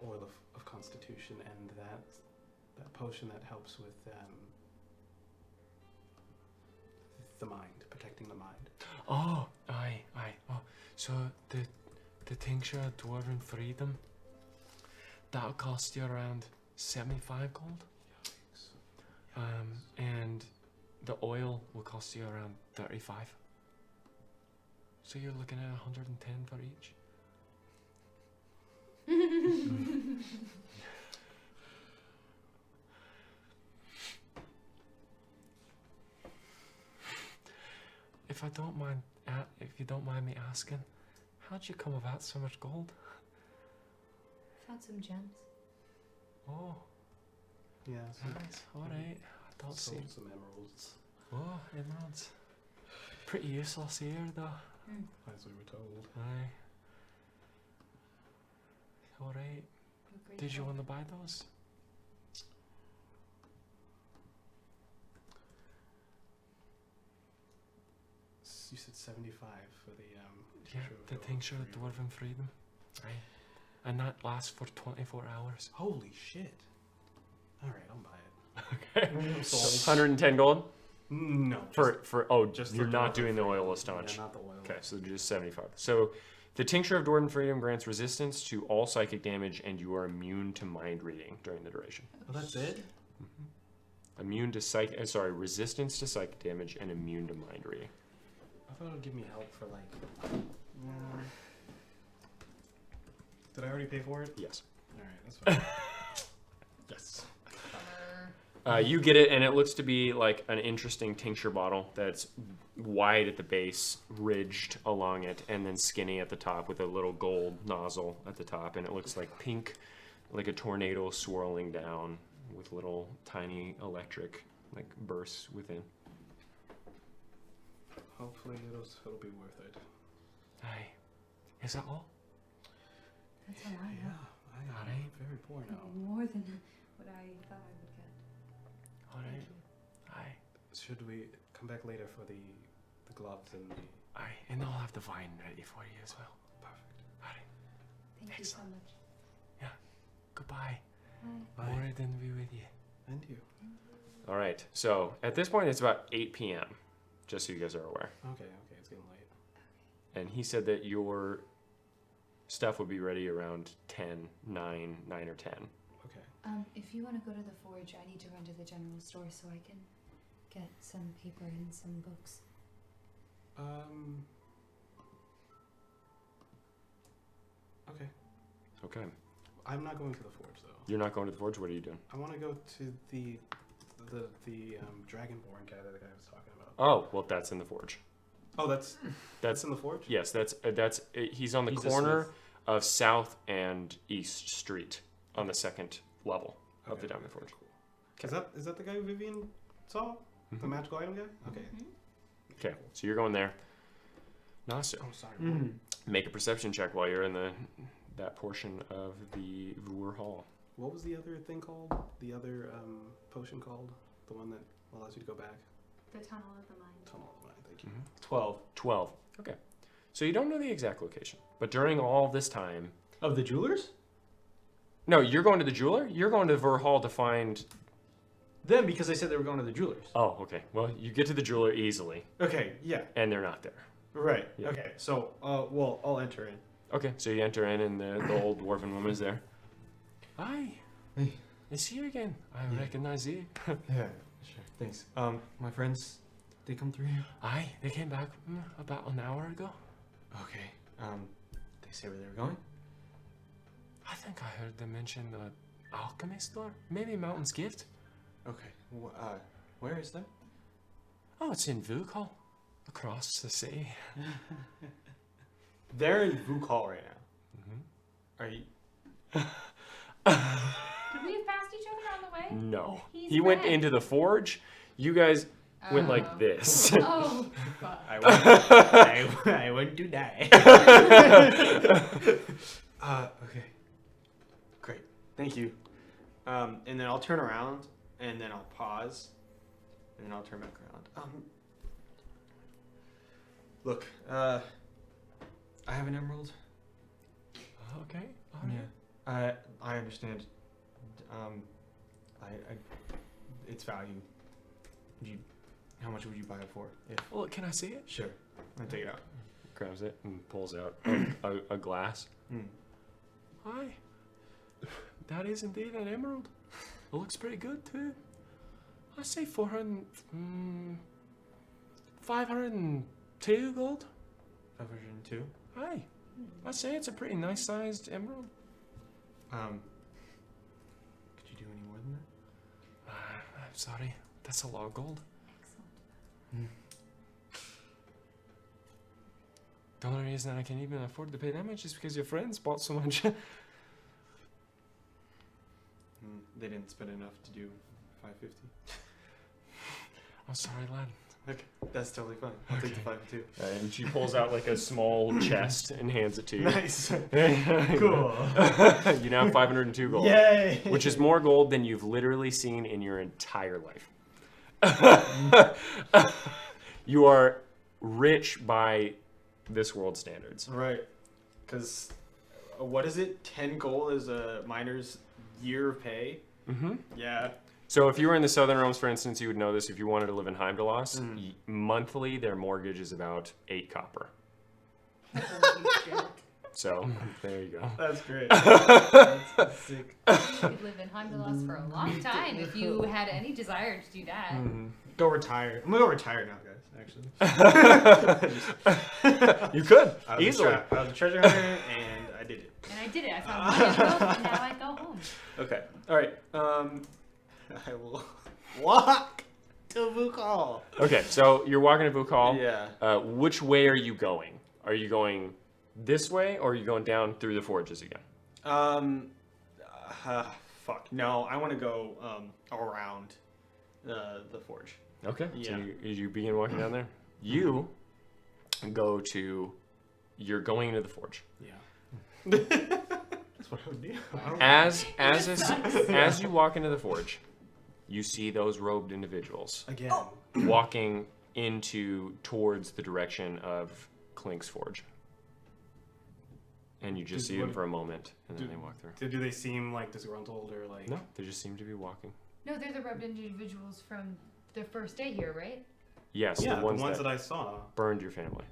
oil of constitution and that potion that helps with the mind, protecting the mind. Oh, aye. Oh, So the tincture of dwarven freedom, that'll cost you around 75 gold. And the oil will cost you around 35. So you're looking at 110 for each. If you don't mind me asking, how'd you come about so much gold? Found some gems. Oh, Yeah, nice. All right. I don't see. sold some emeralds, Oh, emeralds. Pretty useless here, though. as we were told. Aye. All right. Did you want to buy those? You said 75 for the Yeah, the Dwarven tincture of Freedom. dwarven freedom. Aye. And that lasts for 24 hours. Holy shit! All right, I'll buy it. Okay. Sold. 110 gold No, just the you're not dwarven doing the freedom. oil staunch. Yeah, not the oil. Okay, so just 75. So the tincture of dwarven freedom grants resistance to all psychic damage, and you are immune to mind reading during the duration. Oh, that's it. Immune to resistance to psychic damage and immune to mind reading. I thought it would give me help for like. Did I already pay for it? Yes. All right, that's fine. Yes. You get it, and it looks to be like an interesting tincture bottle that's wide at the base, ridged along it, and then skinny at the top with a little gold nozzle at the top. And it looks like pink, like a tornado swirling down with little tiny electric like bursts within. Hopefully it'll be worth it. Aye. Is that all? That's a lot. I Alright. am very poor now. More than what I thought I would get. All Thank right. you. Aye. Should we come back later for the gloves and the Aye. And I'll have the vine ready for you as well. perfect? Alright. Thank you so Excellent. much. Goodbye. Bye. Bye. More than be with you. And you. All right. So at this point, it's about 8 p.m. Just so you guys are aware. Okay, it's getting late. And he said that your stuff would be ready around 9 or 10. Okay. If you want to go to the forge, I need to run to the general store so I can get some paper and some books. Okay. Okay. I'm not going to the forge though. You're not going to the forge? What are you doing? I want to go to the dragonborn guy that the guy was talking about. Oh, well, that's in the forge. Oh, that's That's in the forge. Yes, he's on the He's a corner smith. of South and East Street on the second level of the Diamond Forge. Cool. Is that the guy Vivian saw? The magical item guy? Okay. Okay, so you're going there. Nossew, Oh, sorry. make a perception check while you're in that portion of the Vur Hall. What was the other thing called? The other potion called? The one that allows you to go back? The Tunnel of the Mind. Tunnel of Mind, thank you. 12. 12. Okay. So you don't know the exact location, but during all this time, Of the jewelers? no, you're going to the jeweler. You're going to Vur Hall to find. Them, because they said they were going to the jewelers. Oh, okay. Well, you get to the jeweler easily, Okay, yeah. and they're not there. Right. Yeah. Okay, so, well, I'll enter in. Okay, so you enter in, and the old dwarven woman's there. Hi. Hey. It's you again. I Yeah. recognize you. Yeah, sure. Thanks. My friends, they come through here? Aye, they came back about an hour ago. Okay. They say where they were going? I think I heard them mention the alchemy store. Maybe Mountain's Gift. Okay. Where is that? Oh, it's in Vukal, across the sea. They're in Vuk Hall right now. Mm-hmm. Are you? Did we have passed each other on the way? No. He's He went red. into the forge. You guys went like this. Oh, fuck. I want to die. Okay. Great. Thank you. And then I'll turn around, and then I'll pause, and then I'll turn back around. Look, I have an emerald. Okay. All right. Yeah. I understand. Its value. How much would you buy it for? Well, can I see it? Sure. I'm gonna take it out. grabs it and pulls out a glass. Hi. That is indeed an emerald. It looks pretty good too. I say 502 gold. 502. Aye. I say it's a pretty nice sized emerald. Could you do any more than that? I'm sorry. That's a lot of gold. The only reason I can even afford to pay that much is because your friends bought so much. They didn't spend enough to do 550. I'm sorry, lad. Okay, that's totally fine. I'll take the 502. And she pulls out like a small chest and hands it to you. Nice. Cool. You now have 502 gold. Yay! Which is more gold than you've literally seen in your entire life. You are rich by this world standards. Right. Because, what is it? 10 gold is a miner's year of pay? Mm-hmm. Yeah. So if you were in the Southern Realms, for instance, you would know this. If you wanted to live in Heimdall's, monthly their mortgage is about 8 copper. So there you go. That's great. That's sick. You could live in Heimdall's for a long time if you had any desire to do that. Go retire. I'm gonna go retire now, guys, actually. You could, I was easily. I was a treasure hunter, and I did it. And I did it. I found money and gold, and now I go home. Okay. All right. I will walk to Vukal. Okay, so you're walking to Vukal. Yeah. Which way are you going? Are you going this way, or are you going down through the forges again? Fuck. No, I want to go around the forge. Okay. Yeah. So you begin walking down there. You go to. You're going into the forge. Yeah. That's what I would do. As you walk into the forge, you see those robed individuals Again. walking towards the direction of Clink's forge. And you just see them for a moment, and then they walk through. Do they seem like disgruntled or like? No, they just seem to be walking. No, they're the rubbed individuals from the first day here, right? Yes, Yeah, the ones that I saw. burned your family.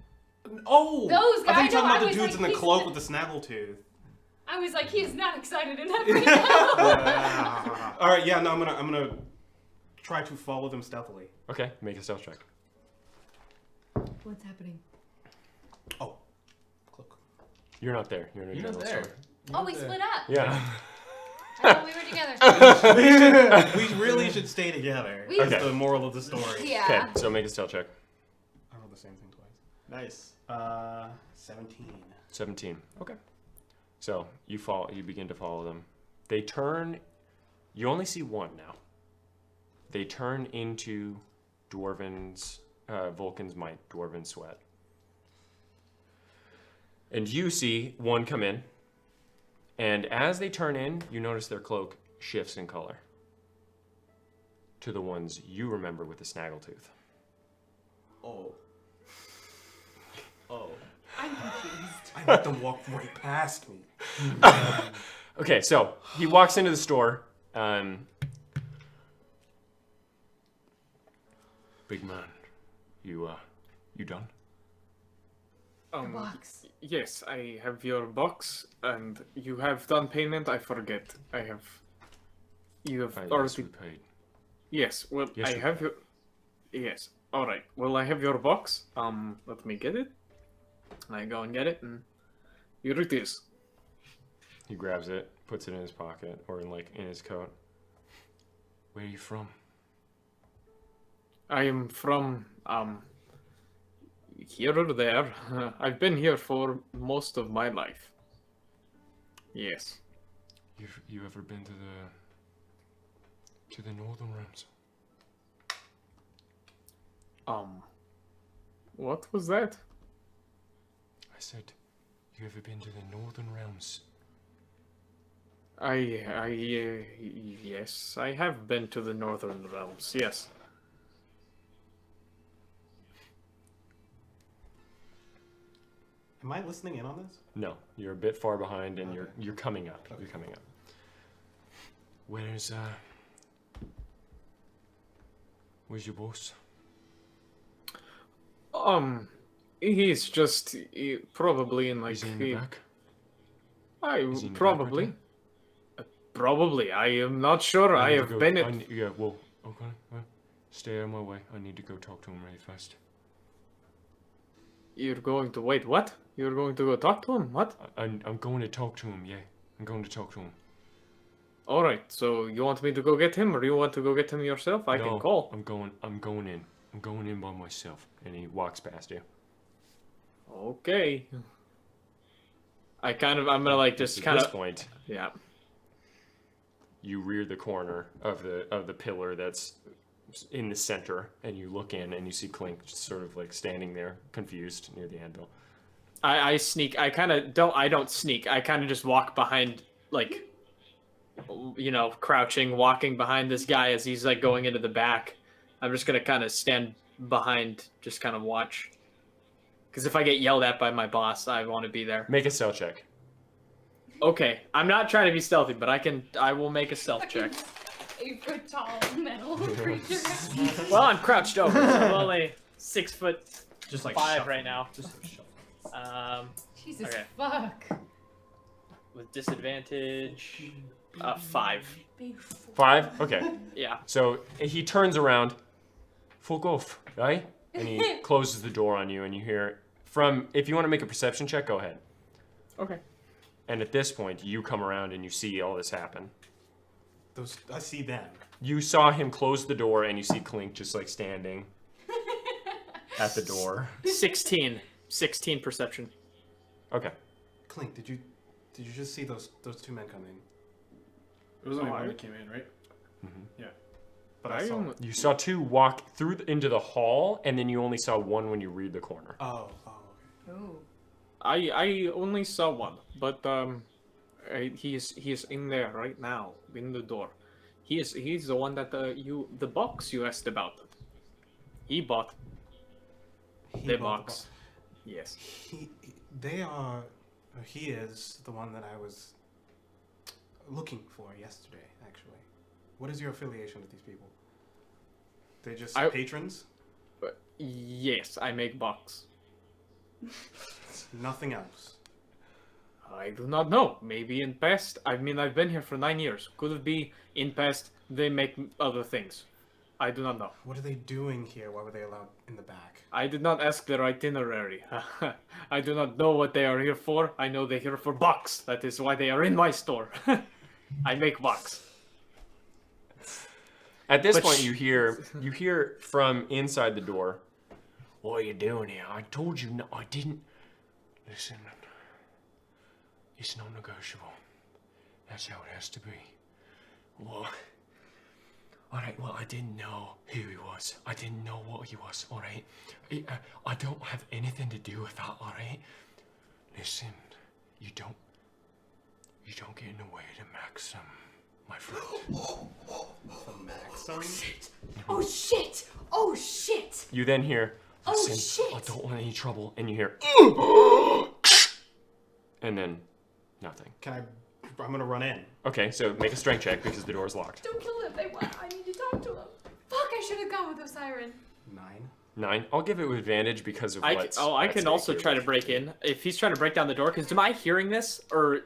Oh! Those guys. I think you're talking about the was dudes like, in the he's cloak not- with the snaggletooth. I was like, he is not excited enough right now. All right, yeah, no, I'm gonna try to follow them stealthily. Okay, make a stealth check. What's happening? Oh, cloak. You're not there. You're in a You're not general there. store. Oh, we split up. Yeah. I thought we were together. We really should stay together. We- That's Okay. the moral of the story. Yeah. Okay, so make a stealth check. I rolled the same thing twice. Nice. 17. 17. Okay. So you begin to follow them. They turn. You only see one now. They turn into Vulcan's might, Dwarven sweat. And you see one come in. And as they turn in, you notice their cloak shifts in color to the ones you remember with the snaggletooth. Oh. Oh. I'm confused. I let them walk right past me. Okay, so he walks into the store. Big man, you done? The box. Yes, I have your box, and you have done payment. I forget. You have Yes, already. we paid. Yes. Well, Yes, I you have your. Yes. All right. Well, I have your box. Let me get it. I go and get it, and here it is. He grabs it, puts it in his pocket, or in his coat. Where are you from? I am from here or there. I've been here for most of my life. Yes. You ever been to the Northern Realms? What was that? I said, you ever been to the Northern Realms? Yes, I have been to the Northern Realms. Yes. Am I listening in on this? No, you're a bit far behind, and Okay. you're coming up. Okay. You're coming up. Where's your boss? He's just probably in like. Is he in the back? I Is he in the back probably. right Probably. I am not sure. I need to have go- been I it. ne- yeah, well, okay. Well, stay out of my way. I need to go talk to him really fast. You're going to wait. What? You're going to go talk to him? What? I'm going to talk to him, yeah. I'm going to talk to him. All right. So you want me to go get him, or you want to go get him yourself? I No, can call. I'm going in. I'm going in by myself. And he walks past you. Okay. I'm gonna like just At kind this of. point, Yeah. you rear the corner of the pillar that's in the center, and you look in, and you see Clink just sort of like standing there, confused, near the anvil. I sneak. I don't sneak. I kind of just walk behind, like, crouching, walking behind this guy as he's like going into the back. I'm just gonna kind of stand behind, just kind of watch. Because if I get yelled at by my boss, I want to be there. Make a stealth check. Okay, I'm not trying to be stealthy, but I will make a stealth check. 8 foot tall metal creature. Well, I'm crouched over, so I'm only 6 foot Just like 5 shuffle. right now. Just like shuffle. Jesus Okay. fuck. With disadvantage, 5. 5? Okay. Yeah. So he turns around, fuck off, right? And he closes the door on you, and you hear if you want to make a perception check, go ahead. Okay. And at this point, you come around and you see all this happen. I see them. You saw him close the door, and you see Clink just like standing at the door. 16 perception. Okay. Clink, did you just see those two men come in? It was only Oh, one I- that came in, right? But I saw. You saw two walk through into the hall, and then you only saw one when you read the corner. Oh, okay. Ooh. I only saw one, but he is in there right now in the door. He's the one that the box you asked about. He bought the box. Yes. He is the one that I was looking for yesterday, actually. What is your affiliation with these people? They just patrons? Yes, I make box. Nothing else. I do not know. Maybe in past. I mean, I've been here for 9 years. Could it be in past they make other things? I do not know. What are they doing here? Why were they allowed in the back? I did not ask their itinerary. I do not know what they are here for. I know they're here for box. That is why they are in my store. I make box. At this But point, you hear from inside the door. What are you doing here? I told you no. I didn't. Listen, it's not negotiable. That's how it has to be. Well, all right. Well, I didn't know who he was. I didn't know what he was. All right. I don't have anything to do with that. All right. Listen, you don't get in the way to Maxim, my friend. The Maxim? Oh shit! Oh shit! You then hear, Oh, listen, shit. I don't want any trouble. And you hear, and then nothing. I'm gonna run in. Okay, so make a strength check because the door's locked. Don't kill him. I need to talk to him. Fuck, I should have gone with Osiren. 9. 9. I'll give it with advantage because of what's I at can stake also here. try to break in. If he's trying to break down the door, because am I hearing this? Or,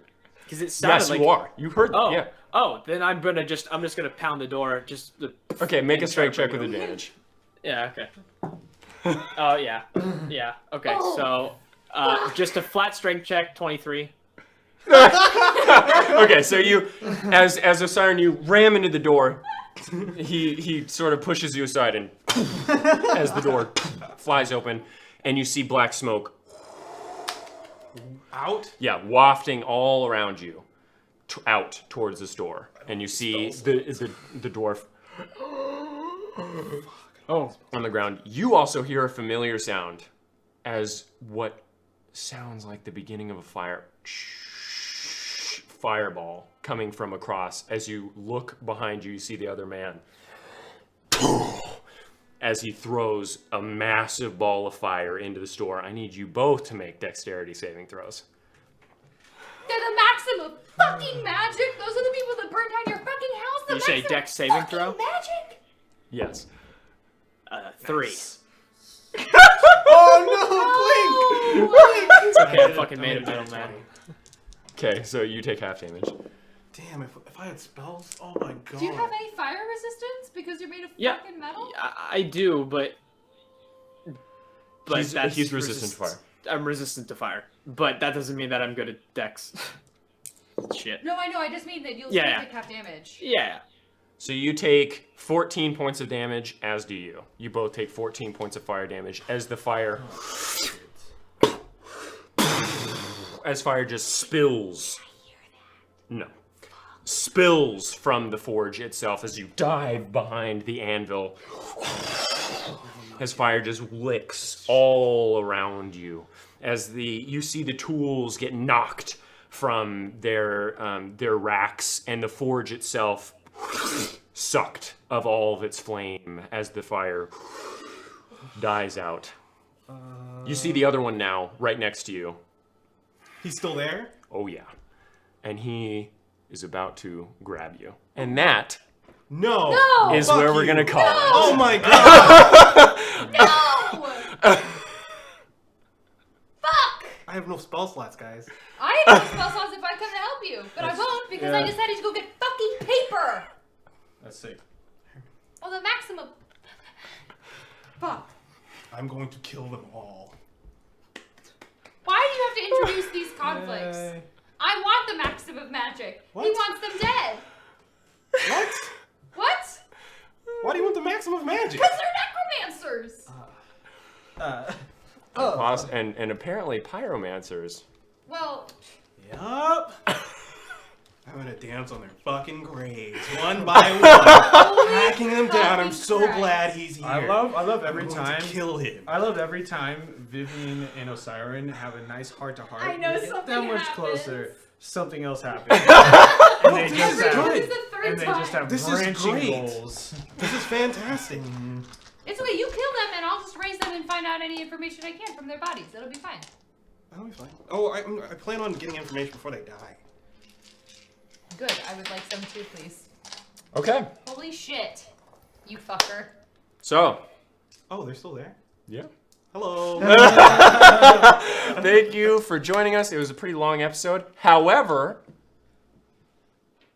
because it sounded Yes, like... you are. You heard, Oh, yeah. oh, then I'm just gonna pound the door, Okay, make a and strength try check to with break it advantage. Yeah, okay. Oh, yeah. Yeah, okay, so, just a flat strength check, 23. Okay, so you, as a siren, you ram into the door. He sort of pushes you aside, and as the door flies open, and you see black smoke. Out? Yeah, wafting all around you, out towards this door, and you see the dwarf on the ground. You also hear a familiar sound, as what sounds like the beginning of a fireball coming from across. As you look behind you, you see the other man as he throws a massive ball of fire into the store. I need you both to make dexterity saving throws. They're the maximum fucking magic. Those are the people that burned down your fucking house. The You say maximum dex saving fucking throw? Magic. Yes. 3. Oh no, Okay, I fucking made it, metal man. Okay, so you take half damage. Damn, if I had spells, oh my god. Do you have any fire resistance because you're made of Yeah. fucking metal? I do, but He's resistant to fire. I'm resistant to fire, but that doesn't mean that I'm good at dex. Shit. No, I know. I just mean that you'll Yeah. still take half damage. Yeah. So you take 14 points of damage, as do you. You both take 14 points of fire damage as the fire... As fire just spills. No. Spills from the forge itself as you dive behind the anvil. As fire just licks all around you. As you see the tools get knocked from their racks, and the forge itself sucked of all of its flame as the fire dies out. You see the other one now, right next to you. He's still there? Oh yeah. And he is about to grab you. And that No! No! is Fuck where we're you. gonna call it. Oh my god! No! Fuck! I have no spell slots, guys. I have no spell slots if I come to help you, but I won't because I decided to go get fucking paper. Let's see. Oh, the maximum. Fuck. I'm going to kill them all. Why do you have to introduce these conflicts? I want the maxim of magic. What? He wants them dead. What? What? Why do you want the maximum of magic? Because they're necromancers. And apparently pyromancers. Well, Yup. I'm gonna dance on their fucking graves, one by one, hacking them down. I'm so Christ. glad he's here. I love I'm every going time. to kill him. I love every time Vivian and Osiren have a nice heart-to-heart. I know We get something that much happens. closer. Something else happens. And they just This is have, good. this is the third and they time. just have This is branching great. goals. This is fantastic. It's okay. You kill them, and I'll just raise them and find out any information I can from their bodies. It'll be fine. That'll be fine. Oh, I plan on getting information before they die. Good. I would like some too, please. Okay. Holy shit, you fucker. So, Oh, they're still there? yeah. Hello. Thank you for joining us. It was a pretty long episode. However,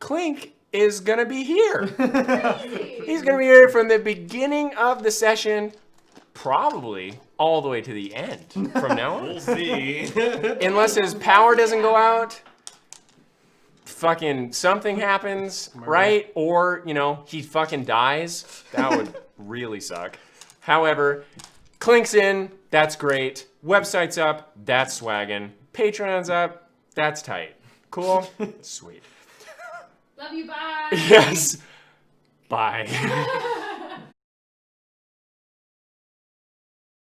Clink is going to be here. He's going to be here from the beginning of the session, probably all the way to the end from now on. We'll see. Unless his power doesn't go out, fucking something happens, right? Or, he fucking dies. That would really suck. However, Clink's in, that's great. Website's up, that's swaggin'. Patreon's up, that's tight. Cool? Sweet. Love you. Bye. Yes. Bye.